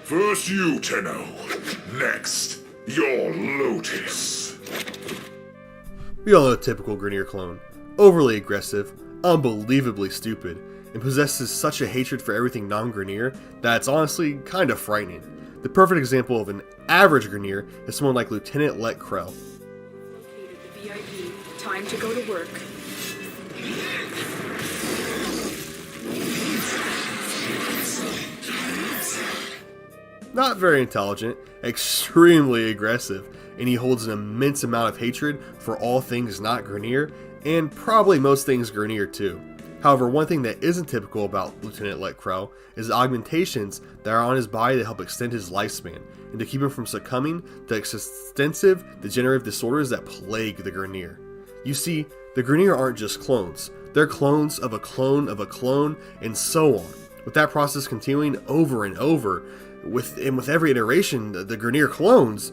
First you, Tenno. Next, your Lotus. We all know a typical Grineer clone. Overly aggressive, unbelievably stupid, and possesses such a hatred for everything non-Grineer that it's honestly kind of frightening. The perfect example of an average Grineer is someone like Lieutenant Lech Kril. Located the VIP. Time to go to work. Not very intelligent, extremely aggressive, and he holds an immense amount of hatred for all things not Grineer, and probably most things Grineer too. However, one thing that isn't typical about Lieutenant Lech Kril is the augmentations that are on his body to help extend his lifespan, and to keep him from succumbing to extensive degenerative disorders that plague the Grineer. You see, the Grineer aren't just clones, they're clones of a clone of a clone, and so on, with that process continuing over and over. With every iteration, the Grineer clones,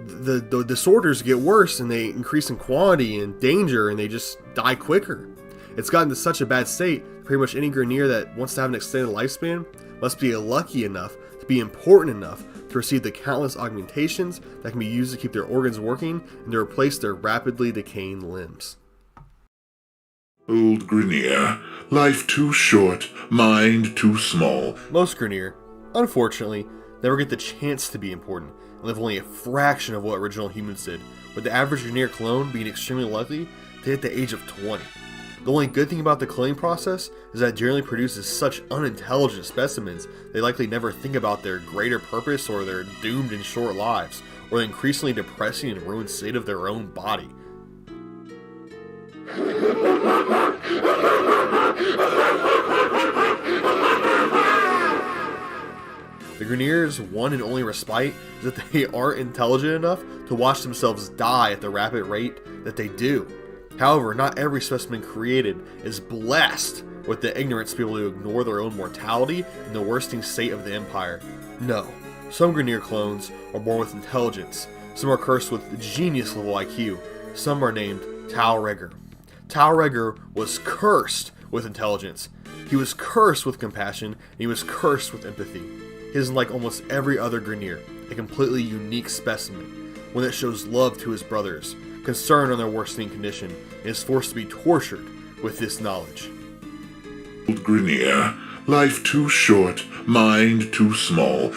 the disorders get worse and they increase in quantity and danger and they just die quicker. It's gotten to such a bad state, pretty much any Grineer that wants to have an extended lifespan must be lucky enough to be important enough to receive the countless augmentations that can be used to keep their organs working and to replace their rapidly decaying limbs. Old Grineer, life too short, mind too small. Most Grineer, unfortunately, never get the chance to be important and live only a fraction of what original humans did, with the average Grineer clone being extremely likely to hit the age of 20. The only good thing about the cloning process is that it generally produces such unintelligent specimens they likely never think about their greater purpose or their doomed and short lives, or the increasingly depressing and ruined state of their own body. The Grineer's one and only respite is that they aren't intelligent enough to watch themselves die at the rapid rate that they do. However, not every specimen created is blessed with the ignorance to be able to ignore their own mortality and the worsting state of the Empire. No, some Grineer clones are born with intelligence, some are cursed with genius level IQ, some are named Regor. Regor was cursed with intelligence, he was cursed with compassion, and he was cursed with empathy. He is like almost every other Grineer, a completely unique specimen, one that shows love to his brothers, concern on their worsening condition, and is forced to be tortured with this knowledge. Old Grineer, life too short, mind too small.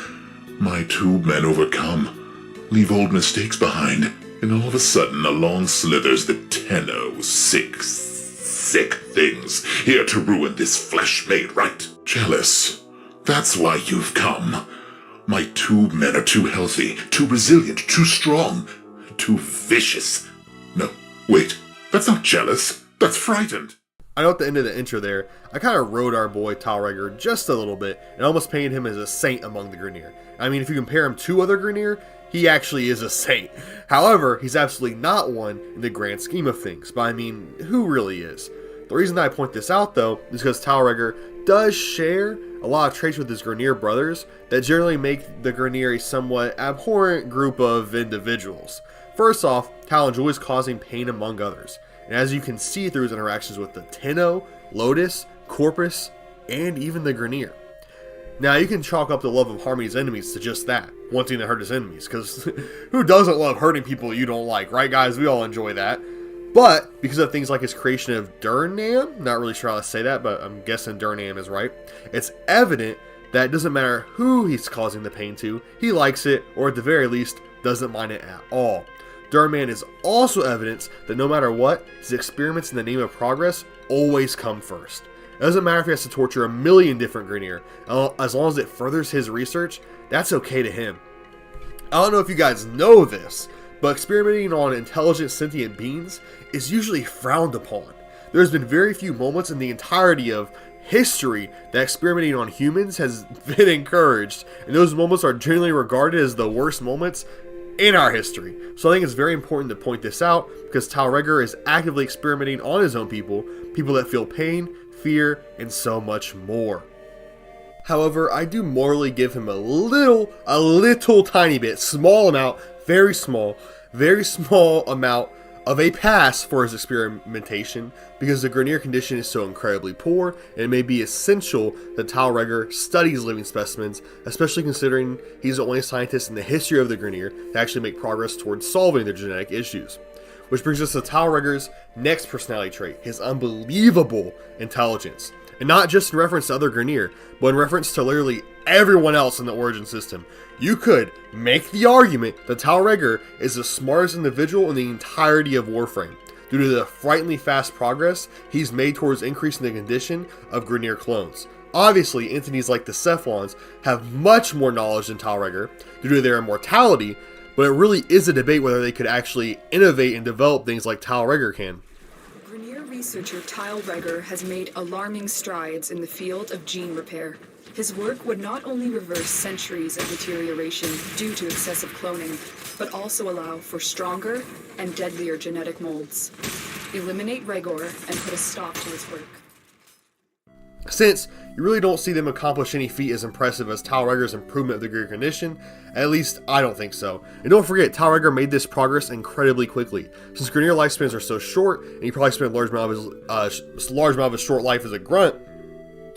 My two men overcome, leave old mistakes behind, and all of a sudden along slithers the Tenno Six, sick things, here to ruin this flesh made right. Jealous. That's why you've come. My two men are too healthy, too resilient, too strong, too vicious. No, wait, that's not jealous, that's frightened. I know at the end of the intro there, I kind of rode our boy Regor just a little bit, and almost painted him as a saint among the Grineer. I mean, if you compare him to other Grineer, he actually is a saint. However, he's absolutely not one in the grand scheme of things, but I mean, who really is? The reason that I point this out, though, is because Regor does share a lot of traits with his Grineer brothers that generally make the Grineer a somewhat abhorrent group of individuals. First off, Tal enjoys causing pain among others, and as you can see through his interactions with the Tenno, Lotus, Corpus, and even the Grineer. Now you can chalk up the love of harming his enemies to just that, wanting to hurt his enemies, because who doesn't love hurting people you don't like, right guys? We all enjoy that. But, because of things like his creation of Duram, not really sure how to say that, but I'm guessing Duram is right, it's evident that it doesn't matter who he's causing the pain to, he likes it, or at the very least, doesn't mind it at all. Duram is also evidence that no matter what, his experiments in the name of progress always come first. It doesn't matter if he has to torture a million different Grineer, as long as it furthers his research, that's okay to him. I don't know if you guys know this, but experimenting on intelligent sentient beings is usually frowned upon. There's been very few moments in the entirety of history that experimenting on humans has been encouraged, and those moments are generally regarded as the worst moments in our history. So I think it's very important to point this out, because Regor is actively experimenting on his own people that feel pain, fear, and so much more. However, I do morally give him a little tiny bit, small amount, very small amount of a pass for his experimentation because the Grineer condition is so incredibly poor, and it may be essential that Regor studies living specimens, especially considering he's the only scientist in the history of the Grineer to actually make progress towards solving their genetic issues. Which brings us to Regor's next personality trait, his unbelievable intelligence. And not just in reference to other Grineer, but in reference to literally everyone else in the Origin system. You could make the argument that Regor is the smartest individual in the entirety of Warframe, due to the frighteningly fast progress he's made towards increasing the condition of Grineer clones. Obviously, entities like the Cephalons have much more knowledge than Regor, due to their immortality, but it really is a debate whether they could actually innovate and develop things like Regor can. Grineer researcher Regor has made alarming strides in the field of gene repair. His work would not only reverse centuries of deterioration due to excessive cloning, but also allow for stronger and deadlier genetic molds. Eliminate Regor and put a stop to his work. Since you really don't see them accomplish any feat as impressive as Regor's improvement of the Grineer condition, at least I don't think so. And don't forget, Regor made this progress incredibly quickly. Since Grineer lifespans are so short, and he probably spent a large amount of his short life as a grunt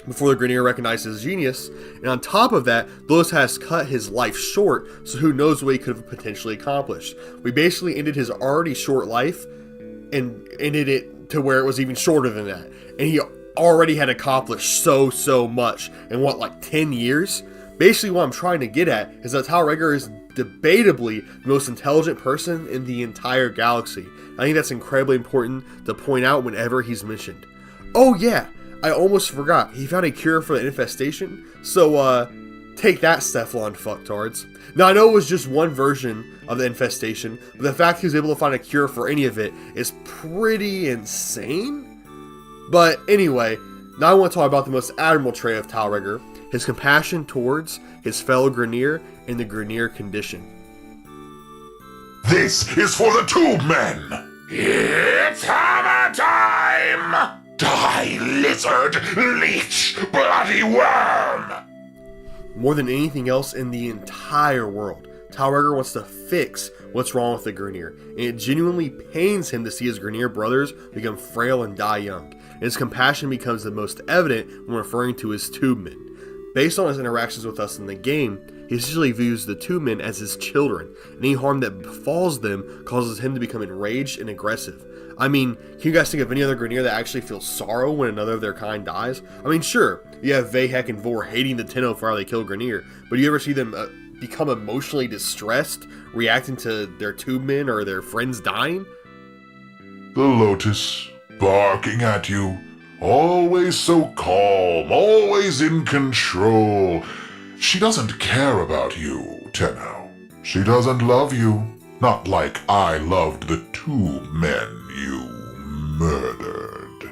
before the Grineer recognized his genius, and on top of that, Lewis has cut his life short, so who knows what he could have potentially accomplished. We basically ended his already short life and ended it to where it was even shorter than that. And he already had accomplished so much in what, like 10 years? Basically what I'm trying to get at is that Regor is debatably the most intelligent person in the entire galaxy. I think that's incredibly important to point out whenever he's mentioned. Oh yeah, I almost forgot, he found a cure for the infestation, so take that, Cephalon fucktards. Now I know it was just one version of the infestation, but the fact he was able to find a cure for any of it is pretty insane. But anyway, now I want to talk about the most admirable trait of Regor, his compassion towards his fellow Grineer in the Grineer condition. This is for the tube men! It's hammer time! Die, lizard, leech, bloody worm! More than anything else in the entire world, Regor wants to fix what's wrong with the Grineer, and it genuinely pains him to see his Grineer brothers become frail and die young, and his compassion becomes the most evident when referring to his tubemen. Based on his interactions with us in the game, he essentially views the tubemen as his children, and any harm that befalls them causes him to become enraged and aggressive. I mean, can you guys think of any other Grineer that actually feels sorrow when another of their kind dies? I mean, sure, you have Vay Hek and Vor hating the Tenno for how they kill Grineer, but do you ever see them become emotionally distressed, reacting to their tubemen or their friends dying? The Lotus, barking at you, always so calm, always in control. She doesn't care about you, Tenno. She doesn't love you, not like I loved the two men you murdered.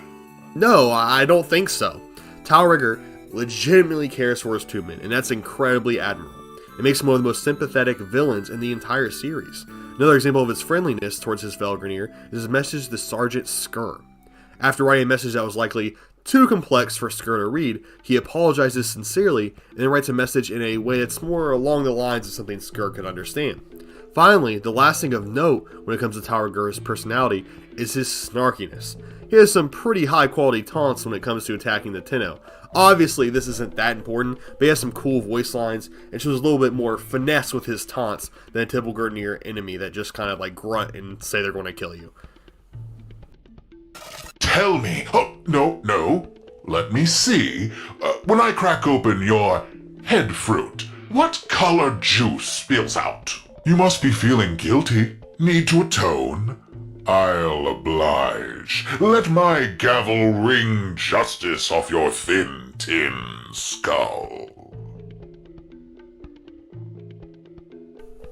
No, I don't think so. Regor legitimately cares for his tubemen, and that's incredibly admirable. It makes him one of the most sympathetic villains in the entire series. Another example of his friendliness towards his fellow Grineer is his message to Sergeant Skur. After writing a message that was likely too complex for Skur to read, he apologizes sincerely and then writes a message in a way that's more along the lines of something Skur could understand. Finally, the last thing of note when it comes to Regor's personality is his snarkiness. He has some pretty high quality taunts when it comes to attacking the Tenno. Obviously, this isn't that important, but he has some cool voice lines and shows a little bit more finesse with his taunts than a typical Grineer enemy that just kind of like grunt and say they're going to kill you. Tell me. Oh, no. Let me see. When I crack open your head fruit, what color juice spills out? You must be feeling guilty. Need to atone? I'll oblige. Let my gavel wring justice off your thin tin skull.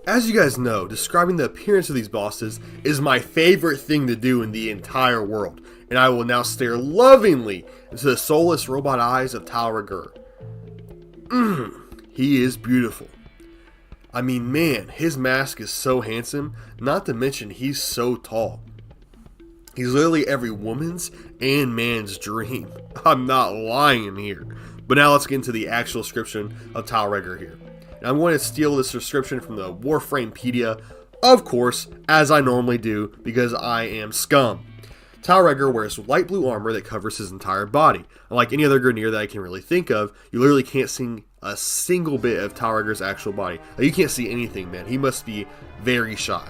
As you guys know, describing the appearance of these bosses is my favorite thing to do in the entire world, and I will now stare lovingly into the soulless robot eyes of Regor. He is beautiful. I mean, man, his mask is so handsome, not to mention he's so tall. He's literally every woman's and man's dream. I'm not lying here. But now let's get into the actual description of Regor here. And I'm going to steal this description from the Warframepedia Of course, as I normally do, because I am scum. Tal Regor wears light blue armor that covers his entire body. Unlike any other Grineer that I can really think of, you literally can't see a single bit of Tal Regor's actual body. Like, you can't see anything, man. He must be very shy.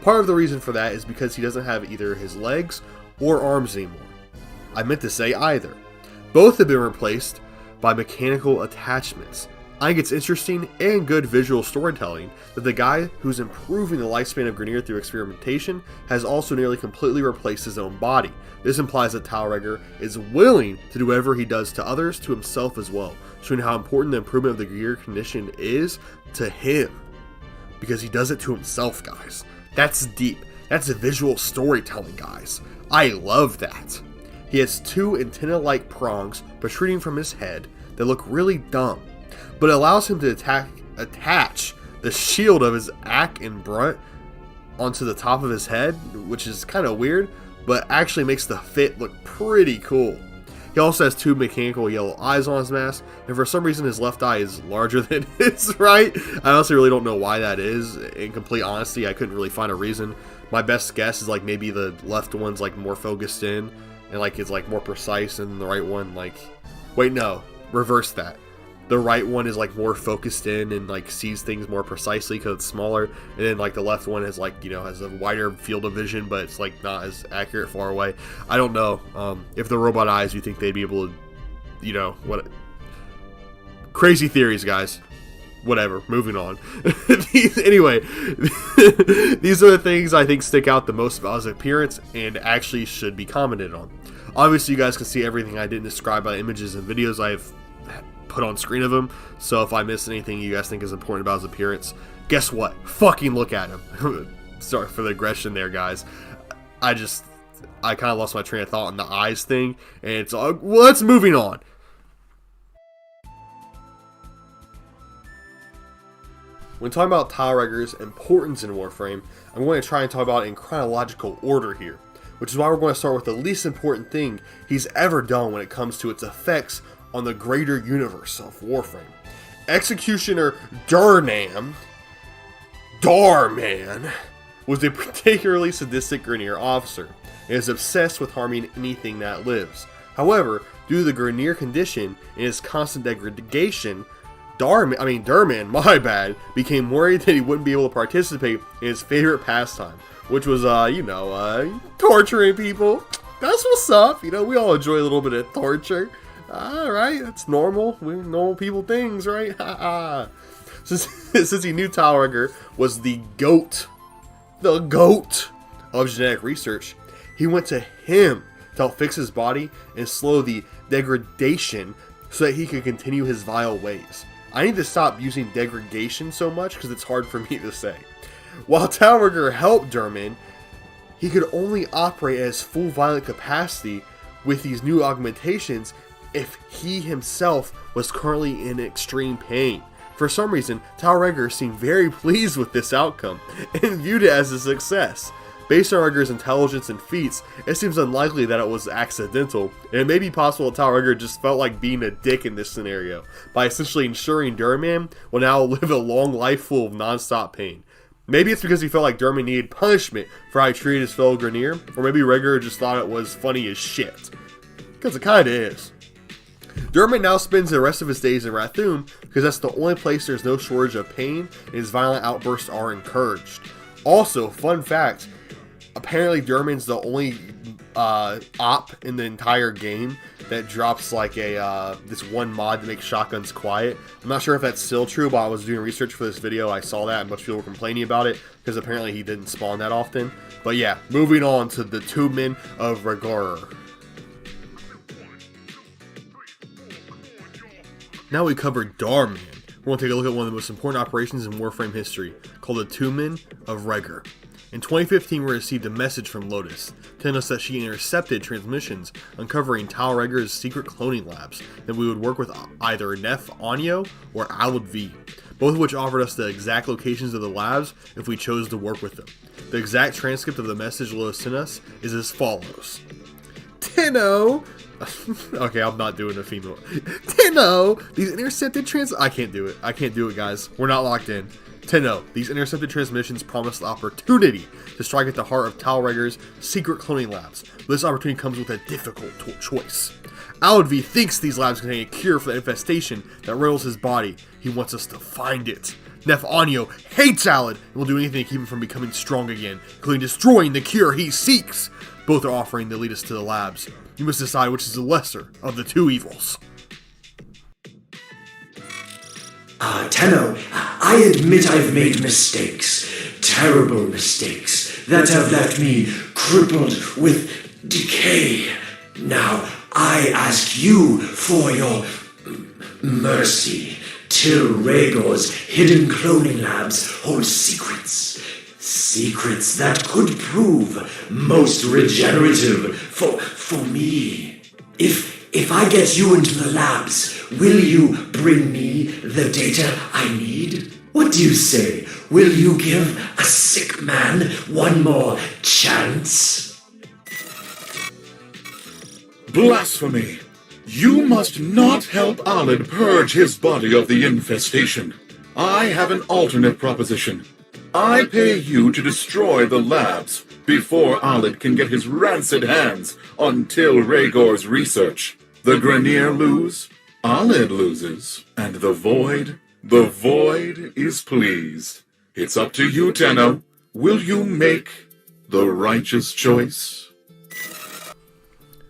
Part of the reason for that is because he doesn't have either his legs or arms anymore. I meant to say either. Both have been replaced by mechanical attachments. I think it's interesting and good visual storytelling that the guy who's improving the lifespan of Grineer through experimentation has also nearly completely replaced his own body. This implies that Tal Regor is willing to do whatever he does to others to himself as well, showing how important the improvement of the Grineer condition is to him. Because he does it to himself, guys. That's deep. That's a visual storytelling, guys. I love that. He has two antenna-like prongs protruding from his head that look really dumb, but it allows him to attach the shield of his Ack and Brunt onto the top of his head, which is kind of weird, but actually makes the fit look pretty cool. He also has two mechanical yellow eyes on his mask, and for some reason his left eye is larger than his right. I honestly really don't know why that is. In complete honesty, I couldn't really find a reason. My best guess is like maybe the left one's like more focused in, and like it's like more precise, and the right one like... Wait, no. Reverse that. The right one is like more focused in and like sees things more precisely because it's smaller, and then like the left one is like, you know, has a wider field of vision, but it's like not as accurate far away. I don't know if the robot eyes, you think they'd be able to, you know, what? Crazy theories, guys. Whatever, moving on. Anyway, these are the things I think stick out the most about his appearance and actually should be commented on. Obviously, you guys can see everything I didn't describe by images and videos I've put on screen of him, so if I miss anything you guys think is important about his appearance, guess what? Fucking look at him. Sorry for the aggression there, guys. I kind of lost my train of thought on the eyes thing, and it's well, let's moving on. When talking about Tal Regor's importance in Warframe, I'm going to try and talk about it in chronological order here, which is why we're going to start with the least important thing he's ever done when it comes to its effects on the greater universe of Warframe. Executioner Darman was a particularly sadistic Grineer officer and is obsessed with harming anything that lives. However, due to the Grineer condition and his constant degradation, Durman, my bad, became worried that he wouldn't be able to participate in his favorite pastime, which was, torturing people. That's what's up. You know, we all enjoy a little bit of torture. Alright, that's normal. We normal people things, right? Since he knew Tal Regor was the GOAT of genetic research, he went to him to help fix his body and slow the degradation so that he could continue his vile ways. I need to stop using degradation so much because it's hard for me to say. While Tal Regor helped Durman, he could only operate at his full violent capacity with these new augmentations if he himself was currently in extreme pain. For some reason, Tal Regor seemed very pleased with this outcome and viewed it as a success. Based on Regor's intelligence and feats, it seems unlikely that it was accidental, and it may be possible that Tal Regor just felt like being a dick in this scenario by essentially ensuring Durman will now live a long life full of non-stop pain. Maybe it's because he felt like Durman needed punishment for how he treated his fellow Grineer, or maybe Regor just thought it was funny as shit. Because it kinda is. Durman now spends the rest of his days in Rathuum because that's the only place there's no shortage of pain and his violent outbursts are encouraged. Also, fun fact, apparently Durman's the only op in the entire game that drops like this one mod to make shotguns quiet. I'm not sure if that's still true, but I was doing research for this video, I saw that and much people were complaining about it because apparently he didn't spawn that often. But yeah, moving on to the Tubemen of Regor. Now we covered Darman, we're going to take a look at one of the most important operations in Warframe history, called the Tubemen of Regor. In 2015, we received a message from Lotus, telling us that she intercepted transmissions uncovering Tal Regor's secret cloning labs, that we would work with either Nef Onyo or Alud V, both of which offered us the exact locations of the labs if we chose to work with them. The exact transcript of the message Lotus sent us is as follows. Tenno! Okay, I'm not doing a female. Tenno! These intercepted I can't do it. I can't do it, guys. We're not locked in. Tenno, these intercepted transmissions promise the opportunity to strike at the heart of Talregger's secret cloning labs. But this opportunity comes with a difficult choice. Alad thinks these labs contain a cure for the infestation that riddles his body. He wants us to find it. Nef Anyo hates Alad and will do anything to keep him from becoming strong again, including destroying the cure he seeks. Both are offering to lead us to the labs. You must decide which is the lesser of the two evils. Tenno, I admit I've made mistakes. Terrible mistakes that have left me crippled with decay. Now, I ask you for your mercy. Till Regor's hidden cloning labs hold secrets. Secrets that could prove most regenerative for me. If I get you into the labs, will you bring me the data I need? What do you say? Will you give a sick man one more chance? Blasphemy! You must not help Alad purge his body of the infestation. I have an alternate proposition. I pay you to destroy the labs before Alad can get his rancid hands on Till Regor's research. The Grineer lose, Alad loses, and the Void is pleased. It's up to you, Tenno. Will you make the righteous choice?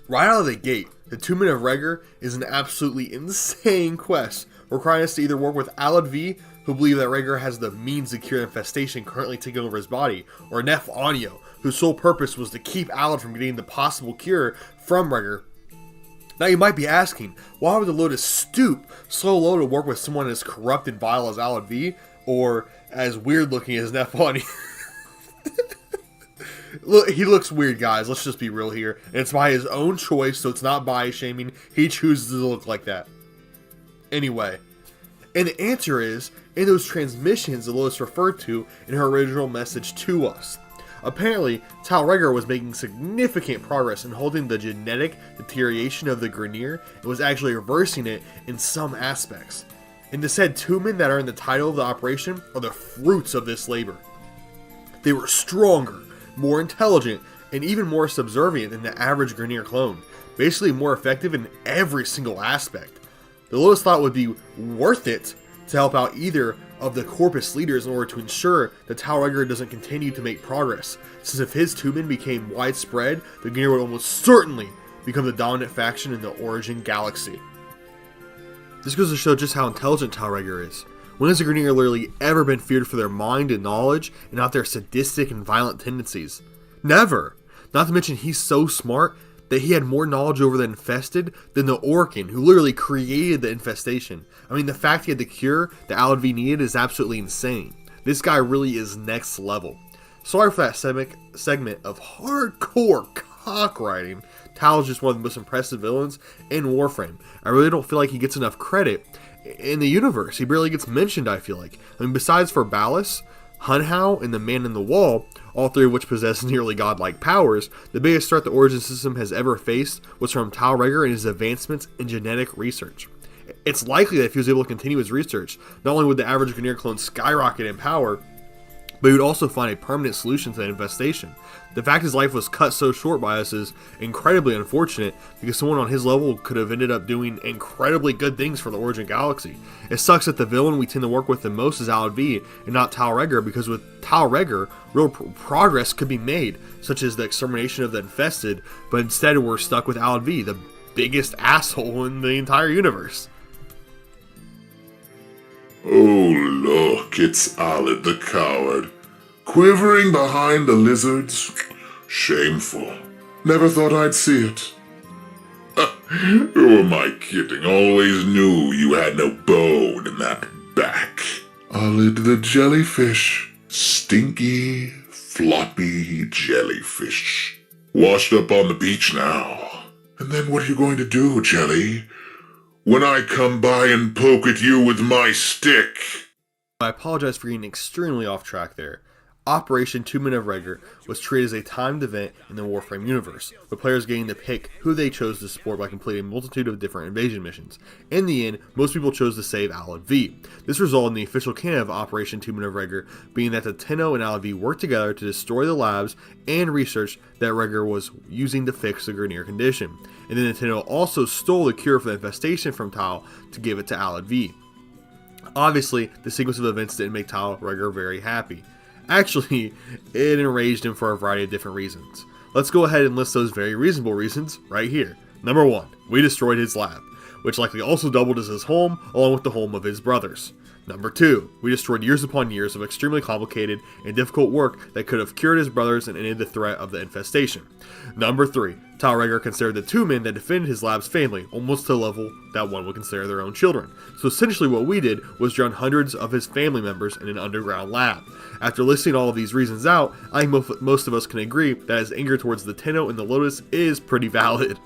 Right out of the gate, the Tombman of Regor is an absolutely insane quest, requiring us to either work with Alad, who believe that Regor has the means to cure the infestation currently taking over his body, or Nef Anyo, whose sole purpose was to keep Alad from getting the possible cure from Regor. Now you might be asking, why would the Lotus stoop so low to work with someone as corrupt and vile as Alad, or as weird looking as Nef Anyo? Look, he looks weird, guys. Let's just be real here. And it's by his own choice, so it's not bias shaming. He chooses to look like that. Anyway, and the answer is in those transmissions the Lotus referred to in her original message to us. Apparently, Talregger was making significant progress in holding the genetic deterioration of the Grineer and was actually reversing it in some aspects. And the said Tombman that are in the title of the operation are the fruits of this labor. They were stronger, more intelligent, and even more subservient than the average Grineer clone, basically more effective in every single aspect. The Lotus thought it would be worth it to help out either of the Corpus leaders in order to ensure that Talregger doesn't continue to make progress, since if his Tombman became widespread, the Grineer would almost certainly become the dominant faction in the Origin galaxy. This goes to show just how intelligent Talregger is. When has a Grineer literally ever been feared for their mind and knowledge, and not their sadistic and violent tendencies? Never! Not to mention he's so smart that he had more knowledge over the Infested than the Orkin, who literally created the infestation. I mean, the fact he had the cure that Alad needed is absolutely insane. This guy really is next level. Sorry for that segment of hardcore cock-riding. Tal is just one of the most impressive villains in Warframe. I really don't feel like he gets enough credit in the universe. He barely gets mentioned, I feel like. I mean, besides for Ballas, Hunhow, and the Man in the Wall, all three of which possess nearly godlike powers, the biggest threat the Origin system has ever faced was from Talregger and his advancements in genetic research. It's likely that if he was able to continue his research, not only would the average Grineer clone skyrocket in power, but he would also find a permanent solution to that infestation. The fact his life was cut so short by us is incredibly unfortunate, because someone on his level could have ended up doing incredibly good things for the Origin galaxy. It sucks that the villain we tend to work with the most is Alad and not Talregger, because with Talregger, real progress could be made, such as the extermination of the Infested, but instead we're stuck with Alad, the biggest asshole in the entire universe. Oh, look, it's Alad the coward. Quivering behind the lizards? Shameful. Never thought I'd see it. Who am I kidding? Always knew you had no bone in that back. Alad the jellyfish. Stinky, floppy jellyfish. Washed up on the beach now. And then what are you going to do, Jelly? When I come by and poke at you with my stick? I apologize for getting extremely off track there. Operation 2 Men of Regor was treated as a timed event in the Warframe universe, with players getting to pick who they chose to support by completing a multitude of different invasion missions. In the end, most people chose to save Alad V. This resulted in the official canon of Operation 2 Men of Regor being that the Tenno and Alad V worked together to destroy the labs and research that Regor was using to fix the Grineer Condition. And then the Tenno also stole the cure for the infestation from Tal to give it to Alad V. Obviously, the sequence of events didn't make Tal Regor very happy. Actually, it enraged him for a variety of different reasons. Let's go ahead and list those very reasonable reasons right here. Number 1, we destroyed his lab, which likely also doubled as his home, along with the home of his brothers. Number 2, we destroyed years upon years of extremely complicated and difficult work that could have cured his brothers and ended the threat of the infestation. Number 3, Tal Regor considered the 2 men that defended his lab's family almost to a level that one would consider their own children. So essentially what we did was drown hundreds of his family members in an underground lab. After listing all of these reasons out, I think most of us can agree that his anger towards the Tenno and the Lotus is pretty valid.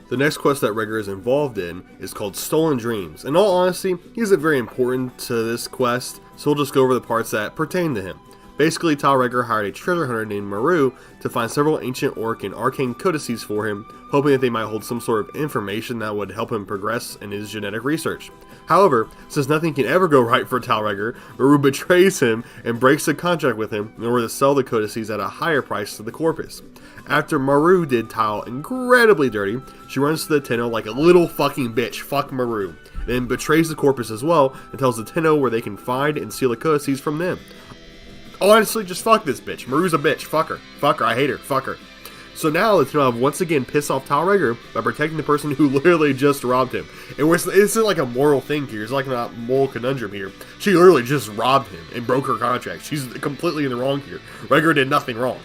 The next quest that Regor is involved in is called Stolen Dreams. In all honesty, he isn't very important to this quest, so we'll just go over the parts that pertain to him. Basically, Tal Regor hired a treasure hunter named Maru to find several ancient orc and arcane codices for him, hoping that they might hold some sort of information that would help him progress in his genetic research. However, since nothing can ever go right for Tal Regor, Maru betrays him and breaks a contract with him in order to sell the codices at a higher price to the corpus. After Maru did Tal incredibly dirty, she runs to the Tenno like a little fucking bitch, fuck Maru, then betrays the corpus as well and tells the Tenno where they can find and steal the codices from them. Honestly, just fuck this bitch. Maru's a bitch, fuck her, I hate her, fuck her. So now the Tenno have once again pissed off Tal Regor by protecting the person who literally just robbed him. And it isn't like a moral thing here, it's like not a moral conundrum here. She literally just robbed him and broke her contract. She's completely in the wrong here. Regor did nothing wrong.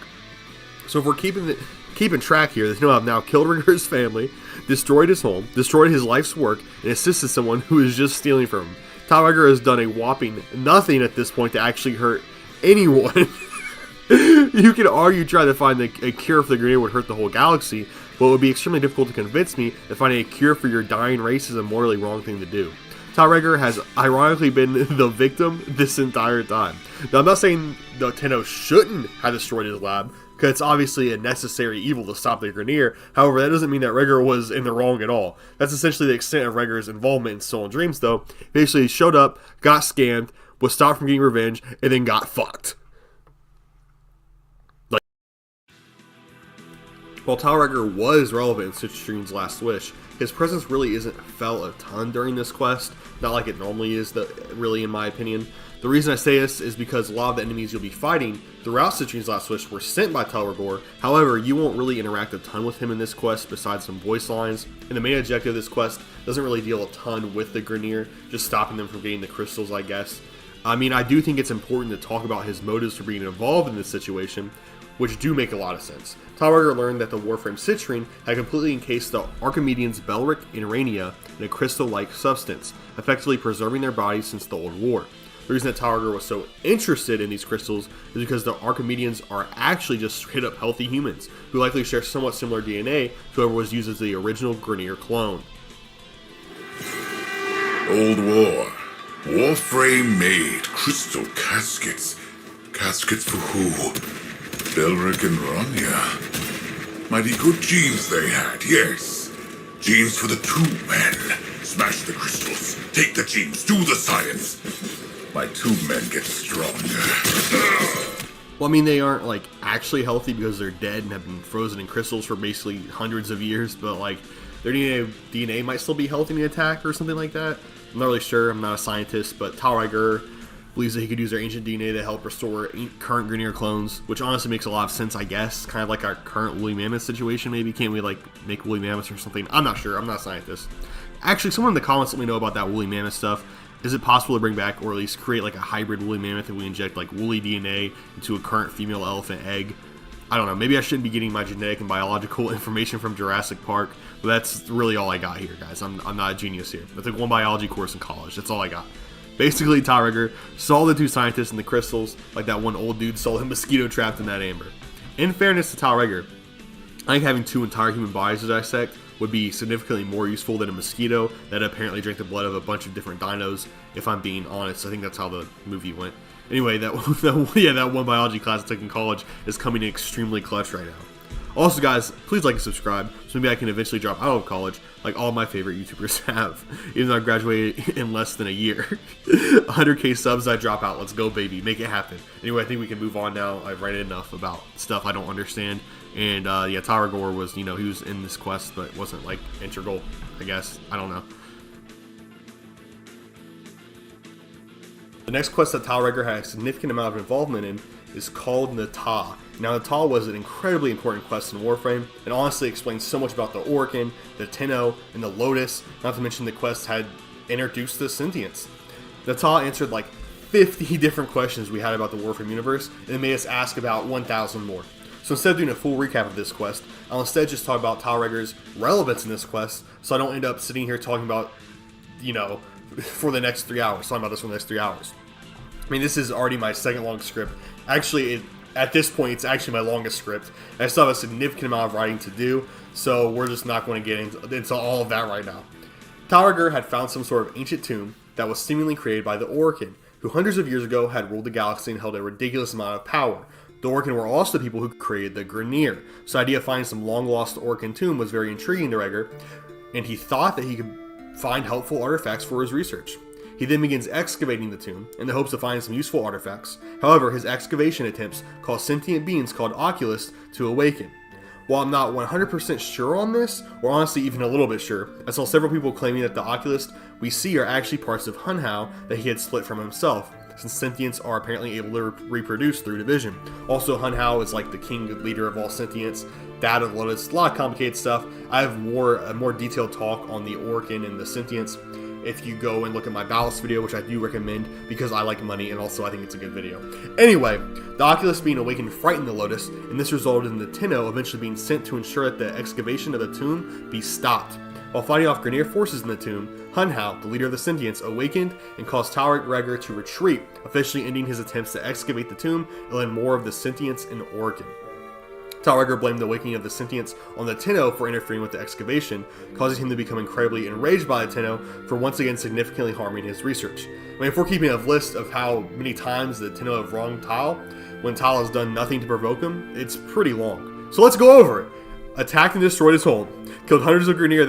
So if we're keeping track here, the Tenno have now killed Regor's family, destroyed his home, destroyed his life's work, and assisted someone who is just stealing from him. Tal Regor has done a whopping nothing at this point to actually hurt anyone. You could argue trying to find a cure for the Grineer would hurt the whole galaxy, but it would be extremely difficult to convince me that finding a cure for your dying race is a morally wrong thing to do. Tal Regor has ironically been the victim this entire time. Now, I'm not saying the Tenno shouldn't have destroyed his lab, because it's obviously a necessary evil to stop the Grineer. However, that doesn't mean that Regor was in the wrong at all. That's essentially the extent of Regor's involvement in Stolen Dreams, though. Basically, he showed up, got scammed, was stopped from getting revenge, and then got fucked. While Tal Regor was relevant in Citrus's Last Wish, his presence really isn't felt a ton during this quest, not like it normally is, really in my opinion. The reason I say this is because a lot of the enemies you'll be fighting throughout Citrus's Last Wish were sent by Tal Regor. However, you won't really interact a ton with him in this quest besides some voice lines, and the main objective of this quest doesn't really deal a ton with the Grineer, just stopping them from getting the crystals, I guess. I mean, I do think it's important to talk about his motives for being involved in this situation, which do make a lot of sense. Tal Regor learned that the Warframe citrine had completely encased the Archimedeans Belric and Rania in a crystal-like substance, effectively preserving their bodies since the Old War. The reason that Tal Regor was so interested in these crystals is because the Archimedeans are actually just straight-up healthy humans, who likely share somewhat similar DNA to whoever was used as the original Grineer clone. Old War. Warframe made crystal caskets. Caskets for who? Belric and Rania. Mighty good genes they had, yes. Genes for the 2 men. Smash the crystals, take the genes, do the science. My 2 men get stronger. Well, I mean, they aren't, like, actually healthy because they're dead and have been frozen in crystals for basically hundreds of years, but, like, their DNA might still be healthy in the attack or something like that. I'm not really sure, I'm not a scientist, but Tal Regor believes that he could use their ancient DNA to help restore current Grineer clones, which honestly makes a lot of sense, I guess. Kind of like our current woolly mammoth situation, maybe. Can't we, like, make woolly mammoths or something? I'm not sure. I'm not a scientist. Actually, someone in the comments let me know about that woolly mammoth stuff. Is it possible to bring back, or at least create, like, a hybrid woolly mammoth if we inject, like, woolly DNA into a current female elephant egg? I don't know. Maybe I shouldn't be getting my genetic and biological information from Jurassic Park, but that's really all I got here, guys. I'm not a genius here. I took 1 biology course in college. That's all I got. Basically, Tal Regor saw the 2 scientists in the crystals, like that one old dude saw him mosquito trapped in that amber. In fairness to Tal Regor, I think having 2 entire human bodies to dissect would be significantly more useful than a mosquito that apparently drank the blood of a bunch of different dinos, if I'm being honest. I think that's how the movie went. Anyway, that one biology class I took in college is coming in extremely clutch right now. Also, guys, please like and subscribe, so maybe I can eventually drop out of college like all my favorite YouTubers have, even though I graduated in less than a year. 100k subs, I drop out. Let's go, baby. Make it happen. Anyway, I think we can move on now. I've read enough about stuff I don't understand. And, yeah, Regor was, he was in this quest, but wasn't, like, integral, I guess. I don't know. The next quest that Regor had a significant amount of involvement in is called Nata. Now, Nata was an incredibly important quest in Warframe, and honestly explains so much about the Orokin, the Tenno, and the Lotus, not to mention the quest had introduced the Sentients. Nata answered like 50 different questions we had about the Warframe universe, and it made us ask about 1,000 more. So instead of doing a full recap of this quest, I'll instead just talk about Regor's relevance in this quest, so I don't end up sitting here talking about, for the next 3 hours, talking about this for the next 3 hours. I mean, this is already my second long script. Actually, at this point, it's actually my longest script. I still have a significant amount of writing to do, so we're just not going to get into all of that right now. Regor had found some sort of ancient tomb that was seemingly created by the Orokin, who hundreds of years ago had ruled the galaxy and held a ridiculous amount of power. The Orokin were also the people who created the Grineer, so the idea of finding some long-lost Orokin tomb was very intriguing to Regor, and he thought that he could find helpful artifacts for his research. He then begins excavating the tomb in the hopes of finding some useful artifacts. However, his excavation attempts cause sentient beings called Oculists to awaken. While I'm not 100% sure on this, or honestly even a little bit sure, I saw several people claiming that the Oculists we see are actually parts of Hunhao that he had split from himself, since sentients are apparently able to reproduce through division. Also, Hunhao is like the king leader of all sentients, dad of Lotus, a lot of complicated stuff. I have a more detailed talk on the Orokin and the sentients if you go and look at my ballast video, which I do recommend because I like money and also I think it's a good video. Anyway, the Oculus being awakened frightened the Lotus, and this resulted in the Tenno eventually being sent to ensure that the excavation of the tomb be stopped. While fighting off Grineer forces in the tomb, Hunhao, the leader of the Sentients, awakened and caused Regor to retreat, officially ending his attempts to excavate the tomb and land more of the Sentients in Orokin. Regor blamed the awakening of the Sentients on the Tenno for interfering with the excavation, causing him to become incredibly enraged by the Tenno for once again significantly harming his research. I mean, if we're keeping a list of how many times the Tenno have wronged Tal, when Tal has done nothing to provoke him, it's pretty long. So let's go over it. Attacked and destroyed his home, killed hundreds of Grineer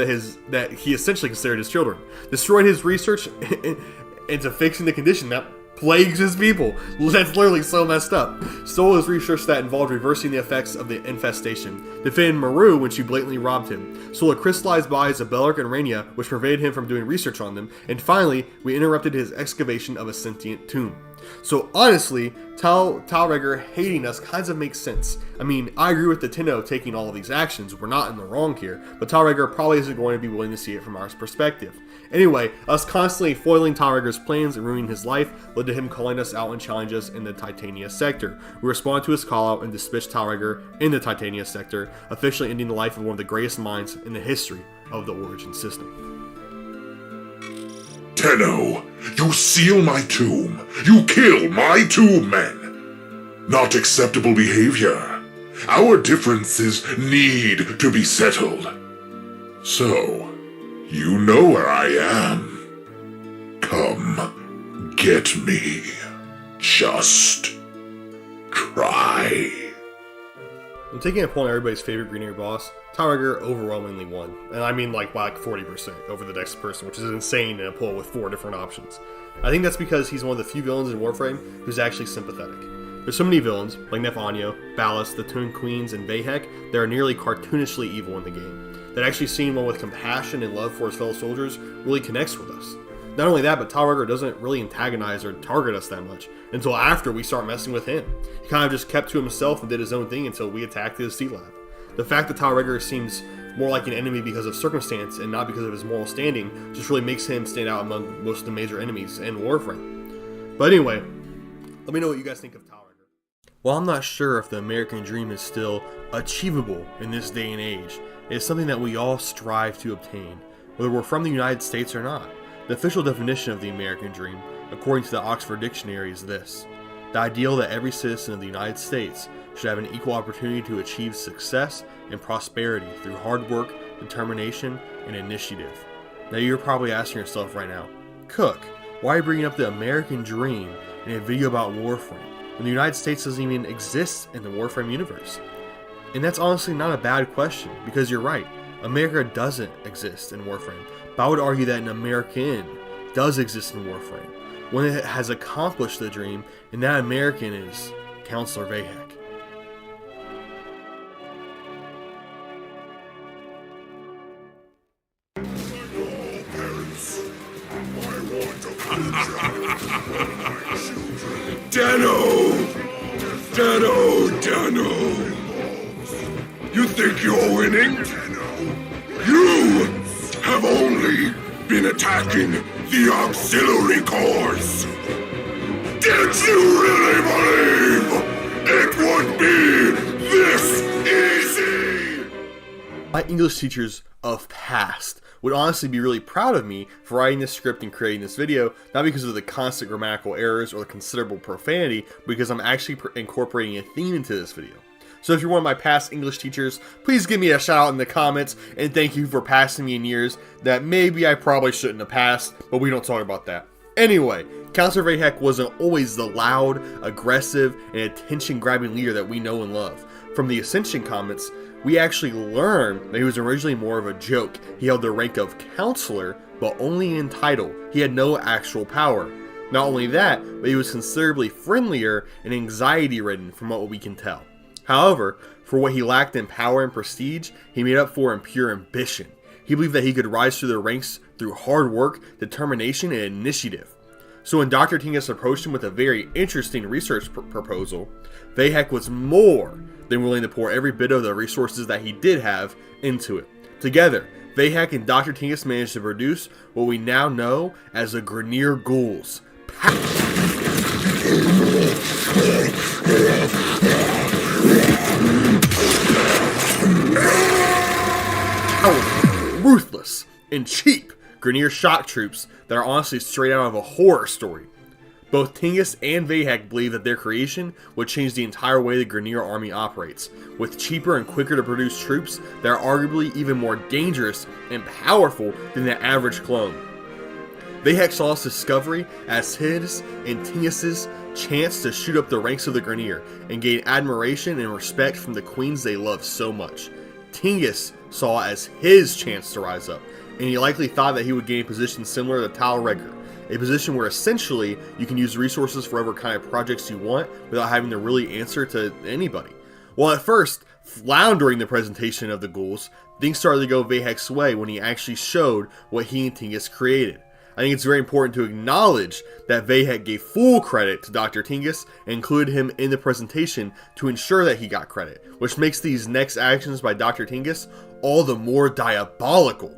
that he essentially considered his children, destroyed his research into fixing the condition that plagues his people. That's literally so messed up. Stole his research that involved reversing the effects of the infestation. Defended Meru when she blatantly robbed him. Stole the crystallized bodies of Beleric and Rhaenia, which prevented him from doing research on them. And finally, we interrupted his excavation of a sentient tomb. So honestly, Regor hating us kind of makes sense. I mean, I agree with the Tenno taking all of these actions. We're not in the wrong here, but Regor probably isn't going to be willing to see it from our perspective. Anyway, us constantly foiling Regor's plans and ruining his life led to him calling us out and challenge us in the Titania sector. We responded to his call out and dispatched Regor in the Titania sector, officially ending the life of one of the greatest minds in the history of the Origin system. Tenno, you seal my tomb. You kill my tomb men. Not acceptable behavior. Our differences need to be settled. So, you know where I am. Come, get me. Just try. I'm taking a poll on everybody's favorite Grineer boss. Regor overwhelmingly won, and I mean by like 40% over the next person, which is insane in a poll with 4 different options. I think that's because he's one of the few villains in Warframe who's actually sympathetic. There's so many villains, like Nefanyo, Ballast, the Twin Queens, and Vay Hek, that are nearly cartoonishly evil in the game, that actually seeing one with compassion and love for his fellow soldiers really connects with us. Not only that, but Regor doesn't really antagonize or target us that much until after we start messing with him. He kind of just kept to himself and did his own thing until we attacked his C-Lab. The fact that Regor seems more like an enemy because of circumstance and not because of his moral standing just really makes him stand out among most of the major enemies in Warframe. But anyway, let me know what you guys think of Regor. While I'm not sure if the American dream is still achievable in this day and age, it is something that we all strive to obtain, whether we're from the United States or not. The official definition of the American dream, according to the Oxford Dictionary, is this: the ideal that every citizen of the United States should have an equal opportunity to achieve success and prosperity through hard work, determination, and initiative. Now you're probably asking yourself right now, Cook, why are you bringing up the American dream in a video about Warframe when the United States doesn't even exist in the Warframe universe? And that's honestly not a bad question, because you're right, America doesn't exist in Warframe, but I would argue that an American does exist in Warframe, one that has accomplished the dream, and that American is Councilor Vay Hek. Tenno! You think you're winning? You have only been attacking the auxiliary corps! Did you really believe it would be this easy? My English teachers of past would honestly be really proud of me for writing this script and creating this video, not because of the constant grammatical errors or the considerable profanity, but because I'm actually incorporating a theme into this video. So if you're one of my past English teachers, please give me a shout out in the comments, and thank you for passing me in years that maybe I probably shouldn't have passed, but we don't talk about that. Anyway, Councilor Vay Hek wasn't always the loud, aggressive, and attention-grabbing leader that we know and love. From the Ascension comments, we actually learn that he was originally more of a joke. He held the rank of Counselor, but only in title. He had no actual power. Not only that, but he was considerably friendlier and anxiety-ridden from what we can tell. However, for what he lacked in power and prestige, he made up for in pure ambition. He believed that he could rise through the ranks through hard work, determination, and initiative. So when Dr. Tengus approached him with a very interesting research proposal, Vay Hek was more than willing to pour every bit of the resources that he did have into it. Together, Vay Hek and Dr. Tengus managed to produce what we now know as the Grineer Ghouls. Ruthless and cheap Grineer shock troops that are honestly straight out of a horror story. Both Tengus and Vay Hek believe that their creation would change the entire way the Grineer army operates, with cheaper and quicker to produce troops that are arguably even more dangerous and powerful than the average clone. Vay Hek saw this discovery as his and Tengus's chance to shoot up the ranks of the Grineer and gain admiration and respect from the queens they love so much. Tengus saw as his chance to rise up, and he likely thought that he would gain a position similar to Regor, a position where essentially you can use resources for whatever kind of projects you want without having to really answer to anybody. Well, at first, floundering the presentation of the Ghouls, things started to go Vay Hek's way when he actually showed what he and Tengus created. I think it's very important to acknowledge that Vay Hek gave full credit to Dr. Tengus and included him in the presentation to ensure that he got credit, which makes these next actions by Dr. Tengus all the more diabolical.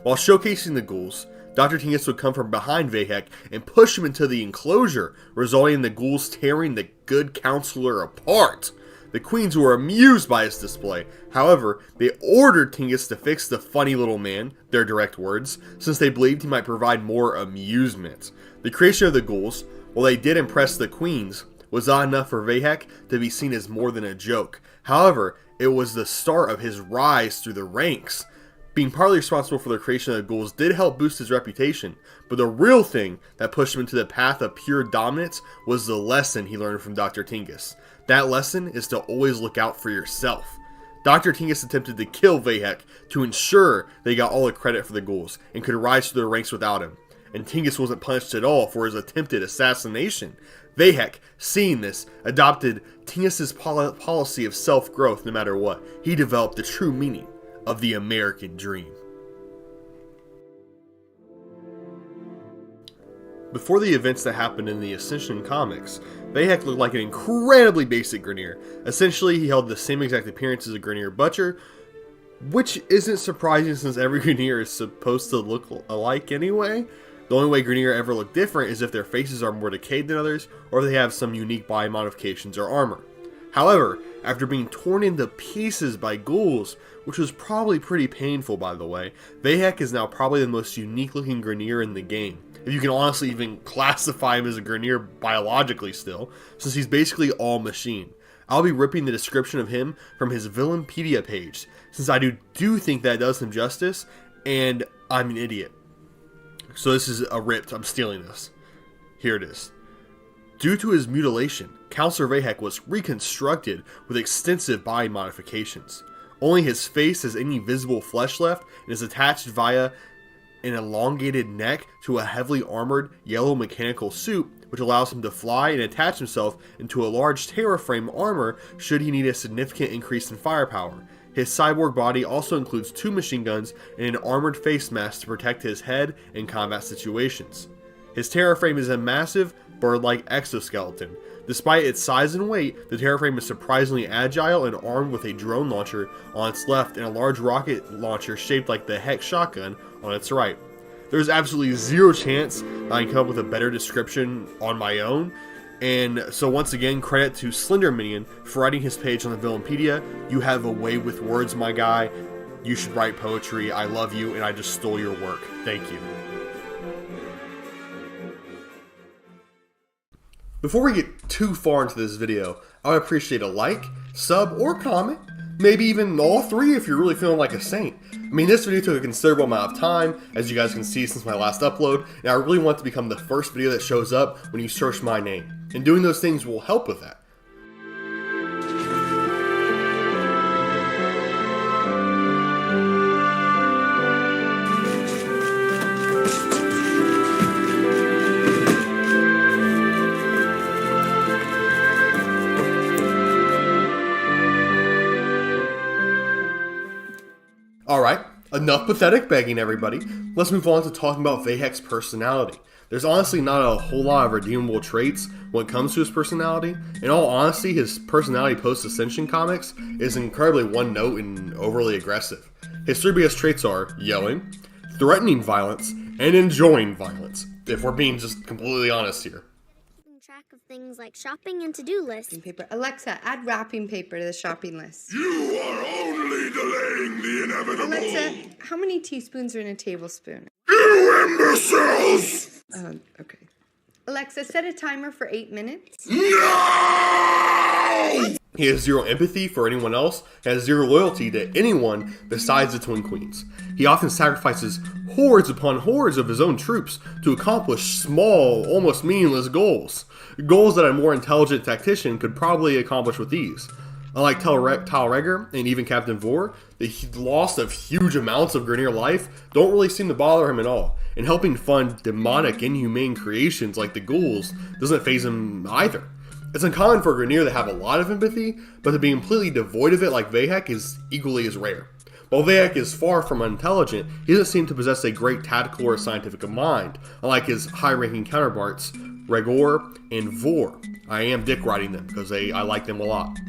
While showcasing the Ghouls, Dr. Tengus would come from behind Vay Hek and push him into the enclosure, resulting in the Ghouls tearing the good counselor apart. The queens were amused by his display. However, they ordered Tengus to fix the funny little man, their direct words, since they believed he might provide more amusement. The creation of the Ghouls, while they did impress the queens, was not enough for Vay Hek to be seen as more than a joke. However, it was the start of his rise through the ranks. Being partly responsible for the creation of the Ghouls did help boost his reputation, but the real thing that pushed him into the path of pure dominance was the lesson he learned from Dr. Tengus. That lesson is to always look out for yourself. Dr. Tengus attempted to kill Vay Hek to ensure they got all the credit for the Ghouls and could rise through the ranks without him. And Tengus wasn't punished at all for his attempted assassination. Vay Hek, seeing this, adopted Tengus's policy of self-growth no matter what. He developed the true meaning of the American dream. Before the events that happened in the Ascension comics, Vay Hek looked like an incredibly basic Grineer. Essentially, he held the same exact appearance as a Grineer Butcher, which isn't surprising since every Grineer is supposed to look alike anyway. The only way Grineer ever look different is if their faces are more decayed than others, or if they have some unique body modifications or armor. However, after being torn into pieces by Ghouls, which was probably pretty painful by the way, Vay Hek is now probably the most unique looking Grineer in the game. If you can honestly even classify him as a Grineer biologically still, since he's basically all machine. I'll be ripping the description of him from his Villainpedia page, since I do think that does him justice, and I'm an idiot. So this is a ripped, I'm stealing this. Here it is. Due to his mutilation, Councilor Vay Hek was reconstructed with extensive body modifications. Only his face has any visible flesh left and is attached via an elongated neck to a heavily armored yellow mechanical suit, which allows him to fly and attach himself into a large terraframe armor should he need a significant increase in firepower. His cyborg body also includes 2 machine guns and an armored face mask to protect his head in combat situations. His terraframe is a massive, bird-like exoskeleton. Despite its size and weight, the terraframe is surprisingly agile and armed with a drone launcher on its left and a large rocket launcher shaped like the Hek shotgun on its right. There's absolutely zero chance that I can come up with a better description on my own, and so once again, credit to Slender Minion for writing his page on the Villainpedia. You have a way with words, my guy. You should write poetry. I love you, and I just stole your work. Thank you. Before we get too far into this video, I would appreciate a like, sub, or comment. Maybe even all 3 if you're really feeling like a saint. I mean, this video took a considerable amount of time, as you guys can see since my last upload, and I really want it to become the first video that shows up when you search my name. And doing those things will help with that. Alright, enough pathetic begging, everybody. Let's move on to talking about Vay Hek's personality. There's honestly not a whole lot of redeemable traits when it comes to his personality. In all honesty, his personality post-Ascension comics is incredibly one-note and overly aggressive. His 3 biggest traits are yelling, threatening violence, and enjoying violence, if we're being just completely honest here. Keeping track of things like shopping and to-do lists. Paper. Alexa, add wrapping paper to the shopping list. You are only delaying the inevitable. Alexa, how many teaspoons are in a tablespoon? You imbeciles! Okay. Alexa, set a timer for 8 minutes. No! He has zero empathy for anyone else, and has zero loyalty to anyone besides the Twin Queens. He often sacrifices hordes upon hordes of his own troops to accomplish small, almost meaningless goals. Goals that a more intelligent tactician could probably accomplish with ease. Unlike Regor and even Captain Vor, the loss of huge amounts of Grineer life don't really seem to bother him at all, and helping fund demonic, inhumane creations like the Ghouls doesn't faze him either. It's uncommon for Grineer to have a lot of empathy, but to be completely devoid of it like Vay Hek is equally as rare. While Vay Hek is far from intelligent, he doesn't seem to possess a great tactical or scientific mind, unlike his high-ranking counterparts, Regor and Vor. I am dick riding them because I like them a lot.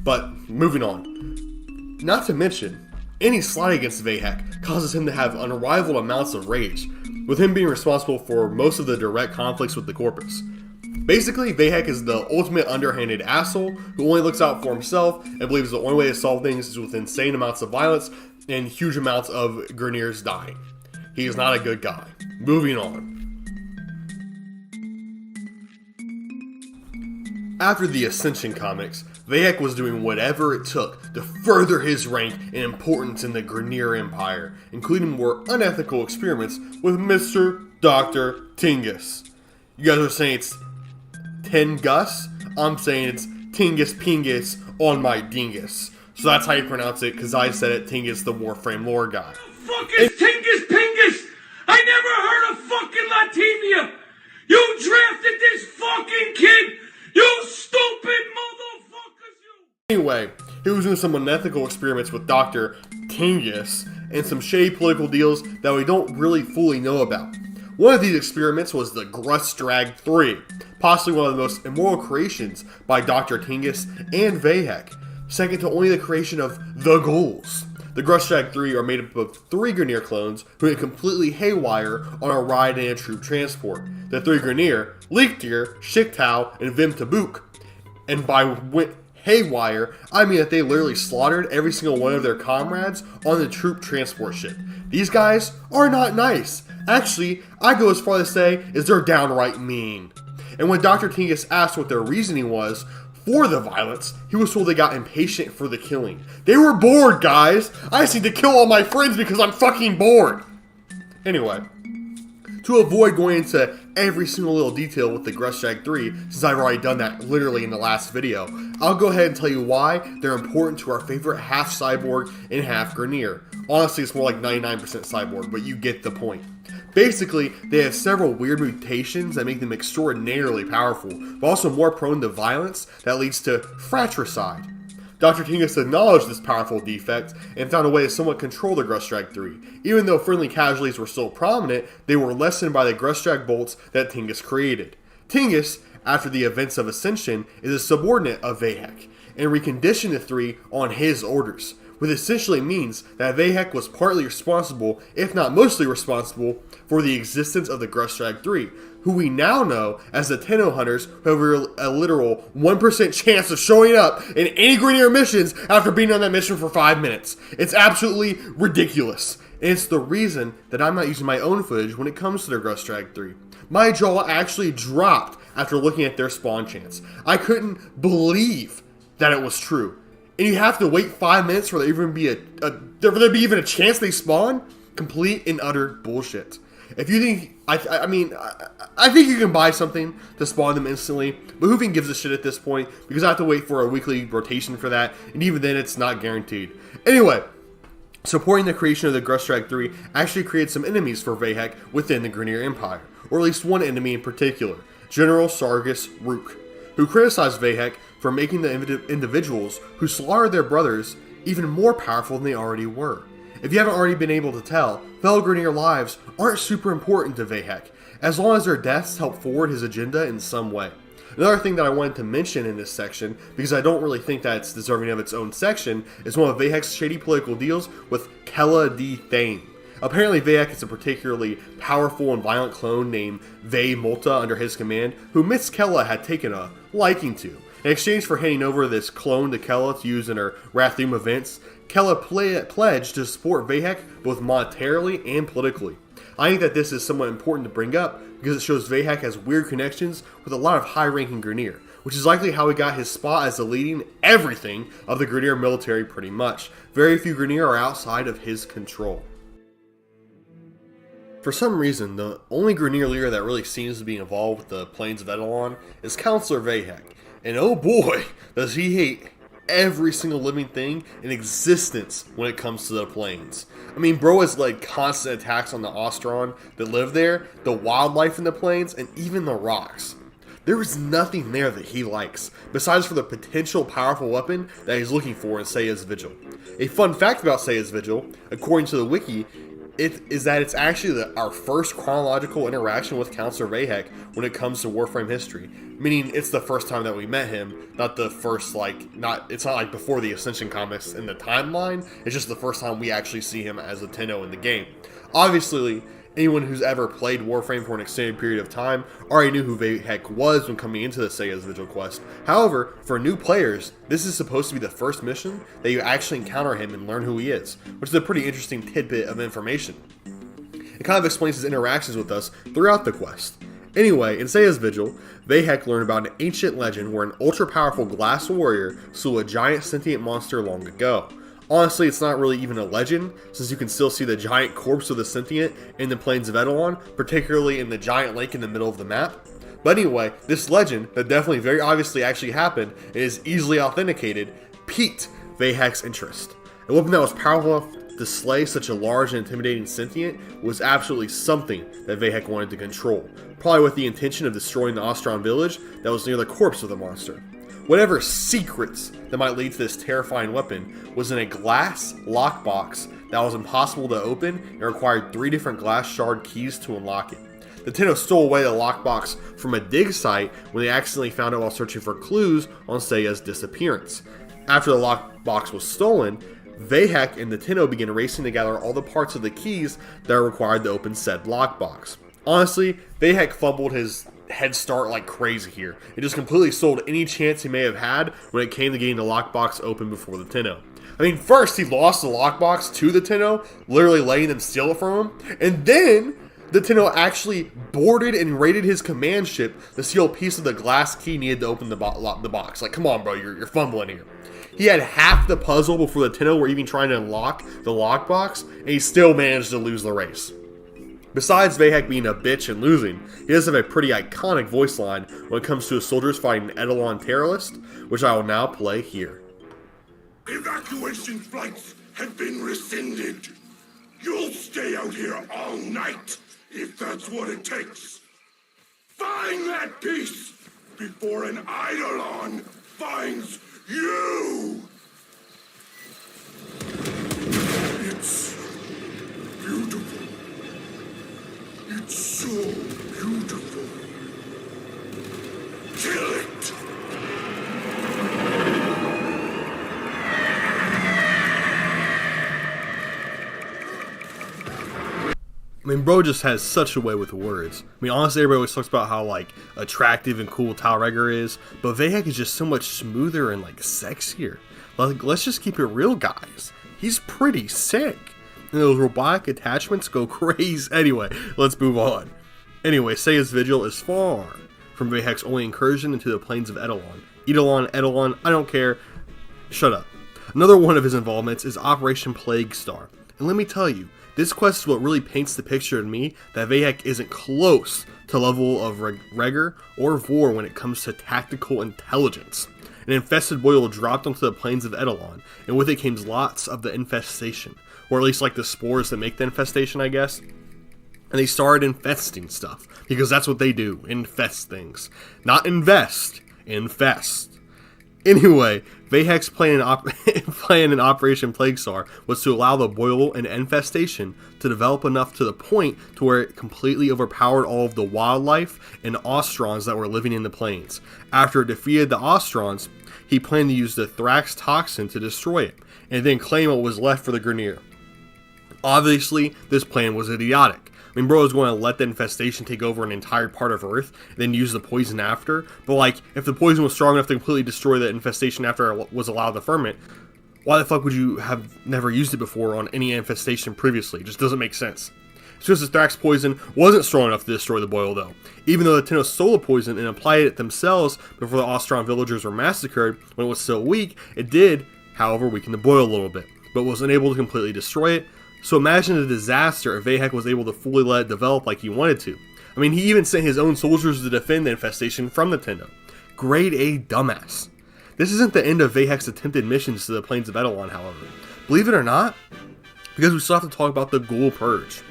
But moving on. Not to mention, any slight against Vay Hek causes him to have unrivaled amounts of rage, with him being responsible for most of the direct conflicts with the Corpus. Basically, Vay Hek is the ultimate underhanded asshole who only looks out for himself and believes the only way to solve things is with insane amounts of violence and huge amounts of Grineers dying. He is not a good guy. Moving on. After the Ascension comics, Vay Hek was doing whatever it took to further his rank and importance in the Grineer Empire, including more unethical experiments with Mr. Dr. Tengus. You guys are saying it's Tengus? I'm saying it's Tengus Pingus on my dingus. So that's how you pronounce it, because I said it, Tengus the Warframe lore guy. Fuck is Tengus Pingus? I never heard of fucking Lativia! You drafted this fucking kid! You stupid motherfuckers, you! Anyway, he was doing some unethical experiments with Dr. Tengus and some shady political deals that we don't really fully know about. One of these experiments was the Grustrag 3, possibly one of the most immoral creations by Dr. Tengus and Vay Hek, second to only the creation of the Ghouls. The Grustrag 3 are made up of 3 Grineer clones who went completely haywire on a ride in a troop transport. The 3 Grineer, Lichtir, Shiktau, and Vim Tabuk. And by went haywire, I mean that they literally slaughtered every single one of their comrades on the troop transport ship. These guys are not nice. Actually, I go as far as to say is they're downright mean. And when Dr. Tengus asked what their reasoning was for the violence, he was told they got impatient for the killing. They were bored, guys! I just need to kill all my friends because I'm fucking bored! Anyway, to avoid going into every single little detail with the Grustrag 3, since I've already done that literally in the last video, I'll go ahead and tell you why they're important to our favorite half cyborg and half Grineer. Honestly, it's more like 99% cyborg, but you get the point. Basically, they have several weird mutations that make them extraordinarily powerful, but also more prone to violence that leads to fratricide. Dr. Tengus acknowledged this powerful defect and found a way to somewhat control the Grustrag 3. Even though friendly casualties were still prominent, they were lessened by the Grustrag Bolts that Tengus created. Tengus, after the events of Ascension, is a subordinate of Vay Hek, and reconditioned the 3 on his orders, which essentially means that Vay Hek was partly responsible, if not mostly responsible, for the existence of the Grustrag 3, who we now know as the Tenno Hunters, who have a literal 1% chance of showing up in any Grineer missions after being on that mission for 5 minutes. It's absolutely ridiculous. And it's the reason that I'm not using my own footage when it comes to the Grustrag 3. My jaw actually dropped after looking at their spawn chance. I couldn't believe that it was true. And you have to wait 5 minutes for there even be even a chance they spawn? Complete and utter bullshit. If you think, I think you can buy something to spawn them instantly, but who even gives a shit at this point? Because I have to wait for a weekly rotation for that, and even then it's not guaranteed. Anyway, supporting the creation of the Grustrag 3 actually created some enemies for Vay Hek within the Grineer Empire, or at least one enemy in particular, General Sargas Ruk, who criticized Vay Hek for making the individuals who slaughtered their brothers even more powerful than they already were. If you haven't already been able to tell, fellow Grineer lives aren't super important to Vay Hek, as long as their deaths help forward his agenda in some way. Another thing that I wanted to mention in this section, because I don't really think that it's deserving of its own section, is one of Vay Hek's shady political deals with Kela the Thaym. Apparently Vay Hek is a particularly powerful and violent clone named Vay Multa under his command, who Miss Kela had taken a liking to. In exchange for handing over this clone to Kela to use in her Rathuum events, Kela pledged to support Vay Hek both monetarily and politically. I think that this is somewhat important to bring up because it shows Vay Hek has weird connections with a lot of high-ranking Grineer, which is likely how he got his spot as the leading everything of the Grineer military pretty much. Very few Grineer are outside of his control. For some reason, the only Grineer leader that really seems to be involved with the plains of Eidolon is Councilor Vay Hek, and oh boy, does he hate every single living thing in existence when it comes to the plains. I mean, bro has led constant attacks on the Ostron that live there, the wildlife in the plains, and even the rocks. There is nothing there that he likes, besides for the potential powerful weapon that he's looking for in Saya's Vigil. A fun fact about Saya's Vigil, according to the wiki, is that it's actually our first chronological interaction with Councilor Vay Hek when it comes to Warframe history. Meaning it's the first time that we met him, not the first, it's not like before the Ascension comics in the timeline, it's just the first time we actually see him as a Tenno in the game. Obviously, anyone who's ever played Warframe for an extended period of time already knew who Vay Hek was when coming into the Saya's Vigil quest. However, for new players, this is supposed to be the first mission that you actually encounter him and learn who he is, which is a pretty interesting tidbit of information. It kind of explains his interactions with us throughout the quest. Anyway, in Saya's Vigil, Vay Hek learned about an ancient legend where an ultra-powerful glass warrior slew a giant sentient monster long ago. Honestly, it's not really even a legend, since you can still see the giant corpse of the sentient in the plains of Eidolon, particularly in the giant lake in the middle of the map. But anyway, this legend, that definitely very obviously actually happened and is easily authenticated, piqued Vay Hek's interest. A weapon that was powerful enough to slay such a large and intimidating sentient was absolutely something that Vay Hek wanted to control, probably with the intention of destroying the Ostron village that was near the corpse of the monster. Whatever secrets that might lead to this terrifying weapon was in a glass lockbox that was impossible to open and required 3 different glass shard keys to unlock it. The Tenno stole away the lockbox from a dig site when they accidentally found it while searching for clues on Saya's disappearance. After the lockbox was stolen, Vay Hek and the Tenno began racing to gather all the parts of the keys that are required to open said lockbox. Honestly, Vay Hek fumbled his head start like crazy here. It just completely sold any chance he may have had when it came to getting the lockbox open before the Tenno. I mean, first he lost the lockbox to the Tenno, literally letting them steal it from him, and then the Tenno actually boarded and raided his command ship to steal a piece of the glass key needed to open the box. Like, come on, bro, you're fumbling here. He had half the puzzle before the Tenno were even trying to unlock the lockbox, and he still managed to lose the race. Besides Vay Hek being a bitch and losing, he does have a pretty iconic voice line when it comes to his soldiers fighting Eidolon terrorists, which I will now play here. Evacuation flights have been rescinded. You'll stay out here all night, if that's what it takes. Find that piece before an Eidolon finds you! It's beautiful. It's so beautiful. Kill it! I mean, bro just has such a way with words. I mean, honestly, everybody always talks about how, like, attractive and cool Tal Regor is, but Vay Hek is just so much smoother and, like, sexier. Like, let's just keep it real, guys. He's pretty sick. And those robotic attachments go crazy. Anyway, let's move on. Anyway, Seiya's Vigil is far from Vay Hek's only incursion into the plains of Eidolon. Eidolon, I don't care. Shut up. Another one of his involvements is Operation Plague Star. And let me tell you, this quest is what really paints the picture to me that Vay Hek isn't close to level of Regor or Vor when it comes to tactical intelligence. An infested boil dropped onto the plains of Eidolon, and with it came lots of the infestation, or at least like the spores that make the infestation, I guess. And they started infesting stuff, because that's what they do, infest things. Not invest, infest. Anyway, Vay Hek's plan in Operation Plague Star was to allow the boil and infestation to develop enough to the point to where it completely overpowered all of the wildlife and Ostrons that were living in the plains. After it defeated the Ostrons, he planned to use the Thrax toxin to destroy it, and then claim what was left for the Grineer. Obviously, this plan was idiotic. I mean, bro was going to let the infestation take over an entire part of Earth, and then use the poison after. But, like, if the poison was strong enough to completely destroy the infestation after it was allowed to ferment, why the fuck would you have never used it before on any infestation previously? It just doesn't make sense. It's just the Thrax poison wasn't strong enough to destroy the boil, though. Even though the Tenno stole the poison and applied it themselves before the Ostron villagers were massacred when it was still weak, it did, however, weaken the boil a little bit, but was unable to completely destroy it. So imagine the disaster if Vay Hek was able to fully let it develop like he wanted to. I mean, he even sent his own soldiers to defend the infestation from the Tenno. Grade A dumbass. This isn't the end of Vay Hek's attempted missions to the plains of Eidolon, however. Believe it or not, because we still have to talk about the Ghoul Purge.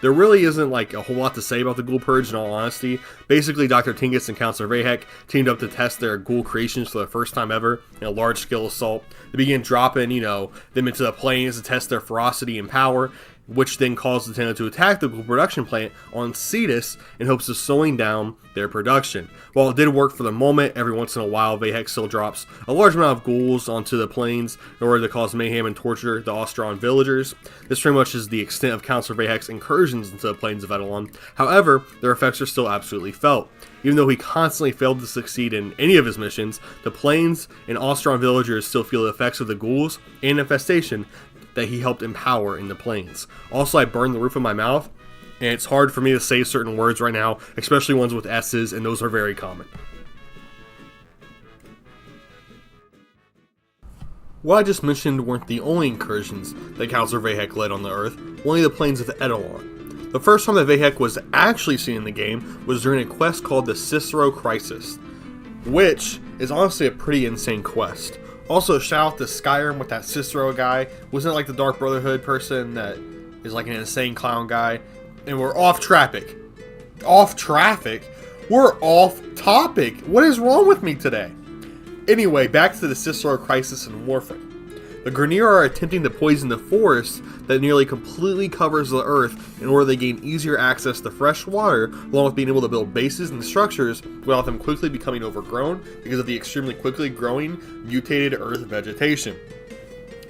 There really isn't like a whole lot to say about the Ghoul Purge in all honesty. Basically, Dr. Tengus and Councilor Vay Hek teamed up to test their ghoul creations for the first time ever in a large-scale assault. They began dropping, them into the plains to test their ferocity and power, which then caused the Tenno to attack the ghoul production plant on Cetus in hopes of slowing down their production. While it did work for the moment, every once in a while Vay Hek still drops a large amount of ghouls onto the plains in order to cause mayhem and torture the Ostron villagers. This pretty much is the extent of Councilor Vay Hek's incursions into the plains of Eidolon. However, their effects are still absolutely felt. Even though he constantly failed to succeed in any of his missions, the plains and Ostron villagers still feel the effects of the ghouls and infestation that he helped empower in the plains. Also, I burned the roof of my mouth, and it's hard for me to say certain words right now, especially ones with S's, and those are very common. What I just mentioned weren't the only incursions that Councilor Vay Hek led on the Earth, only the plains of Eidolon. The first time that Vay Hek was actually seen in the game was during a quest called the Cicero Crisis, which is honestly a pretty insane quest. Also, shout out to Skyrim with that Cicero guy. Wasn't it like the Dark Brotherhood person that is like an insane clown guy? And we're off traffic. Off traffic? We're off topic. What is wrong with me today? Anyway, back to the Cicero Crisis in Warframe. The Grineer are attempting to poison the forest that nearly completely covers the earth in order to gain easier access to fresh water, along with being able to build bases and structures without them quickly becoming overgrown because of the extremely quickly growing, mutated earth vegetation.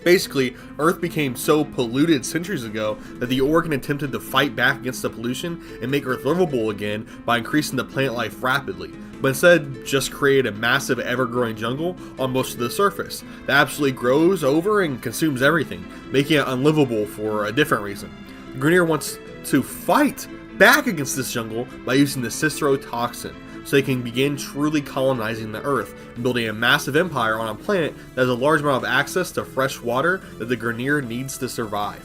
Basically, Earth became so polluted centuries ago that the Organ attempted to fight back against the pollution and make Earth livable again by increasing the plant life rapidly, but instead just created a massive ever-growing jungle on most of the surface that absolutely grows over and consumes everything, making it unlivable for a different reason. Grineer wants to fight back against this jungle by using the Toxin, so they can begin truly colonizing the Earth and building a massive empire on a planet that has a large amount of access to fresh water that the Grineer needs to survive.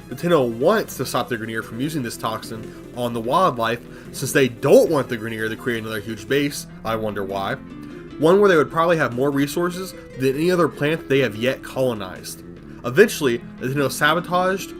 The Tenno wants to stop the Grineer from using this toxin on the wildlife, since they don't want the Grineer to create another huge base. I wonder why. One where they would probably have more resources than any other planet they have yet colonized. Eventually, the Tenno sabotaged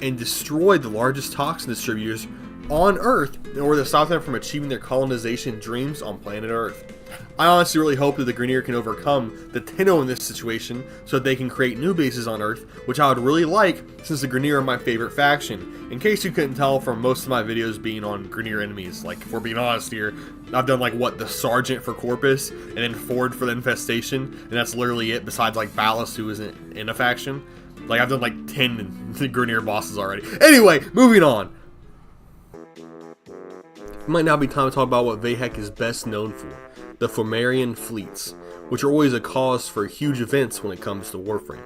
and destroyed the largest toxin distributors on Earth in order to stop them from achieving their colonization dreams on planet Earth. I honestly really hope that the Grineer can overcome the Tenno in this situation so that they can create new bases on Earth, which I would really like, since the Grineer are my favorite faction. In case you couldn't tell from most of my videos being on Grineer enemies, like, if we're being honest here, I've done, like, what, the Sergeant for Corpus, and then Ford for the Infestation, and that's literally it, besides, like, Ballast, who isn't in a faction. Like, I've done, like, 10 Grineer bosses already. Anyway, moving on. It might now be time to talk about what Vay Hek is best known for, the Fomorian Fleets, which are always a cause for huge events when it comes to Warframe.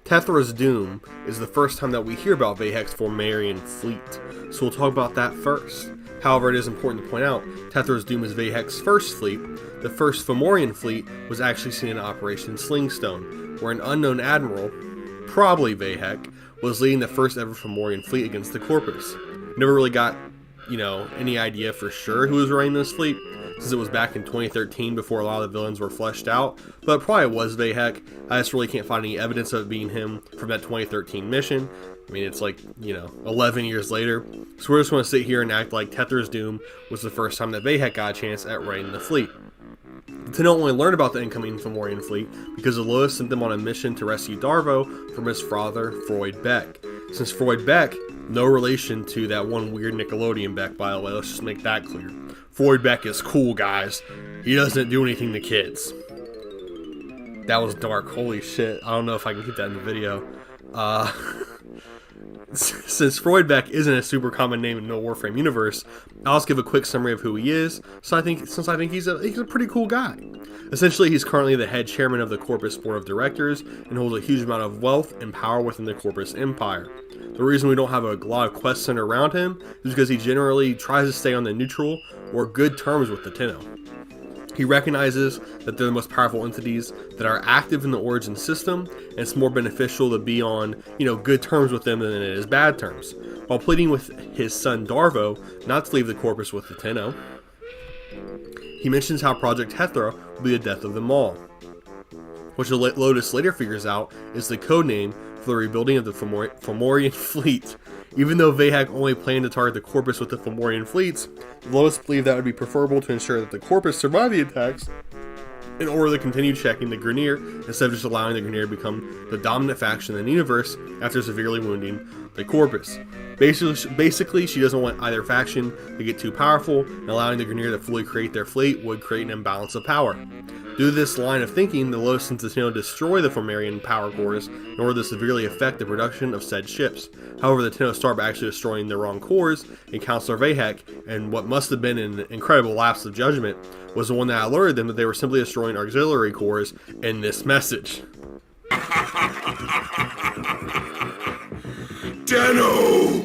Tethra's Doom is the first time that we hear about Vay Hek's Fomorian Fleet, so we'll talk about that first. However, it is important to point out, Tethra's Doom is Vay Hek's first fleet. The first Fomorian fleet was actually seen in Operation Slingstone, where an unknown admiral, probably Vay Hek, was leading the first ever Fomorian fleet against the Corpus. Never really got, any idea for sure who was running this fleet, since it was back in 2013 before a lot of the villains were fleshed out, but it probably was Vay Hek. I just really can't find any evidence of it being him from that 2013 mission. I mean, it's like, 11 years later. So we're just going to sit here and act like Tethra's Doom was the first time that Vay Hek got a chance at running the fleet. Tenno only learned about the incoming Fomorian fleet because Lois sent them on a mission to rescue Darvo from his father, Freud Beck. Since Freud Beck, no relation to that one weird Nickelodeon Beck, by the way, let's just make that clear. Freud Beck is cool, guys. He doesn't do anything to kids. That was dark, holy shit. I don't know if I can keep that in the video. Since Freud Beck isn't a super common name in the Warframe universe, I'll just give a quick summary of who he is, since I think he's a pretty cool guy. Essentially, he's currently the head chairman of the Corpus Board of Directors, and holds a huge amount of wealth and power within the Corpus Empire. The reason we don't have a lot of quests centered around him is because he generally tries to stay on the neutral or good terms with the Tenno. He recognizes that they're the most powerful entities that are active in the Origin system, and it's more beneficial to be on, good terms with them than it is bad terms, while pleading with his son Darvo not to leave the Corpus with the Tenno. He mentions how Project Tethra will be the death of them all, which Lotus later figures out is the codename for the rebuilding of the Fomorian Fleet. Even though Vay Hek only planned to target the Corpus with the Fomorian Fleets, Lotus believed that would be preferable to ensure that the Corpus survive the attacks in order to continue checking the Grineer, instead of just allowing the Grineer to become the dominant faction in the universe after severely wounding the Corpus. Basically, she doesn't want either faction to get too powerful, and allowing the Grineer to fully create their fleet would create an imbalance of power. Due to this line of thinking, the Lotus sent the Tenno to destroy the Fomorian power cores in order to severely affect the production of said ships. However, the Tenno start by actually destroying the wrong cores, and Councilor Vay Hek, and what must have been an incredible lapse of judgment, was the one that alerted them that they were simply destroying auxiliary cores in this message. Tenno!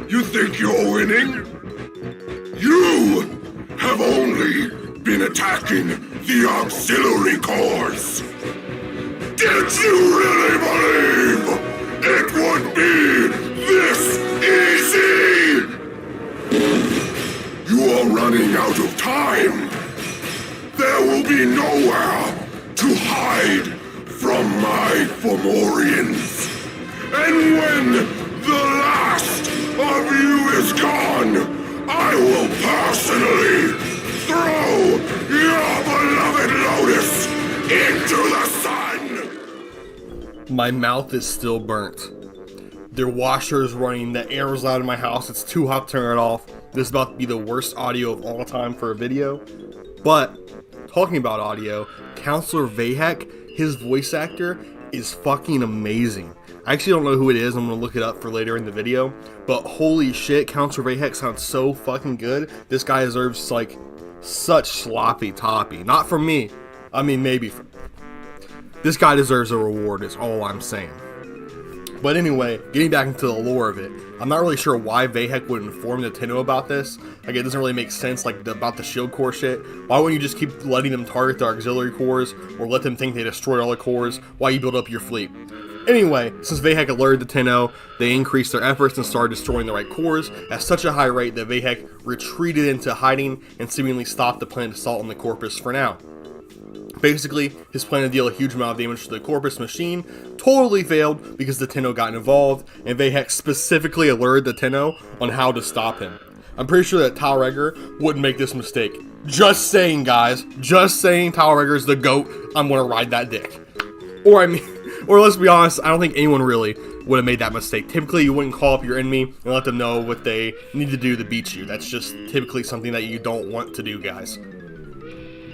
You think you're winning? You have only been attacking the auxiliary cores! Did you really believe it would be this easy? You are running out of time. There will be nowhere to hide from my Fomorians. And when the last of you is gone, I will personally throw your beloved Lotus into the sun! My mouth is still burnt. Their washer is running, the air is loud in my house, it's too hot to turn it off. This is about to be the worst audio of all time for a video. But, talking about audio, Councilor Vay Hek, his voice actor, is fucking amazing. I actually don't know who it is, I'm gonna look it up for later in the video, but holy shit, Councilor Vay Hek sounds so fucking good. This guy deserves, such sloppy toppy. Not from me. I mean, maybe from... This guy deserves a reward, is all I'm saying. But anyway, getting back into the lore of it, I'm not really sure why Vay Hek would inform the Tenno about this. Like, it doesn't really make sense, like, about the shield core shit. Why wouldn't you just keep letting them target the auxiliary cores, or let them think they destroyed all the cores while you build up your fleet? Anyway, since Vay Hek alerted the Tenno, they increased their efforts and started destroying the right cores at such a high rate that Vay Hek retreated into hiding and seemingly stopped the planned assault on the Corpus for now. Basically, his plan to deal a huge amount of damage to the Corpus machine totally failed because the Tenno got involved, and Vay Hek specifically alerted the Tenno on how to stop him. I'm pretty sure that Regor wouldn't make this mistake. Just saying, guys. Just saying, Regor's the GOAT. I'm gonna ride that dick. Or let's be honest, I don't think anyone really would have made that mistake. Typically, you wouldn't call up your enemy and let them know what they need to do to beat you. That's just typically something that you don't want to do, guys.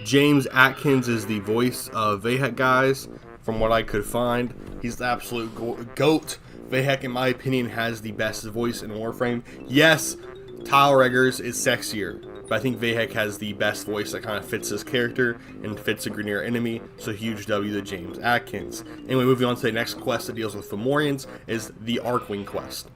James Atkins is the voice of Vay Hek, guys, from what I could find. He's the absolute GOAT. Vay Hek, in my opinion, has the best voice in Warframe. Yes, Regor's is sexier, but I think Vay Hek has the best voice that kind of fits his character and fits a Grineer enemy, so huge W to James Atkins. Anyway, moving on to the next quest that deals with Fomorians is the Archwing quest.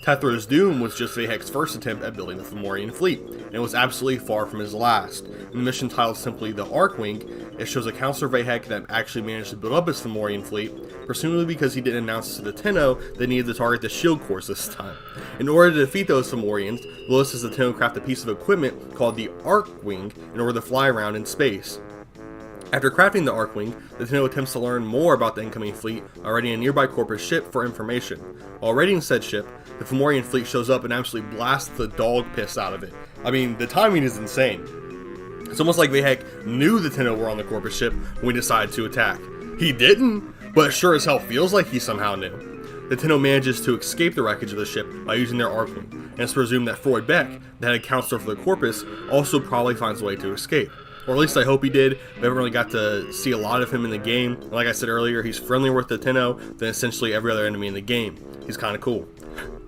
Tethra's Doom was just Vay Hek's first attempt at building the Fomorian fleet, and it was absolutely far from his last. In the mission titled simply the Archwing, it shows a Councilor Vay Hek that actually managed to build up his Fomorian fleet, presumably because he didn't announce to the Tenno they needed to target the shield cores this time. In order to defeat those Fomorians, Lewis has the Tenno craft a piece of equipment called the Archwing in order to fly around in space. After crafting the Archwing, the Tenno attempts to learn more about the incoming fleet already in a nearby Corpus ship for information. While raiding said ship, the Fomorian fleet shows up and absolutely blasts the dog piss out of it. I mean, the timing is insane. It's almost like Vay Hek knew the Tenno were on the Corpus ship when he decided to attack. He didn't, but it sure as hell feels like he somehow knew. The Tenno manages to escape the wreckage of the ship by using their Archwing, and it's presumed that Freud Beck, the head counselor for the Corpus, also probably finds a way to escape. Or at least I hope he did. We haven't really got to see a lot of him in the game. And like I said earlier, he's friendlier with the Tenno than essentially every other enemy in the game. He's kind of cool.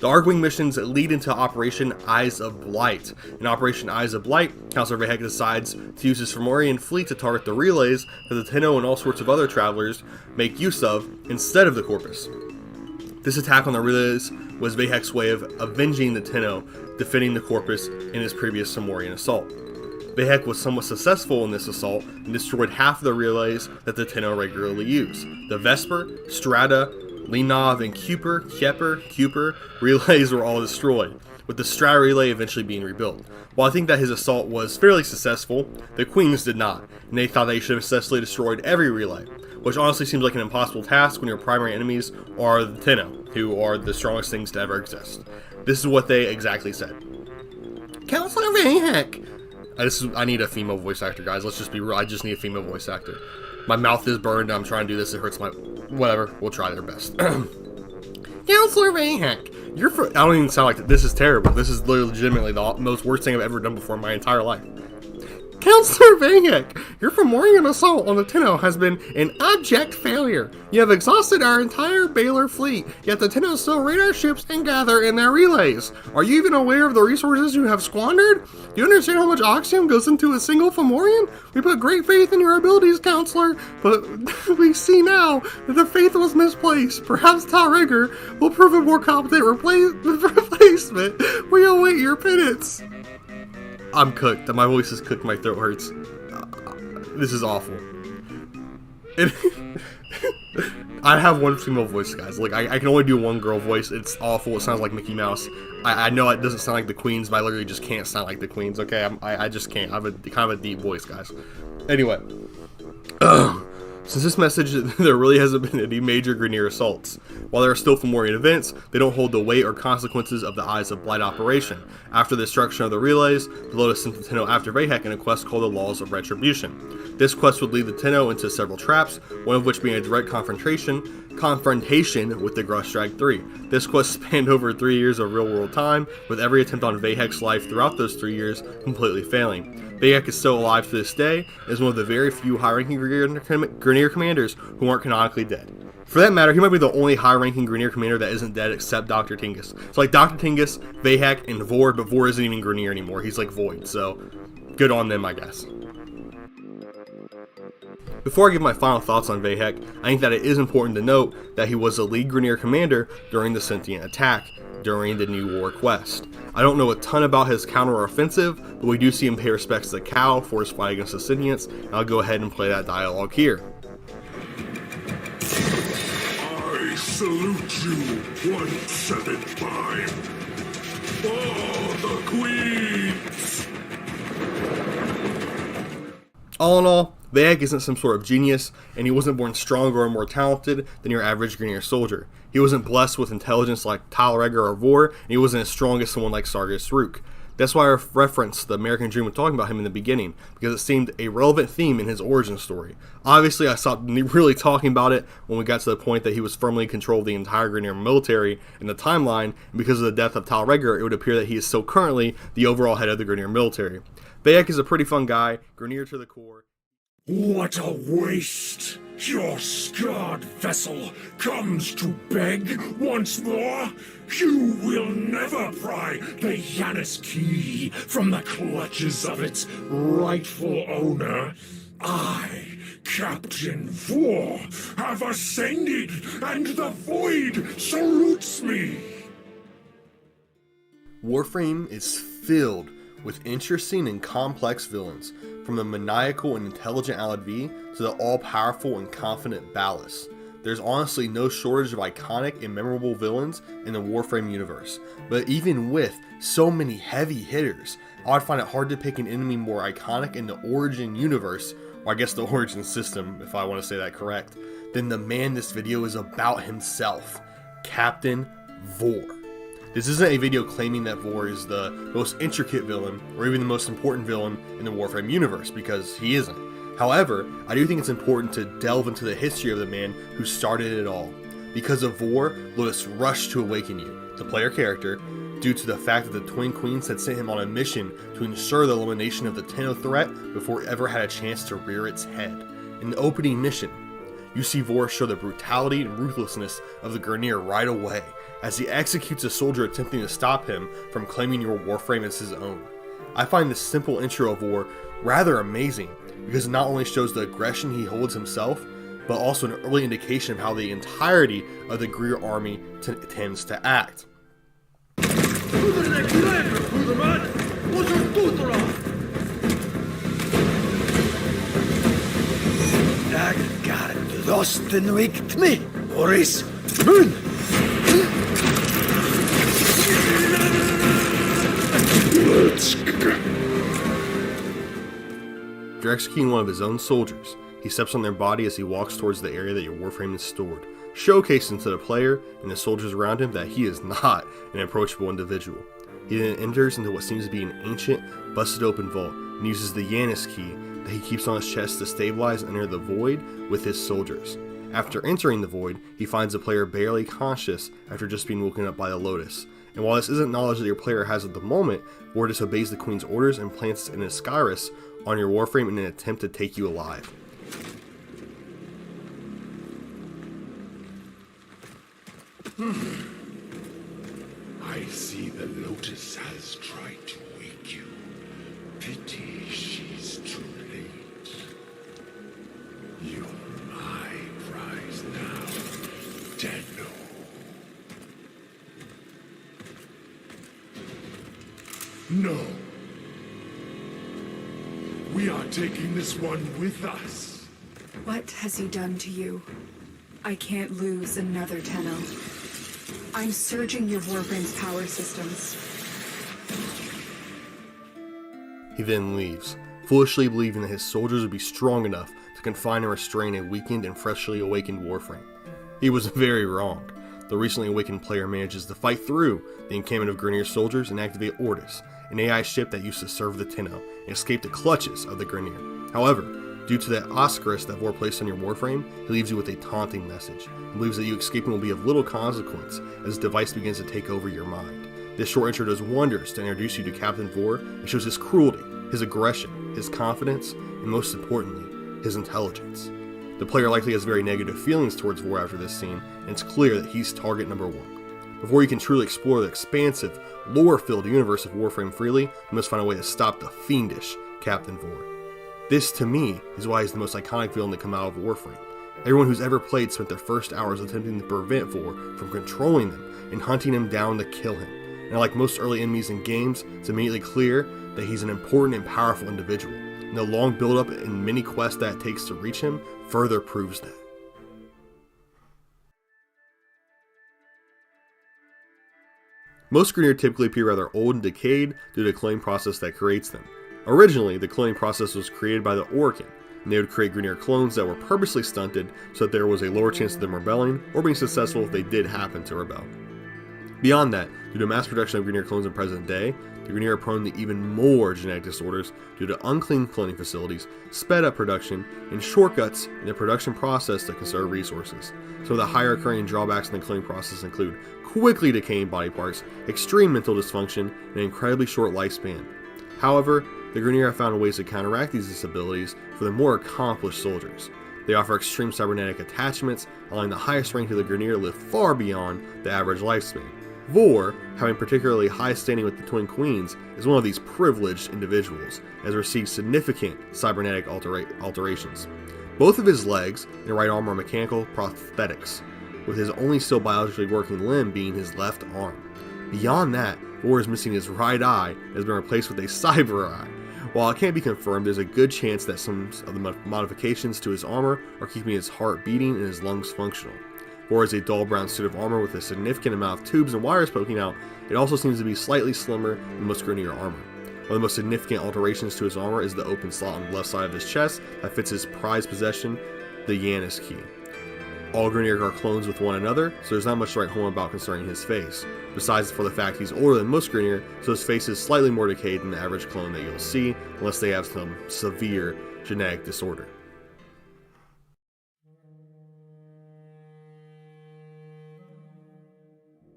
The Archwing missions lead into Operation Eyes of Blight. In Operation Eyes of Blight, Councilor Vay Hek decides to use his Fomorian fleet to target the relays that the Tenno and all sorts of other travelers make use of instead of the Corpus. This attack on the relays was Vay Hek's way of avenging the Tenno, defending the Corpus in his previous Fomorian assault. Vay Hek was somewhat successful in this assault and destroyed half of the relays that the Tenno regularly use. The Vesper, Strata, Linov, and Kuiper relays were all destroyed, with the Strata relay eventually being rebuilt. While I think that his assault was fairly successful, the Queens did not, and they thought they should have successfully destroyed every relay, which honestly seems like an impossible task when your primary enemies are the Tenno, who are the strongest things to ever exist. This is what they exactly said. Councilor Vay Hek! I need a female voice actor, guys. Let's just be real. I just need a female voice actor. My mouth is burned. I'm trying to do this. It hurts my... Whatever. We'll try their best. Councilor Vay Hek, I don't even sound like... This is terrible. This is legitimately the most worst thing I've ever done before in my entire life. Councilor Vay Hek, your Fomorian assault on the Tenno has been an abject failure. You have exhausted our entire Baylor fleet, yet the Tenno still raid our ships and gather in their relays. Are you even aware of the resources you have squandered? Do you understand how much oxygen goes into a single Fomorian? We put great faith in your abilities, Counselor, but we see now that the faith was misplaced. Perhaps Regor will prove a more competent replacement. We await your penance. I'm cooked. My voice is cooked. My throat hurts. This is awful. I have one female voice, guys. Like, I can only do one girl voice. It's awful. It sounds like Mickey Mouse. I know it doesn't sound like the Queens, but I literally just can't sound like the Queens, okay? I just can't. I have a kind of a deep voice, guys. Anyway. Since this message, there really hasn't been any major Grineer assaults. While there are still Fomorian events, they don't hold the weight or consequences of the Eyes of Blight operation. After the destruction of the relays, the Lotus sent the Tenno after Vay Hek in a quest called the Laws of Retribution. This quest would lead the Tenno into several traps, one of which being a direct confrontation with the Grustrag 3. This quest spanned over 3 years of real-world time, with every attempt on Vay Hek's life throughout those 3 years completely failing. Vay Hek is still alive to this day, and is one of the very few high-ranking Grineer commanders who aren't canonically dead. For that matter, he might be the only high-ranking Grineer commander that isn't dead except Dr. Tengus. So like Dr. Tengus, Vay Hek, and Vor, but Vor isn't even Grineer anymore. He's like Void, so good on them, I guess. Before I give my final thoughts on Vay Hek, I think that it is important to note that he was the lead Grineer commander during the Sentient attack during the New War quest. I don't know a ton about his counter-offensive, but we do see him pay respects to Kahl for his fight against the Sentients, and I'll go ahead and play that dialogue here. I salute you, 175. For the Queens! All in all, Vay Hek isn't some sort of genius, and he wasn't born stronger or more talented than your average Grineer soldier. He wasn't blessed with intelligence like Regor or Vor, and he wasn't as strong as someone like Sargas Ruk. That's why I referenced the American Dream when talking about him in the beginning, because it seemed a relevant theme in his origin story. Obviously, I stopped really talking about it when we got to the point that he was firmly in control of the entire Grineer military in the timeline, and because of the death of Regor, it would appear that he is still currently the overall head of the Grineer military. Vay Hek is a pretty fun guy, Grineer to the core. What a waste! Your scarred vessel comes to beg once more? You will never pry the Janus key from the clutches of its rightful owner. I, Captain Vor, have ascended, and the void salutes me! Warframe is filled with interesting and complex villains, from the maniacal and intelligent Alad V to the all-powerful and confident Ballas. There's honestly no shortage of iconic and memorable villains in the Warframe universe, but even with so many heavy hitters, I would find it hard to pick an enemy more iconic in the Origin universe, or I guess the Origin system, if I want to say that correct, than the man this video is about himself, Captain Vor. This isn't a video claiming that Vor is the most intricate villain, or even the most important villain in the Warframe universe, because he isn't. However, I do think it's important to delve into the history of the man who started it all. Because of Vor, Lotus rushed to awaken you, the player character, due to the fact that the Twin Queens had sent him on a mission to ensure the elimination of the Tenno threat before it ever had a chance to rear its head. In the opening mission, you see Vor show the brutality and ruthlessness of the Grineer right away, as he executes a soldier attempting to stop him from claiming your Warframe as his own. I find this simple intro of Vor rather amazing, because it not only shows the aggression he holds himself, but also an early indication of how the entirety of the Grineer army tends to act. After executing one of his own soldiers, he steps on their body as he walks towards the area that your Warframe is stored, showcasing to the player and the soldiers around him that he is not an approachable individual. He then enters into what seems to be an ancient, busted open vault and uses the Janus key that he keeps on his chest to stabilize and enter the void with his soldiers. After entering the void, he finds the player barely conscious after just being woken up by the Lotus. And while this isn't knowledge that your player has at the moment, Vor disobeys the Queen's orders and plants an Ascaris on your Warframe in an attempt to take you alive. I see the Lotus has tried to wake you. Pity she's too late. You're my prize now, Tenno. No. We are taking this one with us. What has he done to you? I can't lose another Tenno. I'm surging your Warframe's power systems. He then leaves, foolishly believing that his soldiers would be strong enough to confine and restrain a weakened and freshly awakened Warframe. He was very wrong. The recently awakened player manages to fight through the encampment of Grineer soldiers and activate Ortis, an AI ship that used to serve the Tenno, and escape the clutches of the Grineer. However, due to the Ascaris that Vor placed on your Warframe, he leaves you with a taunting message, and believes that you escaping will be of little consequence as the device begins to take over your mind. This short intro does wonders to introduce you to Captain Vor and shows his cruelty, his aggression, his confidence, and most importantly, his intelligence. The player likely has very negative feelings towards Vor after this scene, and it's clear that he's target number one. Before you can truly explore the expansive, lore-filled universe of Warframe freely, you must find a way to stop the fiendish Captain Vor. This, to me, is why he's the most iconic villain to come out of Warframe. Everyone who's ever played spent their first hours attempting to prevent Vor from controlling them and hunting him down to kill him. And like most early enemies in games, it's immediately clear that he's an important and powerful individual, and the long build-up and many quests that it takes to reach him further proves that. Most Grineer typically appear rather old and decayed due to the cloning process that creates them. Originally, the cloning process was created by the Orokin, and they would create Grineer clones that were purposely stunted so that there was a lower chance of them rebelling or being successful if they did happen to rebel. Beyond that, due to mass production of Grineer clones in present day, the Grineer are prone to even more genetic disorders due to unclean cloning facilities, sped up production, and shortcuts in the production process to conserve resources. Some of the higher occurring drawbacks in the cloning process include quickly decaying body parts, extreme mental dysfunction, and an incredibly short lifespan. However, the Grineer have found ways to counteract these disabilities for the more accomplished soldiers. They offer extreme cybernetic attachments, allowing the highest rank of the Grineer to live far beyond the average lifespan. Vor, having particularly high standing with the Twin Queens, is one of these privileged individuals, as received significant cybernetic alterations. Both of his legs and right arm are mechanical prosthetics, with his only still biologically working limb being his left arm. Beyond that, Vor is missing his right eye and has been replaced with a cyber eye. While it can't be confirmed, there's a good chance that some of the modifications to his armor are keeping his heart beating and his lungs functional. Vor has a dull brown suit of armor with a significant amount of tubes and wires poking out. It also seems to be slightly slimmer than most Grineer armor. One of the most significant alterations to his armor is the open slot on the left side of his chest that fits his prized possession, the Yanis key. All Grineer are clones with one another, so there's not much to write home about concerning his face, besides for the fact he's older than most Grineer, so his face is slightly more decayed than the average clone that you'll see, unless they have some severe genetic disorder.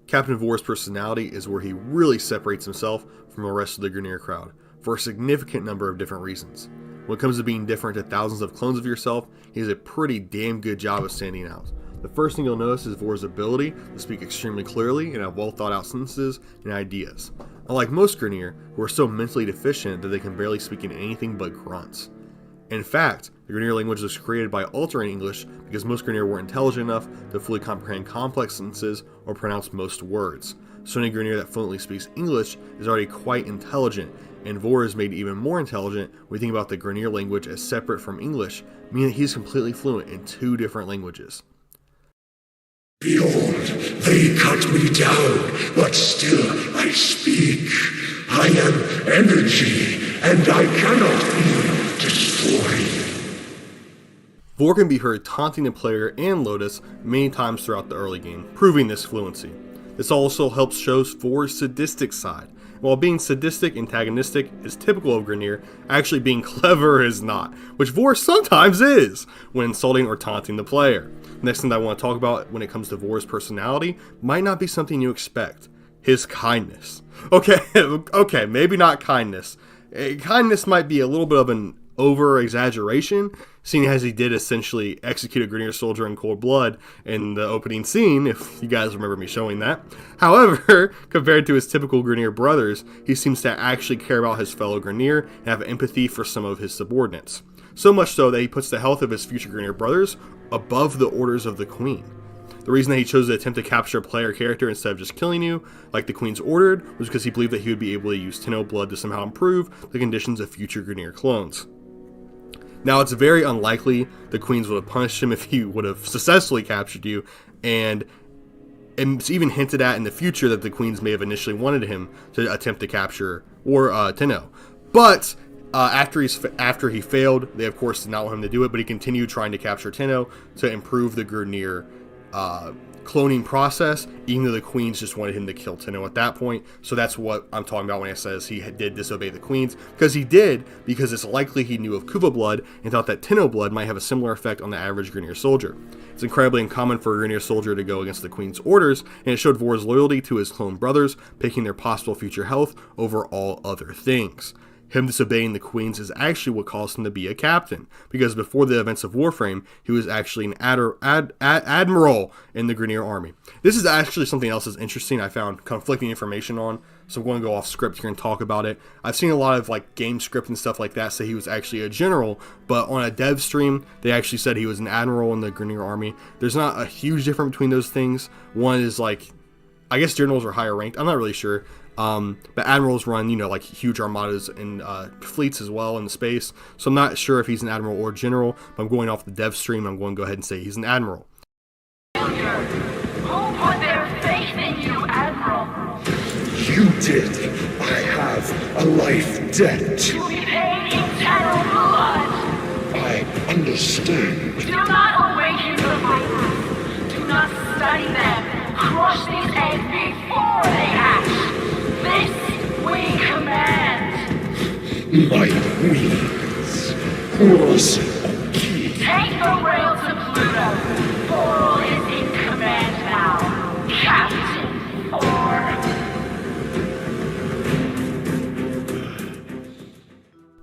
Captain Vor's personality is where he really separates himself from the rest of the Grineer crowd, for a significant number of different reasons. When it comes to being different to thousands of clones of yourself, he does a pretty damn good job of standing out. The first thing you'll notice is Vor's ability to speak extremely clearly and have well thought out sentences and ideas. Unlike most Grineer, who are so mentally deficient that they can barely speak in anything but grunts. In fact, the Grineer language was created by altering English because most Grineer weren't intelligent enough to fully comprehend complex sentences or pronounce most words. So any Grineer that fluently speaks English is already quite intelligent, and Vor is made even more intelligent when we think about the Grineer language as separate from English, meaning that he's completely fluent in two different languages. Behold, they cut me down, but still I speak. I am energy, and I cannot be destroyed. Vor can be heard taunting the player and Lotus many times throughout the early game, proving this fluency. This also helps show Vor's sadistic side. While being sadistic antagonistic is typical of Grineer, actually being clever is not, which Vor sometimes is when insulting or taunting the player. Next thing that I want to talk about when it comes to Vor's personality might not be something you expect. His kindness. Okay, maybe not kindness. Kindness might be a little bit of an over-exaggeration, seeing as he did essentially execute a Grineer soldier in cold blood in the opening scene, if you guys remember me showing that. However, compared to his typical Grineer brothers, he seems to actually care about his fellow Grineer and have empathy for some of his subordinates. So much so that he puts the health of his future Grineer brothers above the orders of the Queen. The reason that he chose to attempt to capture a player character instead of just killing you, like the Queen's ordered, was because he believed that he would be able to use Tenno blood to somehow improve the conditions of future Grineer clones. Now, it's very unlikely the Queens would have punished him if he would have successfully captured you, and it's even hinted at in the future that the Queens may have initially wanted him to attempt to capture Tenno. But after he failed, they of course did not want him to do it, but he continued trying to capture Tenno to improve the Grineer cloning process, even though the Queens just wanted him to kill Tenno at that point. So that's what I'm talking about when I says he did disobey the Queens, because it's likely he knew of Kuva blood and thought that Tenno blood might have a similar effect on the average Grineer soldier. It's incredibly uncommon for a Grineer soldier to go against the Queen's orders, and it showed Vor's loyalty to his clone brothers, picking their possible future health over all other things. Him disobeying the queens is actually what caused him to be a captain, because before the events of Warframe, he was actually an admiral in the Grineer army. This is actually something else that's interesting I found conflicting information on, so I'm going to go off script here and talk about it. I've seen a lot of like game script and stuff like that say he was actually a general, but on a dev stream, they actually said he was an admiral in the Grineer army. There's not a huge difference between those things. One is like, I guess generals are higher ranked, I'm not really sure. But admirals run, like huge armadas and fleets as well in the space. So I'm not sure if he's an admiral or general, but I'm going off the dev stream. I'm going to go ahead and say he's an admiral. Who put their faith in you, Admiral? You did. I have a life debt. To be paid in Tenno blood. I understand. Do not awaken the fighters. Do not study them. Crush these eggs before they hatch. This we command. My wings. Horus key. Take the rail to Pluto. Vor is in command now. Captain Vor.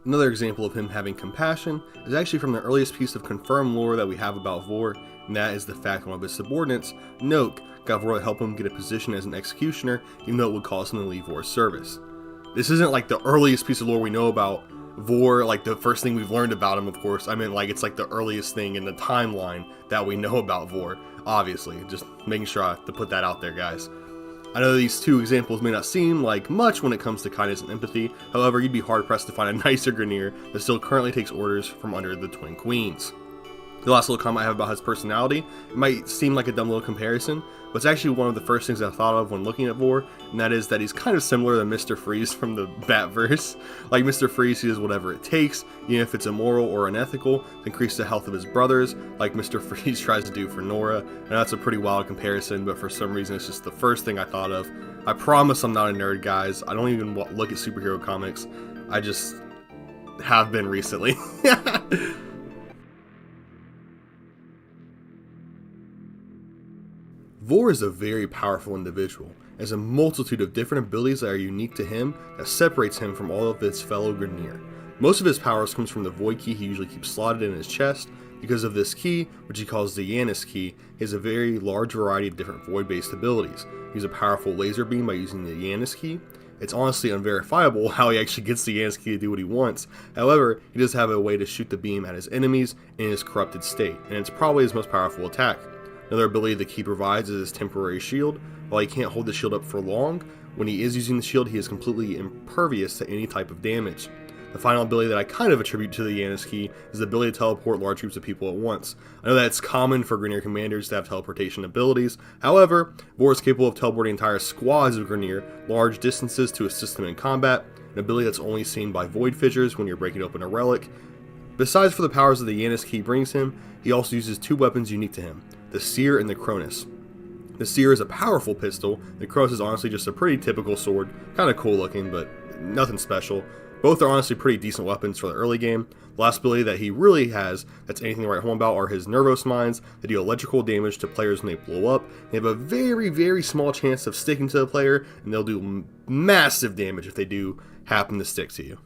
Another example of him having compassion is actually from the earliest piece of confirmed lore that we have about Vor, and that is the fact one of his subordinates, Noak, got Vor to help him get a position as an executioner, even though it would cause him to leave Vor's service. This isn't like the earliest piece of lore we know about Vor, like the first thing we've learned about him, of course. I mean, like, it's like the earliest thing in the timeline that we know about Vor, obviously. Just making sure to put that out there, guys. I know these two examples may not seem like much when it comes to kindness and empathy, however, you'd be hard-pressed to find a nicer Grineer that still currently takes orders from under the Twin Queens. The last little comment I have about his personality, it might seem like a dumb little comparison, but it's actually one of the first things I thought of when looking at Vor, and that is that he's kind of similar to Mr. Freeze from the Batverse. Like Mr. Freeze, he does whatever it takes, even if it's immoral or unethical, to increase the health of his brothers, like Mr. Freeze tries to do for Nora, and that's a pretty wild comparison, but for some reason it's just the first thing I thought of. I promise I'm not a nerd, guys. I don't even look at superhero comics. I just have been recently. Vor is a very powerful individual, has a multitude of different abilities that are unique to him that separates him from all of his fellow Grineer. Most of his powers comes from the Void Key he usually keeps slotted in his chest. Because of this key, which he calls the Yanis Key, he has a very large variety of different void-based abilities. He has a powerful laser beam by using the Yanis Key. It's honestly unverifiable how he actually gets the Yanis Key to do what he wants. However, he does have a way to shoot the beam at his enemies in his corrupted state, and it's probably his most powerful attack. Another ability the key provides is his temporary shield. While he can't hold the shield up for long, when he is using the shield, he is completely impervious to any type of damage. The final ability that I kind of attribute to the Yanis Key is the ability to teleport large groups of people at once. I know that it's common for Grineer commanders to have teleportation abilities. However, Vor is capable of teleporting entire squads of Grineer large distances to assist them in combat, an ability that's only seen by Void Fissures when you're breaking open a relic. Besides for the powers that the Yanis Key brings him, he also uses two weapons unique to him, the Seer and the Cronus. The Seer is a powerful pistol, the Cronus is honestly just a pretty typical sword, kind of cool looking, but nothing special. Both are honestly pretty decent weapons for the early game. The last ability that he really has that's anything to write home about are his Nervos Mines that deal electrical damage to players when they blow up. They have a very, very small chance of sticking to the player, and they'll do massive damage if they do happen to stick to you.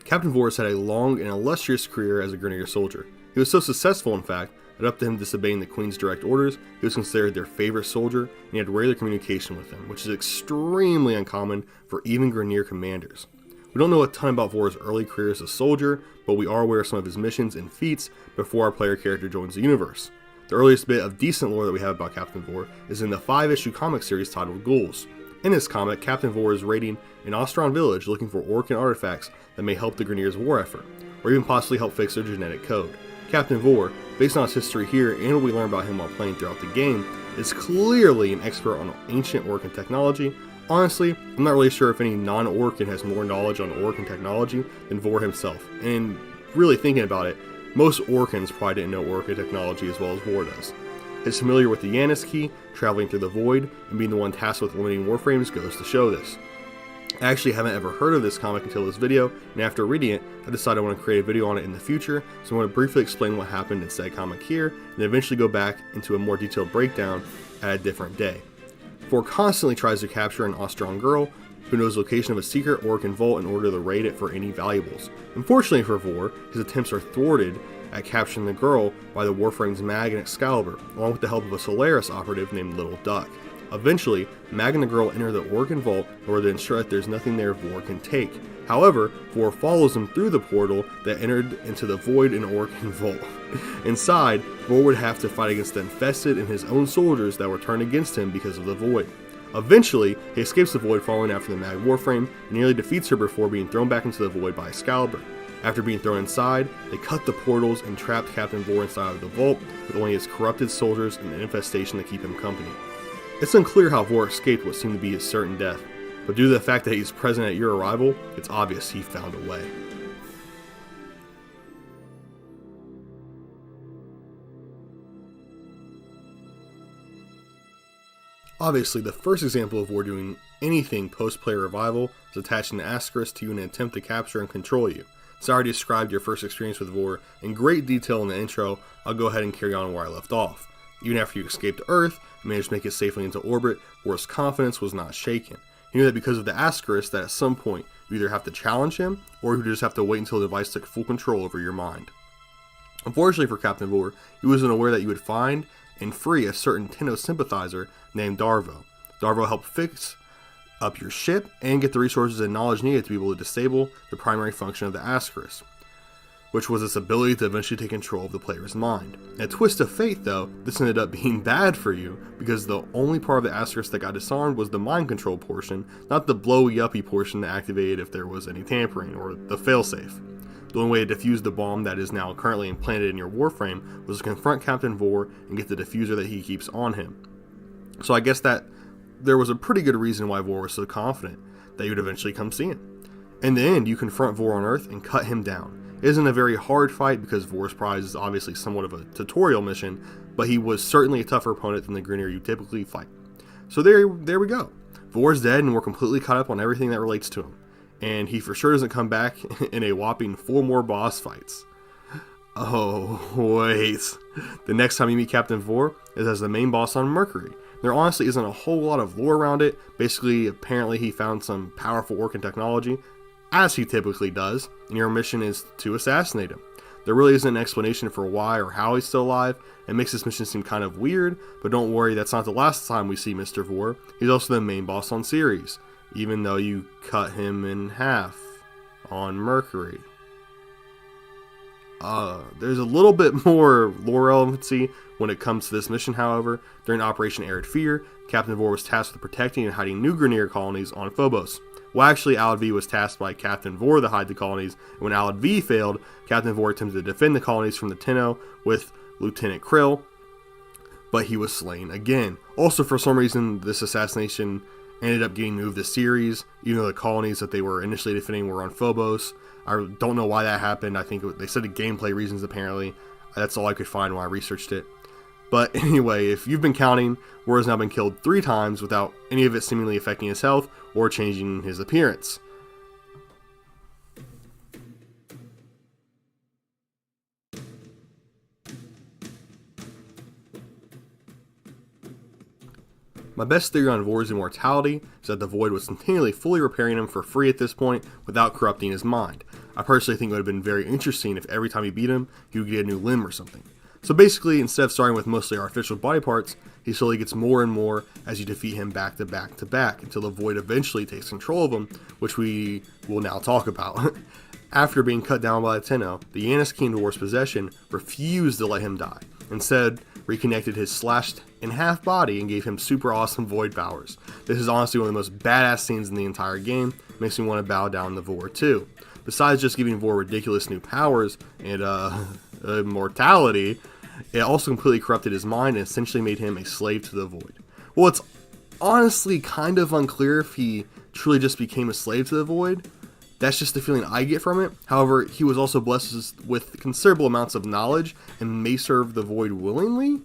Captain Vor has had a long and illustrious career as a Grineer soldier. He was so successful, in fact, that up to him disobeying the Queen's direct orders, he was considered their favorite soldier, and he had regular communication with them, which is extremely uncommon for even Grineer commanders. We don't know a ton about Vor's early career as a soldier, but we are aware of some of his missions and feats before our player character joins the universe. The earliest bit of decent lore that we have about Captain Vor is in the 5-issue comic series titled Ghouls. In this comic, Captain Vor is raiding an Ostron village looking for Orc and artifacts that may help the Grineer's war effort, or even possibly help fix their genetic code. Captain Vor, based on his history here and what we learn about him while playing throughout the game, is clearly an expert on ancient Orcan technology. Honestly, I'm not really sure if any non-Orcan has more knowledge on Orcan technology than Vor himself, and really thinking about it, most Orcans probably didn't know Orcan technology as well as Vor does. His familiar with the Yanis Key, traveling through the void, and being the one tasked with limiting Warframes goes to show this. I actually haven't ever heard of this comic until this video, and after reading it, I decided I want to create a video on it in the future, so I want to briefly explain what happened in said comic here, and then eventually go back into a more detailed breakdown at a different day. Vor constantly tries to capture an Australian girl, who knows the location of a secret Orokin vault in order to raid it for any valuables. Unfortunately for Vor, his attempts are thwarted at capturing the girl by the Warframe's Mag and Excalibur, along with the help of a Solaris operative named Little Duck. Eventually, Mag and the girl enter the Orokin vault in order to ensure that there's nothing there Vor can take. However, Vor follows them through the portal that entered into the void in Orokin vault. Inside, Vor would have to fight against the Infested and his own soldiers that were turned against him because of the void. Eventually, he escapes the void following after the Mag Warframe and nearly defeats her before being thrown back into the void by Excalibur. After being thrown inside, they cut the portals and trapped Captain Vor inside of the vault with only his corrupted soldiers and the infestation to keep him company. It's unclear how Vor escaped what seemed to be his certain death, but due to the fact that he's present at your arrival, it's obvious he found a way. Obviously, the first example of Vor doing anything post-player revival is attaching an asterisk to you in an attempt to capture and control you. Since I already described your first experience with Vor in great detail in the intro, I'll go ahead and carry on where I left off. Even after you escaped Earth and managed to make it safely into orbit, Vor's confidence was not shaken. He knew that because of the asterisk that at some point you either have to challenge him or you just have to wait until the device took full control over your mind. Unfortunately for Captain Vor, he wasn't aware that you would find and free a certain Tenno sympathizer named Darvo. Darvo helped fix up your ship and get the resources and knowledge needed to be able to disable the primary function of the asterisk, which was its ability to eventually take control of the player's mind. In a twist of fate though, this ended up being bad for you, because the only part of the asterisk that got disarmed was the mind control portion, not the blowy-uppy portion that activated if there was any tampering, or the failsafe. The only way to defuse the bomb that is now currently implanted in your Warframe was to confront Captain Vor and get the diffuser that he keeps on him. So I guess that there was a pretty good reason why Vor was so confident that you would eventually come see him. In the end, you confront Vor on Earth and cut him down. It isn't a very hard fight because Vor's prize is obviously somewhat of a tutorial mission, but he was certainly a tougher opponent than the Grineer you typically fight. So there we go. Vor's dead and we're completely caught up on everything that relates to him. And he for sure doesn't come back in a whopping 4 more boss fights. Oh, wait. The next time you meet Captain Vor is as the main boss on Mercury. There honestly isn't a whole lot of lore around it. Basically, apparently he found some powerful Orkin technology, as he typically does, and your mission is to assassinate him. There really isn't an explanation for why or how he's still alive. It makes this mission seem kind of weird, but don't worry, that's not the last time we see Mr. Vor. He's also the main boss on Ceres, even though you cut him in half on Mercury. There's a little bit more lore relevancy when it comes to this mission, however. During Operation Arid Fear, Captain Vor was tasked with protecting and hiding new Grineer colonies on Phobos. Well, actually, Alad V was tasked by Captain Vor to hide the colonies, and when Alad V failed, Captain Vor attempted to defend the colonies from the Tenno with Lieutenant Kril, but he was slain again. Also, for some reason, this assassination ended up getting moved to Ceres, even though the colonies that they were initially defending were on Phobos. I don't know why that happened. I think they said the gameplay reasons, apparently. That's all I could find when I researched it. But anyway, if you've been counting, Vor has now been killed 3 times without any of it seemingly affecting his health or changing his appearance. My best theory on Vor's immortality is that the Void was continually fully repairing him for free at this point without corrupting his mind. I personally think it would have been very interesting if every time you beat him, he would get a new limb or something. So basically, instead of starting with mostly artificial body parts, he slowly gets more and more as you defeat him back to back to back until the Void eventually takes control of him, which we will now talk about. After being cut down by the Tenno, the Yanis King of War's possession refused to let him die. Instead, reconnected his slashed in half body and gave him super awesome Void powers. This is honestly one of the most badass scenes in the entire game, makes me want to bow down to Vor too. Besides just giving Vor ridiculous new powers and immortality, it also completely corrupted his mind and essentially made him a slave to the Void. Well, it's honestly kind of unclear if he truly just became a slave to the Void. That's just the feeling I get from it. However, he was also blessed with considerable amounts of knowledge and may serve the Void willingly.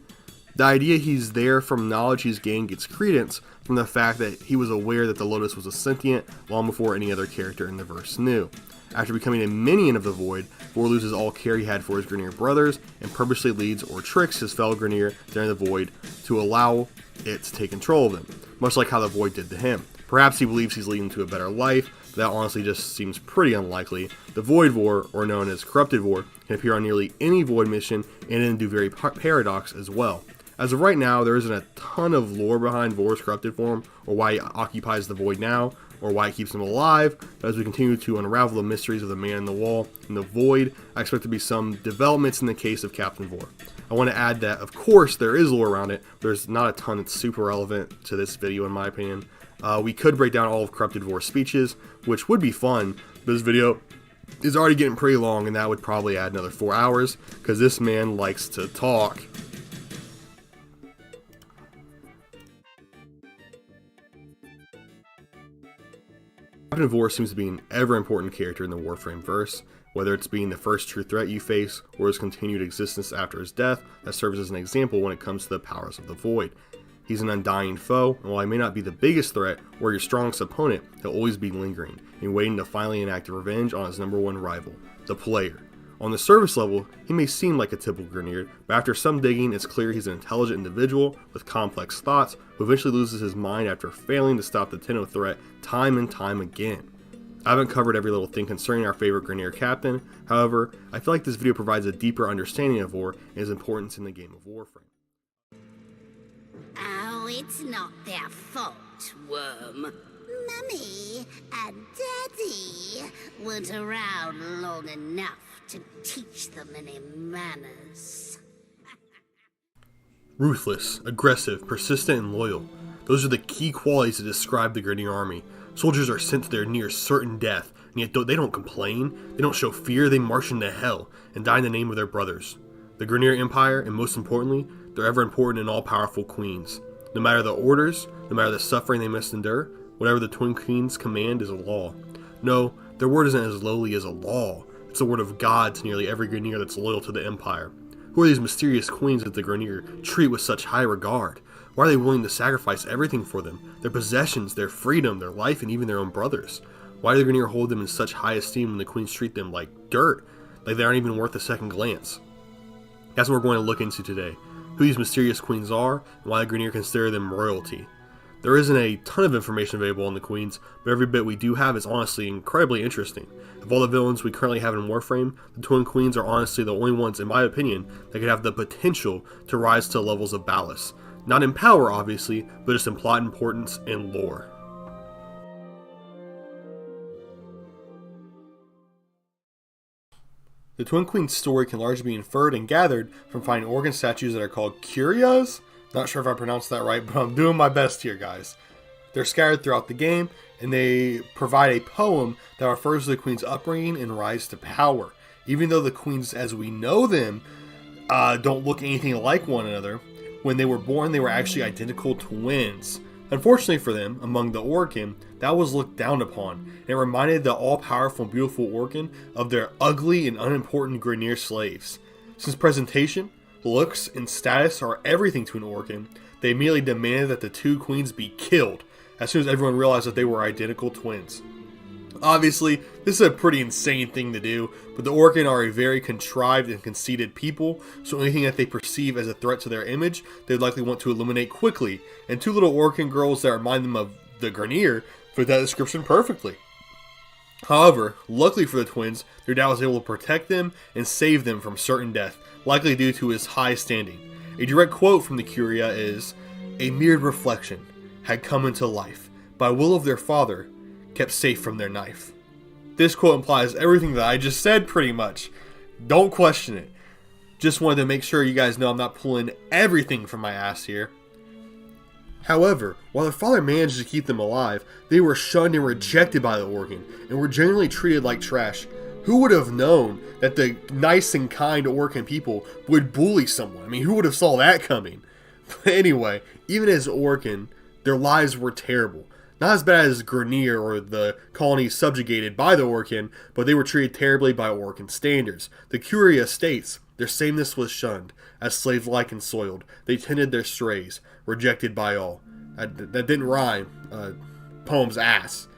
The idea he's there from knowledge he's gained gets credence from the fact that he was aware that the Lotus was a sentient long before any other character in the verse knew. After becoming a minion of the Void, Vor loses all care he had for his Grineer brothers and purposely leads or tricks his fellow Grineer during the Void to allow it to take control of them, much like how the Void did to him. Perhaps he believes he's leading to a better life, but that honestly just seems pretty unlikely. The Void Vor, or known as Corrupted Vor, can appear on nearly any Void mission and then do very paradox as well. As of right now, there isn't a ton of lore behind Vor's corrupted form, or why he occupies the Void now, or why it keeps him alive, but as we continue to unravel the mysteries of the Man in the Wall and the Void, I expect there to be some developments in the case of Captain Vor. I want to add that, of course, there is lore around it, but there's not a ton that's super relevant to this video in my opinion. We could break down all of Corrupted Vor's speeches, which would be fun. This video is already getting pretty long, and that would probably add another 4 hours, because this man likes to talk. Captain Vor seems to be an ever-important character in the Warframe verse, whether it's being the first true threat you face, or his continued existence after his death that serves as an example when it comes to the powers of the Void. He's an undying foe, and while he may not be the biggest threat or your strongest opponent, he'll always be lingering and waiting to finally enact revenge on his number one rival, the player. On the surface level, he may seem like a typical Grineer, but after some digging, it's clear he's an intelligent individual with complex thoughts who eventually loses his mind after failing to stop the Tenno threat time and time again. I haven't covered every little thing concerning our favorite Grineer captain, however, I feel like this video provides a deeper understanding of Vor and his importance in the game of Warframe. Oh, it's not their fault, Worm. Mummy and Daddy weren't around long enough to teach them any manners. Ruthless, aggressive, persistent, and loyal. Those are the key qualities that describe the Grineer army. Soldiers are sent to their near certain death, and yet they don't complain, they don't show fear, they march into hell, and die in the name of their brothers. The Grineer Empire, and most importantly, their ever-important and all-powerful queens. No matter the orders, no matter the suffering they must endure, whatever the Twin Queens command is a law. No, their word isn't as lowly as a law. It's the word of God to nearly every Grineer that's loyal to the Empire. Who are these mysterious queens that the Grineer treat with such high regard? Why are they willing to sacrifice everything for them? Their possessions, their freedom, their life, and even their own brothers. Why do the Grineer hold them in such high esteem when the queens treat them like dirt? Like they aren't even worth a second glance? That's what we're going to look into today. Who these mysterious queens are, and why the Grineer consider them royalty. There isn't a ton of information available on the queens, but every bit we do have is honestly incredibly interesting. Of all the villains we currently have in Warframe, the Twin Queens are honestly the only ones, in my opinion, that could have the potential to rise to levels of Ballast. Not in power, obviously, but just in plot importance and lore. The Twin Queen's story can largely be inferred and gathered from finding organ statues that are called curias. Not sure if I pronounced that right, but I'm doing my best here, guys. They're scattered throughout the game, and they provide a poem that refers to the Queen's upbringing and rise to power. Even though the Queens, as we know them, don't look anything like one another, when they were born, they were actually identical twins. Unfortunately for them, among the Orcan, that was looked down upon, and it reminded the all-powerful and beautiful Orcan of their ugly and unimportant Grineer slaves. Since presentation, looks, and status are everything to an Orcan, they immediately demanded that the two queens be killed, as soon as everyone realized that they were identical twins. Obviously, this is a pretty insane thing to do, but the Orcan are a very contrived and conceited people, so anything that they perceive as a threat to their image, they'd likely want to eliminate quickly, and two little Orcan girls that remind them of the Grineer fit that description perfectly. However, luckily for the twins, their dad was able to protect them and save them from certain death, likely due to his high standing. A direct quote from the Curia is, "A mirrored reflection had come into life, by will of their father, kept safe from their knife." This quote implies everything that I just said pretty much. Don't question it. Just wanted to make sure you guys know I'm not pulling everything from my ass here. However, while their father managed to keep them alive, they were shunned and rejected by the Orcan, and were generally treated like trash. Who would have known that the nice and kind Orcan people would bully someone? I mean, who would have saw that coming? But anyway, even as Orcan, their lives were terrible. Not as bad as Grineer or the colonies subjugated by the Orcan, but they were treated terribly by Orcan standards. The Curia states, Their sameness was shunned, as slave-like and soiled. They tended their strays, rejected by all. That didn't rhyme. Poem's ass.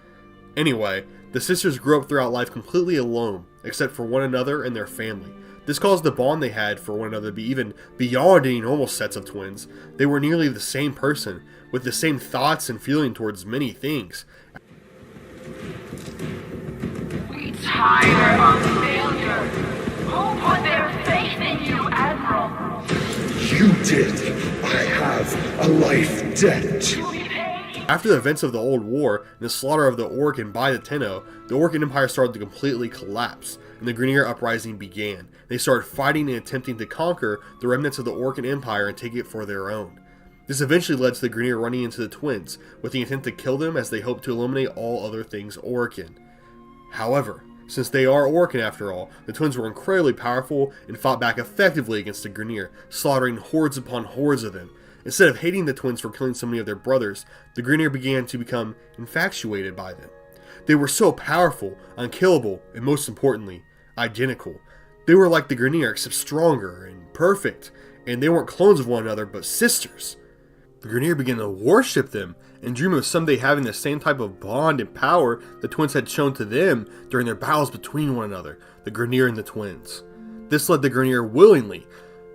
Anyway, the sisters grew up throughout life completely alone, except for one another and their family. This caused the bond they had for one another to be even beyond any normal sets of twins. They were nearly the same person, with the same thoughts and feeling towards many things. We tire of failure. Who put their faith in you, Admiral? You did. I have a life debt. To be paid. After the events of the Old War and the slaughter of the Orcan by the Tenno, the Orcan Empire started to completely collapse, and the Grineer Uprising began. They started fighting and attempting to conquer the remnants of the Orcan Empire and take it for their own. This eventually led to the Grineer running into the twins, with the intent to kill them as they hoped to eliminate all other things Orcan. However, since they are Orcan after all, the twins were incredibly powerful and fought back effectively against the Grineer, slaughtering hordes upon hordes of them. Instead of hating the twins for killing so many of their brothers, the Grineer began to become infatuated by them. They were so powerful, unkillable, and most importantly, identical. They were like the Grineer, except stronger and perfect, and they weren't clones of one another, but sisters. The Grineer began to worship them and dream of someday having the same type of bond and power the twins had shown to them during their battles between one another, the Grineer and the twins. This led the Grineer willingly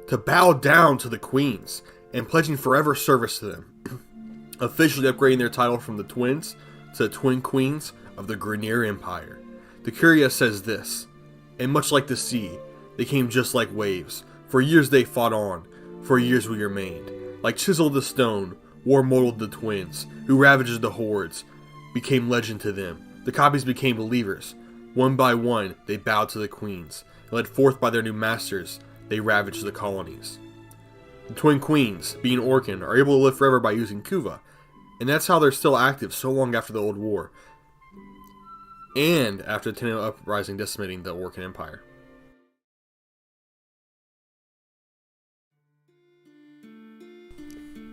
to bow down to the queens and pledging forever service to them, officially upgrading their title from the twins to the twin queens of the Grineer Empire. The Curia says this: "And much like the sea, they came just like waves. For years they fought on, for years we remained. Like chiseled the stone, war molded the twins, who ravaged the hordes, became legend to them. The copies became believers. One by one, they bowed to the queens, and led forth by their new masters, they ravaged the colonies." The twin queens, being Orcan, are able to live forever by using Kuva, and that's how they're still active so long after the Old War, and after the Tenno Uprising decimating the Orcan Empire.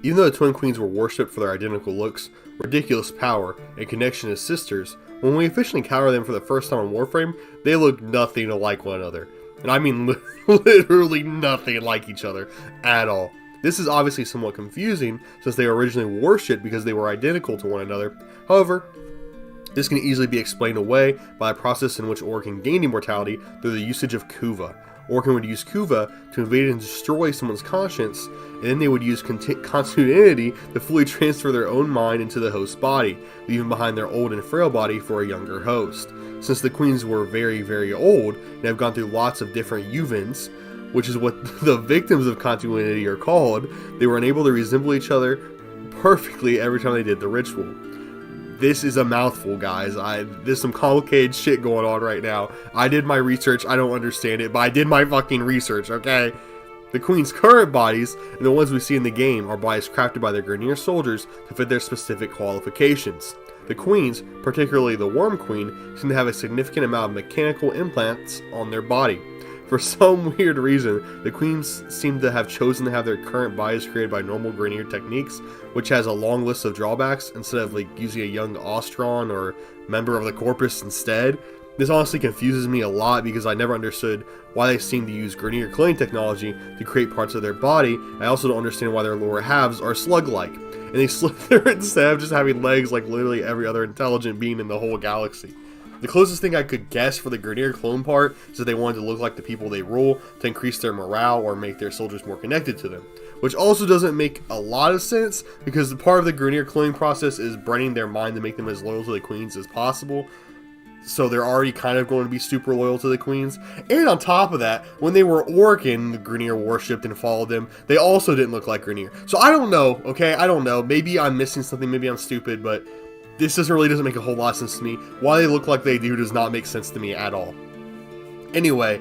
Even though the twin queens were worshipped for their identical looks, ridiculous power, and connection as sisters, when we officially encounter them for the first time on Warframe, they look nothing alike one another. And I mean literally nothing like each other at all. This is obviously somewhat confusing since they were originally worshipped because they were identical to one another. However, this can easily be explained away by a process in which Orcan gained immortality through the usage of Kuva. Orcan would use Kuva to invade and destroy someone's conscience, and then they would use continuity to fully transfer their own mind into the host's body, leaving behind their old and frail body for a younger host. Since the queens were very, very old and have gone through lots of different Yuvins, which is what the victims of continuity are called, they were unable to resemble each other perfectly every time they did the ritual. This is a mouthful, guys. There's some complicated shit going on right now. I did my research. I don't understand it, but I did my fucking research, okay? The queen's current bodies, and the ones we see in the game, are bodies crafted by their Grineer soldiers to fit their specific qualifications. The queens, particularly the Worm Queen, seem to have a significant amount of mechanical implants on their body. For some weird reason, the queens seem to have chosen to have their current bodies created by normal Grineer techniques, which has a long list of drawbacks, instead of like using a young Ostron or member of the Corpus instead. This honestly confuses me a lot because I never understood why they seem to use Grineer cloning technology to create parts of their body. I also don't understand why their lower halves are slug-like, and they slither instead of just having legs like literally every other intelligent being in the whole galaxy. The closest thing I could guess for the Grineer clone part is that they wanted to look like the people they rule to increase their morale or make their soldiers more connected to them. Which also doesn't make a lot of sense because the part of the Grineer cloning process is branding their mind to make them as loyal to the queens as possible. So they're already kind of going to be super loyal to the queens. And on top of that, when they were Orcan, the Grineer worshipped and followed them, they also didn't look like Grineer. So I don't know, okay? I don't know. Maybe I'm missing something, maybe I'm stupid, but this just really doesn't make a whole lot of sense to me. Why they look like they do does not make sense to me at all. Anyway,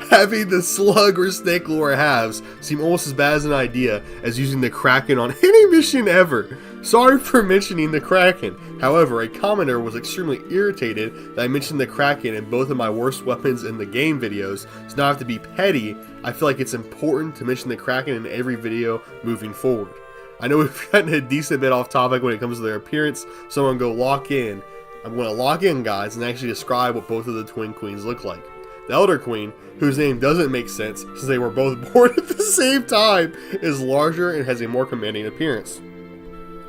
having the slug or snake lower halves seem almost as bad as an idea as using the Kraken on any mission ever. Sorry for mentioning the Kraken. However, a commenter was extremely irritated that I mentioned the Kraken in both of my worst weapons in the game videos, so now I have to be petty. I feel like it's important to mention the Kraken in every video moving forward. I know we've gotten a decent bit off topic when it comes to their appearance, so I'm going to go lock in. I'm going to lock in, guys, and actually describe what both of the twin queens look like. The Elder Queen, whose name doesn't make sense since they were both born at the same time, is larger and has a more commanding appearance.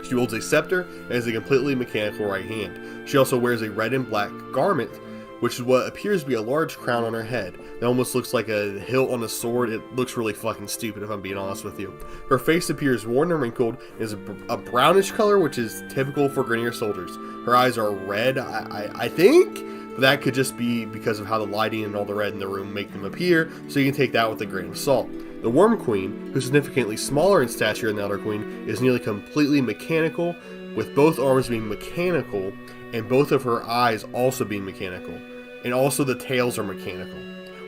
She wields a scepter and has a completely mechanical right hand. She also wears a red and black garment, which is what appears to be a large crown on her head. It almost looks like a hilt on a sword. It looks really fucking stupid, if I'm being honest with you. Her face appears worn and wrinkled, and is a brownish color, which is typical for Grineer soldiers. Her eyes are red, I think, but that could just be because of how the lighting and all the red in the room make them appear, so you can take that with a grain of salt. The Worm Queen, who's significantly smaller in stature than the Elder Queen, is nearly completely mechanical, with both arms being mechanical, and both of her eyes also being mechanical. And also the tails are mechanical.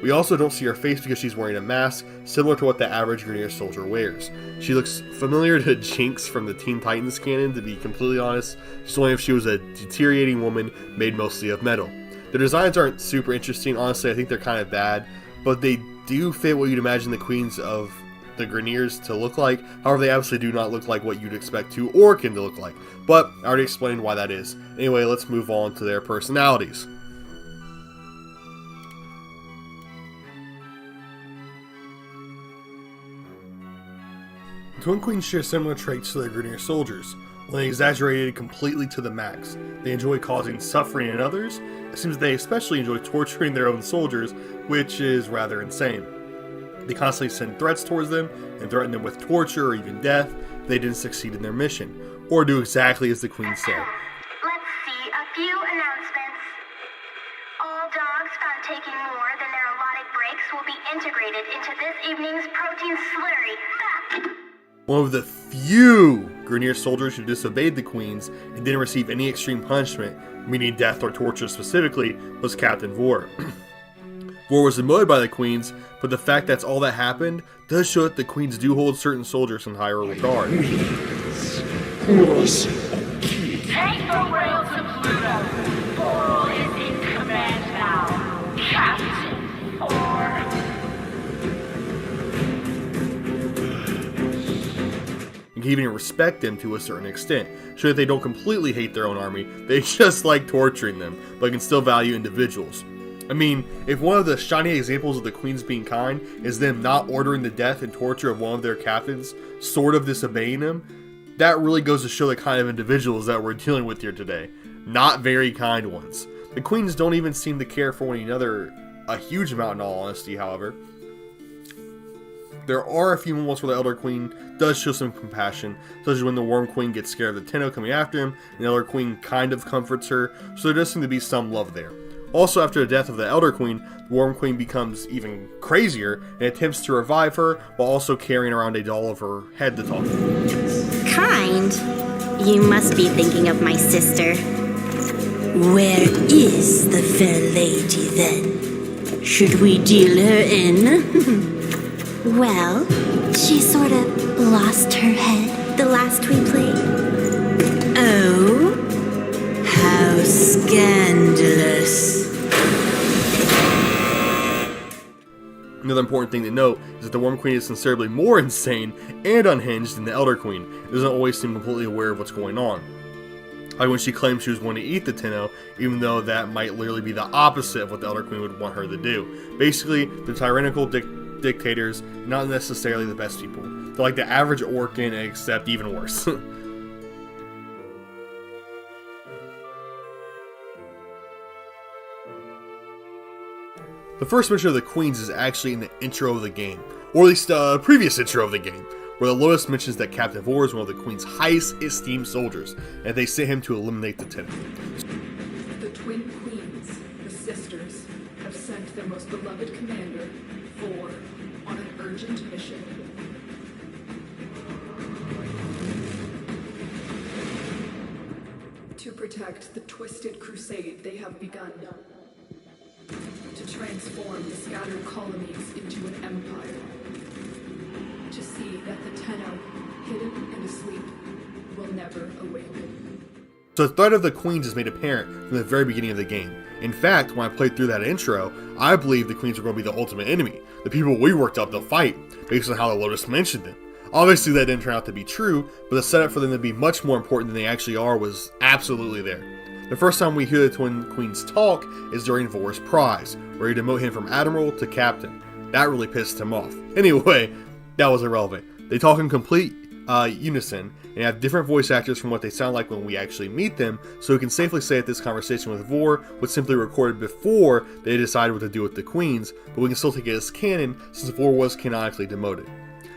We also don't see her face because she's wearing a mask, similar to what the average Grineer soldier wears. She looks familiar to Jinx from the Teen Titans canon, to be completely honest, just only if she was a deteriorating woman made mostly of metal. The designs aren't super interesting, honestly. I think they're kind of bad, but they do fit what you'd imagine the queens of the Grineers to look like. However, they absolutely do not look like what you'd expect to Orkin to look like, but I already explained why that is. Anyway, let's move on to their personalities. The Twin Queens share similar traits to the Grineer soldiers, only exaggerated completely to the max. They enjoy causing suffering in others. It seems they especially enjoy torturing their own soldiers, which is rather insane. They constantly send threats towards them and threaten them with torture or even death if they didn't succeed in their mission, or do exactly as the Queen said. Let's see, a few announcements. All dogs found taking more than their allotted breaks will be integrated into this evening's protein slurry. One of the few Grineer soldiers who disobeyed the Queens and didn't receive any extreme punishment, meaning death or torture specifically, was Captain Vor. Vor was demoted by the Queens, but the fact that's all that happened does show that the Queens do hold certain soldiers in higher regard. Take the rail to Pluto. Vor is in command now. Captain Vor. You can even respect them to a certain extent, show that they don't completely hate their own army, they just like torturing them, but can still value individuals. I mean, if one of the shining examples of the Queens being kind is them not ordering the death and torture of one of their captains, sort of disobeying them, that really goes to show the kind of individuals that we're dealing with here today. Not very kind ones. The Queens don't even seem to care for one another a huge amount in all honesty, however. There are a few moments where the Elder Queen does show some compassion, such as when the Worm Queen gets scared of the Tenno coming after him, and the Elder Queen kind of comforts her, so there does seem to be some love there. Also, after the death of the Elder Queen, the Worm Queen becomes even crazier and attempts to revive her while also carrying around a doll of her head to talk to. Kind? You must be thinking of my sister. Where is the fair lady then? Should we deal her in? Well, she sort of lost her head the last we played. Oh? How scandalous. Another important thing to note is that the Worm Queen is considerably more insane and unhinged than the Elder Queen. It doesn't always seem completely aware of what's going on. Like when she claimed she was going to eat the Tenno, even though that might literally be the opposite of what the Elder Queen would want her to do. Basically, they're tyrannical dictators, not necessarily the best people. They're like the average Orkin, except even worse. The first mention of the Queens is actually in the intro of the game, or at least the previous intro of the game, where the Lotus mentions that Captain Vor is one of the Queen's highest esteemed soldiers, and they sent him to eliminate the Tenno. The Twin Queens, the sisters, have sent their most beloved commander, Vor, on an urgent mission. To protect the twisted crusade they have begun. To transform the scattered colonies into an empire. To see that the Tenno, hidden and asleep, will never awaken. So the threat of the Queens is made apparent from the very beginning of the game. In fact, when I played through that intro, I believed the Queens were going to be the ultimate enemy, the people we worked up to fight, based on how the Lotus mentioned them. Obviously that didn't turn out to be true, but the setup for them to be much more important than they actually are was absolutely there. The first time we hear the Twin Queens talk is during Vor's prize, where he demote him from Admiral to Captain. That really pissed him off. Anyway, that was irrelevant. They talk in complete unison, and have different voice actors from what they sound like when we actually meet them, so we can safely say that this conversation with Vor was simply recorded before they decided what to do with the Queens, but we can still take it as canon since Vor was canonically demoted.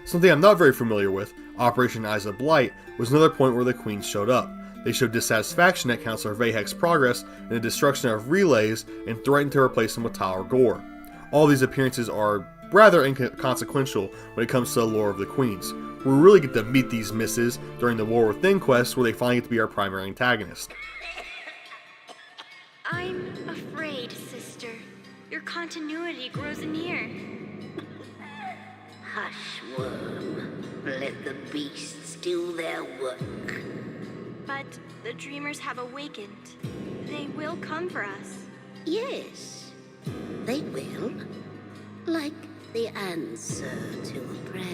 Something I'm not very familiar with, Operation Eyes of Blight, was another point where the Queens showed up. They showed dissatisfaction at Councilor Vay Hek's progress and the destruction of relays and threatened to replace him with Tyler Gore. All these appearances are rather inconsequential when it comes to the lore of the Queens. We really get to meet these misses during the War Within quest, where they finally get to be our primary antagonist. I'm afraid, sister. Your continuity grows near. Hush, worm. Let the beasts do their work. But the dreamers have awakened. They will come for us. Yes, they will. Like the answer to a prayer.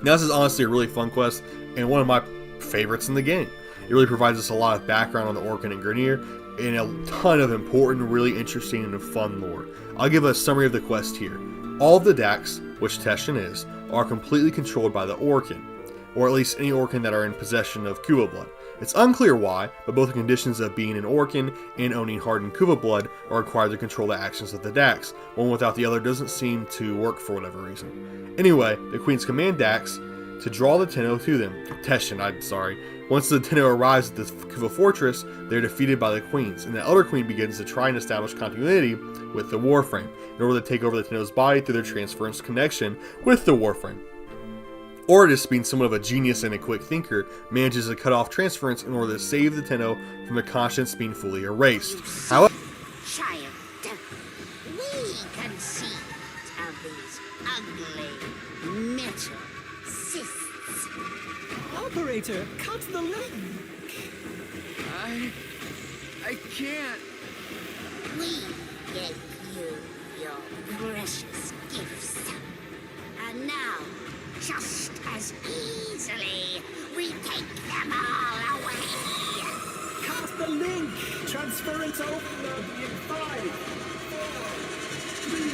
Now, this is honestly a really fun quest, and one of my favorites in the game. It really provides us a lot of background on the Orkin and Grineer, and a ton of important, really interesting, and fun lore. I'll give a summary of the quest here. All of the Dax, which Teshin is, are completely controlled by the Orkin, or at least any Orkin that are in possession of Kuva blood. It's unclear why, but both the conditions of being an Orkin and owning hardened Kuva blood are required to control the actions of the Dax. One without the other doesn't seem to work for whatever reason. Anyway, the Queens command Dax to draw the Tenno to them. Once the Tenno arrives at the Kuva fortress, they're defeated by the Queens, and the Elder Queen begins to try and establish continuity with the Warframe, in order to take over the Tenno's body through their transference connection with the Warframe. Ortis, being somewhat of a genius and a quick thinker, manages to cut off transference in order to save the Tenno from the conscience being fully erased. However, Child, we conceit of these ugly metal cysts. Operator, cut the link! I can't. We gave you your precious gifts. And now, just as easily, we take them all away. Cut the link! Transference over in 5, 4, 3.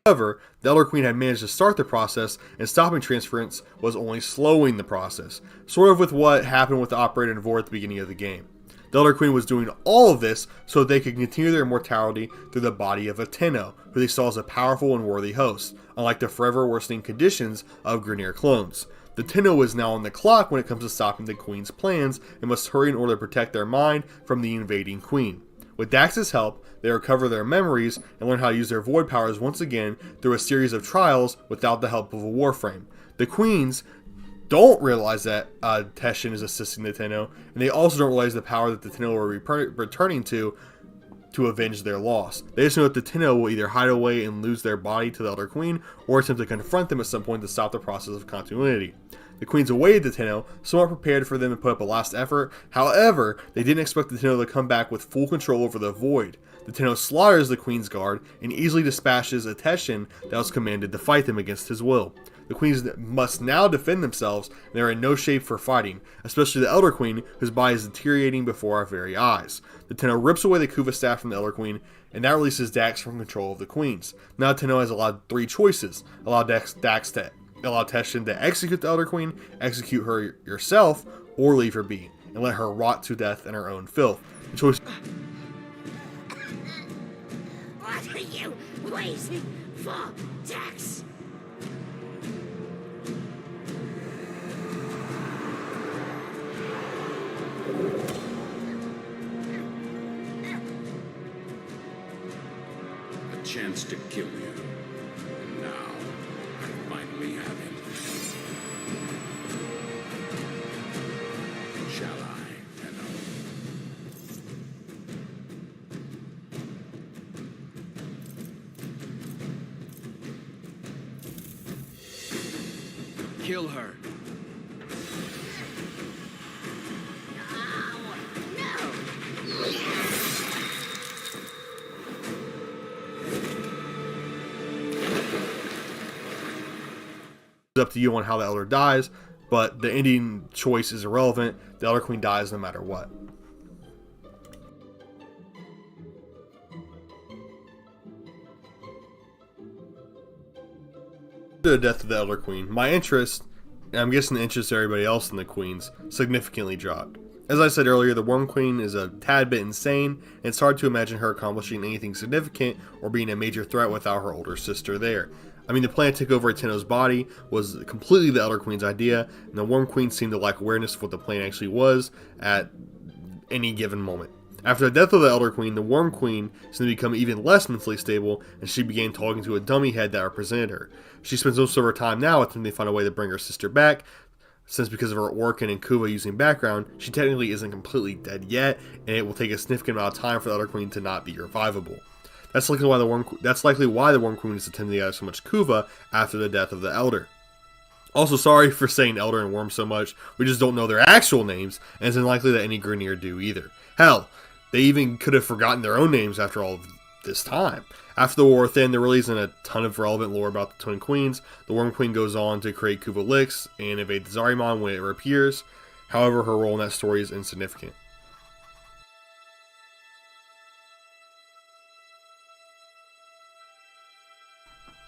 However, the Elder Queen had managed to start the process, and stopping transference was only slowing the process, sort of with what happened with the Operator and Vor at the beginning of the game. The Elder Queen was doing all of this so that they could continue their immortality through the body of a Tenno, who they saw as a powerful and worthy host, unlike the forever worsening conditions of Grineer clones. The Tenno is now on the clock when it comes to stopping the Queen's plans, and must hurry in order to protect their mind from the invading Queen. With Dax's help, they recover their memories and learn how to use their void powers once again through a series of trials without the help of a Warframe. The Queens don't realize that Teshin is assisting the Tenno, and they also don't realize the power that the Tenno are returning to avenge their loss. They just know that the Tenno will either hide away and lose their body to the Elder Queen, or attempt to confront them at some point to stop the process of continuity. The Queens awaited the Tenno, somewhat prepared for them to put up a last effort. However, they didn't expect the Tenno to come back with full control over the Void. The Tenno slaughters the Queen's guard and easily dispatches a Teshin that was commanded to fight them against his will. The Queens must now defend themselves, and they are in no shape for fighting, especially the Elder Queen, whose body is deteriorating before our very eyes. The Tenno rips away the Kuva staff from the Elder Queen, and that releases Dax from control of the Queens. Now Tenno has allowed 3 choices. Allow Teshin to execute the Elder Queen, execute her yourself, or leave her be, and let her rot to death in her own filth. The choice... What are you waiting for, Dax? A chance to kill you. And now, I finally have it. Shall I, Tenno? Kill her. It's up to you on how the Elder dies, but the ending choice is irrelevant. The Elder Queen dies no matter what. The death of the Elder Queen, my interest, and I'm guessing the interest of everybody else in the Queens, significantly dropped. As I said earlier, the Worm Queen is a tad bit insane, and it's hard to imagine her accomplishing anything significant or being a major threat without her older sister there. I mean, the plan to take over Tenno's body was completely the Elder Queen's idea, and the Worm Queen seemed to lack awareness of what the plan actually was at any given moment. After the death of the Elder Queen, the Worm Queen seemed to become even less mentally stable, and she began talking to a dummy head that represented her. She spends most of her time now attempting to find a way to bring her sister back, since because of her Orkin and Kuva using background, she technically isn't completely dead yet, and it will take a significant amount of time for the Elder Queen to not be revivable. That's likely why the Worm Queen is attempting to gather so much Kuva after the death of the Elder. Also, sorry for saying Elder and Worm so much, we just don't know their actual names, and it's unlikely that any Grineer do either. Hell, they even could have forgotten their own names after all of this time. After the war within, there really isn't a ton of relevant lore about the Twin Queens. The Worm Queen goes on to create Kuva Licks and invade the Zarimon when it reappears. However, her role in that story is insignificant.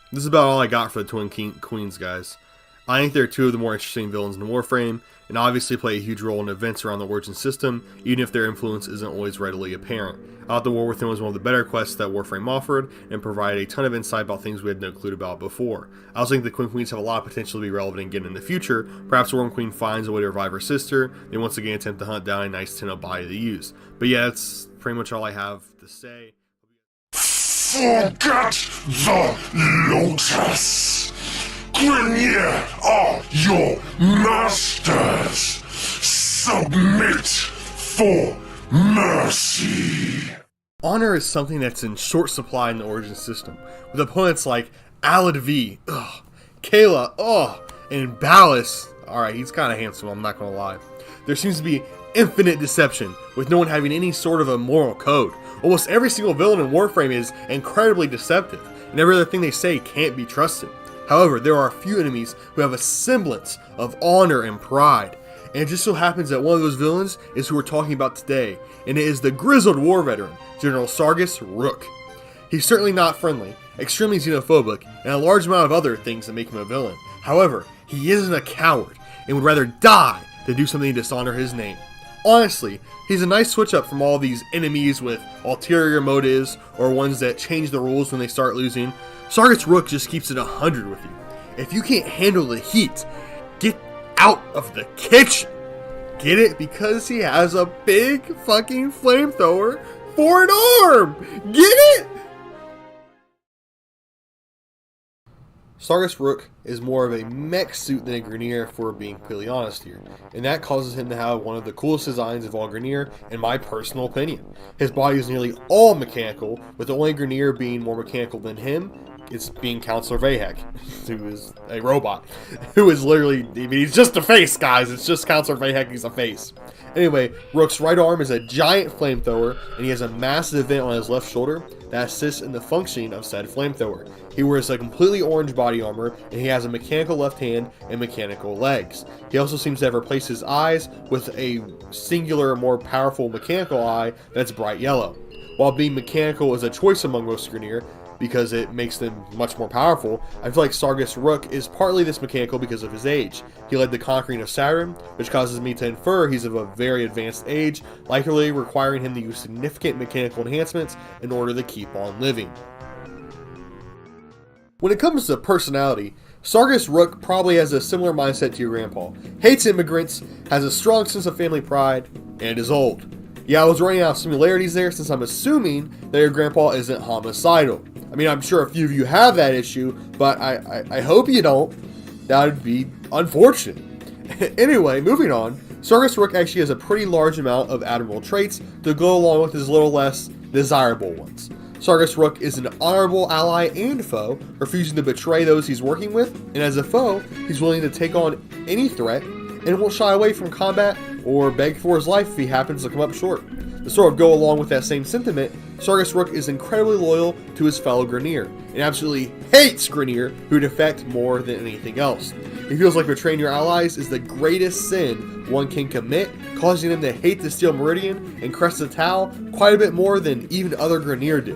This is about all I got for the Twin Queens, guys. I think they're two of the more interesting villains in Warframe, and obviously play a huge role in events around the Origin system, even if their influence isn't always readily apparent. I thought the War Within was one of the better quests that Warframe offered, and provided a ton of insight about things we had no clue about before. I also think the Twin Queens have a lot of potential to be relevant again in the future. Perhaps the Worm Queen finds a way to revive her sister, and once again attempt to hunt down a nice Tenno body to use. But yeah, that's pretty much all I have to say. Forget the Lotus! Grineer are your masters! Submit for mercy! Honor is something that's in short supply in the Origin system, with opponents like Alad V, Kela, and Ballas. Alright, he's kind of handsome, I'm not going to lie. There seems to be infinite deception, with no one having any sort of a moral code. Almost every single villain in Warframe is incredibly deceptive, and every other thing they say can't be trusted. However, there are a few enemies who have a semblance of honor and pride, and it just so happens that one of those villains is who we're talking about today, and it is the grizzled war veteran, General Sargas Ruk. He's certainly not friendly, extremely xenophobic, and a large amount of other things that make him a villain. However, he isn't a coward, and would rather die than do something to dishonor his name. Honestly, he's a nice switch up from all these enemies with ulterior motives, or ones that change the rules when they start losing. Sargas Ruk just keeps it 100 with you. If you can't handle the heat, get out of the kitchen. Get it? Because he has a big fucking flamethrower for an arm. Get it? Sargas Ruk is more of a mech suit than a Grineer, for being completely honest here, and that causes him to have one of the coolest designs of all Grineer, in my personal opinion. His body is nearly all mechanical, with the only Grineer being more mechanical than him. It's being Councilor Vay Hek, who is a robot, who is literally, I mean, he's just a face, guys, it's just Councilor Vay Hek, he's a face. Anyway, Rook's right arm is a giant flamethrower, and he has a massive vent on his left shoulder that assists in the functioning of said flamethrower. He wears a completely orange body armor, and he has a mechanical left hand and mechanical legs. He also seems to have replaced his eyes with a singular, more powerful mechanical eye that's bright yellow. While being mechanical is a choice among most Grineer, because it makes them much more powerful, I feel like Sargas Ruk is partly this mechanical because of his age. He led the conquering of Saturn, which causes me to infer he's of a very advanced age, likely requiring him to use significant mechanical enhancements in order to keep on living. When it comes to personality, Sargas Ruk probably has a similar mindset to your grandpa. Hates immigrants, has a strong sense of family pride, and is old. Yeah, I was running out of similarities there since I'm assuming that your grandpa isn't homicidal. I mean, I'm sure a few of you have that issue, but I hope you don't. That would be unfortunate. Anyway, moving on, Sargas Ruk actually has a pretty large amount of admirable traits to go along with his little less desirable ones. Sargas Ruk is an honorable ally and foe, refusing to betray those he's working with, and as a foe, he's willing to take on any threat, and won't shy away from combat or beg for his life if he happens to come up short. To sort of go along with that same sentiment, Sargas Ruk is incredibly loyal to his fellow Grineer, and absolutely hates Grineer who defect more than anything else. He feels like betraying your allies is the greatest sin one can commit, causing him to hate the Steel Meridian and Crest of Tal quite a bit more than even other Grineer do.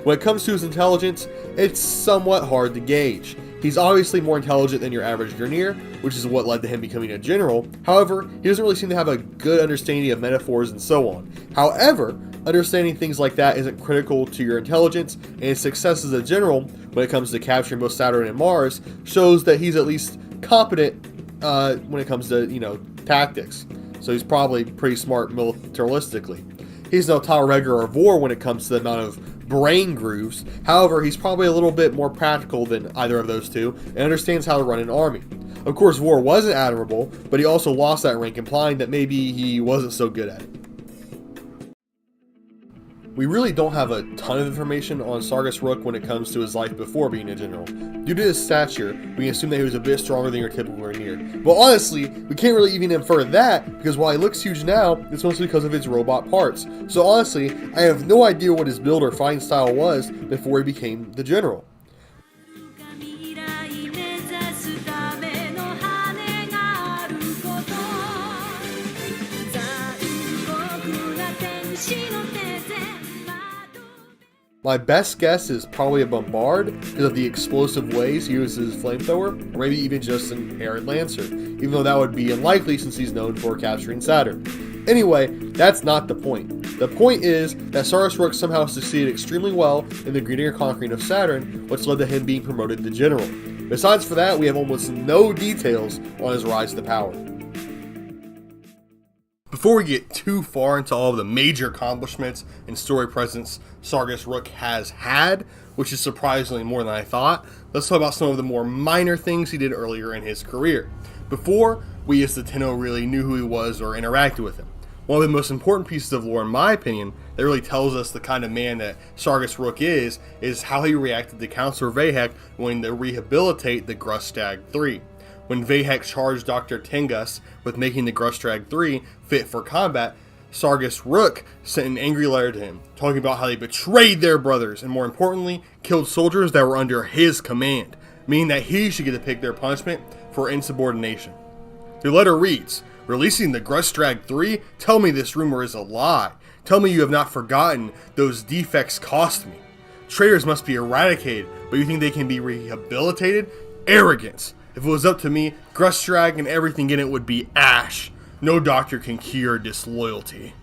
When it comes to his intelligence, it's somewhat hard to gauge. He's obviously more intelligent than your average Grineer, which is what led to him becoming a general. However, he doesn't really seem to have a good understanding of metaphors and so on. However, understanding things like that isn't critical to your intelligence, and his success as a general when it comes to capturing both Saturn and Mars shows that he's at least competent when it comes to, tactics. So he's probably pretty smart militaristically. He's no Tal Regor or Vor when it comes to the amount of brain grooves. However, he's probably a little bit more practical than either of those two and understands how to run an army. Of course, Vor wasn't admirable, but he also lost that rank, implying that maybe he wasn't so good at it. We really don't have a ton of information on Sargas Ruk when it comes to his life before being a general. Due to his stature, we can assume that he was a bit stronger than your typical Grineer. But honestly, we can't really even infer that, because while he looks huge now, it's mostly because of his robot parts. So honestly, I have no idea what his build or fighting style was before he became the general. My best guess is probably a Bombard because of the explosive ways he uses his flamethrower, or maybe even just an Arid Lancer, even though that would be unlikely since he's known for capturing Saturn. Anyway, that's not the point. The point is that Sargas Ruk somehow succeeded extremely well in the Grineer conquering of Saturn, which led to him being promoted to general. Besides for that, we have almost no details on his rise to power. Before we get too far into all of the major accomplishments and story presence Sargas Ruk has had, which is surprisingly more than I thought, let's talk about some of the more minor things he did earlier in his career, before we as the Tenno really knew who he was or interacted with him. One of the most important pieces of lore, in my opinion, that really tells us the kind of man that Sargas Ruk is how he reacted to Councilor Vay Hek wanting to rehabilitate the Grustrag 3. When Vay Hek charged Dr. Tengus with making the Grustrag 3 fit for combat, Sargas Ruk sent an angry letter to him, talking about how they betrayed their brothers, and more importantly, killed soldiers that were under his command, meaning that he should get to pick their punishment for insubordination. The letter reads, "Releasing the Grustrag 3? Tell me this rumor is a lie. Tell me you have not forgotten those defects cost me. Traitors must be eradicated, but you think they can be rehabilitated? Arrogance. If it was up to me, Grustrag and everything in it would be ash. No doctor can cure disloyalty."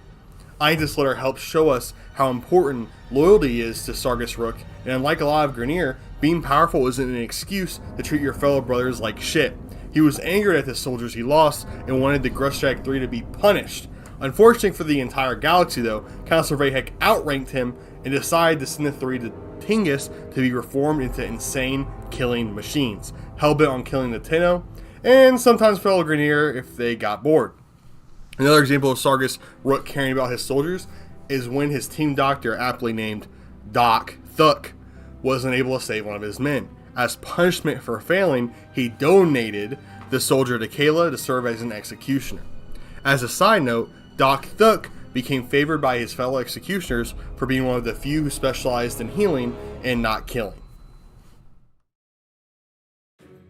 I think this letter helps show us how important loyalty is to Sargas Ruk, and unlike a lot of Grineer, being powerful isn't an excuse to treat your fellow brothers like shit. He was angered at the soldiers he lost and wanted the Grustrag 3 to be punished. Unfortunately for the entire galaxy though, Councilor Vay Hek outranked him and decided to send the 3 to Tengus to be reformed into insane killing machines, hell-bent on killing the Tenno, and sometimes fellow Grineer if they got bored. Another example of Sargas Ruk caring about his soldiers is when his team doctor, aptly named Doc Thul, wasn't able to save one of his men. As punishment for failing, he donated the soldier to Kela to serve as an executioner. As a side note, Doc Thul became favored by his fellow executioners for being one of the few who specialized in healing and not killing.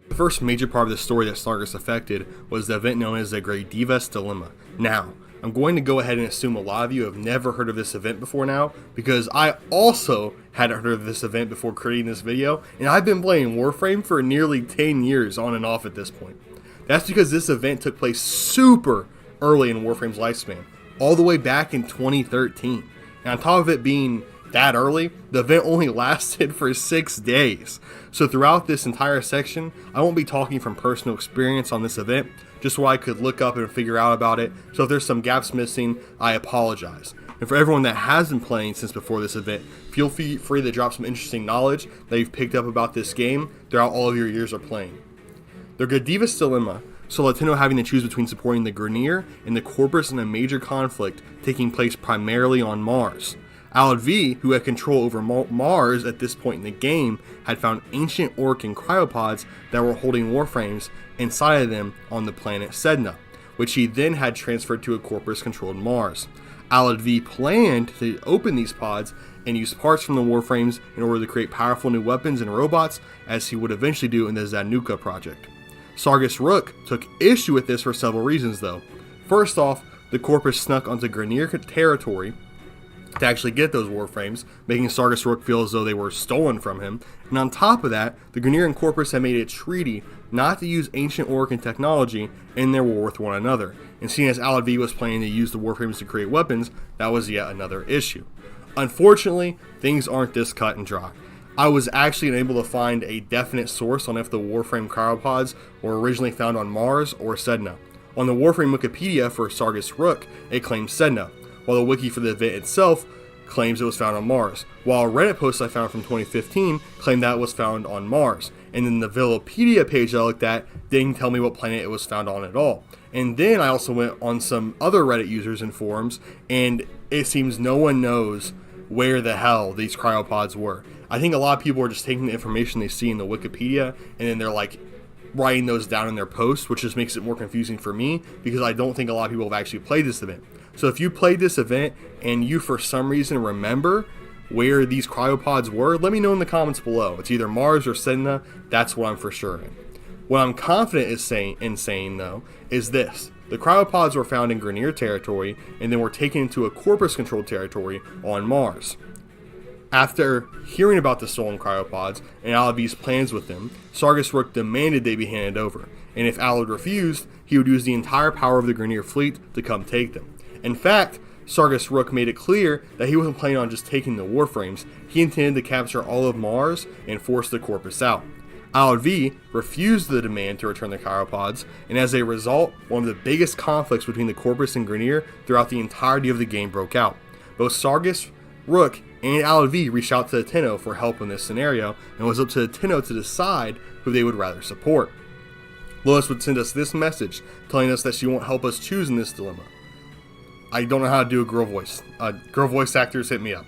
The first major part of the story that Sargas affected was the event known as the Great Divas Dilemma. Now, I'm going to go ahead and assume a lot of you have never heard of this event before now, because I also hadn't heard of this event before creating this video, and I've been playing Warframe for nearly 10 years on and off at this point. That's because this event took place super early in Warframe's lifespan, all the way back in 2013. And on top of it being that early, the event only lasted for 6 days. So throughout this entire section, I won't be talking from personal experience on this event, just what I could look up and figure out about it. So if there's some gaps missing, I apologize. And for everyone that has been playing since before this event, feel free to drop some interesting knowledge that you've picked up about this game throughout all of your years of playing. The Divas Dilemma saw Tenno having to choose between supporting the Grineer and the Corpus in a major conflict taking place primarily on Mars. V, who had control over Mars at this point in the game, had found ancient orc and cryopods that were holding warframes inside of them on the planet Sedna. which he then had transferred to a Corpus-controlled Mars. Alad V planned to open these pods and use parts from the Warframes in order to create powerful new weapons and robots, as he would eventually do in the Zanuka project. Sargas Ruk took issue with this for several reasons though. First off, the Corpus snuck onto Grineer territory to actually get those Warframes, making Sargas Ruk feel as though they were stolen from him. And on top of that, the Grineer and Corpus had made a treaty not to use ancient Orcan technology in their war with one another. And seeing as Alad V was planning to use the Warframes to create weapons, that was yet another issue. Unfortunately, things aren't this cut and dry. I was actually unable to find a definite source on if the Warframe cryopods were originally found on Mars or Sedna. On the Warframe Wikipedia for Sargas Ruk, it claims Sedna, while the wiki for the event itself claims it was found on Mars, while a Reddit post I found from 2015 claimed that it was found on Mars, and then the Wikipedia page I looked at didn't tell me what planet it was found on at all. And then I also went on some other Reddit users and forums, and it seems no one knows where the hell these cryopods were. I think a lot of people are just taking the information they see in the Wikipedia, and then they're like writing those down in their posts, which just makes it more confusing for me, because I don't think a lot of people have actually played this event. So if you played this event and you for some reason remember where these cryopods were, let me know in the comments below. It's either Mars or Sedna, that's what I'm for sure in. What I'm confident in saying though is this: the cryopods were found in Grineer territory and then were taken into a Corpus-controlled territory on Mars. After hearing about the stolen cryopods and Alad V's plans with them, Sargas Ruk demanded they be handed over, and if Alad refused, he would use the entire power of the Grineer fleet to come take them. In fact, Sargas Ruk made it clear that he wasn't planning on just taking the Warframes. He intended to capture all of Mars and force the Corpus out. Alad V refused the demand to return the cryopods, and as a result, one of the biggest conflicts between the Corpus and Grineer throughout the entirety of the game broke out. Both Sargas Ruk and Alad V reached out to the Tenno for help in this scenario, and it was up to the Tenno to decide who they would rather support. Lois would send us this message, telling us that she won't help us choose in this dilemma. I don't know how to do a girl voice. Girl voice actors, hit me up.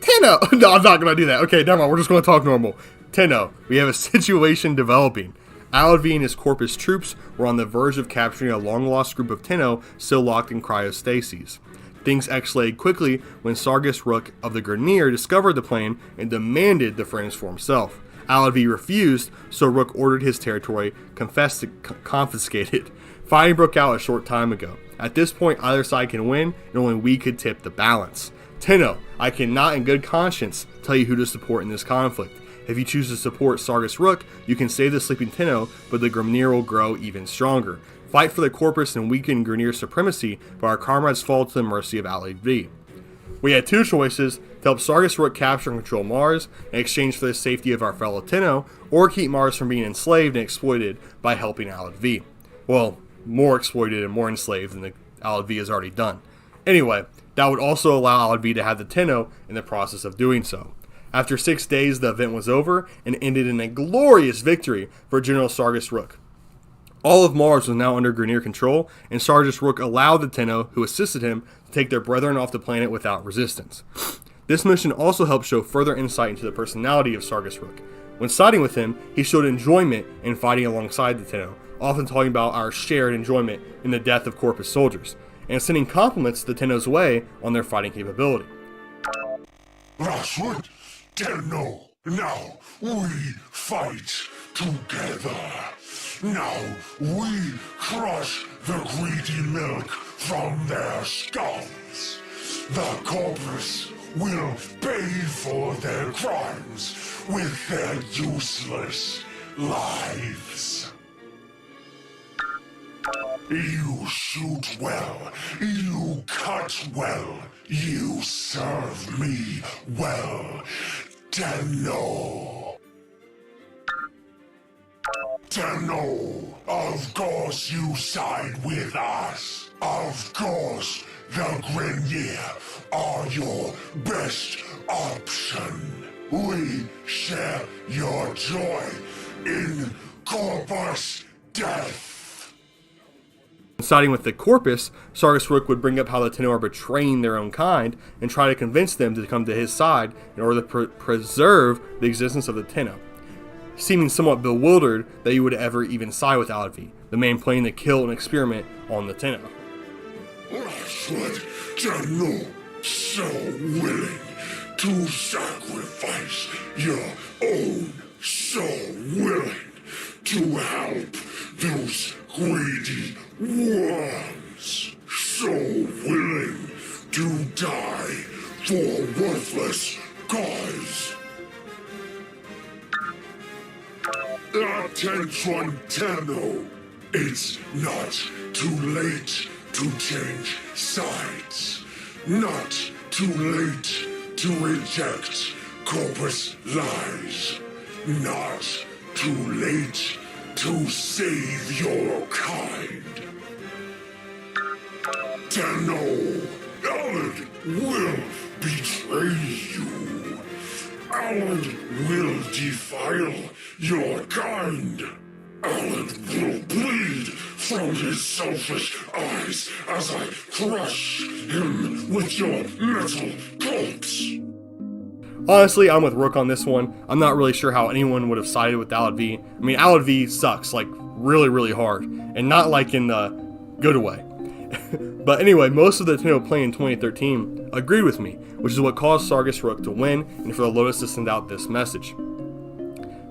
Tenno! No, I'm not going to do that. Okay, never mind. We're just going to talk normal. Tenno, we have a situation developing. Alad V and his Corpus troops were on the verge of capturing a long-lost group of Tenno still locked in cryostases. Things escalated quickly when Sargas Ruk of the Grineer discovered the plan and demanded the frames for himself. Alad V refused, so Ruk ordered his territory confiscated. Fighting broke out a short time ago. At this point, either side can win, and only we could tip the balance. Tenno, I cannot in good conscience tell you who to support in this conflict. If you choose to support Sargas Ruk, you can save the sleeping Tenno, but the Grineer will grow even stronger. Fight for the Corpus and weaken Grineer supremacy, but our comrades fall to the mercy of Alad V. We had two choices: to help Sargas Ruk capture and control Mars in exchange for the safety of our fellow Tenno, or keep Mars from being enslaved and exploited by helping Alad V. Well, more exploited and more enslaved than the Alad V has already done. Anyway, that would also allow Alad V to have the Tenno in the process of doing so. After 6 days, the event was over and ended in a glorious victory for General Sargas Ruk. All of Mars was now under Grineer control, and Sargas Ruk allowed the Tenno who assisted him to take their brethren off the planet without resistance. This mission also helped show further insight into the personality of Sargas Ruk. When siding with him, he showed enjoyment in fighting alongside the Tenno, often talking about our shared enjoyment in the death of Corpus soldiers, and sending compliments the Tenno's way on their fighting capability. That's right, Tenno. Now we fight together. Now we crush the greedy milk from their skulls. The Corpus will pay for their crimes with their useless lives. You shoot well, you cut well, you serve me well, Tenno. Tenno, of course you side with us. Of course, the Grineer are your best option. We share your joy in Corpus death. Siding with the Corpus, Sargas Ruk would bring up how the Tenno are betraying their own kind and try to convince them to come to his side in order to preserve the existence of the Tenno. seeming somewhat bewildered that he would ever even side with Alad, the man planning to kill and experiment on the Tenno. That's what Tenno so willing to sacrifice your own, so willing to help those greedy worms, so willing to die for worthless cause. Attention, Tenno. It's not too late to change sides. Not too late to reject corpus lies. Not too late to save your kind. Tenno, Alad will betray you. Alad will defile your kind. Alad will bleed from his selfish eyes as I crush him with your metal corpse. Honestly, I'm with Ruk on this one. I'm not really sure how anyone would have sided with Alad. I mean, Alad sucks, like, really, really hard. And not like in the good way. But anyway, most of the Tenno playing in 2013 agreed with me, which is what caused Sargas Ruk to win and for the Lotus to send out this message.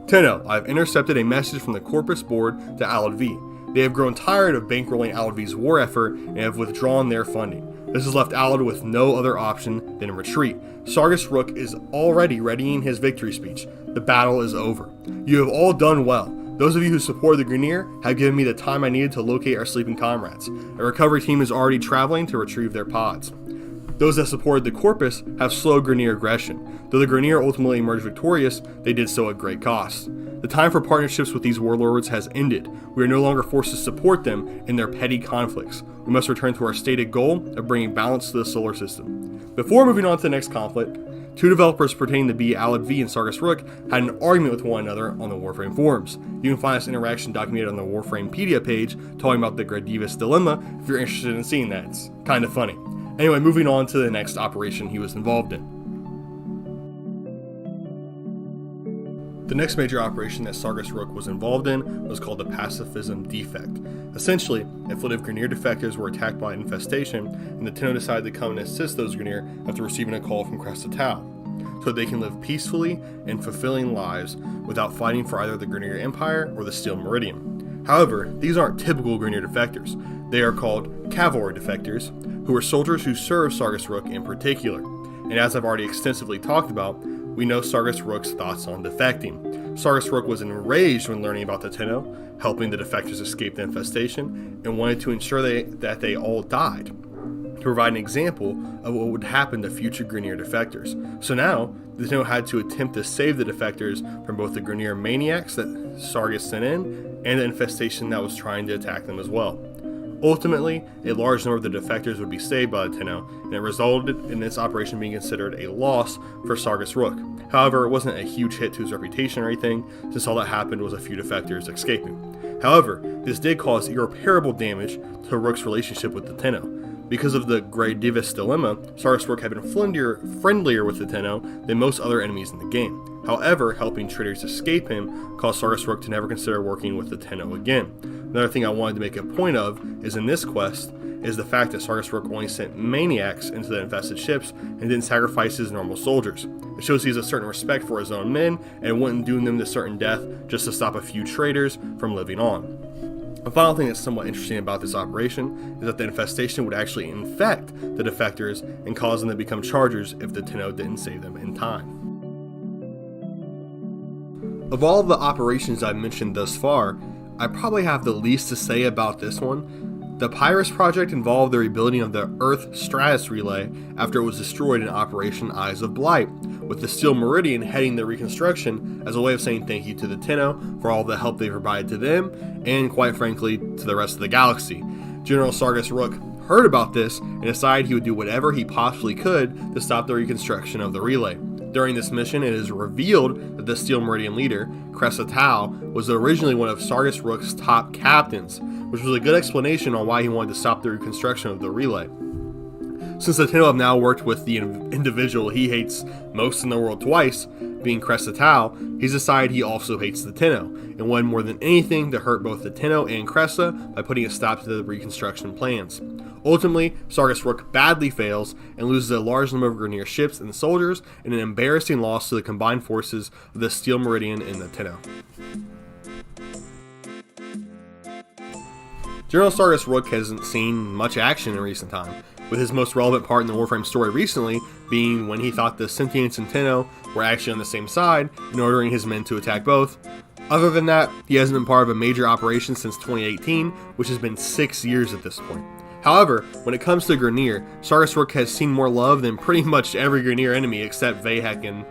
Tenno, I have intercepted a message from the Corpus Board to Alad. They have grown tired of bankrolling Alad's war effort and have withdrawn their funding. This has left Alad with no other option than retreat. Sargas Ruk is already readying his victory speech. The battle is over. You have all done well. Those of you who support the Grineer have given me the time I needed to locate our sleeping comrades. A recovery team is already traveling to retrieve their pods. Those that supported the Corpus have slowed Grineer aggression. Though the Grineer ultimately emerged victorious, they did so at great cost. The time for partnerships with these warlords has ended. We are no longer forced to support them in their petty conflicts. We must return to our stated goal of bringing balance to the solar system. Before moving on to the next conflict, two developers pertaining to be Alad and Sargas Ruk had an argument with one another on the Warframe forums. You can find this interaction documented on the Warframepedia page talking about the Divas dilemma if you're interested in seeing that. It's kind of funny. Anyway, moving on to the next operation he was involved in. The next major operation that Sargas Ruk was involved in was called the Pacifism Defect. Essentially, a fleet of Grineer defectors were attacked by an infestation, and the Tenno decided to come and assist those Grineer after receiving a call from Thaym, so that they can live peacefully and fulfilling lives without fighting for either the Grineer Empire or the Steel Meridian. However, these aren't typical Grineer defectors. They are called cavalry defectors, who are soldiers who serve Sargas Ruk in particular. And as I've already extensively talked about, we know Sargas Ruk's thoughts on defecting. Sargas Ruk was enraged when learning about the Tenno, helping the defectors escape the infestation, and wanted to ensure that they all died, to provide an example of what would happen to future Grineer defectors. So now, the Tenno had to attempt to save the defectors from both the Grineer maniacs that Sargas sent in, and the infestation that was trying to attack them as well. Ultimately, a large number of the defectors would be saved by the Tenno, and it resulted in this operation being considered a loss for Sargas Ruk. However, it wasn't a huge hit to his reputation or anything, since all that happened was a few defectors escaping. However, this did cause irreparable damage to Ruk's relationship with the Tenno. Because of the Divas dilemma, Sargas Ruk had been friendlier with the Tenno than most other enemies in the game. However, helping traitors escape him caused Sargas Ruk to never consider working with the Tenno again. Another thing I wanted to make a point of is in this quest is the fact that Sargas Ruk only sent maniacs into the infested ships and didn't sacrifice his normal soldiers. It shows he has a certain respect for his own men and wouldn't doom them to certain death just to stop a few traitors from living on. A final thing that's somewhat interesting about this operation is that the infestation would actually infect the defectors and cause them to become chargers if the Tenno didn't save them in time. Of all of the operations I've mentioned thus far, I probably have the least to say about this one. The Pyrus project involved the rebuilding of the Earth Stratus Relay after it was destroyed in Operation Eyes of Blight, with the Steel Meridian heading the reconstruction as a way of saying thank you to the Tenno for all the help they provided to them, and quite frankly, to the rest of the galaxy. General Sargas Ruk heard about this and decided he would do whatever he possibly could to stop the reconstruction of the relay. During this mission, it is revealed that the Steel Meridian leader, Thaym, was originally one of Sargas Ruk's top captains, which was a good explanation on why he wanted to stop the reconstruction of the relay. Since the Tenno have now worked with the individual he hates most in the world twice, being Cresta Tau, he's decided he also hates the Tenno, and wanted more than anything to hurt both the Tenno and Cresta by putting a stop to the reconstruction plans. Ultimately, Sargas Ruk badly fails and loses a large number of Grineer ships and soldiers in an embarrassing loss to the combined forces of the Steel Meridian and the Tenno. General Sargas Ruk hasn't seen much action in recent time, with his most relevant part in the Warframe story recently being when he thought the Sentients and Tenno were actually on the same side and ordering his men to attack both. Other than that, he hasn't been part of a major operation since 2018, which has been 6 years at this point. However, when it comes to Grineer, Sargas Ruk has seen more love than pretty much every Grineer enemy except Vay Hek, in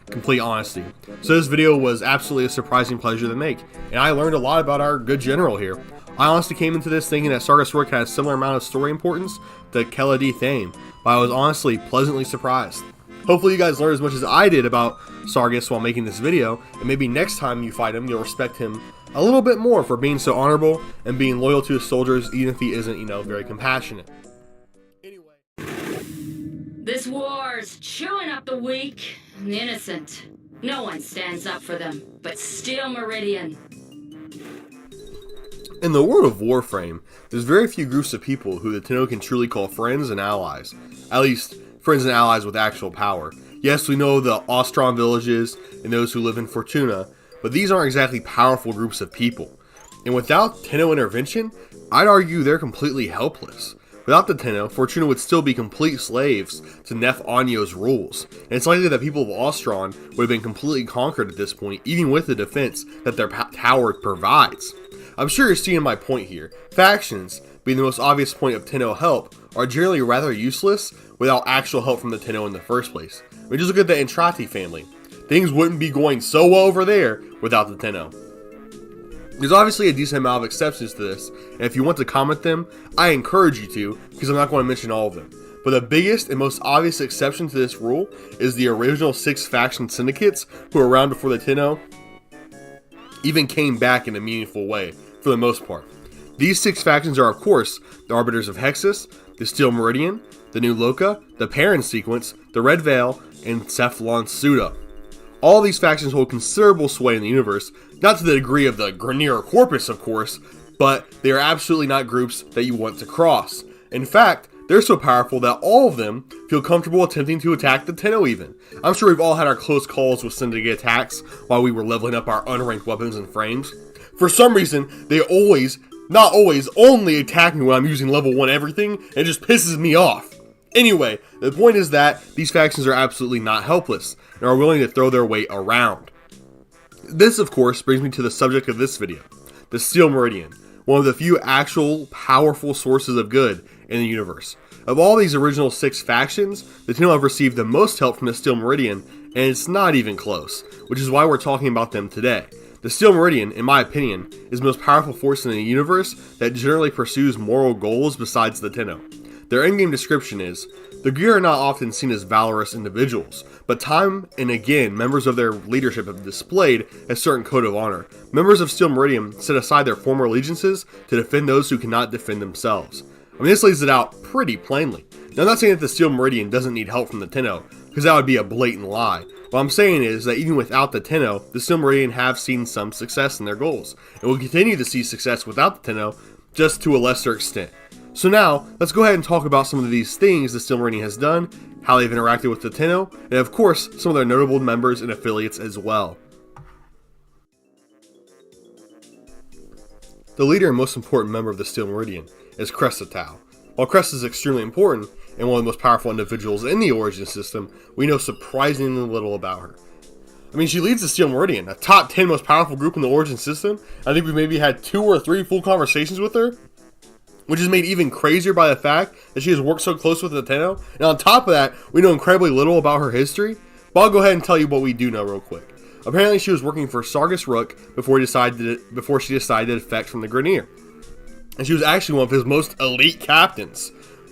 complete honesty. So this video was absolutely a surprising pleasure to make, and I learned a lot about our good general here. I honestly came into this thinking that Sargas Ruk had a similar amount of story importance to Kela d Thaym, but I was honestly pleasantly surprised. Hopefully you guys learned as much as I did about Sargas while making this video, and maybe next time you fight him, you'll respect him a little bit more for being so honorable and being loyal to his soldiers, even if he isn't, very compassionate. Anyway. This war's chewing up the weak and the innocent. No one stands up for them, but Steel Meridian. In the world of Warframe, there's very few groups of people who the Tenno can truly call friends and allies. At least, friends and allies with actual power. Yes, we know the Ostron villages and those who live in Fortuna, but these aren't exactly powerful groups of people. And without Tenno intervention, I'd argue they're completely helpless. Without the Tenno, Fortuna would still be complete slaves to Neth Anyo's rules, and it's likely that people of Ostron would have been completely conquered at this point, even with the defense that their tower provides. I'm sure you're seeing my point here. Factions, being the most obvious point of Tenno help, are generally rather useless without actual help from the Tenno in the first place. I mean, just look at the Entrati family. Things wouldn't be going so well over there without the Tenno. There's obviously a decent amount of exceptions to this, and if you want to comment them, I encourage you to, because I'm not going to mention all of them. But the biggest and most obvious exception to this rule is the original 6 faction syndicates who were around before the Tenno even came back in a meaningful way, for the most part. These 6 factions are, of course, the Arbiters of Hexus, the Steel Meridian, the New Loka, the Perrin Sequence, the Red Veil, and Cephalon Suda. All these factions hold considerable sway in the universe, not to the degree of the Grineer Corpus, of course, but they are absolutely not groups that you want to cross. In fact, they're so powerful that all of them feel comfortable attempting to attack the Tenno even. I'm sure we've all had our close calls with syndicate attacks while we were leveling up our unranked weapons and frames. For some reason, they not always, only attack me when I'm using level 1 everything, and it just pisses me off. Anyway, the point is that these factions are absolutely not helpless, and are willing to throw their weight around. This, of course, brings me to the subject of this video, the Steel Meridian, one of the few actual powerful sources of good in the universe. Of all these original 6 factions, the Tenno have received the most help from the Steel Meridian, and it's not even close, which is why we're talking about them today. The Steel Meridian, in my opinion, is the most powerful force in the universe that generally pursues moral goals besides the Tenno. Their endgame description is, the Grineer are not often seen as valorous individuals, but time and again, members of their leadership have displayed a certain code of honor. Members of Steel Meridian set aside their former allegiances to defend those who cannot defend themselves. I mean, this lays it out pretty plainly. Now, I'm not saying that the Steel Meridian doesn't need help from the Tenno, because that would be a blatant lie. What I'm saying is that even without the Tenno, the Steel Meridian have seen some success in their goals, and will continue to see success without the Tenno, just to a lesser extent. So now, let's go ahead and talk about some of these things the Steel Meridian has done, how they've interacted with the Tenno, and of course, some of their notable members and affiliates as well. The leader and most important member of the Steel Meridian is Cresta Tau. While Cresta is extremely important, and one of the most powerful individuals in the Origin system, we know surprisingly little about her. I mean, she leads the Steel Meridian, a top 10 most powerful group in the Origin system. I think we maybe had 2 or 3 full conversations with her, which is made even crazier by the fact that she has worked so close with the Tenno. And on top of that, we know incredibly little about her history, but I'll go ahead and tell you what we do know real quick. Apparently, she was working for Sargas Ruk before she decided to defect from the Grineer. And she was actually one of his most elite captains.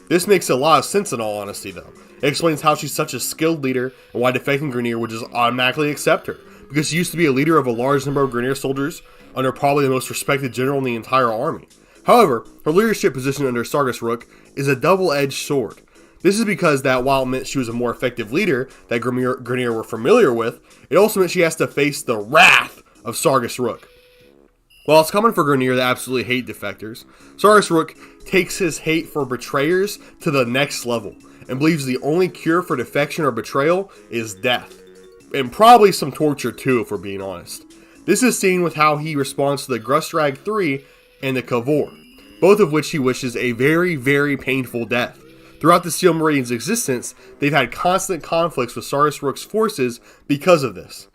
This makes a lot of sense in all honesty, though. It explains how she's such a skilled leader and why defecting Grineer would just automatically accept her, because she used to be a leader of a large number of Grineer soldiers under probably the most respected general in the entire army. However, her leadership position under Sargas Ruk is a double-edged sword. This is because that while it meant she was a more effective leader that Grineer were familiar with, it also meant she has to face the wrath of Sargas Ruk. While it's common for Grineer to absolutely hate defectors, Sargas Ruk takes his hate for betrayers to the next level and believes the only cure for defection or betrayal is death. And probably some torture too, if we're being honest. This is seen with how he responds to the Grustrag 3 and the Captain Vor, both of which he wishes a very, very painful death. Throughout the Steel Meridian's existence, they've had constant conflicts with Sargas Ruk's forces because of this.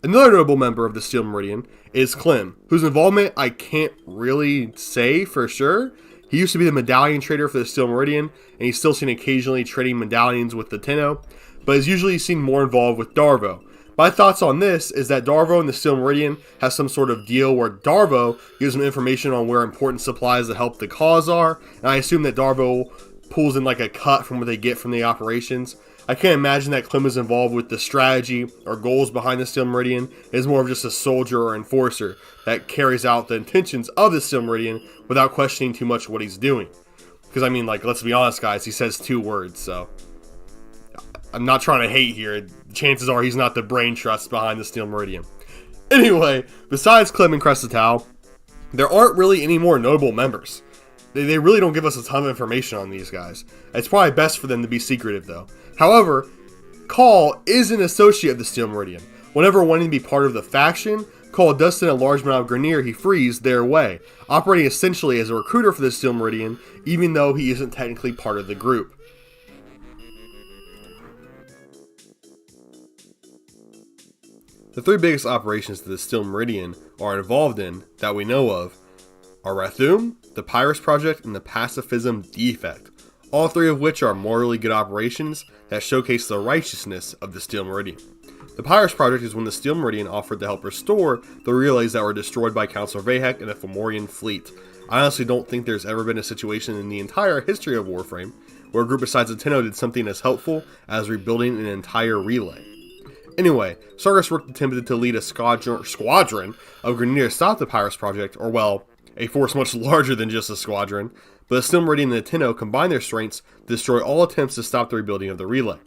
Another notable member of the Steel Meridian is Clem, whose involvement I can't really say for sure. He used to be the medallion trader for the Steel Meridian, and he's still seen occasionally trading medallions with the Tenno, but is usually seen more involved with Darvo. My thoughts on this is that Darvo and the Steel Meridian has some sort of deal where Darvo gives them information on where important supplies that help the cause are, and I assume that Darvo pulls in like a cut from what they get from the operations. I can't imagine that Clem is involved with the strategy or goals behind the Steel Meridian. He is more of just a soldier or enforcer that carries out the intentions of the Steel Meridian without questioning too much what he's doing. Because I mean, like, let's be honest guys, he says 2 words, so I'm not trying to hate here. Chances are he's not the brain trust behind the Steel Meridian. Anyway, besides Clem and Crestatal, there aren't really any more notable members. They really don't give us a ton of information on these guys. It's probably best for them to be secretive though. However, Kahl is an associate of the Steel Meridian. Whenever wanting to be part of the faction, Kahl does send a large amount of Grineer he frees their way, operating essentially as a recruiter for the Steel Meridian, even though he isn't technically part of the group. The 3 biggest operations that the Steel Meridian are involved in, that we know of, are Rathuum, the Pyrus Project, and the Pacifism Defect, all 3 of which are morally good operations that showcase the righteousness of the Steel Meridian. The Pyrus Project is when the Steel Meridian offered to help restore the relays that were destroyed by Councilor Vay Hek and the Fomorian Fleet. I honestly don't think there's ever been a situation in the entire history of Warframe where a group besides the Tenno did something as helpful as rebuilding an entire relay. Anyway, Sargas Ruk attempted to lead a squadron of Grineer to stop the Pyrus Project, or well, a force much larger than just a squadron, but the Steel Meridian and the Tenno combined their strengths to destroy all attempts to stop the rebuilding of the relay.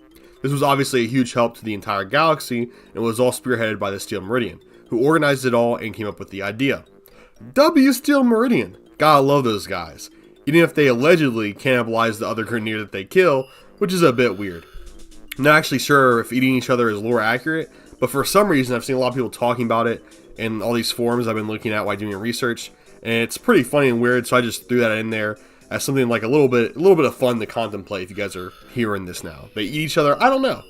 This was obviously a huge help to the entire galaxy, and was all spearheaded by the Steel Meridian, who organized it all and came up with the idea. W Steel Meridian! Gotta love those guys, even if they allegedly cannibalize the other Grineer that they kill, which is a bit weird. I'm not actually sure if eating each other is lore accurate, but for some reason I've seen a lot of people talking about it in all these forums I've been looking at while doing research, and it's pretty funny and weird, so I just threw that in there as something like a little bit of fun to contemplate if you guys are hearing this now. They eat each other? I don't know.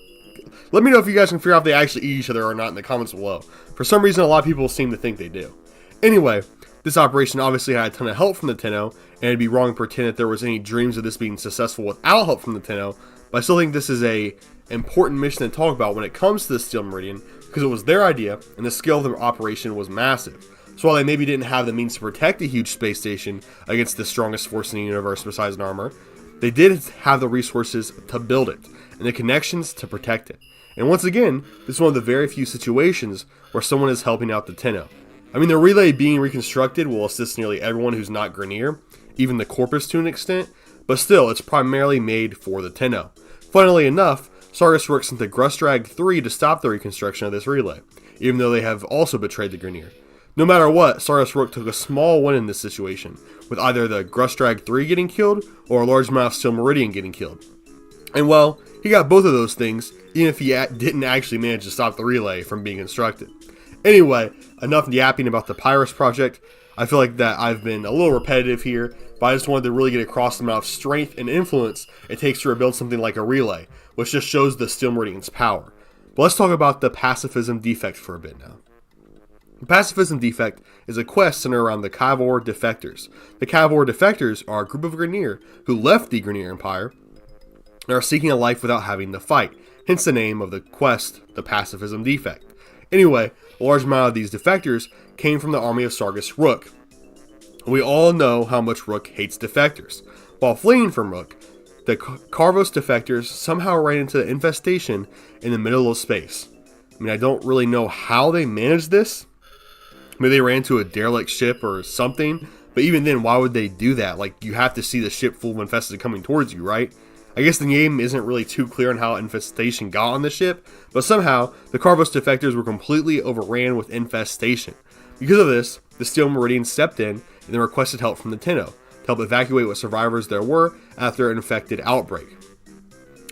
Let me know if you guys can figure out if they actually eat each other or not in the comments below. For some reason, a lot of people seem to think they do. Anyway, this operation obviously had a ton of help from the Tenno, and it'd be wrong to pretend that there was any dreams of this being successful without help from the Tenno, but I still think this is a important mission to talk about when it comes to the Steel Meridian, because it was their idea, and the scale of their operation was massive. So while they maybe didn't have the means to protect a huge space station against the strongest force in the universe besides an armor, they did have the resources to build it, and the connections to protect it. And once again, this is one of the very few situations where someone is helping out the Tenno. I mean, the relay being reconstructed will assist nearly everyone who's not Grineer, even the Corpus to an extent, but still, it's primarily made for the Tenno. Funnily enough, Sargas Ruk sent the Grustrag 3 to stop the reconstruction of this relay, even though they have also betrayed the Grineer. No matter what, Sargas Ruk took a small win in this situation, with either the Grustrag 3 getting killed, or a large amount of Steel Meridian getting killed. And well, he got both of those things, even if he didn't actually manage to stop the relay from being constructed. Anyway, enough yapping about the Pyrus Project. I feel like that I've been a little repetitive here, but I just wanted to really get across the amount of strength and influence it takes to rebuild something like a relay, which just shows the Steel Meridian's power. But let's talk about the Pacifism Defect for a bit now. The Pacifism Defect is a quest centered around the Kahl Defectors. The Kahl Defectors are a group of Grineer who left the Grineer Empire and are seeking a life without having to fight, hence the name of the quest, the Pacifism Defect. Anyway, a large amount of these defectors came from the army of Sargas Ruk. We all know how much Ruk hates defectors. While fleeing from Ruk, the Karvos defectors somehow ran into the infestation in the middle of space. I mean, I don't really know how they managed this. Maybe they ran to a derelict ship or something, but even then, why would they do that? Like, you have to see the ship full of infested coming towards you, right? I guess the game isn't really too clear on how Infestation got on the ship, but somehow the Carvos defectors were completely overran with Infestation. Because of this, the Steel Meridian stepped in and then requested help from the Tenno to help evacuate what survivors there were after an infected outbreak.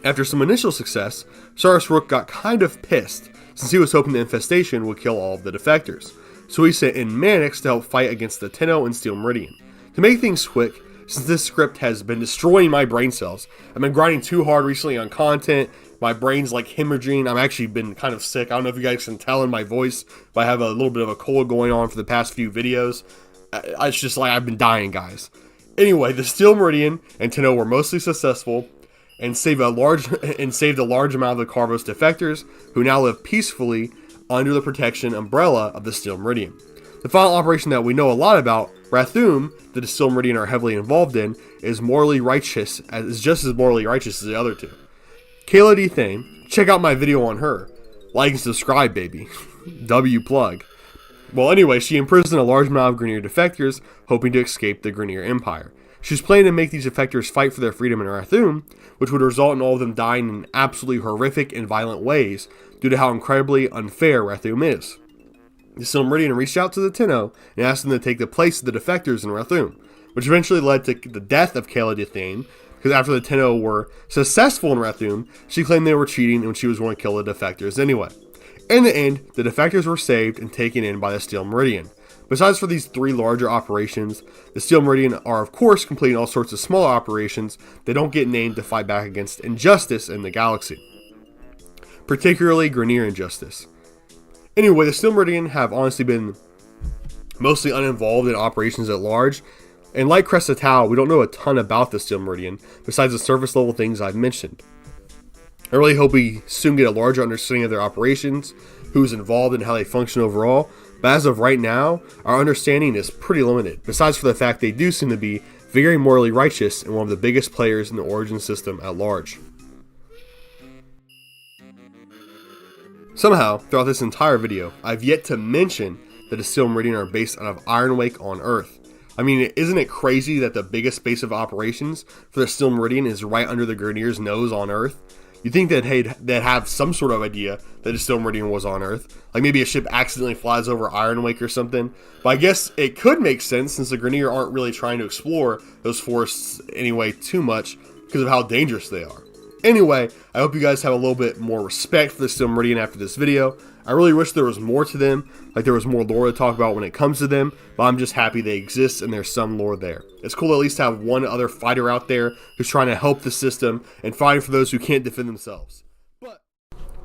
After some initial success, Sargas Ruk got kind of pissed since he was hoping the Infestation would kill all of the defectors, so he sent in Mannix to help fight against the Tenno and Steel Meridian. To make things quick, since this script has been destroying my brain cells, I've been grinding too hard recently on content, my brain's like hemorrhaging, I've actually been kind of sick, I don't know if you guys can tell in my voice, but I have a little bit of a cold going on for the past few videos. It's just like I've been dying, guys. Anyway, the Steel Meridian and Tenno were mostly successful, and saved a large amount of the Carvos defectors, who now live peacefully under the protection umbrella of the Steel Meridian. The final operation that we know a lot about, Rathuum, that the Steel Meridian are heavily involved in, is just as morally righteous as the other two. Kela Thaym, check out my video on her. Like and subscribe, baby. W plug. Well, anyway, she imprisoned a large amount of Grineer defectors, hoping to escape the Grineer Empire. She's planning to make these defectors fight for their freedom in Rathuum, which would result in all of them dying in absolutely horrific and violent ways due to how incredibly unfair Rathuum is. The Steel Meridian reached out to the Tenno and asked them to take the place of the defectors in Rathuum, which eventually led to the death of Kela Thaym, because after the Tenno were successful in Rathuum, she claimed they were cheating and she was going to kill the defectors anyway. In the end, the defectors were saved and taken in by the Steel Meridian. Besides for these three larger operations, the Steel Meridian are of course completing all sorts of smaller operations that don't get named to fight back against injustice in the galaxy. Particularly Grineer injustice. Anyway, the Steel Meridian have honestly been mostly uninvolved in operations at large, and like Cresta Tau, we don't know a ton about the Steel Meridian besides the surface level things I've mentioned. I really hope we soon get a larger understanding of their operations, who's involved and how they function overall, but as of right now, our understanding is pretty limited, besides for the fact they do seem to be very morally righteous and one of the biggest players in the Origin system at large. Somehow, throughout this entire video, I've yet to mention that the Steel Meridian are based out of Ironwake on Earth. I mean, isn't it crazy that the biggest base of operations for the Steel Meridian is right under the Grineer's nose on Earth? You'd think that they'd have some sort of idea that the Steel Meridian was on Earth. Like maybe a ship accidentally flies over Ironwake or something. But I guess it could make sense since the Grineer aren't really trying to explore those forests anyway too much because of how dangerous they are. Anyway, I hope you guys have a little bit more respect for the Steel Meridian after this video. I really wish there was more to them, like there was more lore to talk about when it comes to them, but I'm just happy they exist and there's some lore there. It's cool to at least have one other fighter out there who's trying to help the system and fighting for those who can't defend themselves. But,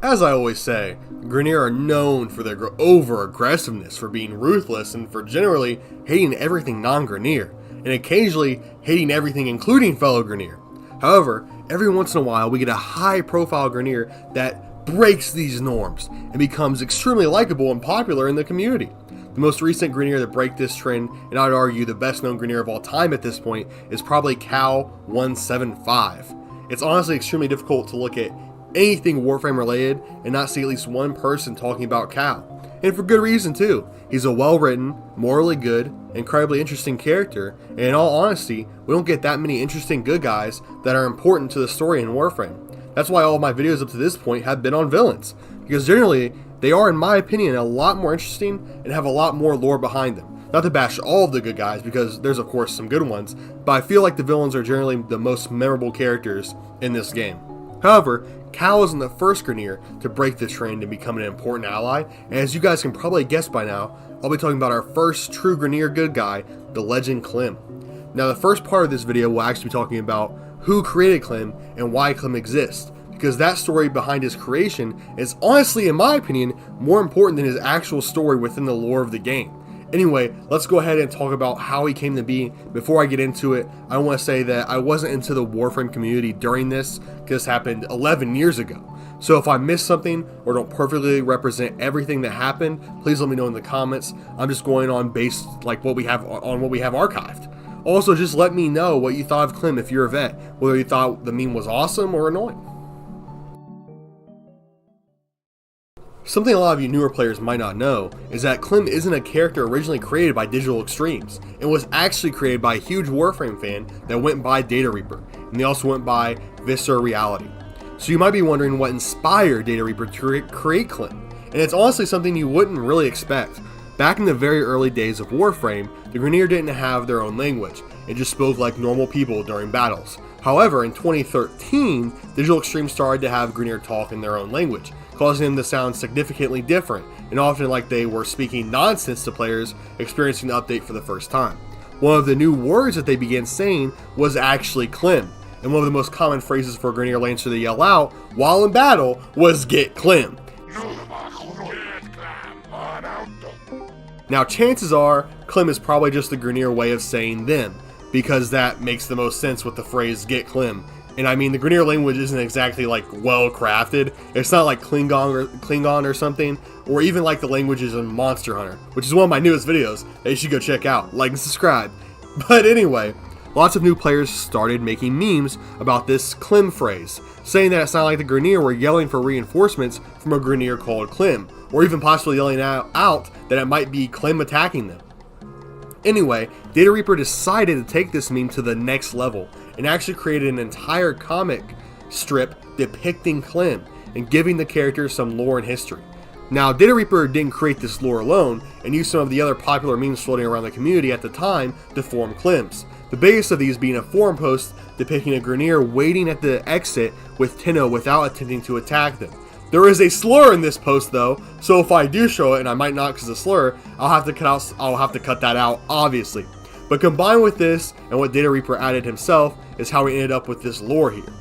as I always say, Grineer are known for their over-aggressiveness, for being ruthless, and for generally hating everything non-Grineer, and occasionally hating everything including fellow Grineer. However, every once in a while we get a high-profile Grineer that breaks these norms and becomes extremely likable and popular in the community. The most recent Grineer to break this trend, and I'd argue the best known Grineer of all time at this point, is probably Kahl-175. It's honestly extremely difficult to look at anything Warframe related and not see at least one person talking about Kahl. And for good reason too. He's a well-written, morally good, incredibly interesting character, and in all honesty, we don't get that many interesting good guys that are important to the story in Warframe. That's why all of my videos up to this point have been on villains, because generally, they are in my opinion a lot more interesting and have a lot more lore behind them. Not to bash all of the good guys, because there's of course some good ones, but I feel like the villains are generally the most memorable characters in this game. However, Kahl isn't the first Grineer to break the trend and become an important ally, and as you guys can probably guess by now, I'll be talking about our first true Grineer good guy, the legend Clem. Now the first part of this video will actually be talking about who created Clem and why Clem exists, because that story behind his creation is honestly, in my opinion, more important than his actual story within the lore of the game. Anyway, let's go ahead and talk about how he came to be. Before I get into it, I want to say that I wasn't into the Warframe community during this, because this happened 11 years ago. So if I missed something or don't perfectly represent everything that happened, please let me know in the comments. I'm just going on based like what we have archived. Also, just let me know what you thought of Clem if you're a vet, whether you thought the meme was awesome or annoying. Something a lot of you newer players might not know is that Clem isn't a character originally created by Digital Extremes. It was actually created by a huge Warframe fan that went by Data Reaper. and they also went by Viscera Reality. So you might be wondering what inspired Data Reaper to create Clem, and it's honestly something you wouldn't really expect. Back in the very early days of Warframe, the Grineer didn't have their own language, it just spoke like normal people during battles. However, in 2013, Digital Extremes started to have Grineer talk in their own language, causing them to sound significantly different, and often like they were speaking nonsense to players experiencing the update for the first time. One of the new words that they began saying was actually Clem, and one of the most common phrases for a Grineer Lancer to yell out while in battle was "Get Clem." Now chances are, Clem is probably just the Grineer way of saying them, because that makes the most sense with the phrase "Get Clem." And I mean, the Grineer language isn't exactly like well crafted. It's not like Klingon or something, or even like the languages in Monster Hunter, which is one of my newest videos that you should go check out. Like and subscribe. But anyway, lots of new players started making memes about this Clem phrase, saying that it sounded like the Grineer were yelling for reinforcements from a Grineer called Clem, or even possibly yelling out that it might be Clem attacking them. Anyway, Data Reaper decided to take this meme to the next level and actually created an entire comic strip depicting Clem and giving the character some lore and history. Now, Data Reaper didn't create this lore alone and used some of the other popular memes floating around the community at the time to form Clems. The biggest of these being a forum post depicting a Grineer waiting at the exit with Tenno without attempting to attack them. There is a slur in this post though, so if I do show it, and I might not because of the slur, I'll have to cut that out, obviously. But combined with this and what Data Reaper added himself is how we ended up with this lore here.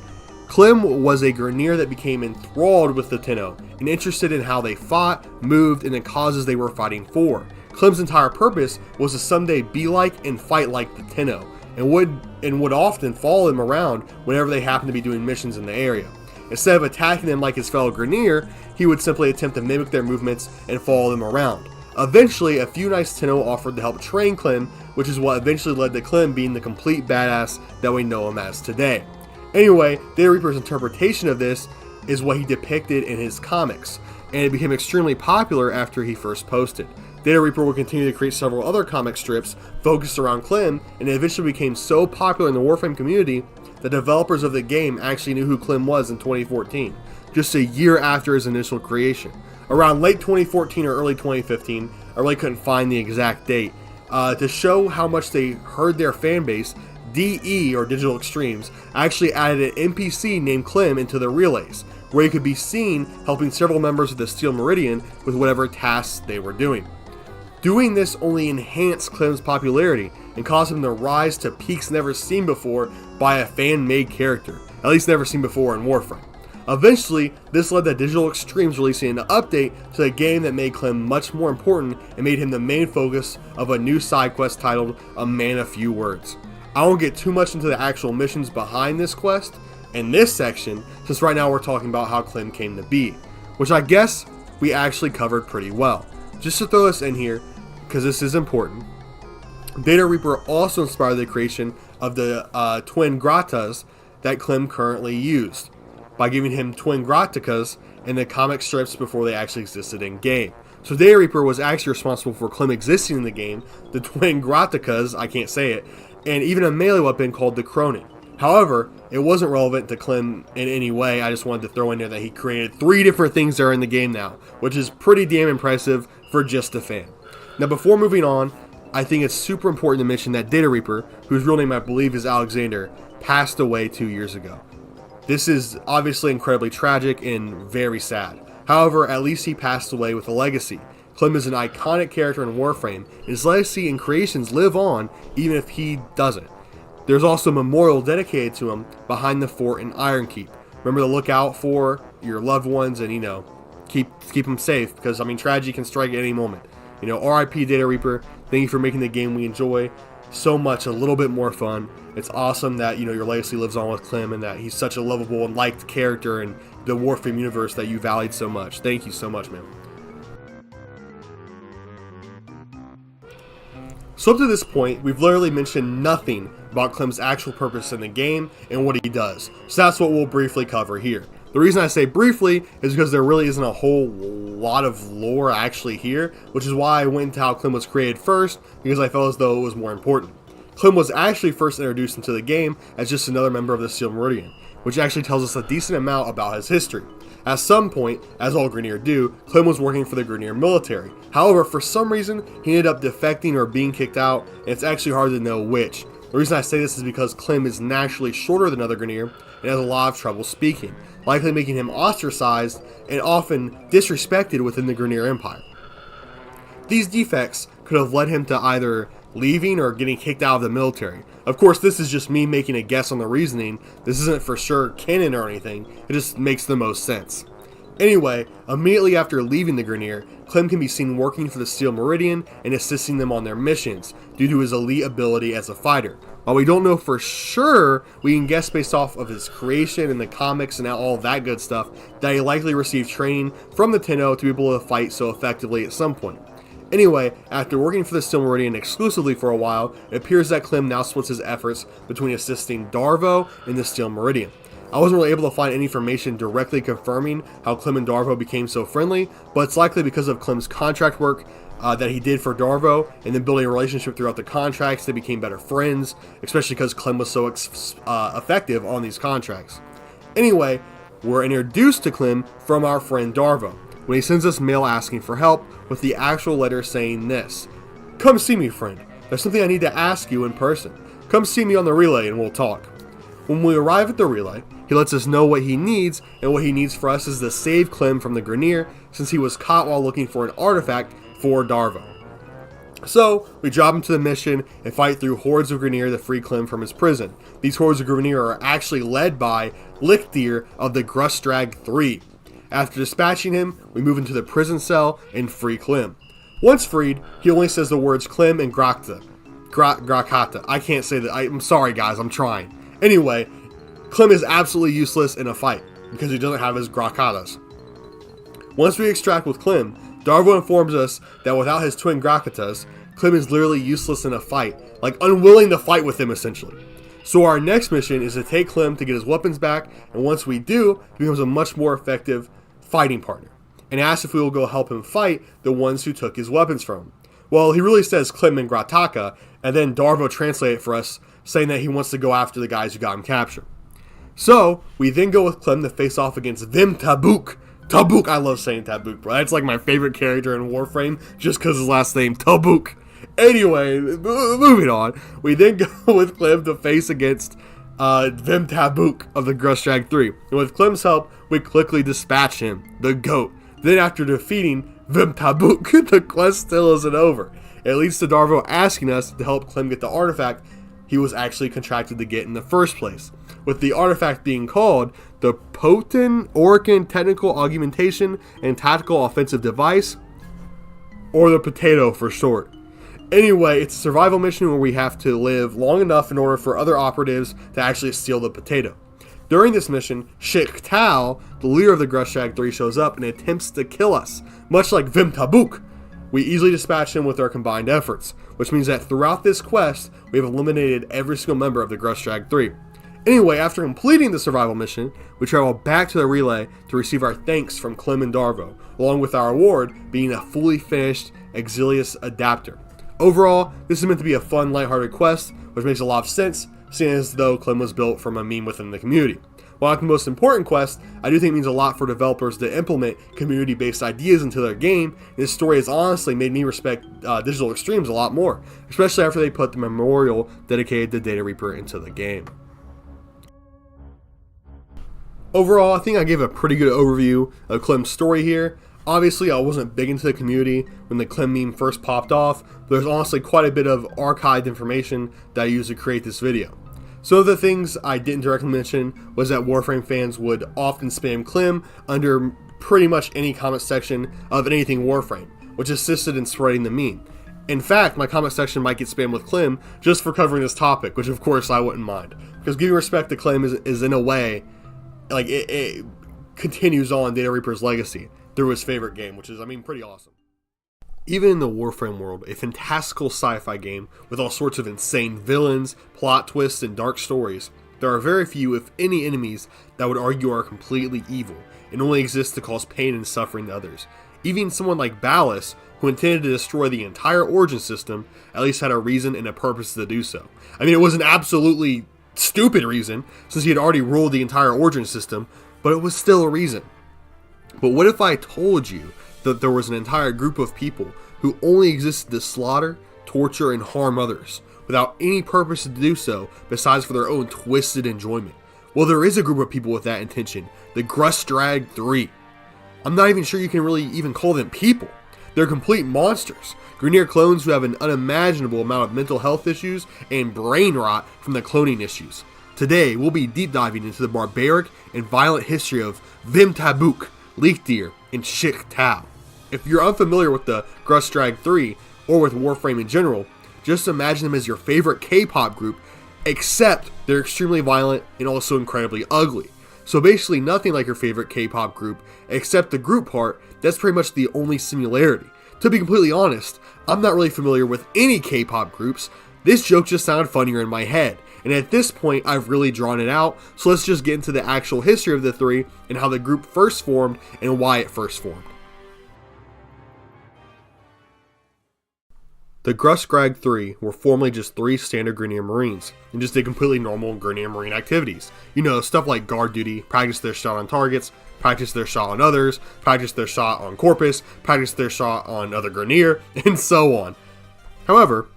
Clem was a Grineer that became enthralled with the Tenno and interested in how they fought, moved, and the causes they were fighting for. Clem's entire purpose was to someday be like and fight like the Tenno, and would often follow them around whenever they happened to be doing missions in the area. Instead of attacking them like his fellow Grineer, he would simply attempt to mimic their movements and follow them around. Eventually, a few nice Tenno offered to help train Clem, which is what eventually led to Clem being the complete badass that we know him as today. Anyway, Data Reaper's interpretation of this is what he depicted in his comics, and it became extremely popular after he first posted. Data Reaper would continue to create several other comic strips focused around Clem, and it eventually became so popular in the Warframe community the developers of the game actually knew who Clem was in 2014, just a year after his initial creation. Around late 2014 or early 2015, I really couldn't find the exact date, to show how much they heard their fanbase, DE, or Digital Extremes, actually added an NPC named Clem into the relays, where he could be seen helping several members of the Steel Meridian with whatever tasks they were doing. Doing this only enhanced Clem's popularity and caused him to rise to peaks never seen before by a fan-made character, at least never seen before in Warframe. Eventually, this led to Digital Extremes releasing an update to the game that made Clem much more important and made him the main focus of a new side quest titled A Man of Few Words. I won't get too much into the actual missions behind this quest in this section, since right now we're talking about how Clem came to be, which I guess we actually covered pretty well. Just to throw this in here, because this is important, Data Reaper also inspired the creation of the twin Gratas that Clem currently used, by giving him twin Gratakas in the comic strips before they actually existed in game. So Data Reaper was actually responsible for Clem existing in the game, the twin Gratakas, I can't say it, and even a melee weapon called the Croning. However, it wasn't relevant to Clem in any way. I just wanted to throw in there that he created 3 different things that are in the game now, which is pretty damn impressive for just a fan. Now before moving on, I think it's super important to mention that Data Reaper, whose real name I believe is Alexander, passed away 2 years ago. This is obviously incredibly tragic and very sad. However, at least he passed away with a legacy. Clem is an iconic character in Warframe, and his legacy and creations live on even if he doesn't. There's also a memorial dedicated to him behind the fort in Ironkeep. Remember to look out for your loved ones and, keep them safe, because, tragedy can strike at any moment. RIP Data Reaper, thank you for making the game we enjoy so much a little bit more fun. It's awesome that, your legacy lives on with Clem and that he's such a lovable and liked character in the Warframe universe that you valued so much. Thank you so much, man. So up to this point, we've literally mentioned nothing about Clem's actual purpose in the game and what he does. So that's what we'll briefly cover here. The reason I say briefly is because there really isn't a whole lot of lore actually here, which is why I went into how Clem was created first, because I felt as though it was more important. Clem was actually first introduced into the game as just another member of the Steel Meridian, which actually tells us a decent amount about his history. At some point, as all Grineer do, Clem was working for the Grineer military. However, for some reason, he ended up defecting or being kicked out, and it's actually hard to know which. The reason I say this is because Clem is naturally shorter than other Grineer and has a lot of trouble speaking, likely making him ostracized and often disrespected within the Grineer Empire. These defects could have led him to either leaving or getting kicked out of the military. Of course, this is just me making a guess on the reasoning. This isn't for sure canon or anything, it just makes the most sense. Anyway, immediately after leaving the Grineer, Clem can be seen working for the Steel Meridian and assisting them on their missions due to his elite ability as a fighter. While we don't know for sure, we can guess based off of his creation and the comics and all that good stuff that he likely received training from the Tenno to be able to fight so effectively at some point. Anyway, after working for the Steel Meridian exclusively for a while, it appears that Clem now splits his efforts between assisting Darvo and the Steel Meridian. I wasn't really able to find any information directly confirming how Clem and Darvo became so friendly, but it's likely because of Clem's contract work that he did for Darvo, and then building a relationship throughout the contracts. They became better friends, especially because Clem was so effective on these contracts. Anyway, we're introduced to Clem from our friend Darvo, when he sends us mail asking for help, with the actual letter saying this: "Come see me, friend. There's something I need to ask you in person. Come see me on the relay and we'll talk." When we arrive at the relay, he lets us know what he needs, and what he needs for us is to save Clem from the Grineer, since he was caught while looking for an artifact for Darvo. So, we drop him to the mission and fight through hordes of Grineer to free Clem from his prison. These hordes of Grineer are actually led by Lech of the Grustrag 3. After dispatching him, we move into the prison cell and free Clem. Once freed, he only says the words Clem and Grakata. I can't say that. I'm sorry guys, I'm trying. Anyway, Clem is absolutely useless in a fight because he doesn't have his Grakatas. Once we extract with Clem, Darvo informs us that without his twin Grakatas, Clem is literally useless in a fight, like unwilling to fight with him essentially. So our next mission is to take Clem to get his weapons back, and once we do, he becomes a much more effective fighting partner, and asks if we will go help him fight the ones who took his weapons from him. Well, he really says Clem and Grataka, and then Darvo translates it for us, saying that he wants to go after the guys who got him captured. So, we then go with Clem to face off against Vim Tabuk. Tabuk, I love saying Tabuk, bro. That's like my favorite character in Warframe, just because his last name, Tabuk. Anyway, moving on. We then go with Clem to face against Vim Tabuk of the Grustrag 3. And with Clem's help, we quickly dispatch him, the GOAT. Then after defeating Vim Tabuk, the quest still isn't over. It leads to Darvo asking us to help Clem get the artifact he was actually contracted to get in the first place, with the artifact being called the Potent Oricon Technical Augmentation and Tactical Offensive Device, or the Potato for short. Anyway, it's a survival mission where we have to live long enough in order for other operatives to actually steal the potato. During this mission, Sheikh Tal, the leader of the Grustrag 3, shows up and attempts to kill us, much like Vim Tabuk. We easily dispatch him with our combined efforts, which means that throughout this quest, we have eliminated every single member of the Grustrag 3. Anyway, after completing the survival mission, we travel back to the relay to receive our thanks from Clem and Darvo, along with our award being a fully finished Exilius adapter. Overall, this is meant to be a fun, lighthearted quest, which makes a lot of sense, seeing as though Clem was built from a meme within the community. While not the most important quest, I do think it means a lot for developers to implement community-based ideas into their game, and this story has honestly made me respect Digital Extremes a lot more, especially after they put the memorial dedicated to Data Reaper into the game. Overall, I think I gave a pretty good overview of Clem's story here. Obviously, I wasn't big into the community when the Clem meme first popped off, but there's honestly quite a bit of archived information that I used to create this video. Some of the things I didn't directly mention was that Warframe fans would often spam Clem under pretty much any comment section of anything Warframe, which assisted in spreading the meme. In fact, my comment section might get spammed with Clem just for covering this topic, which of course I wouldn't mind. Because giving respect to Clem is in a way, like it continues on Data Reaper's legacy through his favorite game, which is, pretty awesome. Even in the Warframe world, a fantastical sci-fi game with all sorts of insane villains, plot twists, and dark stories, there are very few, if any, enemies that would argue are completely evil and only exist to cause pain and suffering to others. Even someone like Ballas, who intended to destroy the entire Origin system, at least had a reason and a purpose to do so. I mean, it was an absolutely stupid reason, since he had already ruled the entire Origin system, but it was still a reason. But what if I told you that there was an entire group of people who only existed to slaughter, torture, and harm others, without any purpose to do so besides for their own twisted enjoyment? Well, there is a group of people with that intention, the Grustrag 3. I'm not even sure you can really even call them people. They're complete monsters. Grineer clones who have an unimaginable amount of mental health issues and brain rot from the cloning issues. Today, we'll be deep diving into the barbaric and violent history of Vim Tabuk, Lech, and Shik Tau. If you're unfamiliar with the Grustrag 3, or with Warframe in general, just imagine them as your favorite K-pop group, except they're extremely violent and also incredibly ugly. So basically nothing like your favorite K-pop group, except the group part. That's pretty much the only similarity. To be completely honest, I'm not really familiar with any K-pop groups. This joke just sounded funnier in my head, and at this point I've really drawn it out, so let's just get into the actual history of the three and how the group first formed and why it first formed. The Grustrag 3 were formerly just 3 standard Grineer Marines, and just did completely normal Grineer Marine activities. You know, stuff like guard duty, practice their shot on targets, practice their shot on others, practice their shot on Corpus, practice their shot on other Grineer, and so on. However,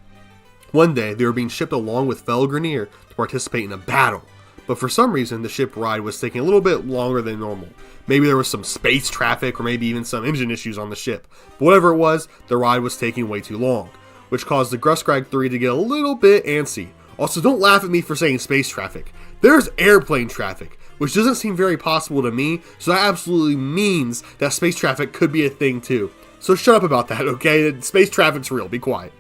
one day they were being shipped along with fellow Grineer to participate in a battle, but for some reason the ship ride was taking a little bit longer than normal. Maybe there was some space traffic or maybe even some engine issues on the ship, but whatever it was, the ride was taking way too long, which caused the Grustrag 3 to get a little bit antsy. Also, don't laugh at me for saying space traffic. There's airplane traffic, which doesn't seem very possible to me, so that absolutely means that space traffic could be a thing too. So shut up about that, okay? Space traffic's real, be quiet.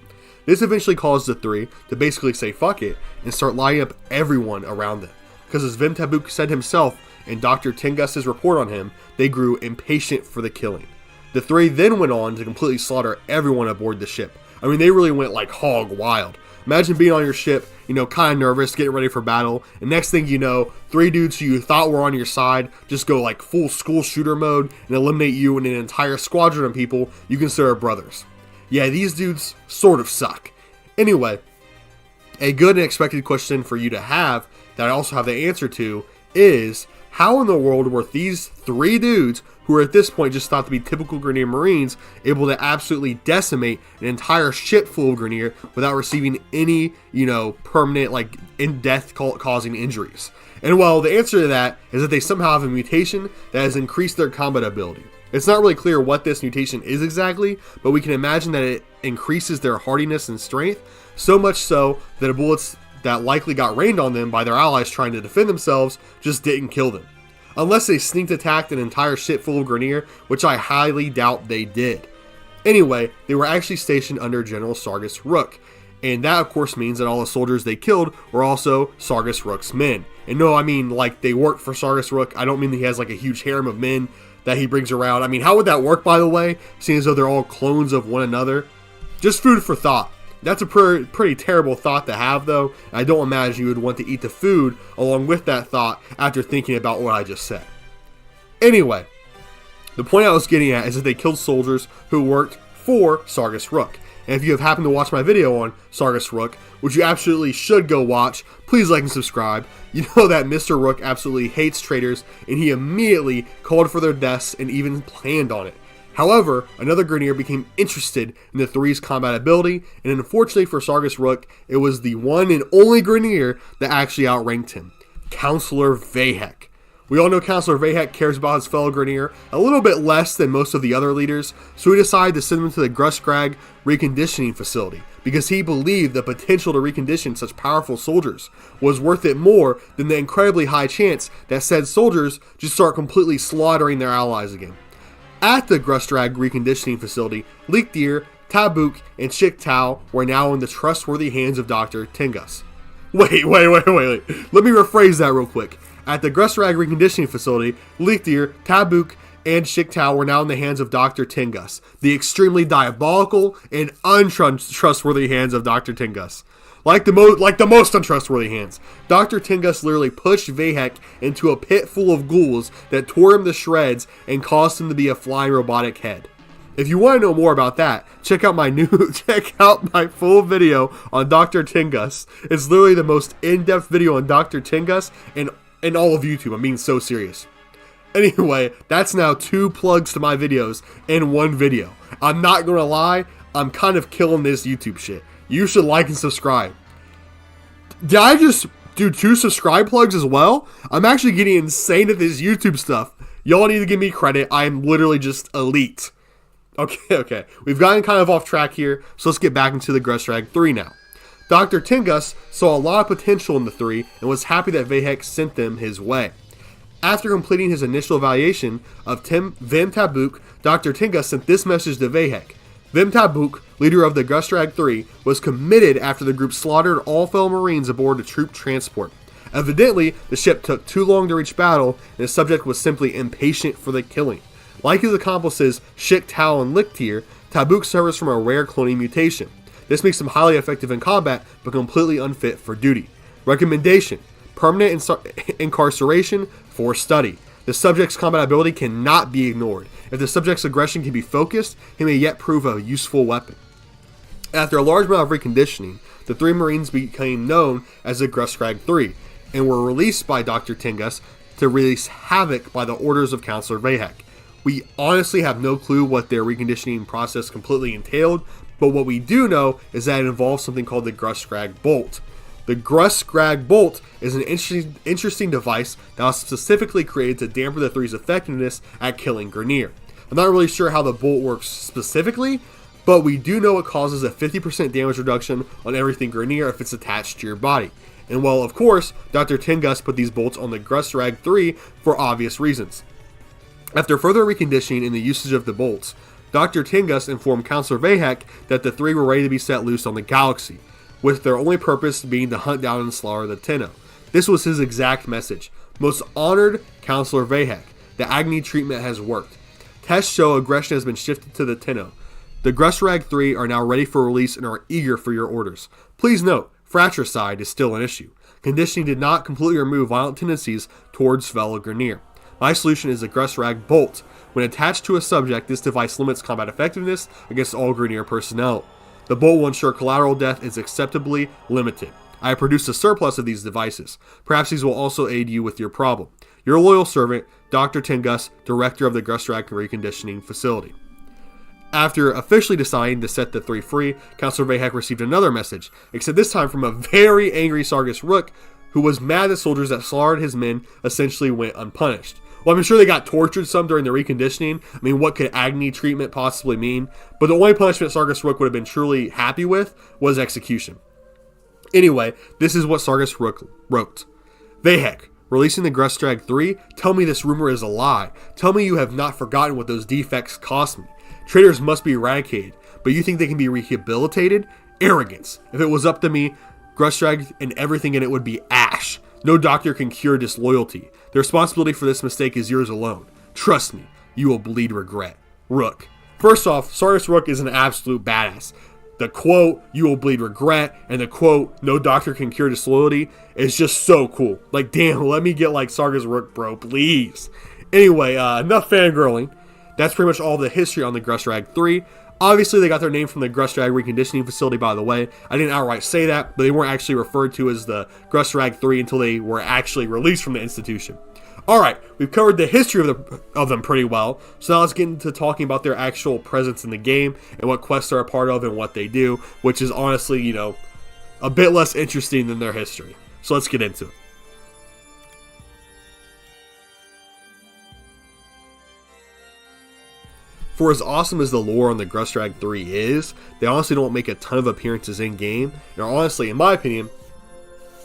This eventually caused the 3 to basically say fuck it and start lining up everyone around them. Because as Vim Tabuk said himself in Dr. Tengus' report on him, they grew impatient for the killing. The 3 then went on to completely slaughter everyone aboard the ship. I mean, they really went like hog wild. Imagine being on your ship, you know, kind of nervous, getting ready for battle, and next thing you know, 3 dudes who you thought were on your side just go like full school shooter mode and eliminate you and an entire squadron of people you consider brothers. Yeah, these dudes sort of suck. Anyway, a good and expected question for you to have, that I also have the answer to, is how in the world were these 3 dudes, who are at this point just thought to be typical Grineer Marines, able to absolutely decimate an entire ship full of Grineer without receiving any, you know, permanent, like, in-death causing injuries? And well, the answer to that is that they somehow have a mutation that has increased their combat ability. It's not really clear what this mutation is exactly, but we can imagine that it increases their hardiness and strength, so much so that the bullets that likely got rained on them by their allies trying to defend themselves just didn't kill them. Unless they sneak attacked an entire ship full of Grineer, which I highly doubt they did. Anyway, they were actually stationed under General Sargas Ruk, and that of course means that all the soldiers they killed were also Sargas Ruk's men. And no, I mean like they work for Sargas Ruk. I don't mean that he has like a huge harem of men that he brings around. I mean, how would that work, by the way, seeing as though they're all clones of one another? Just food for thought. That's a pretty terrible thought to have, though. I don't imagine you would want to eat the food along with that thought after thinking about what I just said. Anyway, the point I was getting at is that they killed soldiers who worked for Sargas Ruk. And if you have happened to watch my video on Sargas Ruk, which you absolutely should go watch, please like and subscribe. You know that Mr. Ruk absolutely hates traitors, and he immediately called for their deaths and even planned on it. However, another Grineer became interested in the 3's combat ability, and unfortunately for Sargas Ruk, it was the one and only Grineer that actually outranked him, Councilor Vay Hek. We all know Councilor Vay Hek cares about his fellow Grineer a little bit less than most of the other leaders, so he decided to send them to the Grustrag reconditioning facility, because he believed the potential to recondition such powerful soldiers was worth it more than the incredibly high chance that said soldiers just start completely slaughtering their allies again. At the Grustrag reconditioning facility, Lech, Tabuk, and Shik Tau were now in the trustworthy hands of Dr. Tengus. Wait. Let me rephrase that real quick. At the Grustrag reconditioning facility, Lech, Tabuk, and Shik Tau were now in the hands of Dr. Tengus, the extremely diabolical and untrustworthy hands of Dr. Tengus. Like the most untrustworthy hands. Dr. Tengus literally pushed Vay Hek into a pit full of ghouls that tore him to shreds and caused him to be a flying robotic head. If you want to know more about that, check out my full video on Dr. Tengus. It's literally the most in-depth video on Dr. Tengus in all of YouTube. I'm being so serious. Anyway, that's now 2 plugs to my videos in one video. I'm not gonna lie, I'm kind of killing this YouTube shit. You should like and subscribe. Did I just do 2 subscribe plugs as well? I'm actually getting insane at this YouTube stuff. Y'all need to give me credit. I am literally just elite. Okay. We've gotten kind of off track here, so let's get back into the Grustrag 3 now. Dr. Tengus saw a lot of potential in the 3 and was happy that Vay Hek sent them his way. After completing his initial evaluation of Vim Tabuk, Dr. Tengus sent this message to Vay Hek. Vim Tabuk, leader of the Grustrag 3, was committed after the group slaughtered all fellow Marines aboard a troop transport. Evidently, the ship took too long to reach battle, and the subject was simply impatient for the killing. Like his accomplices Shik, Tal, and Lichtir, Tabuk suffers from a rare cloning mutation. This makes him highly effective in combat, but completely unfit for duty. Recommendation: permanent incarceration for study. The subject's combat ability cannot be ignored. If the subject's aggression can be focused, he may yet prove a useful weapon. After a large amount of reconditioning, the 3 Marines became known as the Grustrag 3, and were released by Dr. Tengus to release havoc by the orders of Councilor Vay Hek. We honestly have no clue what their reconditioning process completely entailed, but what we do know is that it involves something called the Grustrag Bolt. The Grustrag Bolt is an interesting device that was specifically created to dampen the 3's effectiveness at killing Grineer. I'm not really sure how the bolt works specifically, but we do know it causes a 50% damage reduction on everything Grineer if it's attached to your body. And well, of course, Dr. Tengus put these bolts on the Grustrag 3 for obvious reasons. After further reconditioning in the usage of the bolts, Dr. Tengus informed Councilor Vay Hek that the 3 were ready to be set loose on the galaxy, with their only purpose being to hunt down and slaughter the Tenno. This was his exact message. Most honored Councilor Vay Hek, the agony treatment has worked. Tests show aggression has been shifted to the Tenno. The Grustrag 3 are now ready for release and are eager for your orders. Please note, fratricide is still an issue. Conditioning did not completely remove violent tendencies towards fellow Grineer. My solution is the Grustrag Bolt. When attached to a subject, this device limits combat effectiveness against all Grineer personnel. The bolt will ensure collateral death is acceptably limited. I have produced a surplus of these devices. Perhaps these will also aid you with your problem. Your loyal servant, Dr. Tengus, Director of the Grustrag Reconditioning Facility. After officially deciding to set the 3 free, Councilor Vay Hek received another message, except this time from a very angry Sargas Ruk, who was mad that soldiers that slaughtered his men essentially went unpunished. Well, I'm sure they got tortured some during the reconditioning. I mean, what could agony treatment possibly mean? But the only punishment Sargas Ruk would have been truly happy with was execution. Anyway, this is what Sargas Ruk wrote. Vay Hek, releasing the Grustrag 3? Tell me this rumor is a lie. Tell me you have not forgotten what those defects cost me. Traitors must be eradicated, but you think they can be rehabilitated? Arrogance. If it was up to me, Grustrag and everything in it would be ash. No doctor can cure disloyalty. The responsibility for this mistake is yours alone. Trust me, you will bleed regret. Ruk. First off, Sargas Ruk is an absolute badass. The quote, you will bleed regret, and the quote, no doctor can cure disloyalty, is just so cool. Like, damn, let me get like Sargas Ruk, bro, please. Anyway, enough fangirling. That's pretty much all the history on the Grustrag 3. Obviously, they got their name from the Grustrag Reconditioning Facility, by the way. I didn't outright say that, but they weren't actually referred to as the Grustrag 3 until they were actually released from the institution. Alright, we've covered the history of them pretty well, so now let's get into talking about their actual presence in the game and what quests they're a part of and what they do, which is honestly, you know, a bit less interesting than their history. So let's get into it. For as awesome as the lore on the Grustrag 3 is, they honestly don't make a ton of appearances in-game, and are honestly, in my opinion,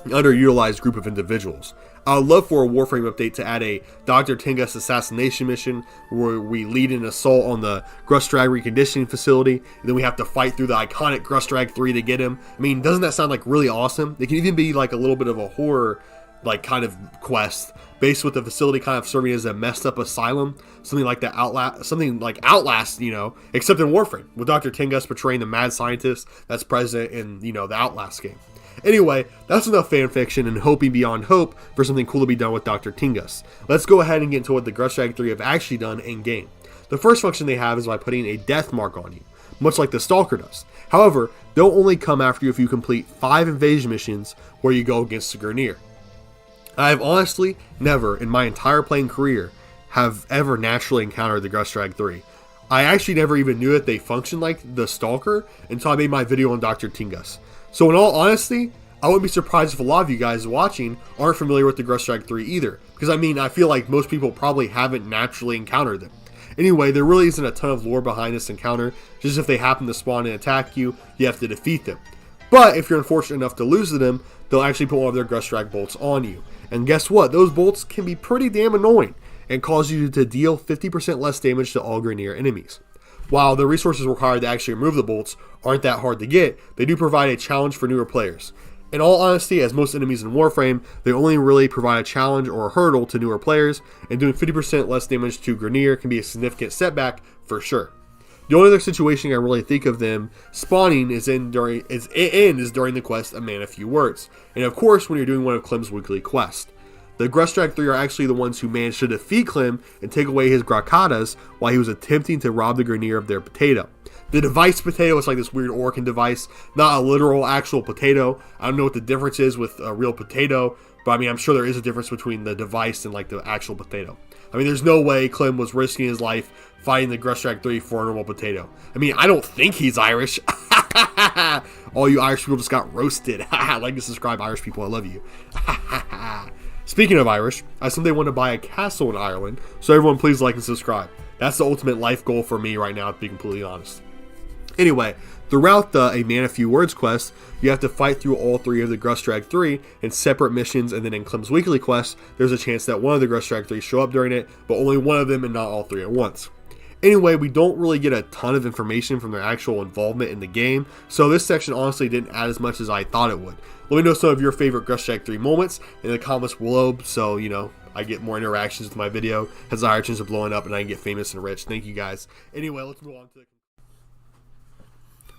an underutilized group of individuals. I would love for a Warframe update to add a Dr. Tengus assassination mission, where we lead an assault on the Grustrag Reconditioning Facility, and then we have to fight through the iconic Grustrag 3 to get him. I mean, doesn't that sound like really awesome? It can even be like a little bit of a horror like kind of quest, based with the facility kind of serving as a messed up asylum, something like Outlast, you know, except in Warframe, with Dr. Tengus portraying the mad scientist that's present in, you know, the Outlast game. Anyway, that's enough fanfiction and hoping beyond hope for something cool to be done with Dr. Tengus. Let's go ahead and get into what the Grustrag 3 have actually done in game. The first function they have is by putting a death mark on you, much like the Stalker does. However, they'll only come after you if you complete 5 invasion missions where you go against the Grineer. I have honestly never, in my entire playing career, have ever naturally encountered the Grustrag 3. I actually never even knew that they functioned like the Stalker until I made my video on Dr. Tengus. So in all honesty, I wouldn't be surprised if a lot of you guys watching aren't familiar with the Grustrag 3 either. Because I mean, I feel like most people probably haven't naturally encountered them. Anyway, there really isn't a ton of lore behind this encounter, just if they happen to spawn and attack you, you have to defeat them. But if you're unfortunate enough to lose to them, they'll actually put one of their Grustrag Bolts on you. And guess what? Those bolts can be pretty damn annoying and cause you to deal 50% less damage to all Grineer enemies. While the resources required to actually remove the bolts aren't that hard to get, they do provide a challenge for newer players. In all honesty, as most enemies in Warframe, they only really provide a challenge or a hurdle to newer players, and doing 50% less damage to Grineer can be a significant setback for sure. The only other situation I really think of them spawning is during the quest A Man a Few Words, and of course when you're doing one of Clem's weekly quests. The Grustrag 3 are actually the ones who managed to defeat Clem and take away his Grakadas while he was attempting to rob the Grineer of their potato. The device potato is like this weird Orkin device, not a literal actual potato. I don't know what the difference is with a real potato, but I mean I'm sure there is a difference between the device and like the actual potato. I mean there's no way Clem was risking his life fighting the Grustrag 3 for a normal potato. I mean I don't think he's Irish. All you Irish people just got roasted. Like and subscribe, Irish people, I love you. Speaking of Irish, I someday want to buy a castle in Ireland, so everyone please like and subscribe. That's the ultimate life goal for me right now, to be completely honest. Anyway, throughout the A Man a Few Words quest, you have to fight through all 3 of the Grustrag 3 in separate missions, and then in Clem's weekly quest, there's a chance that one of the Grustrag 3 show up during it, but only one of them and not all 3 at once. Anyway, we don't really get a ton of information from their actual involvement in the game, so this section honestly didn't add as much as I thought it would. Let me know some of your favorite Grustrag 3 moments in the comments below, so, you know, I get more interactions with my video, as our chance of blowing up and I can get famous and rich. Thank you guys. Anyway, let's move on to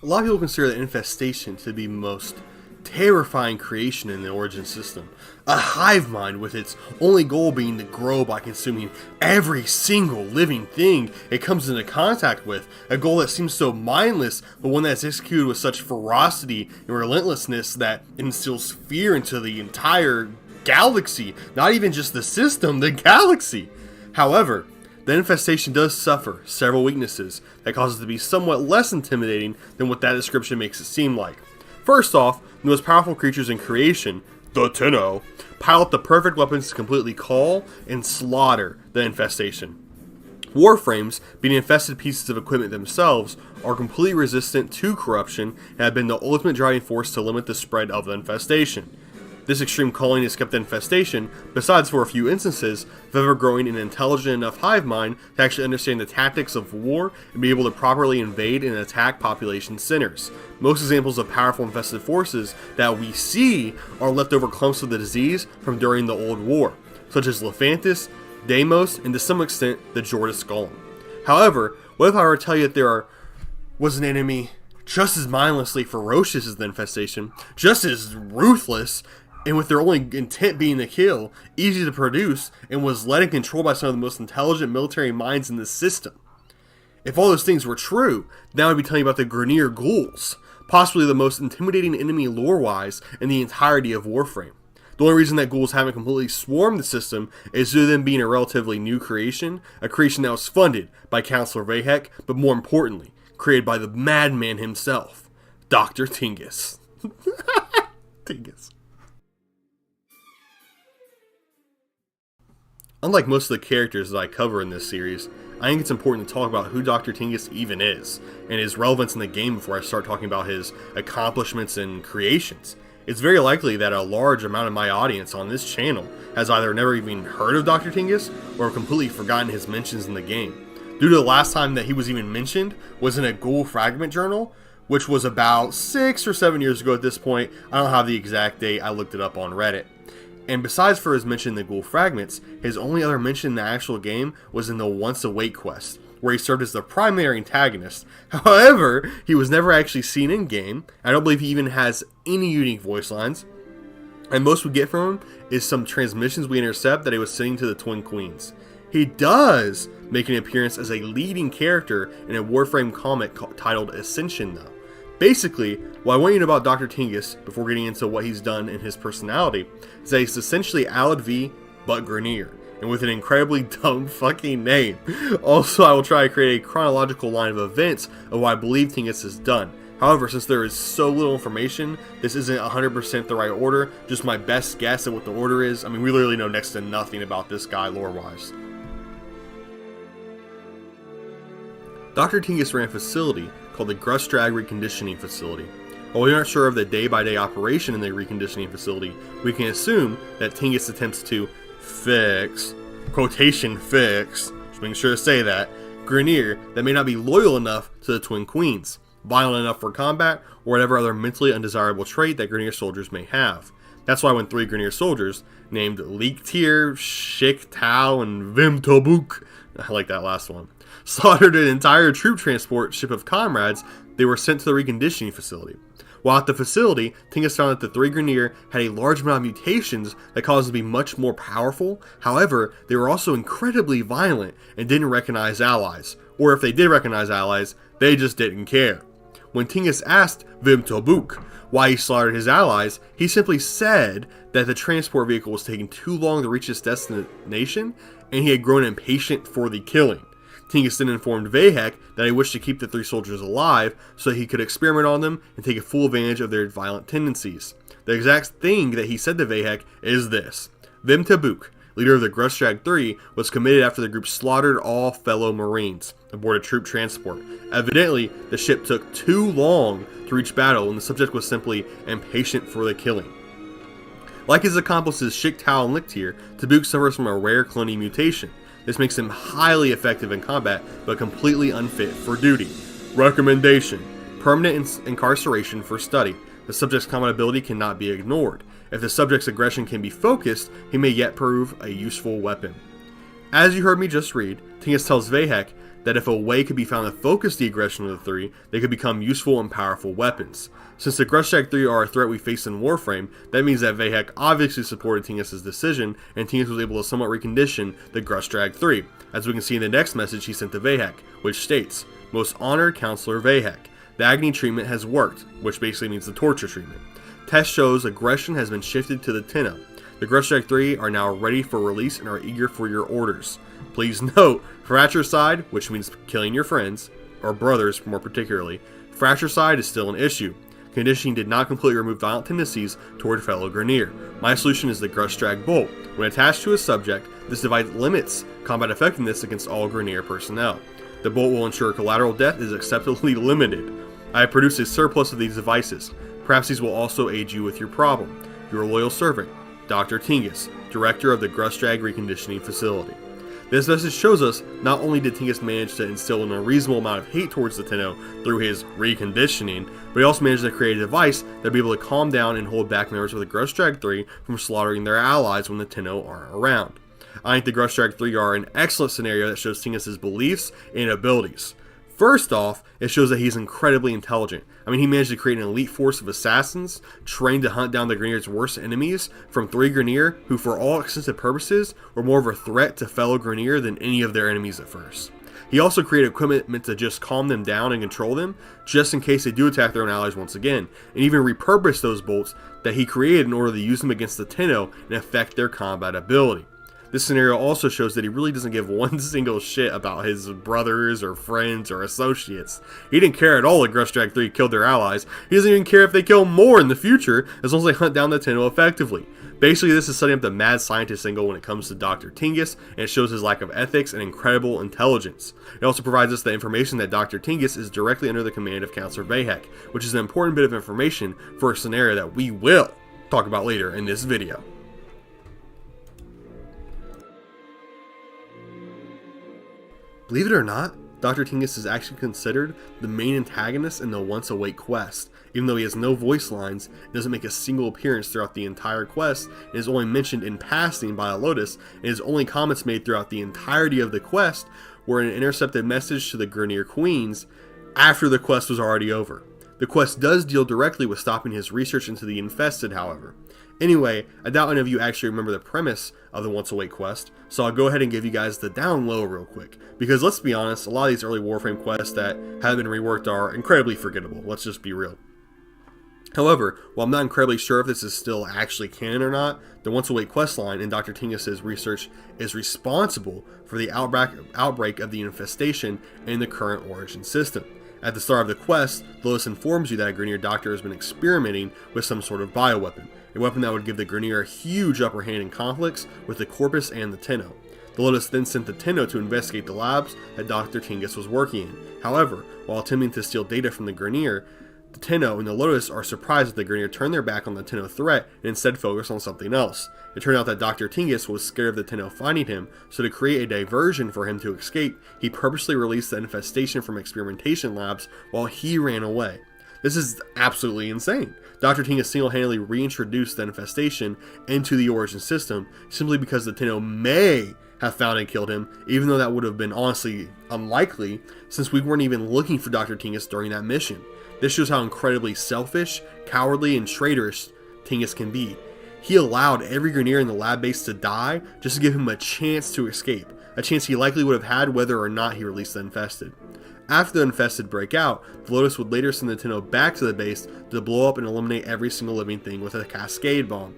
a lot of people consider the Infestation to be the most terrifying creation in the Origin system. A hive mind with its only goal being to grow by consuming every single living thing it comes into contact with. A goal that seems so mindless, but one that's executed with such ferocity and relentlessness that it instills fear into the entire galaxy. Not even just the system, the galaxy. However, the Infestation does suffer several weaknesses that cause it to be somewhat less intimidating than what that description makes it seem like. First off, the most powerful creatures in creation, the Tenno, pilot the perfect weapons to completely call and slaughter the Infestation. Warframes, being infested pieces of equipment themselves, are completely resistant to corruption and have been the ultimate driving force to limit the spread of the Infestation. This extreme calling has kept the Infestation, besides for a few instances, of ever growing an intelligent enough hive mind to actually understand the tactics of war and be able to properly invade and attack population centers. Most examples of powerful infested forces that we see are leftover clumps of the disease from during the Old War, such as Lephantis, Deimos, and to some extent the Jordas Golem. However, what if I were to tell you that was an enemy just as mindlessly ferocious as the Infestation, just as ruthless, and with their only intent being to kill, easy to produce, and was led and controlled by some of the most intelligent military minds in the system? If all those things were true, now I'd be telling you about the Grineer Ghouls, possibly the most intimidating enemy lore-wise in the entirety of Warframe. The only reason that Ghouls haven't completely swarmed the system is due to them being a relatively new creation, a creation that was funded by Councilor Vay Hek, but more importantly, created by the madman himself, Dr. Tengus. Tengus. Unlike most of the characters that I cover in this series, I think it's important to talk about who Dr. Tengus even is, and his relevance in the game before I start talking about his accomplishments and creations. It's very likely that a large amount of my audience on this channel has either never even heard of Dr. Tengus, or completely forgotten his mentions in the game. Due to the last time that he was even mentioned was in a Ghoul fragment journal, which was about 6 or 7 years ago at this point. I don't have the exact date, I looked it up on Reddit. And besides for his mention in the Ghoul fragments, his only other mention in the actual game was in the Once Awake quest, where he served as the primary antagonist. However, he was never actually seen in game. I don't believe he even has any unique voice lines, and most we get from him is some transmissions we intercept that he was sending to the Twin Queens. He does make an appearance as a leading character in a Warframe comic titled Ascension, though. Basically, what I want you to know about Dr. Tengus, before getting into what he's done in his personality, is that he's essentially Alad V, but Grineer, and with an incredibly dumb fucking name. Also, I will try to create a chronological line of events of what I believe Tengus has done. However, since there is so little information, this isn't 100% the right order, just my best guess at what the order is. I mean, we literally know next to nothing about this guy lore-wise. Dr. Tengus ran a facility called the Grustrag Reconditioning Facility. While we aren't sure of the day-by-day operation in the reconditioning facility, we can assume that Tengus attempts to fix, quotation fix, just making sure to say that, Grineer that may not be loyal enough to the Twin Queens, violent enough for combat, or whatever other mentally undesirable trait that Grineer soldiers may have. That's why when 3 Grineer soldiers, named Leektir, Shik Tau, and Vim Tobuk, I like that last one, slaughtered an entire troop transport ship of comrades, they were sent to the reconditioning facility. While at the facility, Tengus found that the 3 Grineer had a large amount of mutations that caused them to be much more powerful. However, they were also incredibly violent and didn't recognize allies. Or if they did recognize allies, they just didn't care. When Tengus asked Vim Tobuk why he slaughtered his allies, he simply said that the transport vehicle was taking too long to reach its destination, and he had grown impatient for the killing. Tengus then informed Vay Hek that he wished to keep the 3 soldiers alive so that he could experiment on them and take full advantage of their violent tendencies. The exact thing that he said to Vay Hek is this: Vim Tobuk, leader of the Grustrag 3, was committed after the group slaughtered all fellow Marines aboard a troop transport. Evidently, the ship took too long to reach battle and the subject was simply impatient for the killing. Like his accomplices Shik Tau and Leektir, Tobuk suffers from a rare cloning mutation. This makes him highly effective in combat, but completely unfit for duty. Recommendation: permanent incarceration for study. The subject's combat ability cannot be ignored. If the subject's aggression can be focused, he may yet prove a useful weapon. As you heard me just read, Tengus tells Vay Hek that if a way could be found to focus the aggression of the 3, they could become useful and powerful weapons. Since the Grustrag 3 are a threat we face in Warframe, that means that Vay Hek obviously supported Tengus' decision, and Tengus was able to somewhat recondition the Grustrag 3, as we can see in the next message he sent to Vay Hek, which states, "Most honored Councilor Vay Hek, the agony treatment has worked," which basically means the torture treatment. Test shows aggression has been shifted to the Tenno. The Grustrag 3 are now ready for release and are eager for your orders. Please note, fratricide, which means killing your friends, or brothers more particularly, fratricide is still an issue. Conditioning did not completely remove violent tendencies toward fellow Grineer. My solution is the Grustrag Bolt. When attached to a subject, this device limits combat effectiveness against all Grineer personnel. The bolt will ensure collateral death is acceptably limited. I have produced a surplus of these devices. Perhaps these will also aid you with your problem. Your loyal servant, Dr. Tengus, Director of the Grustrag Reconditioning Facility. This message shows us not only did Tengus manage to instill an unreasonable amount of hate towards the Tenno through his reconditioning, but he also managed to create a device that would be able to calm down and hold back members of the Grustrag 3 from slaughtering their allies when the Tenno aren't around. I think the Grustrag 3 are an excellent scenario that shows Tengus' beliefs and abilities. First off, it shows that he's incredibly intelligent. I mean, he managed to create an elite force of assassins trained to hunt down the Grineer's worst enemies from 3 Grineer who, for all extensive purposes, were more of a threat to fellow Grineer than any of their enemies at first. He also created equipment meant to just calm them down and control them, just in case they do attack their own allies once again, and even repurposed those bolts that he created in order to use them against the Tenno and affect their combat ability. This scenario also shows that he really doesn't give one single shit about his brothers or friends or associates. He didn't care at all if Grustrag 3 killed their allies. He doesn't even care if they kill more in the future, as long as they hunt down the Tenno effectively. Basically, this is setting up the mad scientist angle when it comes to Dr. Tengus, and it shows his lack of ethics and incredible intelligence. It also provides us the information that Dr. Tengus is directly under the command of Councilor Vay Hek, which is an important bit of information for a scenario that we will talk about later in this video. Believe it or not, Dr. Tengus is actually considered the main antagonist in the Once Awake quest, even though he has no voice lines, doesn't make a single appearance throughout the entire quest, and is only mentioned in passing by a Lotus, and his only comments made throughout the entirety of the quest were an intercepted message to the Grineer Queens after the quest was already over. The quest does deal directly with stopping his research into the Infested, however. Anyway, I doubt any of you actually remember the premise of the Once Await quest, so I'll go ahead and give you guys the down low real quick, because let's be honest, a lot of these early Warframe quests that have been reworked are incredibly forgettable, let's just be real. However, while I'm not incredibly sure if this is still actually canon or not, the Once Await questline in Dr. Tingus's research is responsible for the outbreak of the infestation in the current Origin system. At the start of the quest, Lotus informs you that a Grineer doctor has been experimenting with some sort of bioweapon, a weapon that would give the Grineer a huge upper hand in conflicts with the Corpus and the Tenno. The Lotus then sent the Tenno to investigate the labs that Dr. Tingus was working in. However, while attempting to steal data from the Grineer, the Tenno and the Lotus are surprised that the Grineer turn their back on the Tenno threat and instead focus on something else. It turned out that Dr. Tingus was scared of the Tenno finding him, so to create a diversion for him to escape, he purposely released the infestation from experimentation labs while he ran away. This is absolutely insane. Dr. Tingus single-handedly reintroduced the infestation into the Origin system simply because the Tenno may have found and killed him, even though that would have been honestly unlikely since we weren't even looking for Dr. Tingus during that mission. This shows how incredibly selfish, cowardly, and traitorous Tingus can be. He allowed every Grineer in the lab base to die just to give him a chance to escape, a chance he likely would have had whether or not he released the Infested. After the Infested break out, the Lotus would later send the Tenno back to the base to blow up and eliminate every single living thing with a cascade bomb.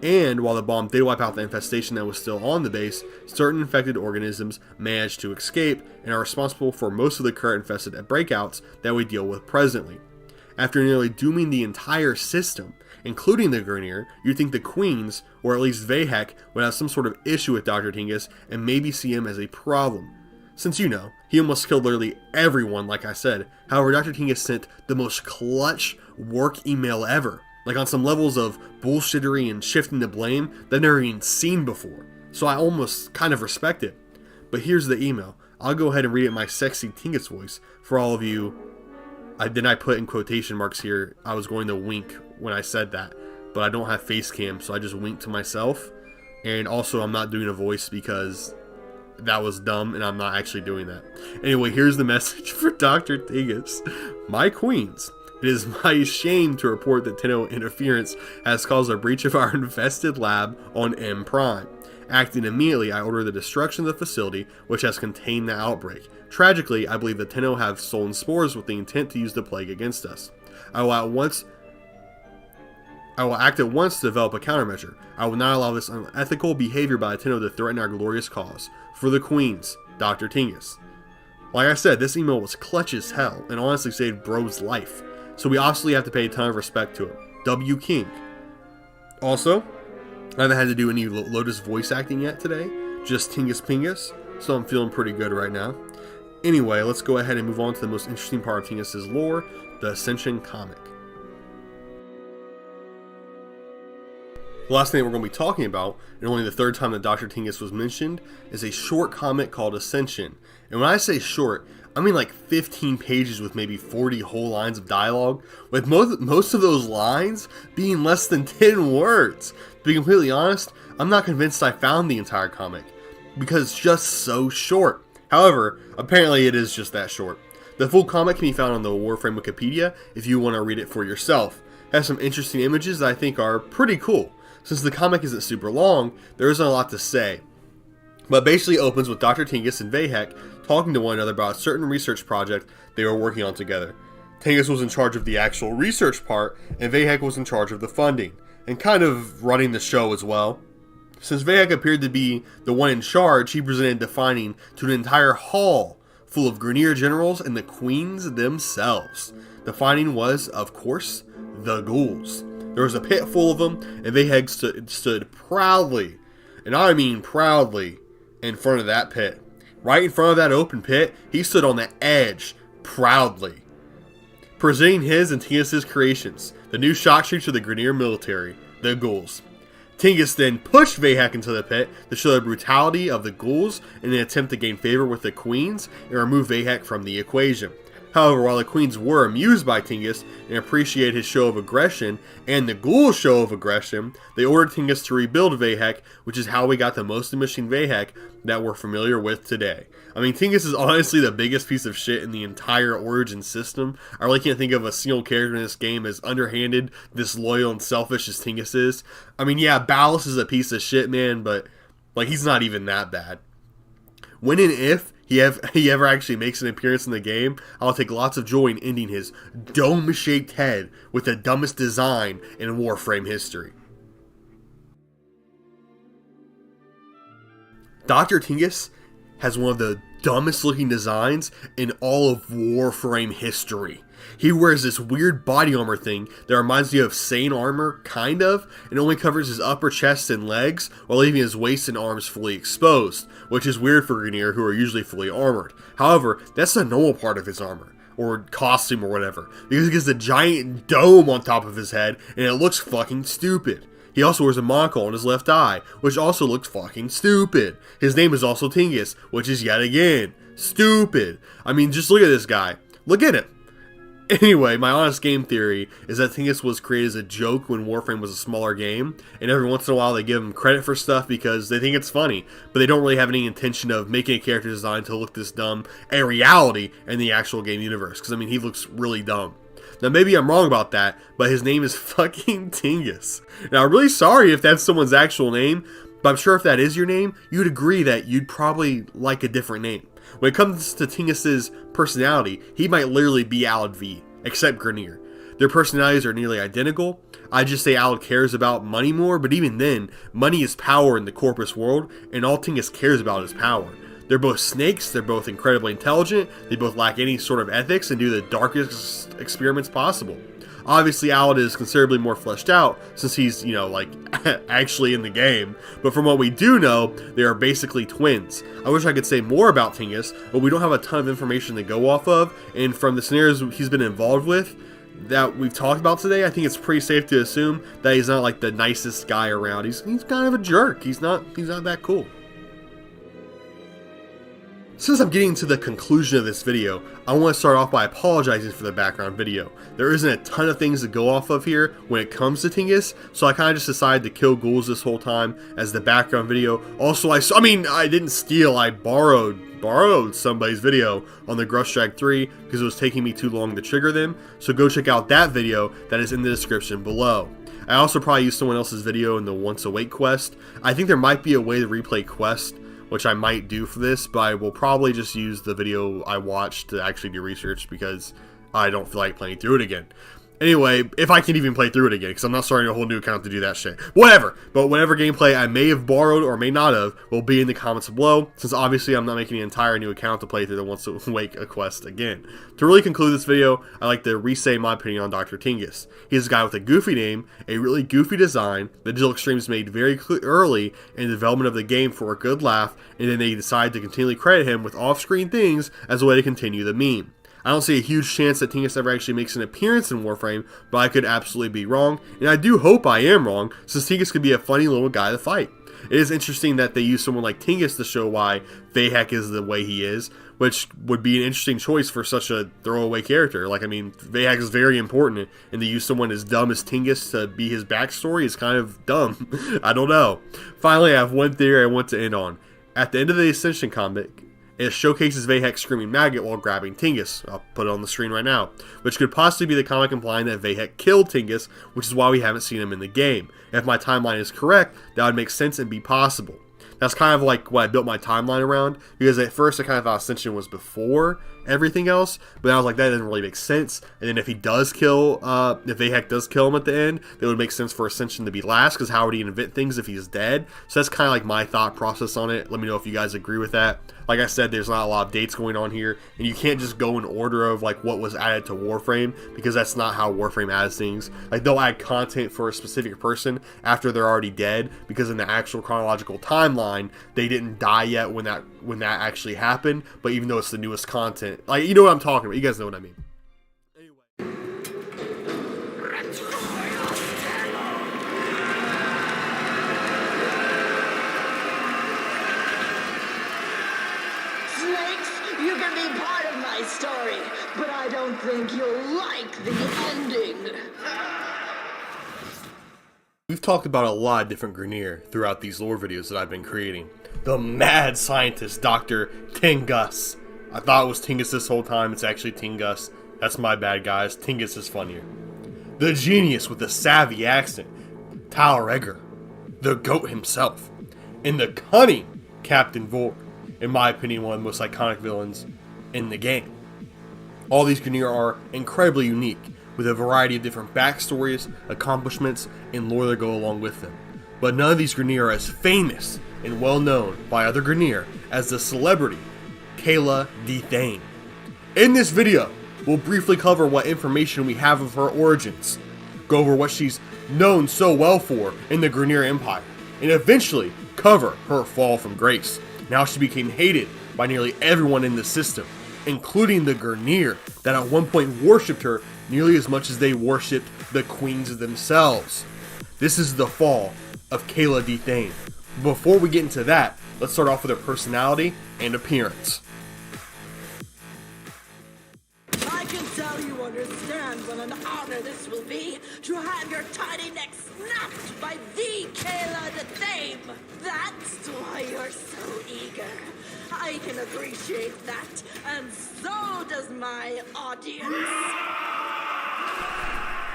And while the bomb did wipe out the infestation that was still on the base, certain infected organisms managed to escape and are responsible for most of the current infested breakouts that we deal with presently. After nearly dooming the entire system, including the Grineer, you'd think the Queens, or at least Vay Hek, would have some sort of issue with Dr. Tingus and maybe see him as a problem. Since you know, he almost killed literally everyone like I said. However, Dr. Tingus sent the most clutch work email ever. Like on some levels of bullshittery and shifting the blame that I've never even seen before. So I almost kind of respect it. But here's the email. I'll go ahead and read it in my sexy Tingus voice for all of you. I put in quotation marks here. I was going to wink when I said that, but I don't have face cam, so I just winked to myself. And also I'm not doing a voice because that was dumb and I'm not actually doing that. Anyway, here's the message for Dr. Tingus. My queens. It is my shame to report that Tenno interference has caused a breach of our infested lab on M Prime. Acting immediately, I order the destruction of the facility which has contained the outbreak. Tragically, I believe the Tenno have stolen spores with the intent to use the plague against us. I will act at once to develop a countermeasure. I will not allow this unethical behavior by Tenno to threaten our glorious cause. For the Queens, Dr. Tingus. Like I said, this email was clutch as hell and honestly saved bro's life. So we obviously have to pay a ton of respect to him. W. King. Also, I haven't had to do any Lotus voice acting yet today. Just Tingus Pingus. So I'm feeling pretty good right now. Anyway, let's go ahead and move on to the most interesting part of Tingus's lore, the Ascension comic. The last thing that we're going to be talking about, and only the third time that Dr. Tingus was mentioned, is a short comic called Ascension. And when I say short, I mean like 15 pages with maybe 40 whole lines of dialogue, with most of those lines being less than 10 words. To be completely honest, I'm not convinced I found the entire comic, because it's just so short. However, apparently it is just that short. The full comic can be found on the Warframe Wikipedia if you want to read it for yourself. It has some interesting images that I think are pretty cool. Since the comic isn't super long, there isn't a lot to say. But it basically opens with Dr. Tingus and Vay Hek talking to one another about a certain research project they were working on together. Tingus was in charge of the actual research part, and Vay Hek was in charge of the funding, and kind of running the show as well. Since Vay Hek appeared to be the one in charge, he presented defining to an entire hall full of Grineer generals and the queens themselves. The finding was, of course, the Ghouls. There was a pit full of them, and Vay Hek stood proudly, and I mean proudly, in front of that pit. Right in front of that open pit, he stood on the edge, proudly, presenting his and Tingus's creations, the new shock troops of the Grineer military, the Ghouls. Tingus then pushed Vay Hek into the pit to show the brutality of the Ghouls in an attempt to gain favor with the Queens and remove Vay Hek from the equation. However, while the Queens were amused by Tingus and appreciated his show of aggression and the Ghouls' show of aggression, they ordered Tingus to rebuild Vay Hek, which is how we got the most machine Vay Hek that we're familiar with today. I mean, Tingus is honestly the biggest piece of shit in the entire Origin system. I really can't think of a single character in this game as underhanded, disloyal, and selfish as Tingus is. I mean, yeah, Ballas is a piece of shit, man, but Like, he's not even that bad. When and if he ever actually makes an appearance in the game, I'll take lots of joy in ending his dome-shaped head with the dumbest design in Warframe history. Dr. Tengus has one of the dumbest looking designs in all of Warframe history. He wears this weird body armor thing that reminds you of Sane armor, kind of, and only covers his upper chest and legs while leaving his waist and arms fully exposed, which is weird for Grineer, who are usually fully armored. However, that's the normal part of his armor, or costume or whatever, because he gets a giant dome on top of his head and it looks fucking stupid. He also wears a monocle on his left eye, which also looks fucking stupid. His name is also Tengus, which is yet again stupid. I mean, just look at this guy. Look at him. Anyway, my honest game theory is that Tengus was created as a joke when Warframe was a smaller game, and every once in a while they give him credit for stuff because they think it's funny, but they don't really have any intention of making a character design to look this dumb in reality in the actual game universe, because I mean, he looks really dumb. Now maybe I'm wrong about that, but his name is fucking Tengus. Now I'm really sorry if that's someone's actual name, but I'm sure if that is your name, you'd agree that you'd probably like a different name. When it comes to Tengus's personality, he might literally be Alad V, except Grineer. Their personalities are nearly identical. I just say Alad cares about money more, but even then, money is power in the corpus world, and all Tengus cares about is power. They're both snakes, they're both incredibly intelligent, they both lack any sort of ethics and do the darkest experiments possible. Obviously, Alad is considerably more fleshed out since he's, like, actually in the game. But from what we do know, they are basically twins. I wish I could say more about Tengus, but we don't have a ton of information to go off of. And from the scenarios he's been involved with that we've talked about today, I think it's pretty safe to assume that he's not like the nicest guy around. He's kind of a jerk. He's not that cool. Since I'm getting to the conclusion of this video, I want to start off by apologizing for the background video. There isn't a ton of things to go off of here when it comes to Tengus, so I kind of just decided to kill Ghouls this whole time as the background video. Also, I didn't steal, I borrowed somebody's video on the Grustrag 3 because it was taking me too long to trigger them, so go check out that video that is in the description below. I also probably used someone else's video in the Once Awake quest. I think there might be a way to replay quest, which I might do for this, but I will probably just use the video I watched to actually do research because I don't feel like playing through it again. Anyway, if I can even play through it again, because I'm not starting a whole new account to do that shit. Whatever! But whatever gameplay I may have borrowed or may not have will be in the comments below, since obviously I'm not making an entire new account to play through the Once Awake quest again. To really conclude this video, I like to re-say my opinion on Dr. Tengus. He's a guy with a goofy name, a really goofy design, the Digital Extremes made very early in the development of the game for a good laugh, and then they decided to continually credit him with off-screen things as a way to continue the meme. I don't see a huge chance that Tengus ever actually makes an appearance in Warframe, but I could absolutely be wrong, and I do hope I am wrong, since Tengus could be a funny little guy to fight. It is interesting that they use someone like Tengus to show why Vay Hek is the way he is, which would be an interesting choice for such a throwaway character. Like, I mean, Vay Hek is very important, and to use someone as dumb as Tengus to be his backstory is kind of dumb. I don't know. Finally, I have one theory I want to end on. At the end of the Ascension comic, it showcases Vay Hek screaming maggot while grabbing Tengus. I'll put it on the screen right now. Which could possibly be the comic implying that Vay Hek killed Tengus, which is why we haven't seen him in the game. If my timeline is correct, that would make sense and be possible. That's kind of like what I built my timeline around, because at first I kind of thought Ascension was before everything else, but I was like, that doesn't really make sense. And then if he does kill, if Vay Hek does kill him at the end, it would make sense for Ascension to be last, because how would he invent things if he's dead? So that's kind of like my thought process on it. Let me know if you guys agree with that. Like I said, there's not a lot of dates going on here, and you can't just go in order of like what was added to Warframe, because that's not how Warframe adds things. Like, they'll add content for a specific person after they're already dead, because in the actual chronological timeline, they didn't die yet when that actually happened, but even though it's the newest content, like, you know what I'm talking about, you guys know what I mean. You can be part of my story, but I don't think you'll like the ending. We've talked about a lot of different Grineer throughout these lore videos that I've been creating. The mad scientist, Dr. Tengus. I thought it was Tengus this whole time, it's actually Tengus. That's my bad, guys. Tengus is funnier. The genius with the savvy accent, Regor. The goat himself. and the cunning Captain Vor, in my opinion one of the most iconic villains in the game. All these Grineer are incredibly unique, with a variety of different backstories, accomplishments, and lore that go along with them. But none of these Grineer are as famous and well known by other Grineer as the celebrity Kela the Thaym. In this video, we'll briefly cover what information we have of her origins, go over what she's known so well for in the Grineer Empire, and eventually cover her fall from grace, and how she became hated by nearly everyone in the system, including the Grineer that at one point worshipped her nearly as much as they worshipped the queens themselves. This is the fall of Kela the Thaym. Before we get into that, let's start off with her personality and appearance. I can tell you understand what an honor this will be to have your tiny neck snapped by the Kela the Thaym. That's why you're so eager. I can appreciate that, and so does my audience.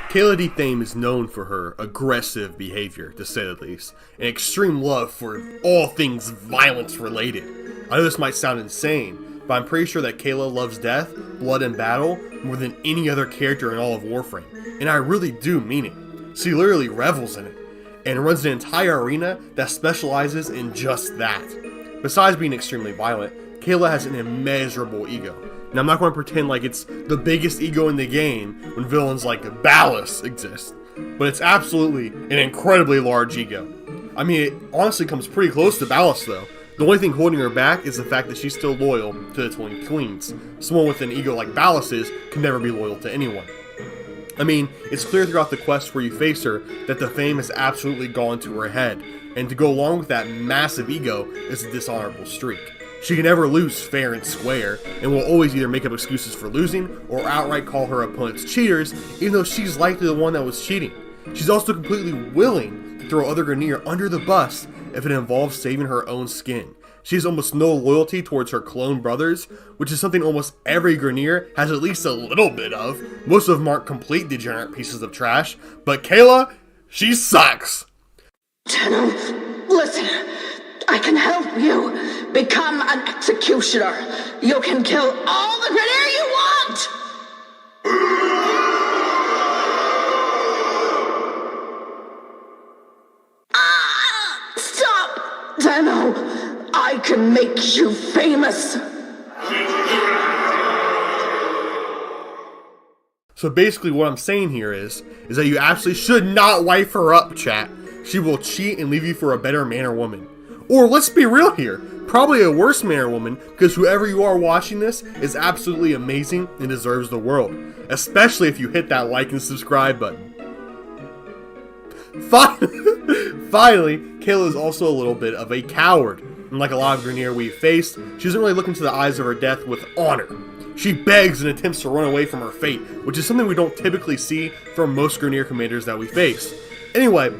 Kela the Thaym is known for her aggressive behavior, to say the least, and extreme love for all things violence related. I know this might sound insane, but I'm pretty sure that Kela loves death, blood, and battle more than any other character in all of Warframe, and I really do mean it. She literally revels in it, and runs an entire arena that specializes in just that. Besides being extremely violent, Kela has an immeasurable ego. And I'm not going to pretend like it's the biggest ego in the game when villains like Ballas exist, but it's absolutely an incredibly large ego. I mean, it honestly comes pretty close to Ballas though. The only thing holding her back is the fact that she's still loyal to the Twin Queens. Someone with an ego like Ballas's can never be loyal to anyone. I mean, it's clear throughout the quest where you face her that the Thaym has absolutely gone to her head, and to go along with that massive ego is a dishonorable streak. She can never lose fair and square, and will always either make up excuses for losing, or outright call her opponents cheaters, even though she's likely the one that was cheating. She's also completely willing to throw other Grineer under the bus if it involves saving her own skin. She has almost no loyalty towards her clone brothers, which is something almost every Grineer has at least a little bit of. Most of them aren't complete degenerate pieces of trash, but Kela, she sucks! Tenno, listen, I can help you become an executioner. You can kill all the Grineer you want! Stop! Tenno, I can make you famous. So basically what I'm saying here is that you absolutely should not wife her up, chat. She will cheat and leave you for a better man or woman. Or let's be real here, probably a worse man or woman, because whoever you are watching this is absolutely amazing and deserves the world. Especially if you hit that like and subscribe button. Finally, Kela is also a little bit of a coward. And like a lot of Grineer we've faced, she doesn't really look into the eyes of her death with honor. She begs and attempts to run away from her fate, which is something we don't typically see from most Grineer commanders that we face. Anyway,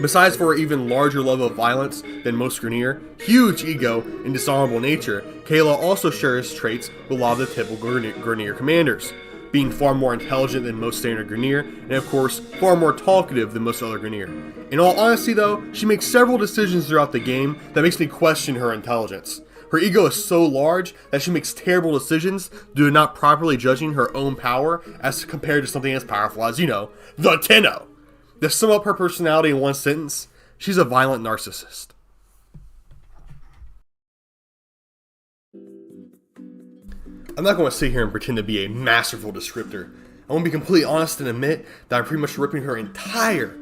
besides for her even larger level of violence than most Grineer, huge ego, and dishonorable nature, Kela also shares traits with a lot of the typical Grineer commanders, being far more intelligent than most standard Grineer, and of course, far more talkative than most other Grineer. In all honesty though, she makes several decisions throughout the game that makes me question her intelligence. Her ego is so large that she makes terrible decisions due to not properly judging her own power as compared to something as powerful as, the Tenno. To sum up her personality in one sentence, she's a violent narcissist. I'm not going to sit here and pretend to be a masterful descriptor. I want to be completely honest and admit that I'm pretty much ripping her entire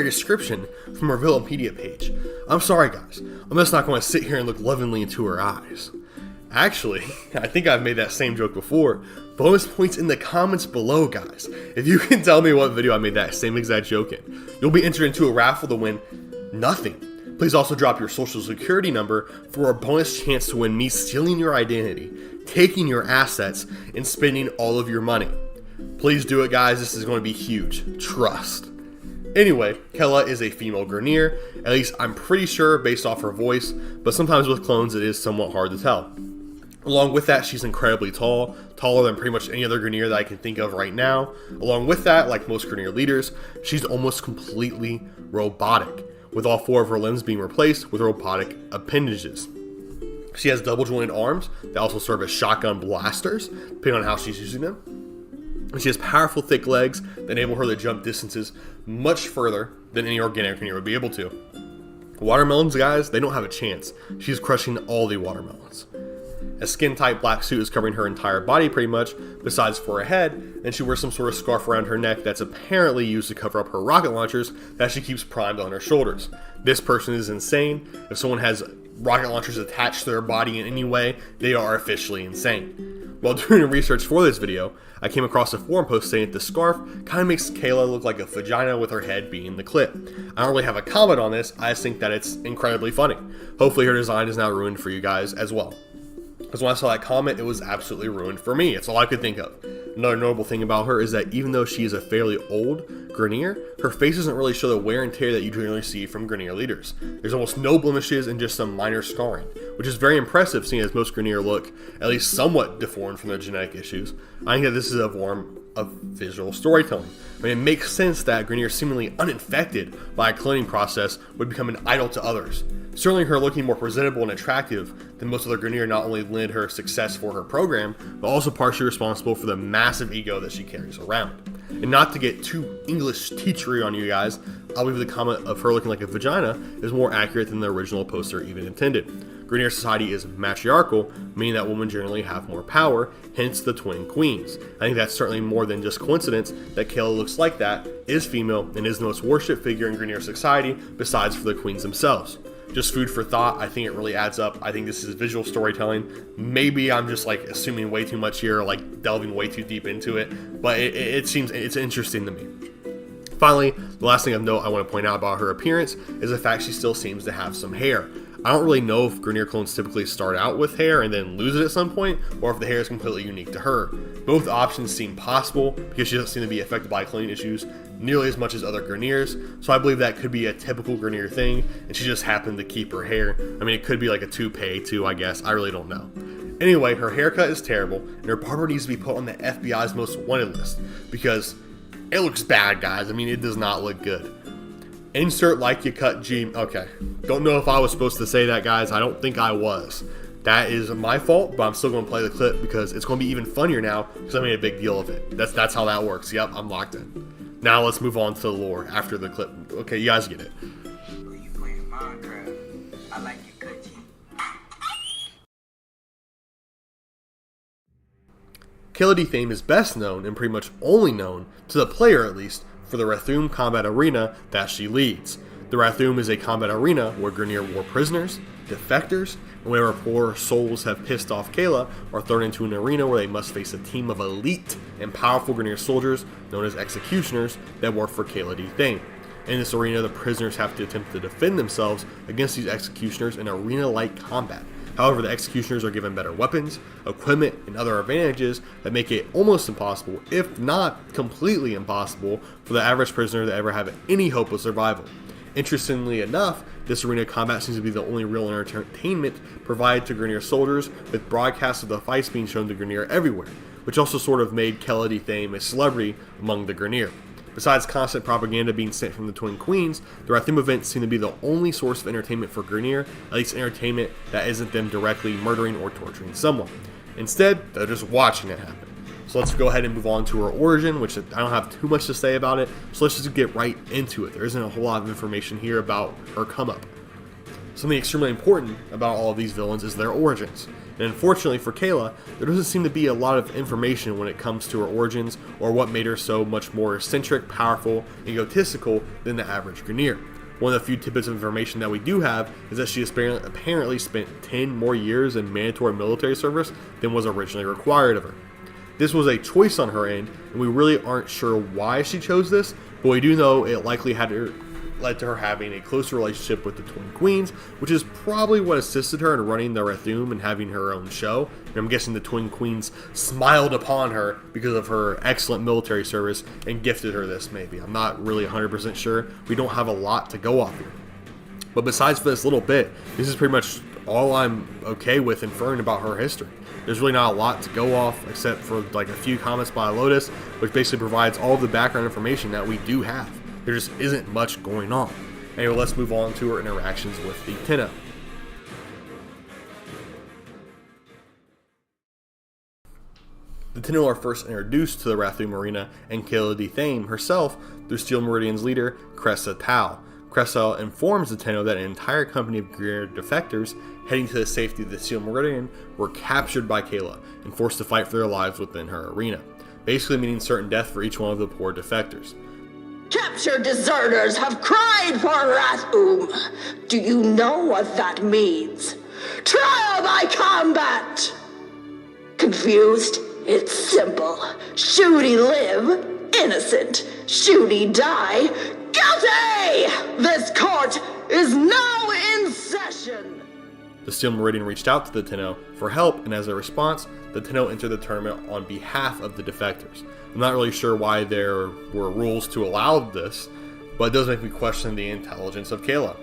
description from her Wikipedia page. I'm sorry guys, I'm just not going to sit here and look lovingly into her eyes. Actually, I think I've made that same joke before. Bonus points in the comments below, guys. If you can tell me what video I made that same exact joke in, you'll be entered into a raffle to win nothing. Please also drop your social security number for a bonus chance to win me stealing your identity, taking your assets, and spending all of your money. Please do it, guys. This is going to be huge. Trust. Anyway, Kela is a female Grineer, at least I'm pretty sure based off her voice, but sometimes with clones it is somewhat hard to tell. Along with that, she's incredibly tall, taller than pretty much any other Grineer that I can think of right now. Along with that, like most Grineer leaders, she's almost completely robotic, with all 4 of her limbs being replaced with robotic appendages. She has double jointed arms that also serve as shotgun blasters, depending on how she's using them. And she has powerful thick legs that enable her to jump distances much further than any organic Grineer would be able to. Watermelons, guys, they don't have a chance. She's crushing all the watermelons. A skin-tight black suit is covering her entire body pretty much, besides for her head, and she wears some sort of scarf around her neck that's apparently used to cover up her rocket launchers that she keeps primed on her shoulders. This person is insane. If someone has rocket launchers attached to their body in any way, they are officially insane. While doing research for this video, I came across a forum post saying that the scarf kind of makes Kela look like a vagina with her head being the clip. I don't really have a comment on this, I just think that it's incredibly funny. Hopefully her design is not ruined for you guys as well. Because when I saw that comment, it was absolutely ruined for me. It's all I could think of. Another notable thing about her is that even though she is a fairly old Grineer, her face doesn't really show the wear and tear that you generally see from Grineer leaders. There's almost no blemishes and just some minor scarring, which is very impressive seeing as most Grineer look at least somewhat deformed from their genetic issues. I think that this is a form of visual storytelling. I mean, it makes sense that Grineer seemingly uninfected by a cloning process would become an idol to others. Certainly her looking more presentable and attractive than most other Grineer not only lend her success for her program, but also partially responsible for the massive ego that she carries around. And not to get too English teachery on you guys, I'll leave the comment of her looking like a vagina is more accurate than the original poster even intended. Grineer society is matriarchal, meaning that women generally have more power, hence the twin queens. I think that's certainly more than just coincidence that Kela looks like that, is female, and is the most worshipped figure in Grineer society besides for the queens themselves. Just food for thought, I think it really adds up. I think this is visual storytelling. Maybe I'm just like assuming way too much here, like delving way too deep into it, but it seems it's interesting to me. Finally, the last thing of note I want to point out about her appearance is the fact she still seems to have some hair. I don't really know if Grineer clones typically start out with hair and then lose it at some point, or if the hair is completely unique to her. Both options seem possible because she doesn't seem to be affected by cloning issues nearly as much as other Grineers, so I believe that could be a typical Grineer thing, and she just happened to keep her hair. I mean, it could be like a toupee too, I guess. I really don't know. Anyway, her haircut is terrible, and her barber needs to be put on the FBI's most wanted list because it looks bad, guys. I mean, it does not look good. Insert like you cut G. Okay. Don't know if I was supposed to say that, guys. I don't think I was. That is my fault, but I'm still going to play the clip because it's going to be even funnier now because I made a big deal of it. That's how that works. Yep, I'm locked in. Now let's move on to the lore after the clip. Okay, you guys get it. You playing Minecraft? I like you cut G. Kela Thaym is best known, and pretty much only known, to the player at least, for the Rathuum combat arena that she leads. The Rathuum is a combat arena where Grineer war prisoners, defectors, and whatever poor souls have pissed off Kela are thrown into an arena where they must face a team of elite and powerful Grineer soldiers known as executioners that work for Kela Thaym. In this arena, the prisoners have to attempt to defend themselves against these executioners in arena-like combat. However, the executioners are given better weapons, equipment, and other advantages that make it almost impossible, if not completely impossible, for the average prisoner to ever have any hope of survival. Interestingly enough, this arena combat seems to be the only real entertainment provided to Grineer soldiers, with broadcasts of the fights being shown to Grineer everywhere, which also sort of made Kela Thaym a celebrity among the Grineer. Besides constant propaganda being sent from the Twin Queens, the Rathuum events seem to be the only source of entertainment for Grineer, at least entertainment that isn't them directly murdering or torturing someone. Instead, they're just watching it happen. So let's go ahead and move on to her origin, which I don't have too much to say about it, so let's just get right into it. There isn't a whole lot of information here about her come-up. Something extremely important about all of these villains is their origins. And unfortunately for Kela, there doesn't seem to be a lot of information when it comes to her origins or what made her so much more eccentric, powerful, and egotistical than the average Grineer. One of the few tidbits of information that we do have is that she apparently spent 10 more years in mandatory military service than was originally required of her. This was a choice on her end, and we really aren't sure why she chose this, but we do know it likely led to her having a closer relationship with the Twin Queens, which is probably what assisted her in running the Rathuum and having her own show. And I'm guessing the Twin Queens smiled upon her because of her excellent military service and gifted her this, maybe. I'm not really 100% sure. We don't have a lot to go off here. But besides for this little bit, this is pretty much all I'm okay with inferring about her history. There's really not a lot to go off except for like a few comments by Lotus, which basically provides all of the background information that we do have. There just isn't much going on. Anyway, let's move on to her interactions with the Tenno. The Tenno are first introduced to the Rathuum arena and Kela Thaym herself through Steel Meridian's leader, Cressa Tau. Cressa informs the Tenno that an entire company of Grineer defectors heading to the safety of the Steel Meridian were captured by Kela and forced to fight for their lives within her arena, basically meaning certain death for each one of the poor defectors. Captured deserters have cried for Rathuum. Do you know what that means? Trial by combat! Confused? It's simple. Shooty live, innocent. Shooty die, guilty! This court is now in session! The Steel Meridian reached out to the Tenno for help, and as a response, the Tenno entered the tournament on behalf of the defectors. I'm not really sure why there were rules to allow this, but it does make me question the intelligence of Kela.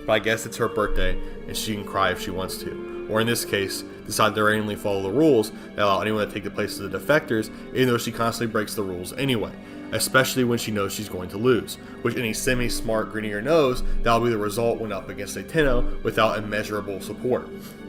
But I guess it's her birthday, and she can cry if she wants to. Or in this case, decide to randomly follow the rules that allow anyone to take the place of the defectors, even though she constantly breaks the rules anyway, especially when she knows she's going to lose, which any semi-smart Grineer knows that'll be the result when up against a Tenno without immeasurable support.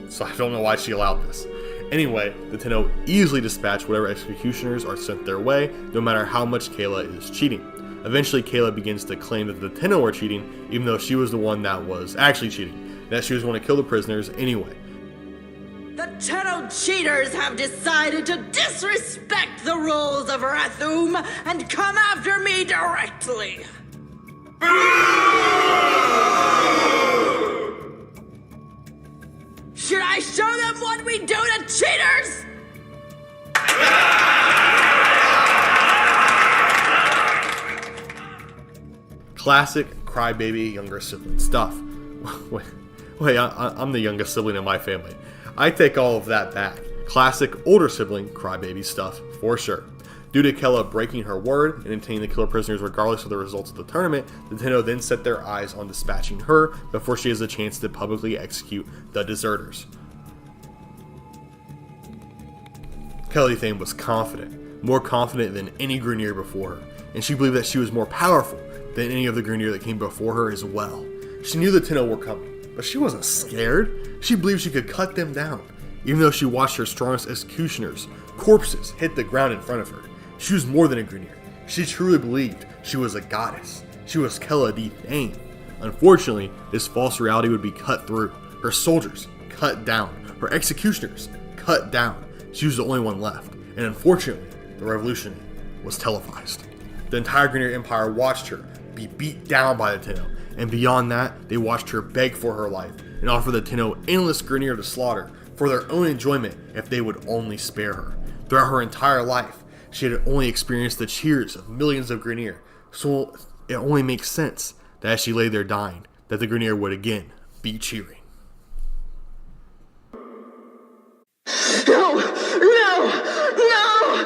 So I don't know why she allowed this. Anyway, the Tenno easily dispatch whatever executioners are sent their way, no matter how much Kela is cheating. Eventually, Kela begins to claim that the Tenno are cheating, even though she was the one that was actually cheating, and that she was going to kill the prisoners anyway. The Tenno cheaters have decided to disrespect the rules of Rathuum and come after me directly. Should I show them what we do to cheaters? Classic crybaby younger sibling stuff. Wait, I'm the youngest sibling in my family. I take all of that back. Classic older sibling crybaby stuff, for sure. Due to Kela breaking her word and intending to kill her prisoners regardless of the results of the tournament, the Tenno then set their eyes on dispatching her before she has a chance to publicly execute the deserters. Kela Thaym was confident, more confident than any Grineer before her, and she believed that she was more powerful than any of the Grineer that came before her as well. She knew the Tenno were coming, but she wasn't scared. She believed she could cut them down, even though she watched her strongest executioners, corpses, hit the ground in front of her. She was more than a Grineer. She truly believed she was a goddess. She was Kela Thaym. Unfortunately, this false reality would be cut through. Her soldiers cut down. Her executioners cut down. She was the only one left. And unfortunately, the revolution was televised. The entire Grineer Empire watched her be beat down by the Tenno. And beyond that, they watched her beg for her life and offer the Tenno endless Grineer to slaughter for their own enjoyment if they would only spare her. Throughout her entire life, she had only experienced the cheers of millions of Grineer, so it only makes sense that as she lay there dying, that the Grineer would again be cheering. No! No! No!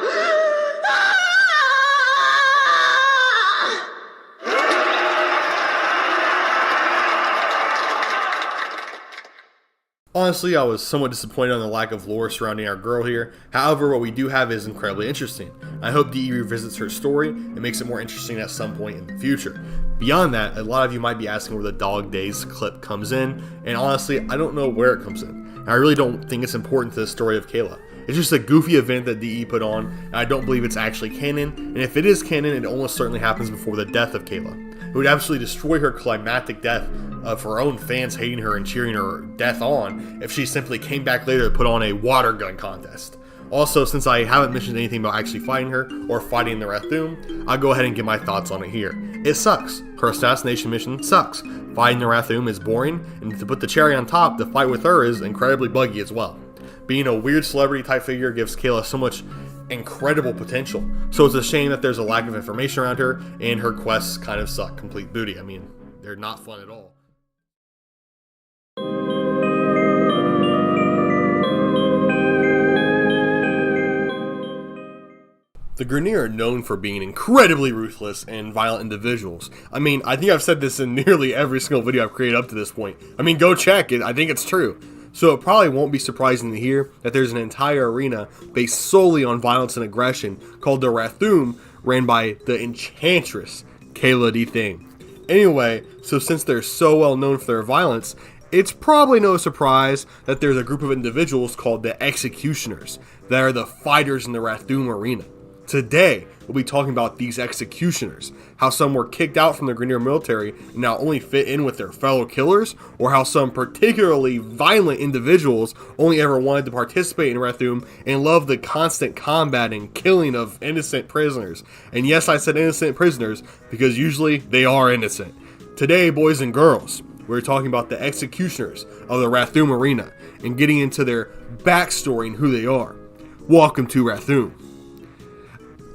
Honestly, I was somewhat disappointed on the lack of lore surrounding our girl here. However, what we do have is incredibly interesting. I hope DE revisits her story and makes it more interesting at some point in the future. Beyond that, a lot of you might be asking where the Dog Days clip comes in, and honestly, I don't know where it comes in. And I really don't think it's important to the story of Kela. It's just a goofy event that DE put on, and I don't believe it's actually canon, and if it is canon, it almost certainly happens before the death of Kela. It would absolutely destroy her climactic death of her own fans hating her and cheering her death on if she simply came back later to put on a water gun contest. Also, since I haven't mentioned anything about actually fighting her or fighting the Rathuum, I'll go ahead and give my thoughts on it here. It sucks. Her assassination mission sucks. Fighting the Rathuum is boring, and to put the cherry on top, the fight with her is incredibly buggy as well. Being a weird celebrity type figure gives Kela so much incredible potential, so it's a shame that there's a lack of information around her, and her quests kind of suck complete booty. I mean, they're not fun at all. The Grineer are known for being incredibly ruthless and violent individuals. I mean, I think I've said this in nearly every single video I've created up to this point. I mean, go check it. I think it's true. So it probably won't be surprising to hear that there's an entire arena based solely on violence and aggression called the Rathuum, ran by the enchantress Kela Thaym. Anyway, so since they're so well known for their violence, it's probably no surprise that there's a group of individuals called the Executioners that are the fighters in the Rathuum arena. Today, we'll be talking about these Executioners, how some were kicked out from the Grineer military and now only fit in with their fellow killers, or how some particularly violent individuals only ever wanted to participate in Rathuum and loved the constant combat and killing of innocent prisoners. And yes, I said innocent prisoners, because usually they are innocent. Today, boys and girls, we're talking about the Executioners of the Rathuum arena and getting into their backstory and who they are. Welcome to Rathuum.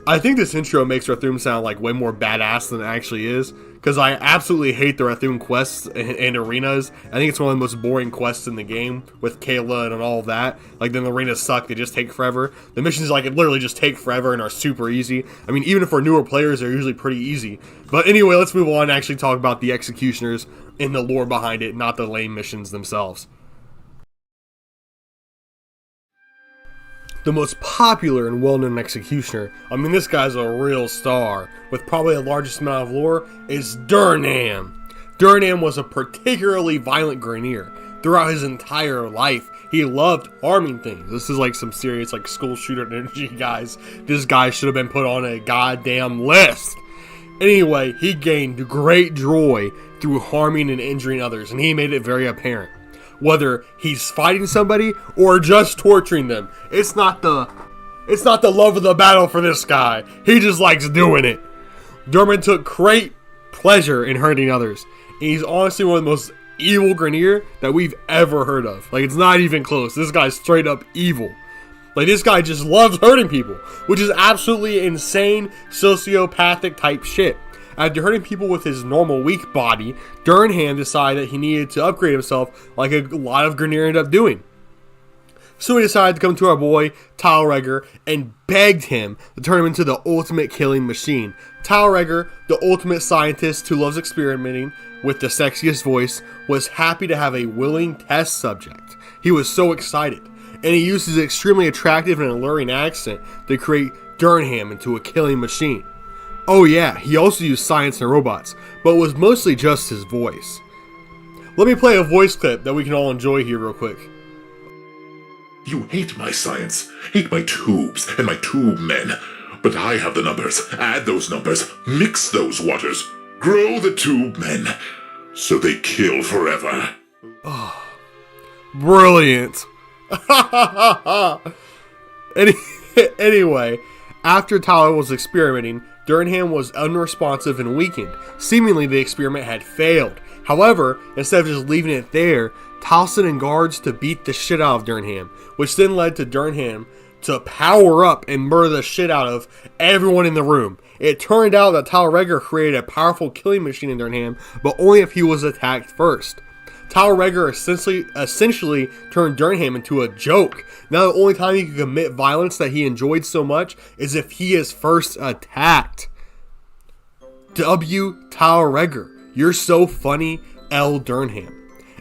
I think this intro makes Rathuum sound like way more badass than it actually is, because I absolutely hate the Rathuum quests and arenas. I think it's one of the most boring quests in the game, with Kela and all of that. Like, the arenas suck, they just take forever. The missions, like, literally just take forever and are super easy. I mean, even for newer players, they're usually pretty easy. But anyway, let's move on and actually talk about the Executioners and the lore behind it, not the lame missions themselves. The most popular and well-known Executioner, I mean, this guy's a real star, with probably the largest amount of lore, is Duram. Duram was a particularly violent Grineer. Throughout his entire life, he loved harming things. This is like some serious like school shooter energy, guys. This guy should have been put on a goddamn list. Anyway, he gained great joy through harming and injuring others, and he made it very apparent. Whether he's fighting somebody or just torturing them, it's not the love of the battle for this guy. He just likes doing it. Duram took great pleasure in hurting others, and he's honestly one of the most evil Grineer that we've ever heard of. Like, it's not even close. This guy's straight up evil. Like, this guy just loves hurting people, which is absolutely insane sociopathic type shit. After hurting people with his normal weak body, Duram decided that he needed to upgrade himself like a lot of Grineer ended up doing. So he decided to come to our boy, Regor, and begged him to turn him into the ultimate killing machine. Regor, the ultimate scientist who loves experimenting with the sexiest voice, was happy to have a willing test subject. He was so excited, and he used his extremely attractive and alluring accent to create Duram into a killing machine. Oh yeah, he also used science and robots, but it was mostly just his voice. Let me play a voice clip that we can all enjoy here real quick. You hate my science, hate my tubes and my tube men, but I have the numbers. Add those numbers, mix those waters, grow the tube men, so they kill forever. Oh, brilliant. Anyway, after Tyler was experimenting, Duram was unresponsive and weakened. Seemingly the experiment had failed. However, instead of just leaving it there, Tyler sent in guards to beat the shit out of Duram, which then led to Duram to power up and murder the shit out of everyone in the room. It turned out that Regor created a powerful killing machine in Duram, but only if he was attacked first. Regor essentially turned Duram into a joke. Now the only time he can commit violence that he enjoyed so much is if he is first attacked. Regor, you're so funny, L. Duram.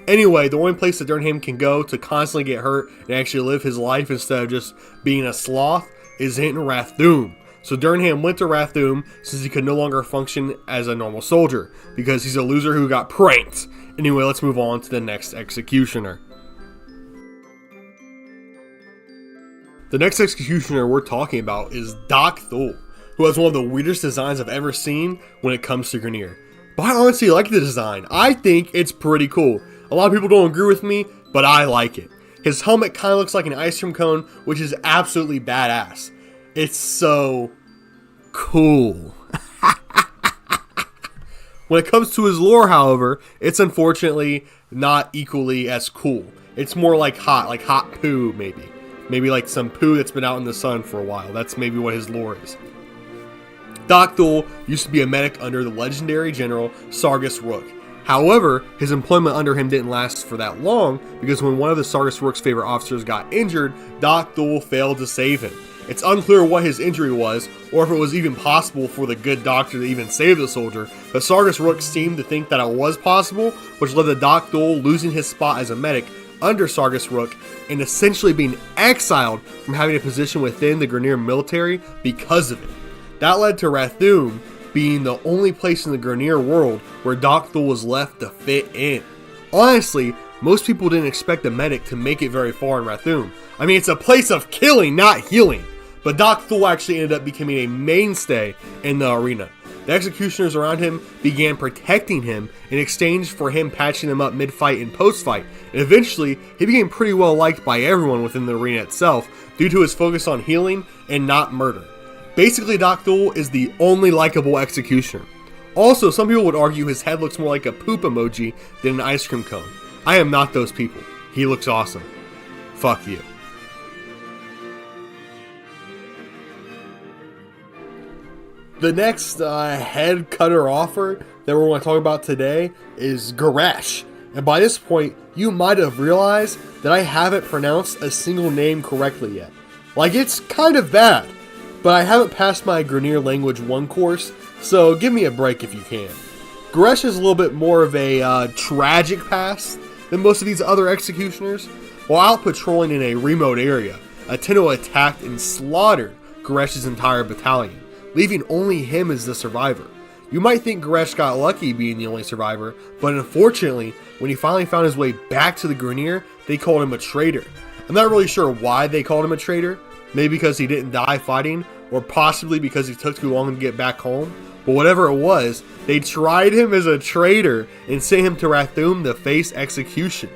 Anyway, the only place that Duram can go to constantly get hurt and actually live his life instead of just being a sloth is in Rathuum. So Duram went to Rathuum since he could no longer function as a normal soldier because he's a loser who got pranked. Anyway, let's move on to the next Executioner. The next Executioner we're talking about is Doc Thul, who has one of the weirdest designs I've ever seen when it comes to Grineer. But I honestly like the design. I think it's pretty cool. A lot of people don't agree with me, but I like it. His helmet kind of looks like an ice cream cone, which is absolutely badass. It's so cool. When it comes to his lore, however, it's unfortunately not equally as cool. It's more like hot poo, maybe. Maybe like some poo that's been out in the sun for a while. That's maybe what his lore is. Doc Thul used to be a medic under the legendary general Sargas Ruk. However, his employment under him didn't last for that long because when one of the Sargas Ruk's favorite officers got injured, Doc Thul failed to save him. It's unclear what his injury was, or if it was even possible for the good doctor to even save the soldier, but Sargas Ruk seemed to think that it was possible, which led to Doc Thul losing his spot as a medic under Sargas Ruk and essentially being exiled from having a position within the Grineer military because of it. That led to Rathuum being the only place in the Grineer world where Doc Thul was left to fit in. Honestly, most people didn't expect the medic to make it very far in Rathuum. I mean, it's a place of killing, not healing. But Doc Thul actually ended up becoming a mainstay in the arena. The executioners around him began protecting him in exchange for him patching them up mid-fight and post-fight, and eventually he became pretty well liked by everyone within the arena itself due to his focus on healing and not murder. Basically, Doc Thul is the only likable executioner. Also, some people would argue his head looks more like a poop emoji than an ice cream cone. I am not those people. He looks awesome. Fuck you. The next head cutter offer that we're going to talk about today is Gash. And by this point, you might have realized that I haven't pronounced a single name correctly yet. Like, it's kind of bad, but I haven't passed my Grineer Language 1 course, so give me a break if you can. Gash is a little bit more of a tragic past than most of these other executioners. While out patrolling in a remote area, a Tenno attacked and slaughtered Gash's entire battalion, leaving only him as the survivor. You might think Gash got lucky being the only survivor, but unfortunately, when he finally found his way back to the Grineer, they called him a traitor. I'm not really sure why they called him a traitor, maybe because he didn't die fighting, or possibly because he took too long to get back home, but whatever it was, they tried him as a traitor and sent him to Rathuum to face execution.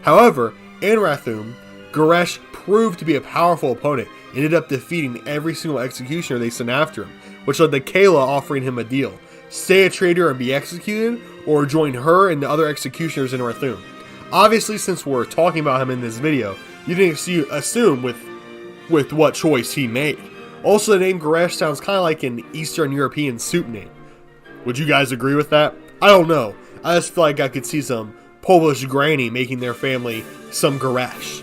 However, in Rathuum, Gash proved to be a powerful opponent and ended up defeating every single executioner they sent after him, which led to Kela offering him a deal: stay a traitor and be executed, or join her and the other executioners in Rathuum. Obviously, since we're talking about him in this video, you can assume with what choice he made. Also, the name Gash sounds kind of like an Eastern European soup name. Would you guys agree with that? I don't know. I just feel like I could see some Polish granny making their family some Gash.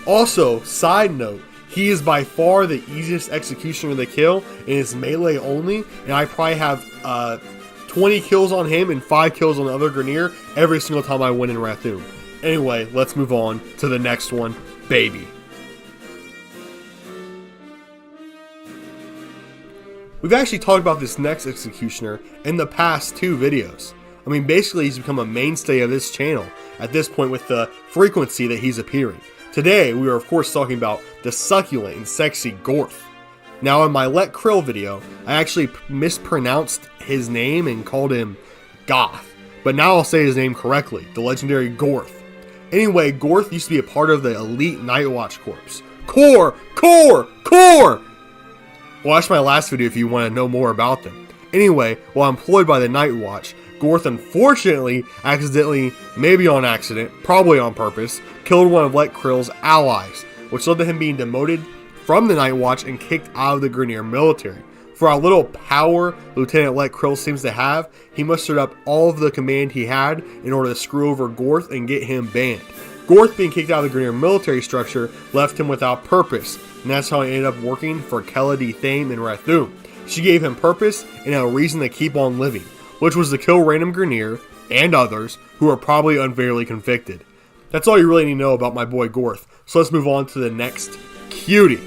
Also, side note, he is by far the easiest executioner to kill, and it's melee only, and I probably have 20 kills on him and 5 kills on the other Grineer every single time I win in Rathuum. Anyway, let's move on to the next one, Baby. We've actually talked about this next executioner in the past 2 videos. I mean, basically he's become a mainstay of this channel at this point with the frequency that he's appearing. Today, we are of course talking about the succulent and sexy Gorth. Now, in my Let Kril video, I actually mispronounced his name and called him Goth, but now I'll say his name correctly, the legendary Gorth. Anyway, Gorth used to be a part of the elite Nightwatch Corps. Core! Watch my last video if you want to know more about them. Anyway, while employed by the Nightwatch, Gorth unfortunately accidentally, maybe on accident, probably on purpose, killed one of Lech Kril's allies, which led to him being demoted from the Nightwatch and kicked out of the Grineer military. For how little power Lieutenant Lech Kril seems to have, he mustered up all of the command he had in order to screw over Gorth and get him banned. Gorth being kicked out of the Grineer military structure left him without purpose, and that's how he ended up working for Kela Thaym in Rathuum. She gave him purpose and a reason to keep on living, which was to kill random Grineer and others who are probably unfairly convicted. That's all you really need to know about my boy Gorth, so let's move on to the next cutie.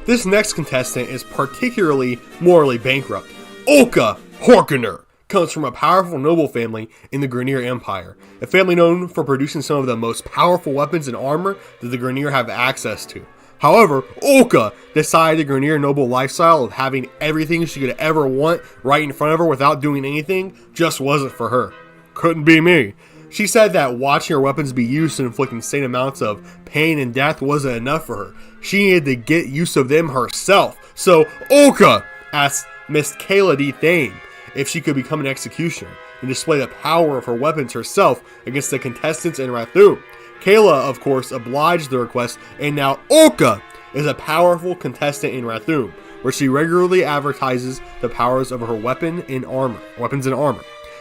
This next contestant is particularly morally bankrupt. Olka Horkener comes from a powerful noble family in the Grineer Empire, a family known for producing some of the most powerful weapons and armor that the Grineer have access to. However, Olka decided the Grineer noble lifestyle of having everything she could ever want right in front of her without doing anything just wasn't for her. Couldn't be me. She said that watching her weapons be used to inflict insane amounts of pain and death wasn't enough for her. She needed to get use of them herself. So Olka asked Miss Kela Thaym if she could become an executioner and display the power of her weapons herself against the contestants in Rathuum. Kela, of course, obliged the request, and now Olka is a powerful contestant in Rathuum, where she regularly advertises the powers of her weapons and armor.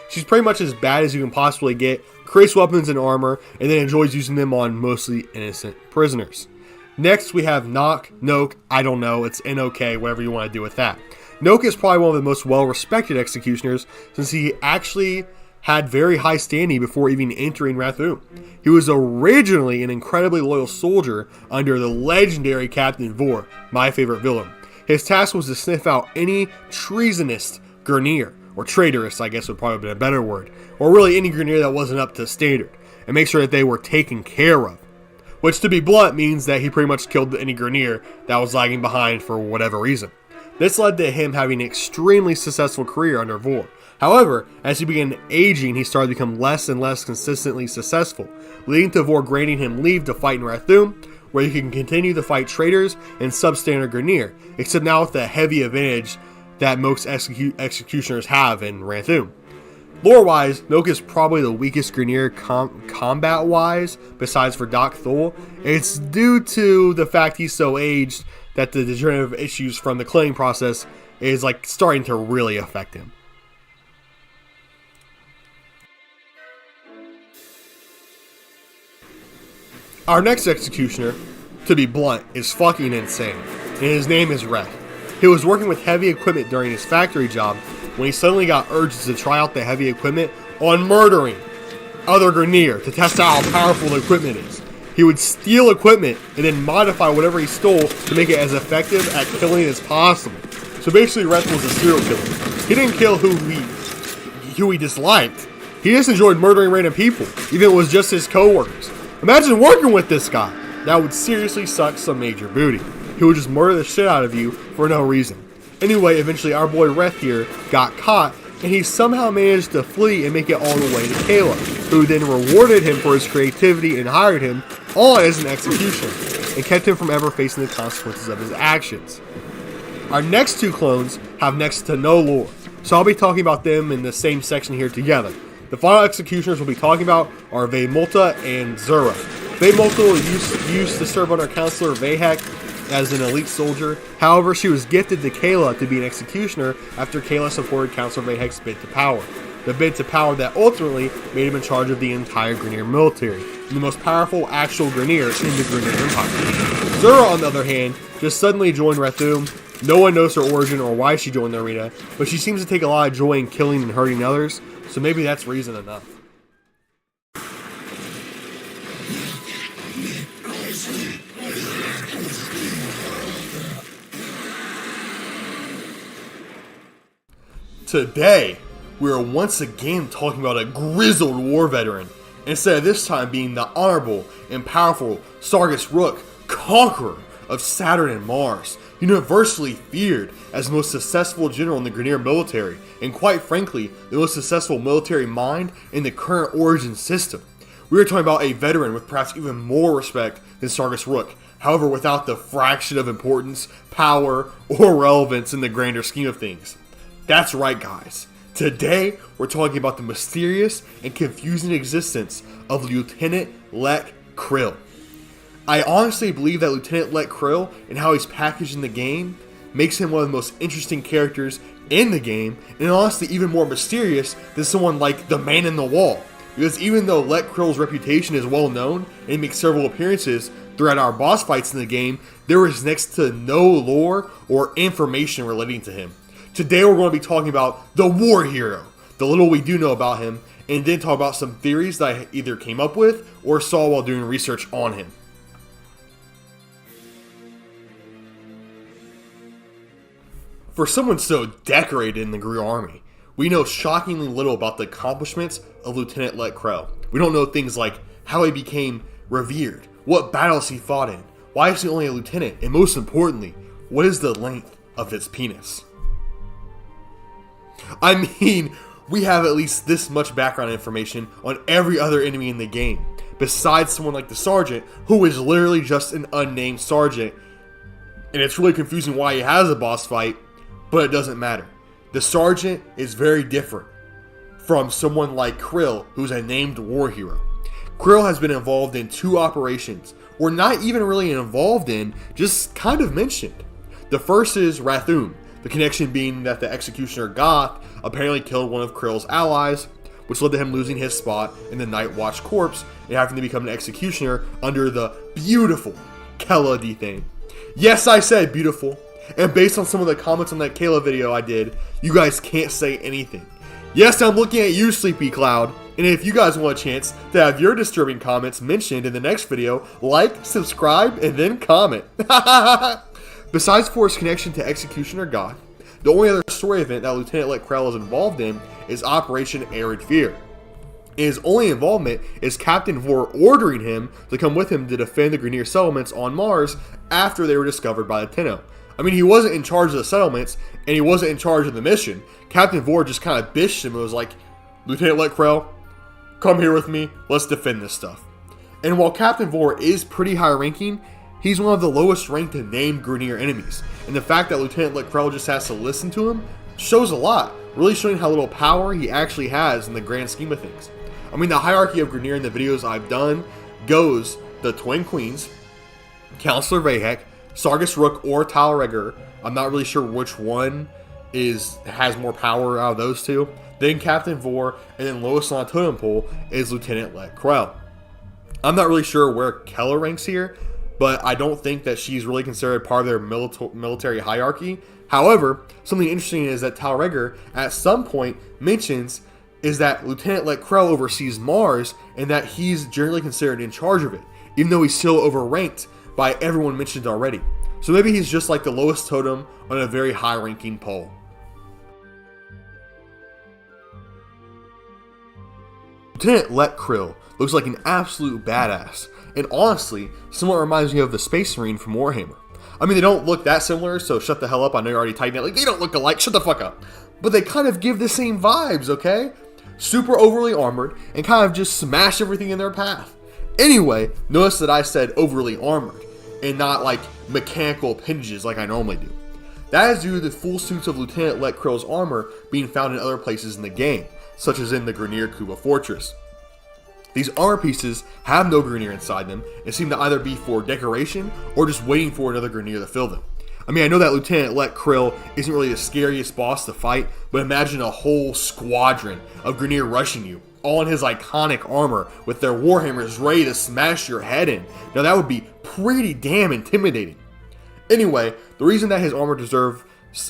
She's pretty much as bad as you can possibly get, creates weapons and armor, and then enjoys using them on mostly innocent prisoners. Next, we have Noke, I don't know, it's N-O-K, whatever you want to do with that. Noke is probably one of the most well-respected executioners, since he actually had very high standing before even entering Rathuum. He was originally an incredibly loyal soldier under the legendary Captain Vor, my favorite villain. His task was to sniff out any treasonous Grineer, or traitorous I guess would probably be a better word, or really any Grineer that wasn't up to standard, and make sure that they were taken care of. Which, to be blunt, means that he pretty much killed any Grineer that was lagging behind for whatever reason. This led to him having an extremely successful career under Vor. However, as he began aging, he started to become less and less consistently successful, leading to Vor granting him leave to fight in Rathuum, where he can continue to fight traitors and substandard Grineer, except now with the heavy advantage that most executioners have in Rathuum. Lore-wise, Noke is probably the weakest Grineer combat-wise, besides for Doc Thul. It's due to the fact he's so aged that the degenerative issues from the cloning process is like starting to really affect him. Our next executioner, to be blunt, is fucking insane, and his name is Lech. He was working with heavy equipment during his factory job when he suddenly got urged to try out the heavy equipment on murdering other Grineer to test out how powerful the equipment is. He would steal equipment and then modify whatever he stole to make it as effective at killing as possible. So basically Lech was a serial killer. He didn't kill who he disliked. He just enjoyed murdering random people, even if it was just his co-workers. Imagine working with this guy. That would seriously suck some major booty. He would just murder the shit out of you for no reason. Anyway, eventually our boy Lech here got caught, and he somehow managed to flee and make it all the way to Kela, who then rewarded him for his creativity and hired him on as an executioner, and kept him from ever facing the consequences of his actions. Our next two clones have next to no lore, so I'll be talking about them in the same section here together. The final executioners we'll be talking about are Veilbreaker and Zura. Veilbreaker used to serve under Councilor Vay Hek as an elite soldier. However, she was gifted to Kela to be an executioner after Kela supported Councilor Vay Hek's bid to power. The bid to power that ultimately made him in charge of the entire Grineer military, and the most powerful actual Grineer in the Grineer Empire. Zura, on the other hand, just suddenly joined Rathuum. No one knows her origin or why she joined the arena, but she seems to take a lot of joy in killing and hurting others, so maybe that's reason enough. Today, we are once again talking about a grizzled war veteran, instead of this time being the honorable and powerful Sargas Ruk, conqueror of Saturn and Mars, universally feared as the most successful general in the Grineer military, and quite frankly, the most successful military mind in the current Origins system. We are talking about a veteran with perhaps even more respect than Sargas Ruk, however without the fraction of importance, power, or relevance in the grander scheme of things. That's right, guys. Today, we're talking about the mysterious and confusing existence of Lieutenant Lech Kril. I honestly believe that Lieutenant Lech Kril and how he's packaged in the game makes him one of the most interesting characters in the game, and honestly even more mysterious than someone like the Man in the Wall. Because even though Lech Kril's reputation is well known and he makes several appearances throughout our boss fights in the game, there is next to no lore or information relating to him. Today we're going to be talking about the war hero, the little we do know about him, and then talk about some theories that I either came up with or saw while doing research on him. For someone so decorated in the Grineer army, we know shockingly little about the accomplishments of Lieutenant Lech Kril. We don't know things like how he became revered, what battles he fought in, why is he only a lieutenant, and most importantly, what is the length of his penis? I mean, we have at least this much background information on every other enemy in the game, besides someone like the Sergeant, who is literally just an unnamed Sergeant, and it's really confusing why he has a boss fight, but it doesn't matter. The Sergeant is very different from someone like Kril, who's a named war hero. Kril has been involved in 2 operations, or not even really involved in, just kind of mentioned. The first is Rathuum, the connection being that the executioner Gorth apparently killed one of Kril's allies, which led to him losing his spot in the Night Watch Corps and having to become an executioner under the beautiful Kela Thaym. Yes, I said beautiful, and based on some of the comments on that Kela video I did, you guys can't say anything. Yes, I'm looking at you, Sleepy Cloud. And if you guys want a chance to have your disturbing comments mentioned in the next video, like, subscribe, and then comment. Besides for his connection to Executioner Goth, the only other story event that Lieutenant Lech Kril is involved in is Operation Arid Fear. And his only involvement is Captain Vor ordering him to come with him to defend the Grineer settlements on Mars after they were discovered by the Tenno. I mean, he wasn't in charge of the settlements, and he wasn't in charge of the mission. Captain Vor just kind of bitched him and was like, Lieutenant Lech Kril, come here with me, let's defend this stuff. And while Captain Vor is pretty high ranking, he's one of the lowest ranked named Grineer enemies. And the fact that Lieutenant Lech Kril just has to listen to him shows a lot, really showing how little power he actually has in the grand scheme of things. I mean, the hierarchy of Grineer in the videos I've done goes the Twin Queens, Councilor Vay Hek, Sargas Ruk, or Regor. I'm not really sure which one has more power out of those two. Then Captain Vor, and then lowest on the totem pole is Lieutenant Lech Kril. I'm not really sure where Kela ranks here, but I don't think that she's really considered part of their military hierarchy. However, something interesting is that Regor at some point mentions is that Lieutenant Lech Kril oversees Mars and that he's generally considered in charge of it, even though he's still overranked by everyone mentioned already. So maybe he's just like the lowest totem on a very high-ranking pole. Lieutenant Lech Kril looks like an absolute badass, and honestly, somewhat reminds me of the Space Marine from Warhammer. I mean, they don't look that similar, so shut the hell up. I know you're already typing it like, they don't look alike, shut the fuck up. But they kind of give the same vibes, okay? Super overly armored, and kind of just smash everything in their path. Anyway, notice that I said overly armored, and not like mechanical appendages like I normally do. That is due to the full suits of Lieutenant Lech Kril's armor being found in other places in the game, such as in the Grineer Kuba Fortress. These armor pieces have no Grineer inside them, and seem to either be for decoration, or just waiting for another Grineer to fill them. I mean, I know that Lieutenant Lech Kril isn't really the scariest boss to fight, but imagine a whole squadron of Grineer rushing you, all in his iconic armor, with their warhammers ready to smash your head in. Now that would be pretty damn intimidating. Anyway, the reason that his armor deserves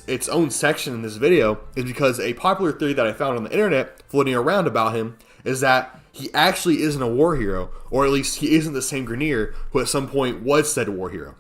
its own section in this video is because a popular theory that I found on the internet floating around about him is that he actually isn't a war hero, or at least he isn't the same Grineer who at some point was said war hero.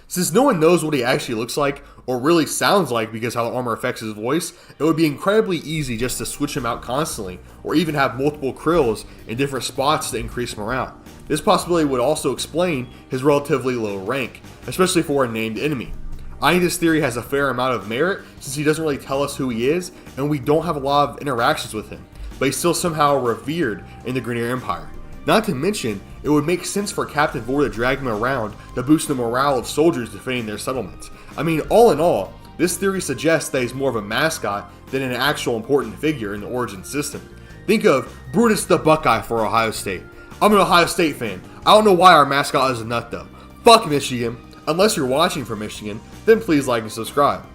Since no one knows what he actually looks like, or really sounds like because how the armor affects his voice, it would be incredibly easy just to switch him out constantly, or even have multiple Krils in different spots to increase morale. This possibility would also explain his relatively low rank, especially for a named enemy. I think this theory has a fair amount of merit, since he doesn't really tell us who he is, and we don't have a lot of interactions with him, but he's still somehow revered in the Grineer Empire. Not to mention, it would make sense for Captain Vor to drag him around to boost the morale of soldiers defending their settlements. I mean, all in all, this theory suggests that he's more of a mascot than an actual important figure in the Origins system. Think of Brutus the Buckeye for Ohio State. I'm an Ohio State fan. I don't know why our mascot is a nut though. Fuck Michigan. Unless you're watching from Michigan, then please like and subscribe.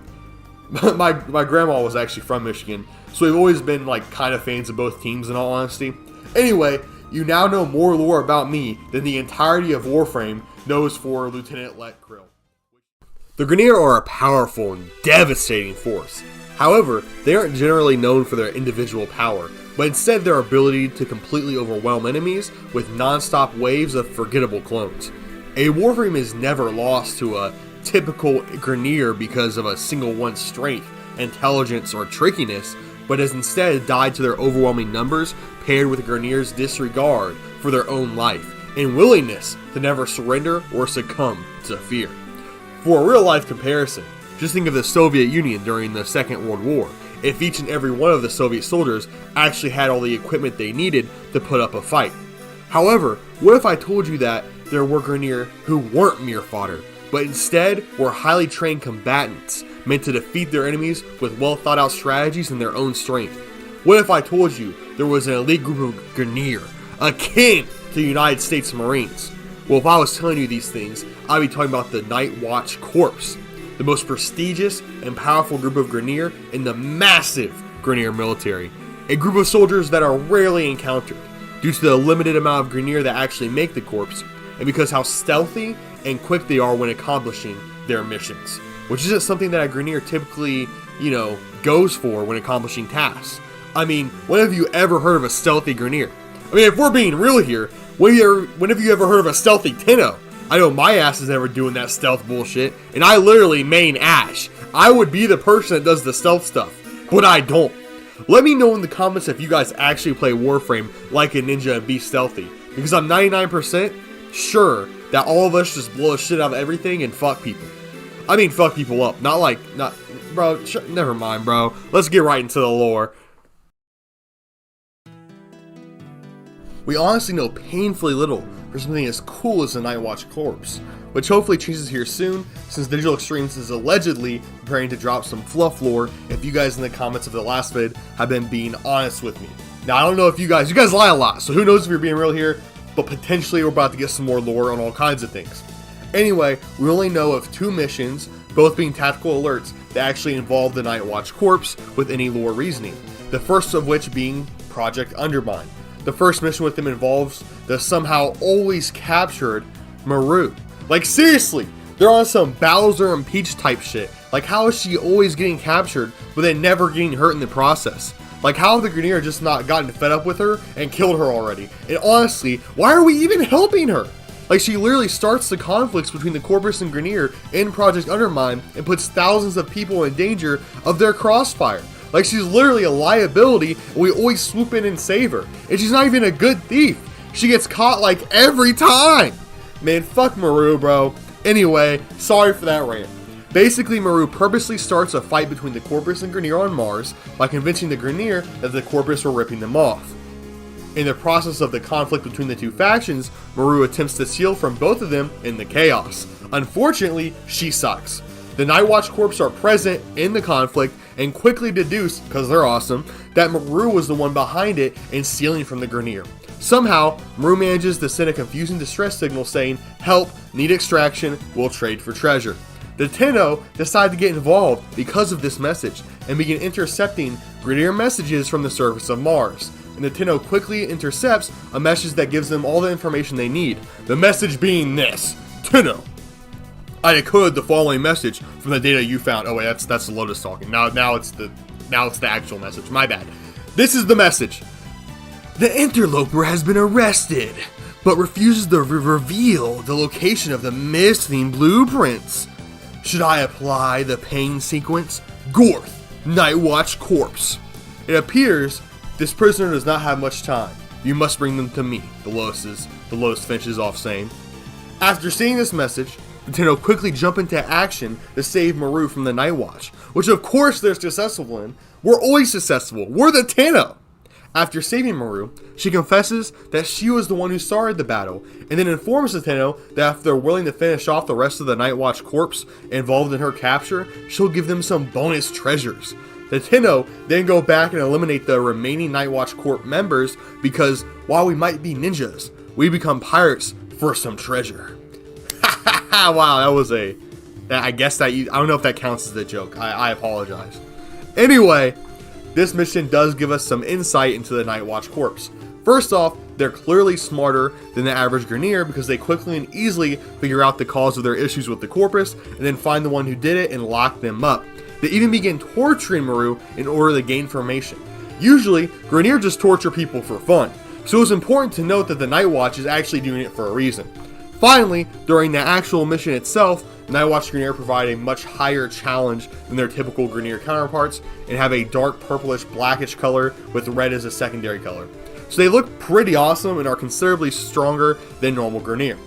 My grandma was actually from Michigan, so we've always been like kind of fans of both teams in all honesty. Anyway, you now know more lore about me than the entirety of Warframe knows for Lieutenant Lech Kril. The Grineer are a powerful and devastating force. However, they aren't generally known for their individual power, but instead their ability to completely overwhelm enemies with non-stop waves of forgettable clones. A Warframe is never lost to a typical Grineer because of a single one's strength, intelligence, or trickiness, but has instead died to their overwhelming numbers paired with Grineer's disregard for their own life and willingness to never surrender or succumb to fear. For a real-life comparison, just think of the Soviet Union during the Second World War, if each and every one of the Soviet soldiers actually had all the equipment they needed to put up a fight. However, what if I told you that there were Grineer who weren't mere fodder, but instead were highly trained combatants meant to defeat their enemies with well thought out strategies and their own strength? What if I told you there was an elite group of Grineer, akin to the United States Marines? Well, if I was telling you these things, I'd be talking about the Night Watch Corps, the most prestigious and powerful group of Grineer in the massive Grineer military, a group of soldiers that are rarely encountered due to the limited amount of Grineer that actually make the corps, and because how stealthy and quick they are when accomplishing their missions, which isn't something that a Grineer typically, goes for when accomplishing tasks. I mean, when have you ever heard of a stealthy Grineer? I mean, if we're being real here, when have you ever heard of a stealthy Tenno? I know my ass is never doing that stealth bullshit, and I literally main Ash. I would be the person that does the stealth stuff, but I don't. Let me know in the comments if you guys actually play Warframe like a ninja and be stealthy, because I'm 99% sure that all of us just blow the shit out of everything and fuck people. I mean, fuck people up, bro, never mind, bro. Let's get right into the lore. We honestly know painfully little for something as cool as the Nightwatch Corpse, which hopefully changes here soon, since Digital Extremes is allegedly preparing to drop some fluff lore if you guys in the comments of the last vid have been being honest with me. Now, I don't know if you guys lie a lot, so who knows if you're being real here, but potentially we're about to get some more lore on all kinds of things. Anyway, we only know of 2 missions, both being tactical alerts that actually involve the Nightwatch Corpse with any lore reasoning, the first of which being Project Undermine. The first mission with them involves the somehow always captured Meru. Like, seriously, they're on some Bowser and Peach type shit. Like, how is she always getting captured but then never getting hurt in the process? Like, how have the Grineer just not gotten fed up with her and killed her already? And honestly, why are we even helping her? Like, she literally starts the conflicts between the Corpus and Grineer in Project Undermine and puts thousands of people in danger of their crossfire. Like, she's literally a liability, and we always swoop in and save her. And she's not even a good thief. She gets caught, like, every time. Man, fuck Meru, bro. Anyway, sorry for that rant. Basically, Meru purposely starts a fight between the Corpus and Grineer on Mars by convincing the Grineer that the Corpus were ripping them off. In the process of the conflict between the two factions, Meru attempts to steal from both of them in the chaos. Unfortunately, she sucks. The Nightwatch Corps are present in the conflict and quickly deduce, because they're awesome, that Meru was the one behind it and stealing from the Grineer. Somehow, Meru manages to send a confusing distress signal saying, "Help, need extraction, we'll trade for treasure." The Tenno decide to get involved because of this message and begin intercepting Grineer messages from the surface of Mars. And the Tenno quickly intercepts a message that gives them all the information they need. The message being this: Tenno, I decoded the following message from the data you found. Oh wait, that's Lotus talking. Now it's the actual message. My bad. This is the message. The interloper has been arrested, but refuses to reveal the location of the missing blueprints. Should I apply the pain sequence? Gorth, Nightwatch Corpse. It appears this prisoner does not have much time. You must bring them to me, the Lotus finishes off saying. After seeing this message, the Tenno quickly jump into action to save Meru from the Nightwatch, which of course they're successful in. We're always successful. We're the Tenno. After saving Meru, she confesses that she was the one who started the battle, and then informs the Tenno that if they're willing to finish off the rest of the Nightwatch Corps involved in her capture, she'll give them some bonus treasures. The Tenno then go back and eliminate the remaining Nightwatch Corps members because while we might be ninjas, we become pirates for some treasure. Wow, that was I don't know if that counts as a joke. I apologize. Anyway, this mission does give us some insight into the Nightwatch Corps. First off, they're clearly smarter than the average Grineer because they quickly and easily figure out the cause of their issues with the Corpus and then find the one who did it and lock them up. They even begin torturing Meru in order to gain information. Usually, Grineer just torture people for fun, so it's important to note that the Nightwatch is actually doing it for a reason. Finally, during the actual mission itself, Nightwatch Grineer provide a much higher challenge than their typical Grineer counterparts and have a dark purplish blackish color with red as a secondary color. So they look pretty awesome and are considerably stronger than normal Grineer.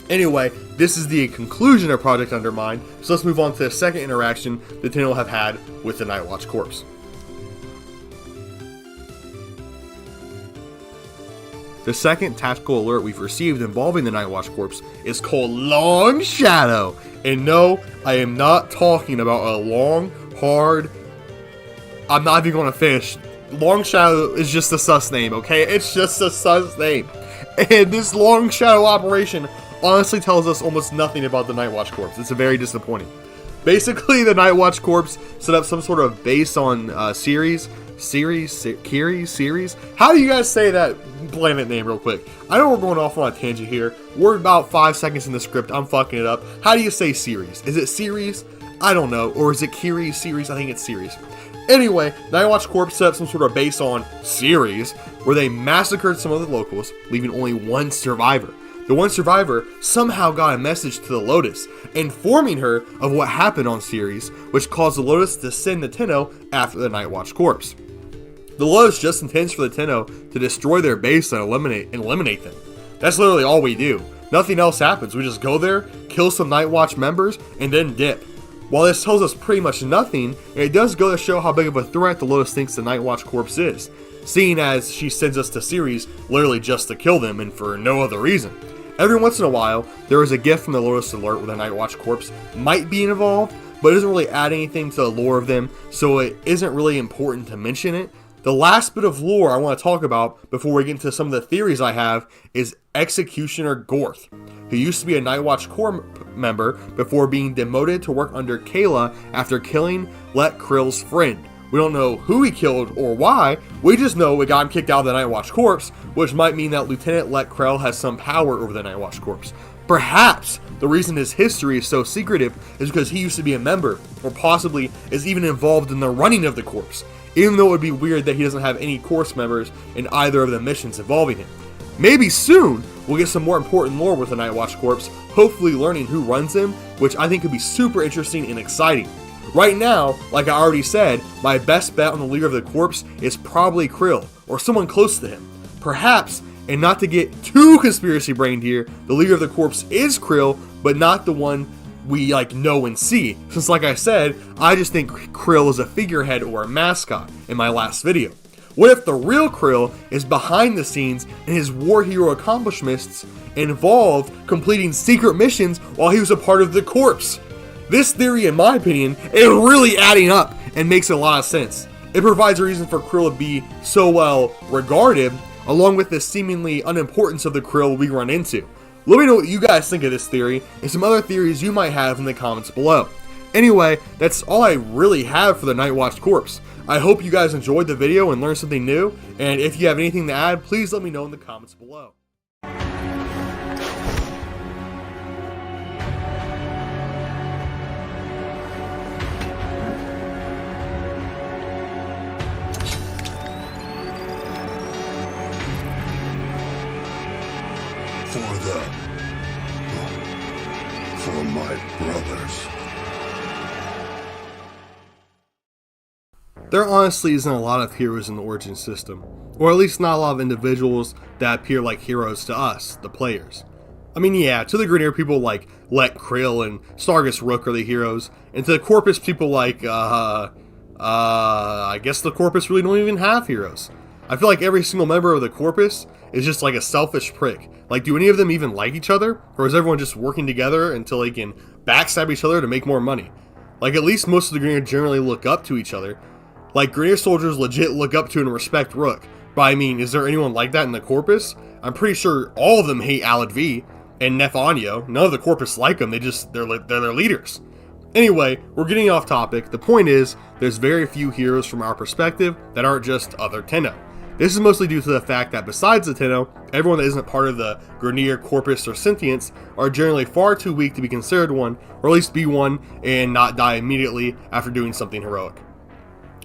Anyway, this is the conclusion of Project Undermine, so let's move on to the second interaction the Tenno have had with the Nightwatch Corps. The second tactical alert we've received involving the Nightwatch Corps is called Long Shadow. And no, I am not talking about a long, hard... I'm not even going to finish. Long Shadow is just a sus name, okay? It's just a sus name. And this Long Shadow operation honestly tells us almost nothing about the Nightwatch Corps. It's very disappointing. Basically, the Nightwatch Corps set up some sort of base on Ceres. How do you guys say that planet name real quick? I know we're going off on a tangent here. We're about 5 seconds in the script. I'm fucking it up. How do you say Ceres? Is it Ceres? I don't know. Or is it Ceres? I think it's Ceres. Anyway, Nightwatch Corps set up some sort of base on Ceres, where they massacred some of the locals, leaving only one survivor. The one survivor somehow got a message to the Lotus, informing her of what happened on Ceres, which caused the Lotus to send the Tenno after the Nightwatch Corps. The Lotus just intends for the Tenno to destroy their base and eliminate them. That's literally all we do. Nothing else happens. We just go there, kill some Nightwatch members, and then dip. While this tells us pretty much nothing, it does go to show how big of a threat the Lotus thinks the Nightwatch Corps is, seeing as she sends us to Ceres literally just to kill them and for no other reason. Every once in a while, there is a gift from the Lotus Alert where the Nightwatch Corps might be involved, but it doesn't really add anything to the lore of them, so it isn't really important to mention it. The last bit of lore I want to talk about before we get into some of the theories I have is Executioner Gorth, who used to be a Nightwatch Corps member before being demoted to work under Kela after killing Lech Kril's friend. We don't know who he killed or why, we just know we got him kicked out of the Nightwatch Corps, which might mean that Lieutenant Lech Kril has some power over the Nightwatch Corps. Perhaps the reason his history is so secretive is because he used to be a member, or possibly is even involved in the running of the Corps, even though it would be weird that he doesn't have any Corps members in either of the missions involving him. Maybe soon we'll get some more important lore with the Nightwatch Corps, hopefully learning who runs them, which I think could be super interesting and exciting. Right now, like I already said, my best bet on the leader of the Corps is probably Kril, or someone close to him. Perhaps, and not to get too conspiracy brained here, the leader of the Corps is Kril, but not the one we know and see, since like I said, I just think Kril is a figurehead or a mascot in my last video. What if the real Kril is behind the scenes and his war hero accomplishments involved completing secret missions while he was a part of the Corps? This theory, in my opinion, is really adding up and makes a lot of sense. It provides a reason for Kril to be so well regarded, along with the seemingly unimportance of the Kril we run into. Let me know what you guys think of this theory, and some other theories you might have in the comments below. Anyway, that's all I really have for the Nightwatch Corps. I hope you guys enjoyed the video and learned something new, and if you have anything to add, please let me know in the comments below. For my brothers. There honestly isn't a lot of heroes in the Origin system, or at least not a lot of individuals that appear like heroes to us, the players. I mean, yeah, to the Grineer people like Lech, Kril, and Sargas Ruk are the heroes, and to the Corpus people like, I guess the Corpus really don't even have heroes. I feel like every single member of the Corpus is just like a selfish prick. Like, do any of them even like each other? Or is everyone just working together until they can backstab each other to make more money? Like, at least most of the Grineer generally look up to each other. Like, Grineer soldiers legit look up to and respect Ruk. But I mean, is there anyone like that in the Corpus? I'm pretty sure all of them hate Alad V and Nefanyo. None of the Corpus like them, they're their leaders. Anyway, we're getting off topic. The point is, there's very few heroes from our perspective that aren't just other Tenno. This is mostly due to the fact that besides the Tenno, everyone that isn't part of the Grineer Corpus or Sentience are generally far too weak to be considered one, or at least be one and not die immediately after doing something heroic.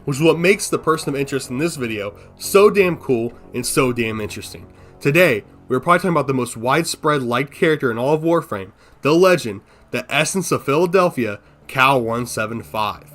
Which is what makes the person of interest in this video so damn cool and so damn interesting. Today, we're probably talking about the most widespread liked character in all of Warframe, the legend, the essence of Philadelphia, Kahl-175.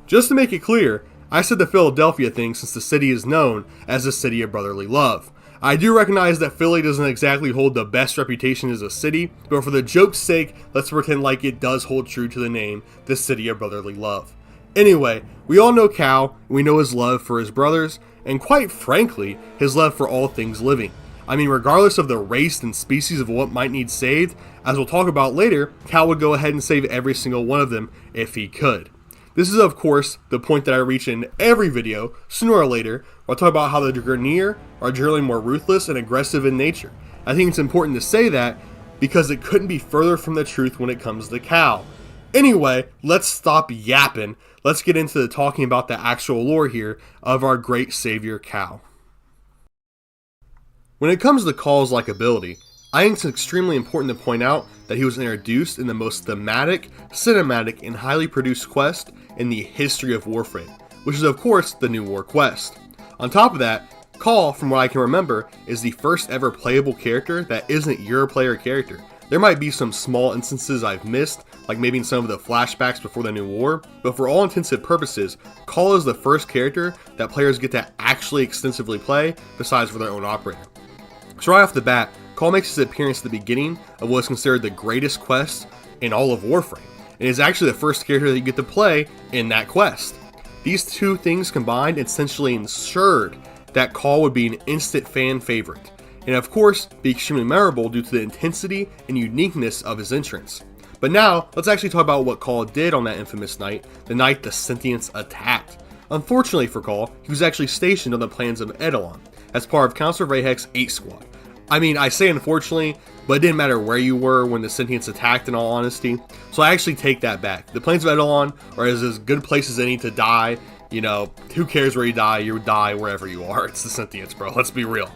Just to make it clear, I said the Philadelphia thing since the city is known as the city of brotherly love. I do recognize that Philly doesn't exactly hold the best reputation as a city, but for the joke's sake, let's pretend like it does hold true to the name, the city of brotherly love. Anyway, we all know Kahl, and we know his love for his brothers, and quite frankly, his love for all things living. I mean, regardless of the race and species of what might need saved, as we'll talk about later, Kahl would go ahead and save every single one of them if he could. This is, of course, the point that I reach in every video, sooner or later, where I talk about how the Grineer are generally more ruthless and aggressive in nature. I think it's important to say that because it couldn't be further from the truth when it comes to Kahl. Anyway, let's stop yapping. Let's get into the talking about the actual lore here of our great savior Kahl. When it comes to Kahl's likability, I think it's extremely important to point out that he was introduced in the most thematic, cinematic, and highly produced quest in the history of Warframe. which is of course the New War quest. On top of that, Kahl, from what I can remember, is the first ever playable character that isn't your player character. There might be some small instances I've missed, like maybe in some of the flashbacks before the New War, but for all intensive purposes, Kahl is the first character that players get to actually extensively play, besides for their own operator. So right off the bat, Kahl makes his appearance at the beginning of what is considered the greatest quest in all of Warframe, and is actually the first character that you get to play in that quest. These two things combined essentially ensured that Kahl would be an instant fan favorite, and of course be extremely memorable due to the intensity and uniqueness of his entrance. But now, let's actually talk about what Kahl did on that infamous night, the night the Sentients attacked. Unfortunately for Kahl, he was actually stationed on the plains of Eidolon, as part of Councilor Vay Hek's 8 squad. I mean, I say unfortunately, but it didn't matter where you were when the Sentients attacked, in all honesty, so I actually take that back. The plains of Eidolon are as good place as any to die. You know, who cares where you die wherever you are. It's the Sentients, bro, let's be real.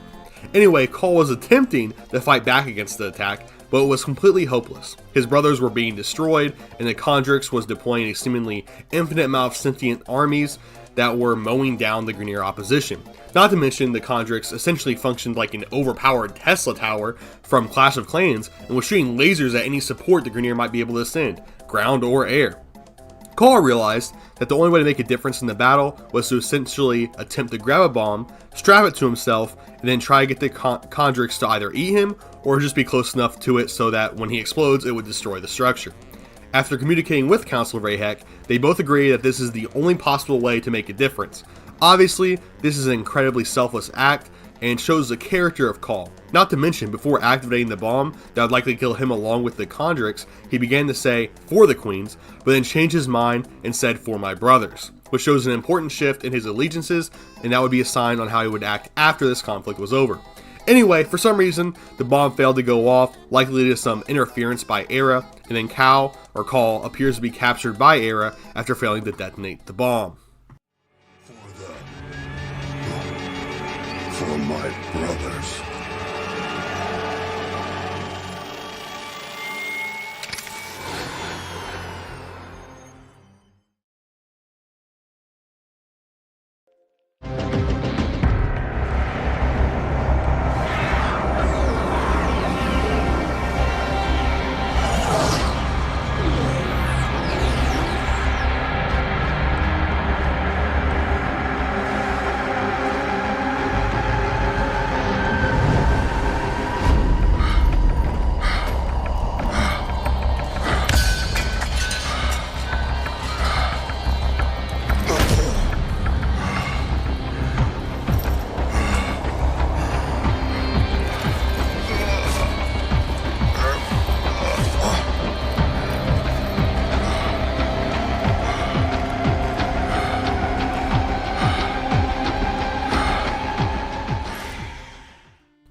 Anyway, Kahl was attempting to fight back against the attack, but it was completely hopeless. His brothers were being destroyed, and the Condrix was deploying a seemingly infinite amount of sentient armies that were mowing down the Grineer opposition. Not to mention, the Condrix essentially functioned like an overpowered Tesla tower from Clash of Clans, and was shooting lasers at any support the Grineer might be able to send, ground or air. Kahl realized that the only way to make a difference in the battle was to essentially attempt to grab a bomb, strap it to himself, and then try to get the Condrix to either eat him or just be close enough to it so that when he explodes, it would destroy the structure. After communicating with Councilor Vay Hek, they both agree that this is the only possible way to make a difference. Obviously, this is an incredibly selfless act and shows the character of Kahl. Not to mention, before activating the bomb that would likely kill him along with the Condrix, he began to say, "for the queens," but then changed his mind and said, "for my brothers," which shows an important shift in his allegiances, and that would be a sign on how he would act after this conflict was over. Anyway, for some reason, the bomb failed to go off, likely to some interference by Era, and then Kahl appears to be captured by Era after failing to detonate the bomb. For my brothers.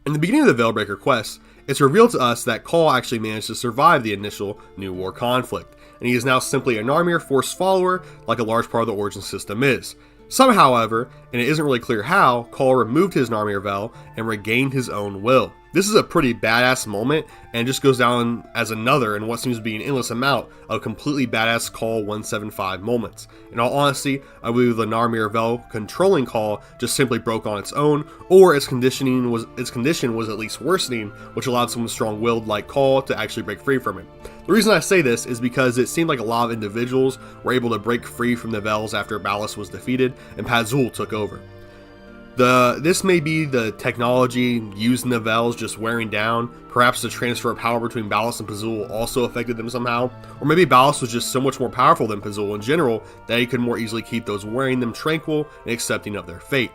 In the beginning of the Veilbreaker quest, it's revealed to us that Kahl actually managed to survive the initial New War conflict, and he is now simply an Narmir Force follower like a large part of the Origin system is. Somehow, however, and it isn't really clear how, Kahl removed his Narmir Vel and regained his own will. This is a pretty badass moment, and just goes down as another in what seems to be an endless amount of completely badass Kahl-175 moments. In all honesty, I believe the Narmir Vel controlling Kahl just simply broke on its own, or its condition was at least worsening, which allowed someone strong-willed like Kahl to actually break free from it. The reason I say this is because it seemed like a lot of individuals were able to break free from the Vels after Ballas was defeated and Pazul took over. This may be the technology used in the Vels just wearing down, perhaps the transfer of power between Ballas and Pazul also affected them somehow, or maybe Ballas was just so much more powerful than Pazul in general that he could more easily keep those wearing them tranquil and accepting of their fate.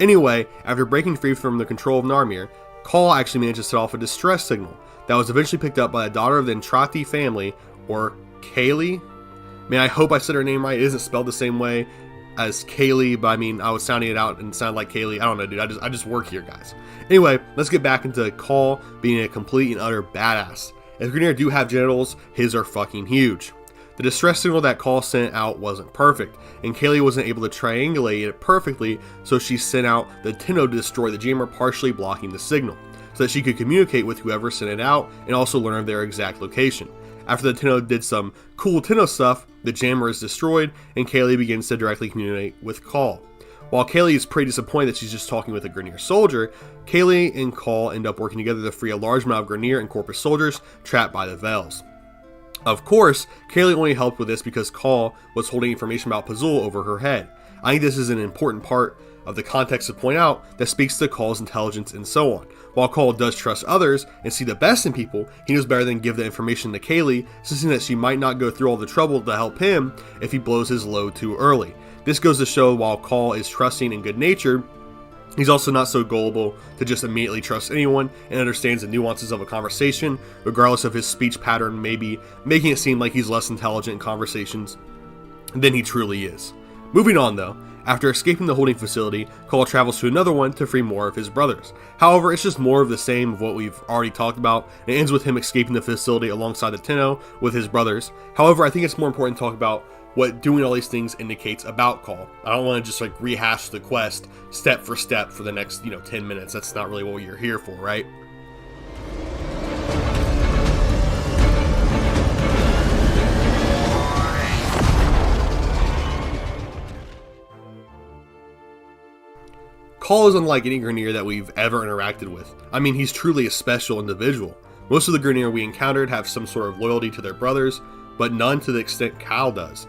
Anyway, after breaking free from the control of Narmir, Kahl actually managed to set off a distress signal that was eventually picked up by a daughter of the Entrati family, or Kaylee. Man, I hope I said her name right. It isn't spelled the same way as Kaylee, but I mean, I was sounding it out and it sounded like Kaylee. I don't know, dude. I just work here, guys. Anyway, let's get back into Kahl being a complete and utter badass. If Grineer do have genitals, his are fucking huge. The distress signal that Kahl sent out wasn't perfect, and Kaylee wasn't able to triangulate it perfectly, so she sent out the Tenno to destroy the jammer, partially blocking the signal. so that she could communicate with whoever sent it out and also learn of their exact location. After the Tenno did some cool Tenno stuff, the jammer is destroyed and Kaylee begins to directly communicate with Kahl. While Kaylee is pretty disappointed that she's just talking with a Grineer soldier, Kaylee and Kahl end up working together to free a large amount of Grineer and Corpus soldiers trapped by the Veils. Of course, Kaylee only helped with this because Kahl was holding information about Pazul over her head. I think this is an important part of the context to point out that speaks to Kahl's intelligence and so on. While Kahl does trust others and see the best in people, he knows better than give the information to Kaylee, sensing that she might not go through all the trouble to help him if he blows his load too early. This goes to show while Kahl is trusting and good-natured, he's also not so gullible to just immediately trust anyone and understands the nuances of a conversation, regardless of his speech pattern maybe making it seem like he's less intelligent in conversations than he truly is. Moving on though, after escaping the holding facility, Kahl travels to another one to free more of his brothers. However, it's just more of the same of what we've already talked about, and it ends with him escaping the facility alongside the Tenno with his brothers. However, I think it's more important to talk about what doing all these things indicates about Kahl. I don't want to just like rehash the quest step for step for the next 10 minutes. That's not really what you're here for, right? Kahl is unlike any Grineer that we've ever interacted with. I mean, he's truly a special individual. Most of the Grineer we encountered have some sort of loyalty to their brothers, but none to the extent Kahl does.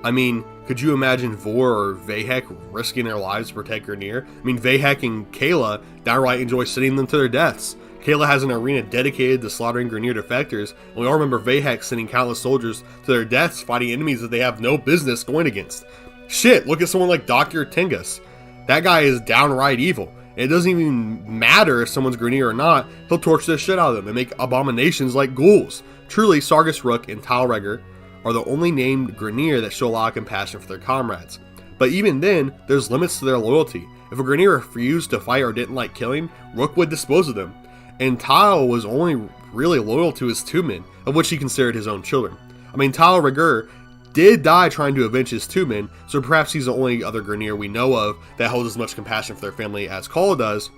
I mean, could you imagine Vor or Vay Hek risking their lives to protect Grineer? I mean, Vay Hek and Kela downright enjoy sending them to their deaths. Kela has an arena dedicated to slaughtering Grineer defectors, and we all remember Vay Hek sending countless soldiers to their deaths fighting enemies that they have no business going against. Shit, look at someone like Dr. Tengus. That guy is downright evil. And it doesn't even matter if someone's Grineer or not, he'll torture the shit out of them and make abominations like Ghouls. Truly, Sargas Ruk and Regor are the only named Grineer that show a lot of compassion for their comrades. But even then, there's limits to their loyalty. If a Grineer refused to fight or didn't like killing, Ruk would dispose of them. And Thaym was only really loyal to his 2 men, of which he considered his own children. I mean, Regor did die trying to avenge his 2 men, so perhaps he's the only other Grineer we know of that holds as much compassion for their family as Kahl does.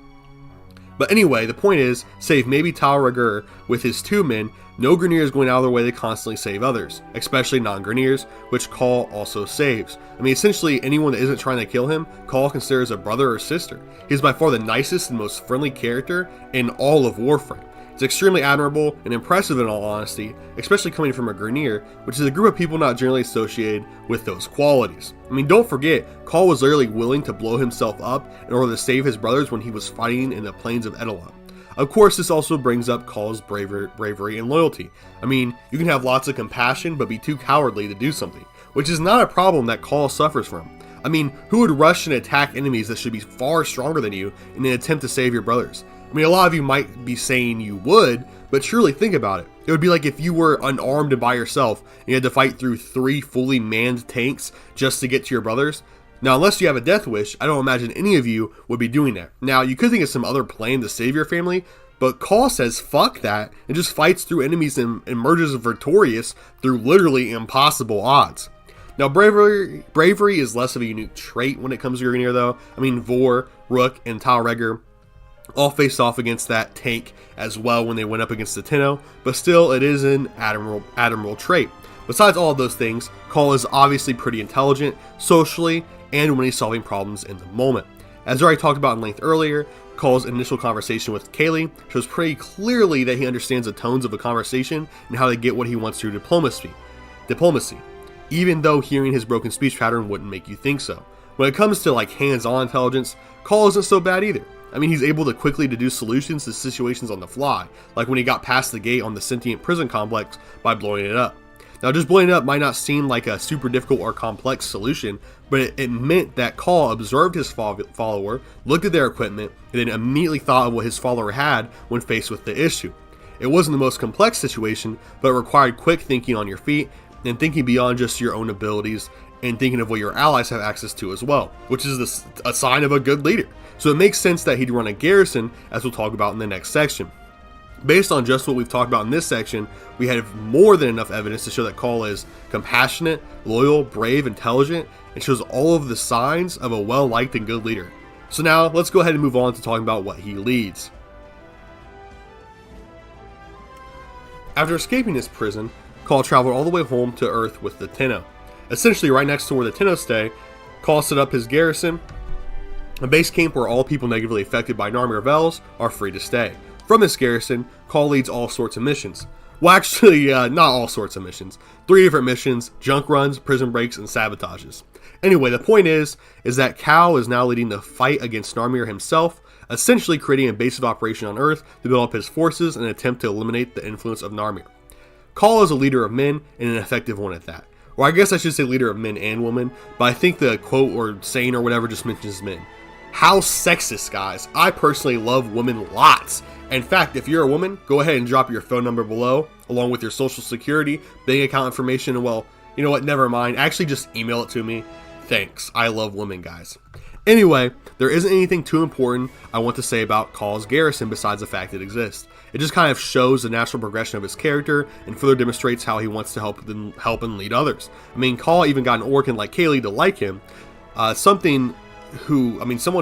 But anyway, the point is, save maybe Regor with his 2 men, no Grineer is going out of their way to constantly save others, especially non-Grineers, which Kahl also saves. I mean, essentially anyone that isn't trying to kill him, Kahl considers a brother or sister. He's by far the nicest and most friendly character in all of Warframe. It's extremely admirable and impressive in all honesty, especially coming from a Grineer, which is a group of people not generally associated with those qualities. I mean, don't forget, Kahl was literally willing to blow himself up in order to save his brothers when he was fighting in the plains of Eidolon. Of course, this also brings up Kahl's bravery and loyalty. I mean, you can have lots of compassion, but be too cowardly to do something, which is not a problem that Kahl suffers from. I mean, who would rush and attack enemies that should be far stronger than you in an attempt to save your brothers? I mean, a lot of you might be saying you would, but truly think about it. It would be like if you were unarmed and by yourself, and you had to fight through 3 fully manned tanks just to get to your brothers. Now, unless you have a death wish, I don't imagine any of you would be doing that. Now, you could think of some other plan to save your family, but Kahl says fuck that, and just fights through enemies and emerges victorious through literally impossible odds. Now, bravery is less of a unique trait when it comes to Grineer, though. I mean, Vor, Ruk, and Regor all faced off against that tank as well when they went up against the Tenno, but still, it is an admirable trait. Besides all of those things, Kahl is obviously pretty intelligent, socially, and when he's solving problems in the moment. As I already talked about in length earlier, Kahl's initial conversation with Kaylee shows pretty clearly that he understands the tones of a conversation and how to get what he wants through diplomacy, even though hearing his broken speech pattern wouldn't make you think so. When it comes to like hands-on intelligence, Kahl isn't so bad either. I mean, he's able to quickly deduce solutions to situations on the fly, like when he got past the gate on the sentient prison complex by blowing it up. Now, just blowing it up might not seem like a super difficult or complex solution, but it meant that Kahl observed his follower, looked at their equipment, and then immediately thought of what his follower had when faced with the issue. It wasn't the most complex situation, but it required quick thinking on your feet and thinking beyond just your own abilities and thinking of what your allies have access to as well, which is a sign of a good leader. So it makes sense that he'd run a garrison, as we'll talk about in the next section. Based on just what we've talked about in this section, we have more than enough evidence to show that Kahl is compassionate, loyal, brave, intelligent, and shows all of the signs of a well-liked and good leader. So now, let's go ahead and move on to talking about what he leads. After escaping his prison, Kahl traveled all the way home to Earth with the Tenno. Essentially, right next to where the Tenno stay, Kahl set up his garrison, a base camp where all people negatively affected by Narmir Vels are free to stay. From this garrison, Kahl leads all sorts of missions. Well, actually, not all sorts of missions. 3 different missions: junk runs, prison breaks, and sabotages. Anyway, the point is that Kahl is now leading the fight against Narmir himself, essentially creating a base of operation on Earth to build up his forces and attempt to eliminate the influence of Narmir. Kahl is a leader of men, and an effective one at that. Or I guess I should say leader of men and women, but I think the quote or saying or whatever just mentions men. How sexist, guys. I personally love women lots. In fact, if you're a woman, go ahead and drop your phone number below, along with your social security, bank account information, and well, you know what, never mind. Actually, just email it to me. Thanks. I love women, guys. Anyway, there isn't anything too important I want to say about Kahl's garrison besides the fact it exists. It just kind of shows the natural progression of his character and further demonstrates how he wants to help and lead others. I mean, Kahl even got an Orcan like Kela to like him, someone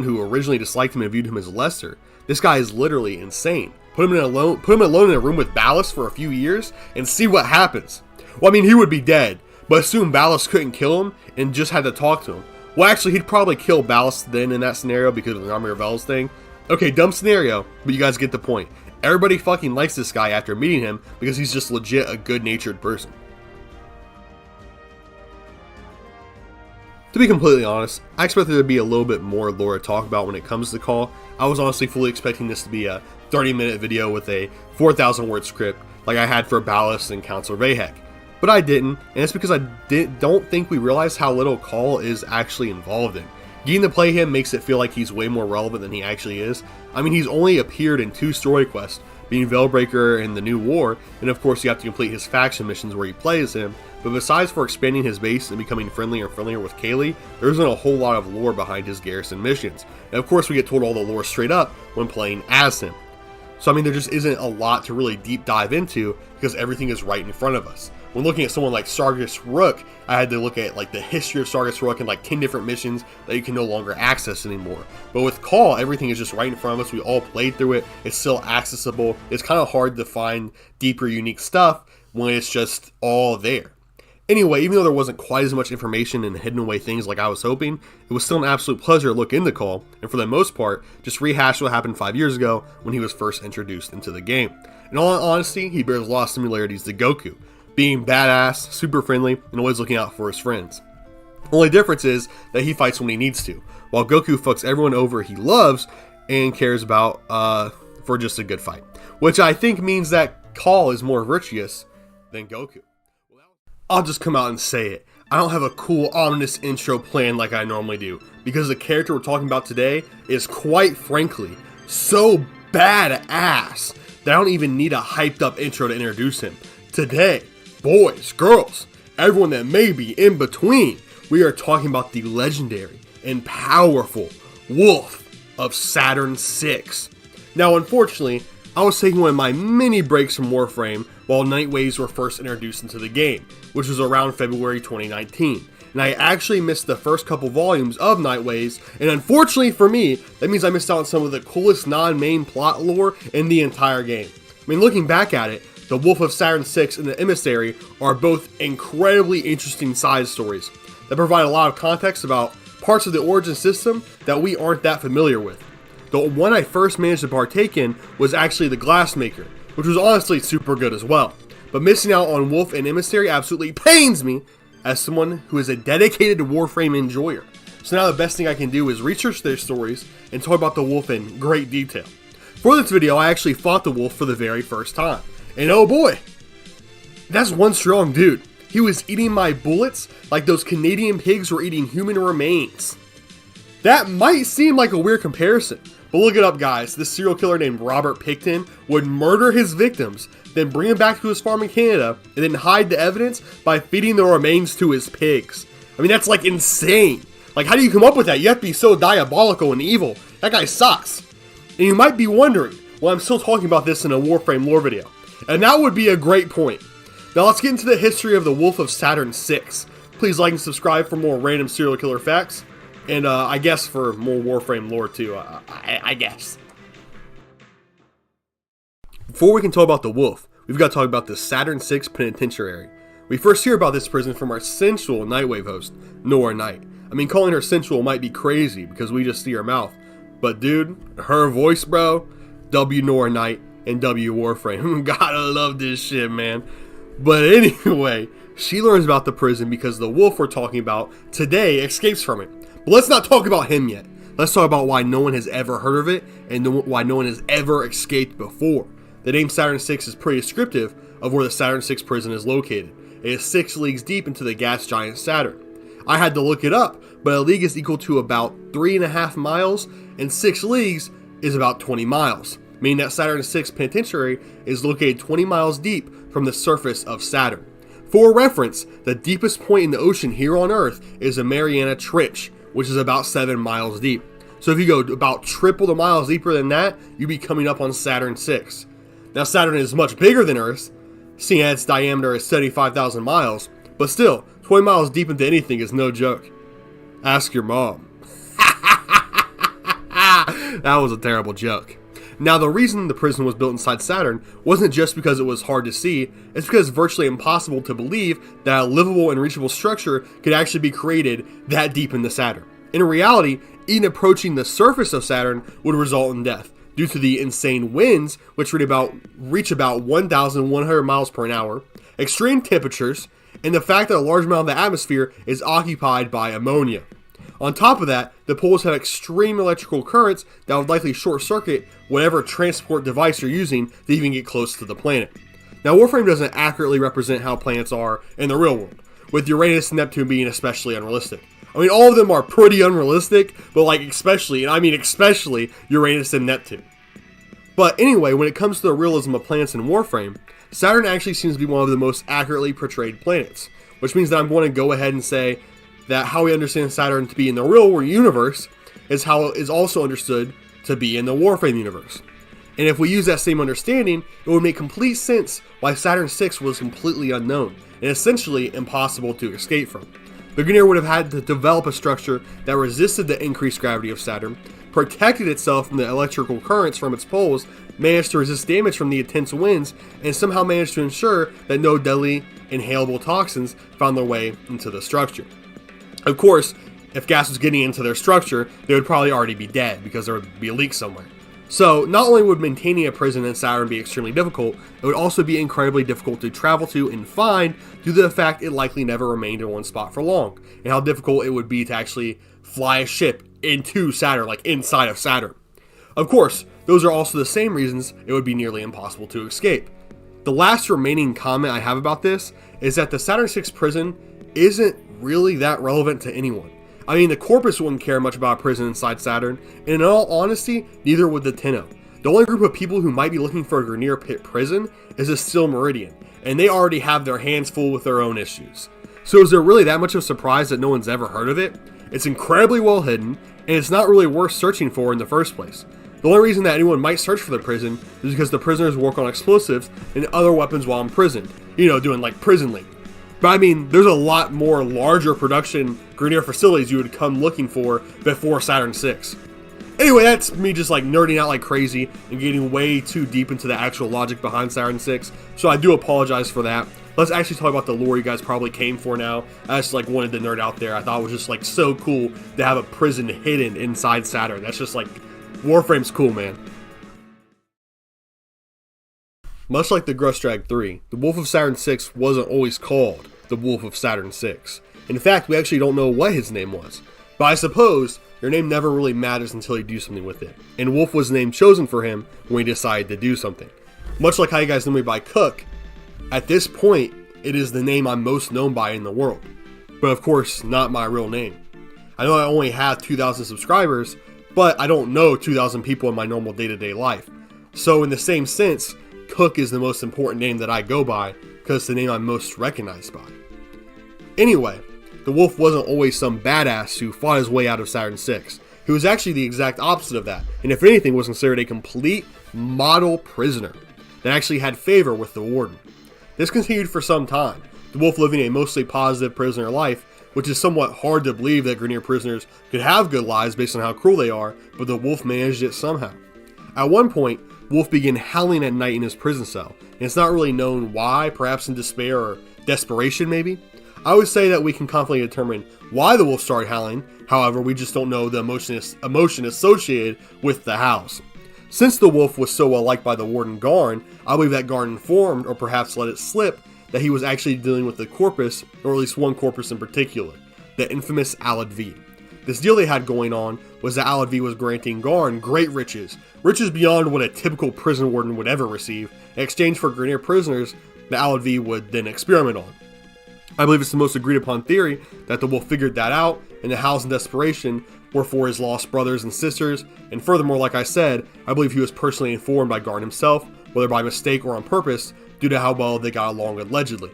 who originally disliked him and viewed him as lesser. This guy is literally insane. Put him alone in a room with Ballas for a few years and see what happens. Well, I mean, he would be dead, but assume Ballas couldn't kill him and just had to talk to him. Well, actually, he'd probably kill Ballas then in that scenario because of the Narmir Vels thing. Okay, dumb scenario, but you guys get the point. Everybody fucking likes this guy after meeting him because he's just legit a good-natured person. To be completely honest, I expected there to be a little bit more lore to talk about when it comes to Kahl. I was honestly fully expecting this to be a 30-minute video with a 4,000 word script like I had for Ballas and Councilor Vay Hek. But I didn't, and it's because I don't think we realize how little Kahl is actually involved in. Getting to play him makes it feel like he's way more relevant than he actually is. I mean, he's only appeared in 2 story quests, being Veilbreaker and the New War, and of course you have to complete his faction missions where you play as him, but besides for expanding his base and becoming friendlier and friendlier with Kela, there isn't a whole lot of lore behind his garrison missions. And of course we get told all the lore straight up when playing as him. So I mean, there just isn't a lot to really deep dive into because everything is right in front of us. When looking at someone like Sargas Ruk, I had to look at like the history of Sargas Ruk and like 10 different missions that you can no longer access anymore. But with Kahl, everything is just right in front of us. We all played through it. It's still accessible. It's kind of hard to find deeper, unique stuff when it's just all there. Anyway, even though there wasn't quite as much information and hidden away things like I was hoping, it was still an absolute pleasure to look into Kahl, and for the most part, just rehash what happened 5 years ago when he was first introduced into the game. In all honesty, he bears a lot of similarities to Goku, being badass, super friendly, and always looking out for his friends. Only difference is that he fights when he needs to, while Goku fucks everyone over he loves and cares about for just a good fight. Which I think means that Kahl is more virtuous than Goku. I'll just come out and say it. I don't have a cool, ominous intro planned like I normally do, because the character we're talking about today is quite frankly so badass that I don't even need a hyped up intro to introduce him. Today, boys, girls, everyone that may be in between, we are talking about the legendary and powerful Wolf of Saturn Six. Now, unfortunately, I was taking one of my mini breaks from Warframe while Night Waves were first introduced into the game, which was around February 2019. And I actually missed the first couple volumes of Night Waves, and unfortunately for me, that means I missed out on some of the coolest non-main plot lore in the entire game. I mean, looking back at it, the Wolf of Saturn Six and the Emissary are both incredibly interesting side stories that provide a lot of context about parts of the Origin system that we aren't that familiar with. The one I first managed to partake in was actually the Glassmaker, which was honestly super good as well. But missing out on Wolf and Emissary absolutely pains me as someone who is a dedicated Warframe enjoyer. So now the best thing I can do is research their stories and talk about the Wolf in great detail. For this video, I actually fought the Wolf for the very first time. And oh boy, that's one strong dude. He was eating my bullets like those Canadian pigs were eating human remains. That might seem like a weird comparison, but look it up, guys. This serial killer named Robert Picton would murder his victims, then bring them back to his farm in Canada, and then hide the evidence by feeding the remains to his pigs. I mean, that's like insane. Like, how do you come up with that? You have to be so diabolical and evil. That guy sucks. And you might be wondering why I'm still talking about this in a Warframe lore video. And that would be a great point. Now let's get into the history of the Wolf of Saturn Six. Please like and subscribe for more random serial killer facts. And I guess for more Warframe lore too, I guess. Before we can talk about the Wolf, we've got to talk about the Saturn Six Penitentiary. We first hear about this prison from our sensual Nightwave host, Nora Knight. I mean, calling her sensual might be crazy because we just see her mouth. But dude, her voice, bro, W Nora Knight and W Warframe. Gotta love this shit, man. But anyway, she learns about the prison because the wolf we're talking about today escapes from it. But let's not talk about him yet. Let's talk about why no one has ever heard of it and why no one has ever escaped before. The name Saturn Six is pretty descriptive of where the Saturn Six prison is located. It is 6 leagues deep into the gas giant Saturn. I had to look it up, but a league is equal to about 3.5 miles, and 6 leagues is about 20 miles, meaning that Saturn Six Penitentiary is located 20 miles deep from the surface of Saturn. For reference, the deepest point in the ocean here on Earth is the Mariana Trench, which is about 7 miles deep. So if you go about triple the miles deeper than that, you'd be coming up on Saturn Six. Now Saturn is much bigger than Earth, seeing as its diameter is 75,000 miles, but still, 20 miles deep into anything is no joke. Ask your mom. That was a terrible joke. Now the reason the prison was built inside Saturn wasn't just because it was hard to see, it's because it's virtually impossible to believe that a livable and reachable structure could actually be created that deep into Saturn. In reality, even approaching the surface of Saturn would result in death, due to the insane winds, which reach about 1,100 miles per hour, extreme temperatures, and the fact that a large amount of the atmosphere is occupied by ammonia. On top of that, the poles have extreme electrical currents that would likely short-circuit whatever transport device you're using to even get close to the planet. Now, Warframe doesn't accurately represent how planets are in the real world, with Uranus and Neptune being especially unrealistic. I mean, all of them are pretty unrealistic, but especially Uranus and Neptune. But anyway, when it comes to the realism of planets in Warframe, Saturn actually seems to be one of the most accurately portrayed planets, which means that I'm going to go ahead and say that how we understand Saturn to be in the real world universe is how it is also understood to be in the Warframe universe. And if we use that same understanding, it would make complete sense why Saturn 6 was completely unknown and essentially impossible to escape from. The Grineer would have had to develop a structure that resisted the increased gravity of Saturn, protected itself from the electrical currents from its poles, managed to resist damage from the intense winds, and somehow managed to ensure that no deadly inhalable toxins found their way into the structure. Of course, if gas was getting into their structure, they would probably already be dead because there would be a leak somewhere. So, not only would maintaining a prison in Saturn be extremely difficult, it would also be incredibly difficult to travel to and find due to the fact it likely never remained in one spot for long, and how difficult it would be to actually fly a ship into Saturn, inside of Saturn. Of course, those are also the same reasons it would be nearly impossible to escape. The last remaining comment I have about this is that the Saturn 6 prison isn't really that relevant to anyone. I mean, the Corpus wouldn't care much about a prison inside Saturn, and in all honesty, neither would the Tenno. The only group of people who might be looking for a Grineer pit prison is a still Meridian, and they already have their hands full with their own issues. So is there really that much of a surprise that no one's ever heard of it? It's incredibly well hidden, and it's not really worth searching for in the first place. The only reason that anyone might search for the prison is because the prisoners work on explosives and other weapons while imprisoned, doing prison league. But I mean, there's a lot more larger production Grineer facilities you would come looking for before Saturn 6. Anyway, that's me just nerding out like crazy and getting way too deep into the actual logic behind Saturn 6, so I do apologize for that. Let's actually talk about the lore you guys probably came for now. I just wanted to nerd out there. I thought it was just so cool to have a prison hidden inside Saturn. That's just Warframe's cool, man. Much like the Grustrag 3, the Wolf of Saturn 6 wasn't always called the Wolf of Saturn 6. In fact, we actually don't know what his name was. But I suppose your name never really matters until you do something with it. And Wolf was the name chosen for him when he decided to do something. Much like how you guys know me by Cook, at this point, it is the name I'm most known by in the world. But of course, not my real name. I know I only have 2,000 subscribers, but I don't know 2,000 people in my normal day-to-day life. So in the same sense, Cook is the most important name that I go by because it's the name I'm most recognized by. Anyway, the Wolf wasn't always some badass who fought his way out of Saturn 6. He was actually the exact opposite of that, and if anything was considered a complete model prisoner that actually had favor with the Warden. This continued for some time, the Wolf living a mostly positive prisoner life, which is somewhat hard to believe that Grineer prisoners could have good lives based on how cruel they are, but the Wolf managed it somehow. At one point, Wolf began howling at night in his prison cell, and it's not really known why, perhaps in despair or desperation maybe. I would say that we can confidently determine why the wolf started howling, however we just don't know the emotion associated with the howls. Since the wolf was so well liked by the warden Garn, I believe that Garn informed, or perhaps let it slip, that he was actually dealing with the corpus, or at least one corpus in particular, the infamous Alad V. This deal they had going on was that Alad V was granting Garn great riches beyond what a typical prison warden would ever receive, in exchange for Grineer prisoners that Alad V would then experiment on. I believe it's the most agreed upon theory that the wolf figured that out, and the howls in desperation were for his lost brothers and sisters, and furthermore, like I said, I believe he was personally informed by Garn himself, whether by mistake or on purpose, due to how well they got along allegedly.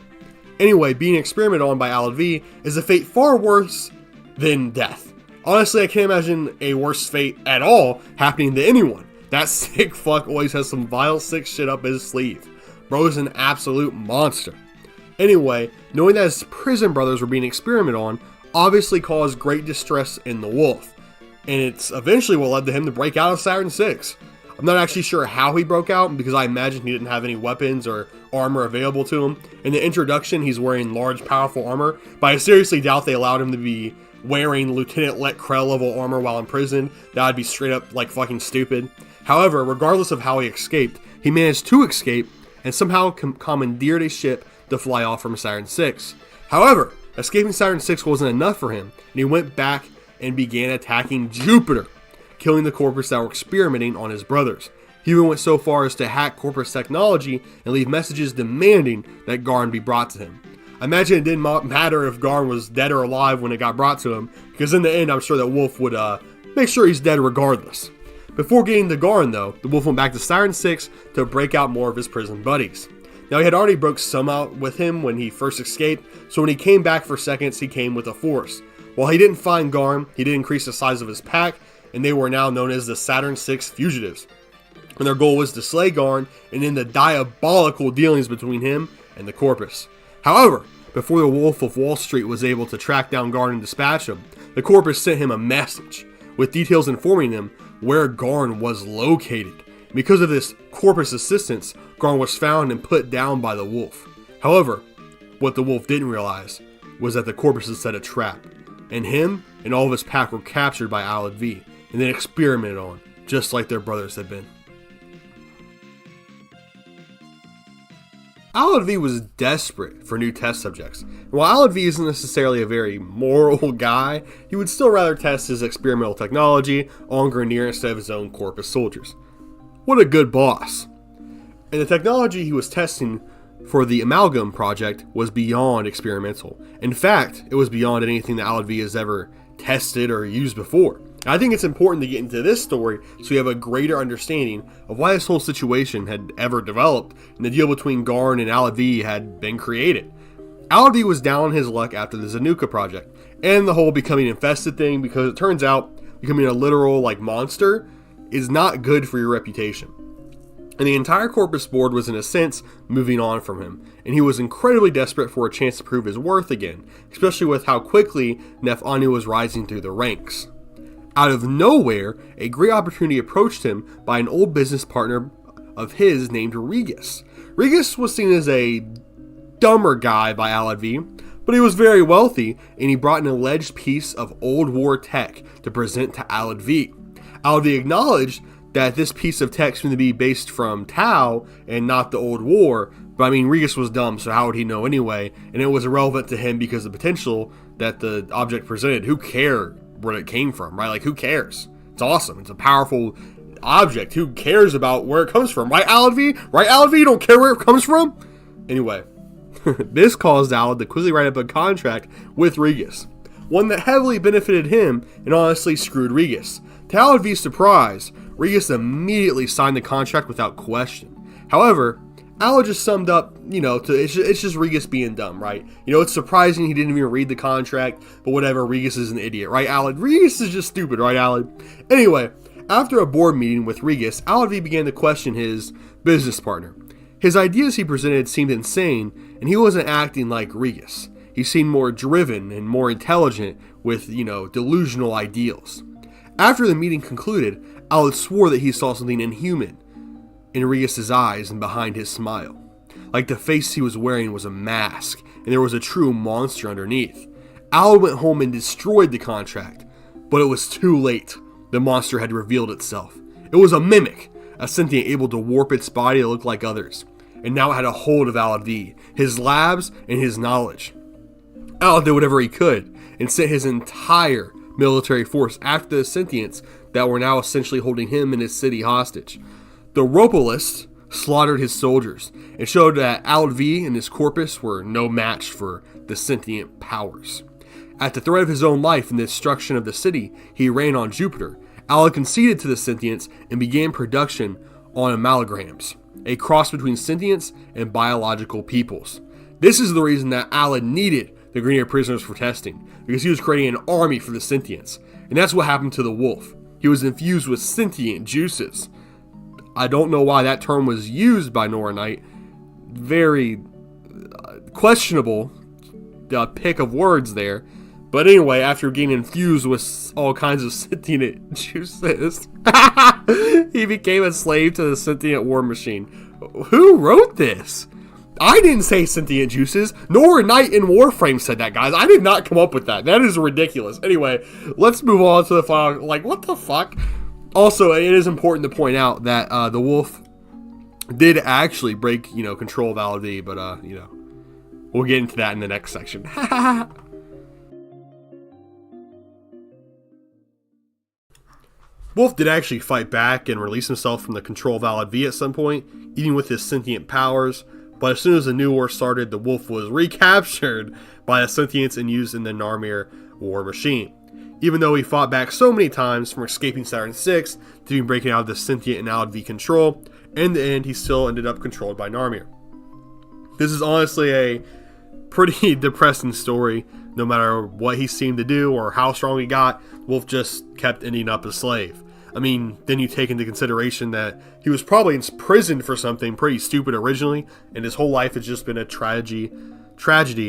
Anyway, being experimented on by Alad V is a fate far worse than death. Honestly, I can't imagine a worse fate at all happening to anyone. That sick fuck always has some vile sick shit up his sleeve. Bro is an absolute monster. Anyway, knowing that his prison brothers were being experimented on obviously caused great distress in the wolf, and it's eventually what led to him to break out of Saturn Six. I'm not actually sure how he broke out, because I imagine he didn't have any weapons or armor available to him. In the introduction, he's wearing large, powerful armor, but I seriously doubt they allowed him to be wearing Lieutenant Lech Kril level armor while in prison. That would be straight up like fucking stupid. However, regardless of how he escaped, he managed to escape and somehow commandeered a ship to fly off from Saturn Six. However, escaping Saturn Six wasn't enough for him, and he went back and began attacking Jupiter, killing the corpus that were experimenting on his brothers. He even went so far as to hack corpus technology and leave messages demanding that Garn be brought to him. I imagine it didn't matter if Garn was dead or alive when it got brought to him, because in the end I'm sure that Wolf would make sure he's dead regardless. Before getting to Garn though, the Wolf went back to Saturn 6 to break out more of his prison buddies. Now he had already broke some out with him when he first escaped, so when he came back for seconds he came with a force. While he didn't find Garn, he did increase the size of his pack, and they were now known as the Saturn 6 Fugitives. And their goal was to slay Garn and end the diabolical dealings between him and the Corpus. However, before the Wolf of Wall Street was able to track down Garn and dispatch him, the Corpus sent him a message with details informing him where Garn was located. Because of this Corpus assistance, Garn was found and put down by the Wolf. However, what the Wolf didn't realize was that the Corpus had set a trap, and him and all of his pack were captured by Alad V and then experimented on, just like their brothers had been. Alad V was desperate for new test subjects, and while Alad V isn't necessarily a very moral guy, he would still rather test his experimental technology on Grineer instead of his own Corpus soldiers. What a good boss! And the technology he was testing for the Amalgam project was beyond experimental. In fact, it was beyond anything that Alad V has ever tested or used before. I think it's important to get into this story so we have a greater understanding of why this whole situation had ever developed and the deal between Garn and Alad V had been created. Alad V was down on his luck after the Zanuka project and the whole becoming infested thing, because it turns out becoming a literal monster is not good for your reputation. And the entire Corpus board was in a sense moving on from him, and he was incredibly desperate for a chance to prove his worth again, especially with how quickly Nef Anu was rising through the ranks. Out of nowhere, a great opportunity approached him by an old business partner of his named Regis. Regis was seen as a dumber guy by Alad V, but he was very wealthy, and he brought an alleged piece of old war tech to present to Alad V. Alad V acknowledged that this piece of tech seemed to be based from Tau and not the old war, but Regis was dumb, so how would he know anyway? And it was irrelevant to him because of the potential that the object presented. Who cared where it came from, right? Who cares? It's awesome. It's a powerful object. Who cares about where it comes from, right, Alad V? Right, Alad V? You don't care where it comes from? Anyway, this caused Alad to quickly write up a contract with Regis, one that heavily benefited him and honestly screwed Regis. To Alad V's surprise, Regis immediately signed the contract without question. However, Alad just summed up, it's just Regis being dumb, right? It's surprising he didn't even read the contract, but whatever, Regis is an idiot, right, Alad? Regis is just stupid, right, Alad? Anyway, after a board meeting with Regis, Alad V began to question his business partner. His ideas he presented seemed insane, and he wasn't acting like Regis. He seemed more driven and more intelligent with, delusional ideals. After the meeting concluded, Alad swore that he saw something inhuman Enriquez's eyes and behind his smile. Like the face he was wearing was a mask, and there was a true monster underneath. Al went home and destroyed the contract, but it was too late. The monster had revealed itself. It was a mimic, a sentient able to warp its body to look like others, and now it had a hold of Al-Advi, his labs, and his knowledge. Al did whatever he could, and sent his entire military force after the sentients that were now essentially holding him and his city hostage. The Ropolists slaughtered his soldiers, and showed that Al-Advi and his corpus were no match for the sentient powers. At the threat of his own life and the destruction of the city he ran on Jupiter, Al conceded to the sentients and began production on amalgams, a cross between sentients and biological peoples. This is the reason that Al needed the Grineer prisoners for testing, because he was creating an army for the sentients, and that's what happened to the wolf. He was infused with sentient juices. I don't know why that term was used by Nora Knight. Very questionable pick of words there. But anyway, after getting infused with all kinds of sentient juices, he became a slave to the sentient war machine. Who wrote this? I didn't say sentient juices. Nora Knight in Warframe said that, guys. I did not come up with that. That is ridiculous. Anyway, let's move on to the final. Like, what the fuck? Also, it is important to point out that the wolf did actually break, control of Al-Advi, but, we'll get into that in the next section. Wolf did actually fight back and release himself from the control of Al-Advi at some point, even with his sentient powers, but as soon as the new war started, the wolf was recaptured by the sentients and used in the Narmir war machine. Even though he fought back so many times, from escaping Saturn Six to even breaking out of the sentient and Al-Advi control, in the end he still ended up controlled by Narmir. This is honestly a pretty depressing story. No matter what he seemed to do or how strong he got, Wolf just kept ending up a slave. I mean, then you take into consideration that he was probably imprisoned for something pretty stupid originally, and his whole life has just been a tragedy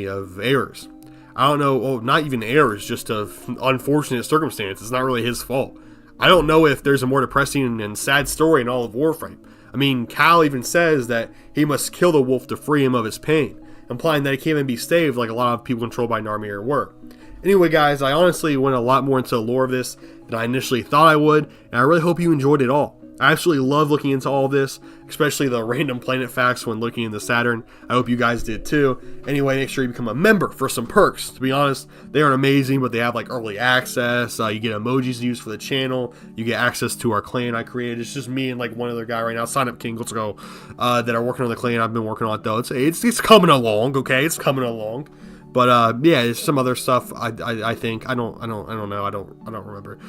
of errors. I don't know, not even errors, just of unfortunate circumstances. It's not really his fault. I don't know if there's a more depressing and sad story in all of Warframe. I mean, Kahl even says that he must kill the wolf to free him of his pain, implying that he can't even be saved like a lot of people controlled by Narmir were. Anyway, guys, I honestly went a lot more into the lore of this than I initially thought I would, and I really hope you enjoyed it all. I absolutely love looking into all of this, especially the random planet facts when looking into Saturn. I hope you guys did too. Anyway, make sure you become a member for some perks. To be honest, they aren't amazing, but they have like early access. You get emojis to use for the channel. You get access to our clan I created. It's just me and like one other guy right now, Sign Up King, let's go, that are working on the clan. I've been working on it though. It's coming along, okay? It's coming along. But yeah, there's some other stuff. I think I don't know. I don't remember.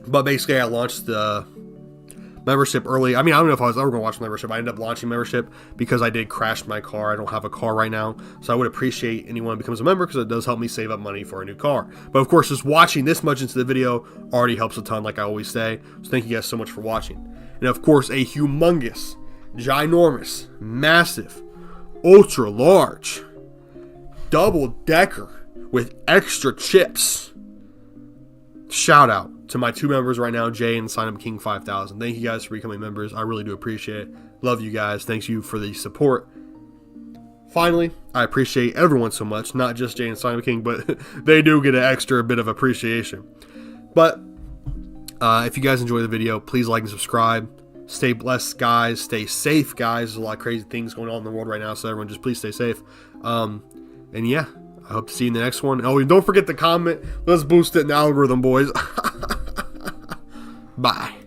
But basically, I launched the membership early. I mean, I don't know if I was ever going to watch membership. I ended up launching membership because I did crash my car. I don't have a car right now, so I would appreciate anyone who becomes a member because it does help me save up money for a new car. But of course, just watching this much into the video already helps a ton, like I always say. So thank you guys so much for watching. And of course, a humongous, ginormous, massive, ultra large, double decker with extra chips shout out to my two members right now, Jay and Sign Up King 5000. Thank you guys for becoming members. I really do appreciate it. Love you guys. Thanks you for the support. Finally, I appreciate everyone so much, not just Jay and Sign Up King, but they do get an extra bit of appreciation. But if you guys enjoy the video, please like and subscribe. Stay blessed, guys. Stay safe, guys. There's a lot of crazy things going on in the world right now, so everyone just please stay safe. And yeah, I hope to see you in the next one. Oh, and don't forget to comment. Let's boost it in the algorithm, boys. Bye.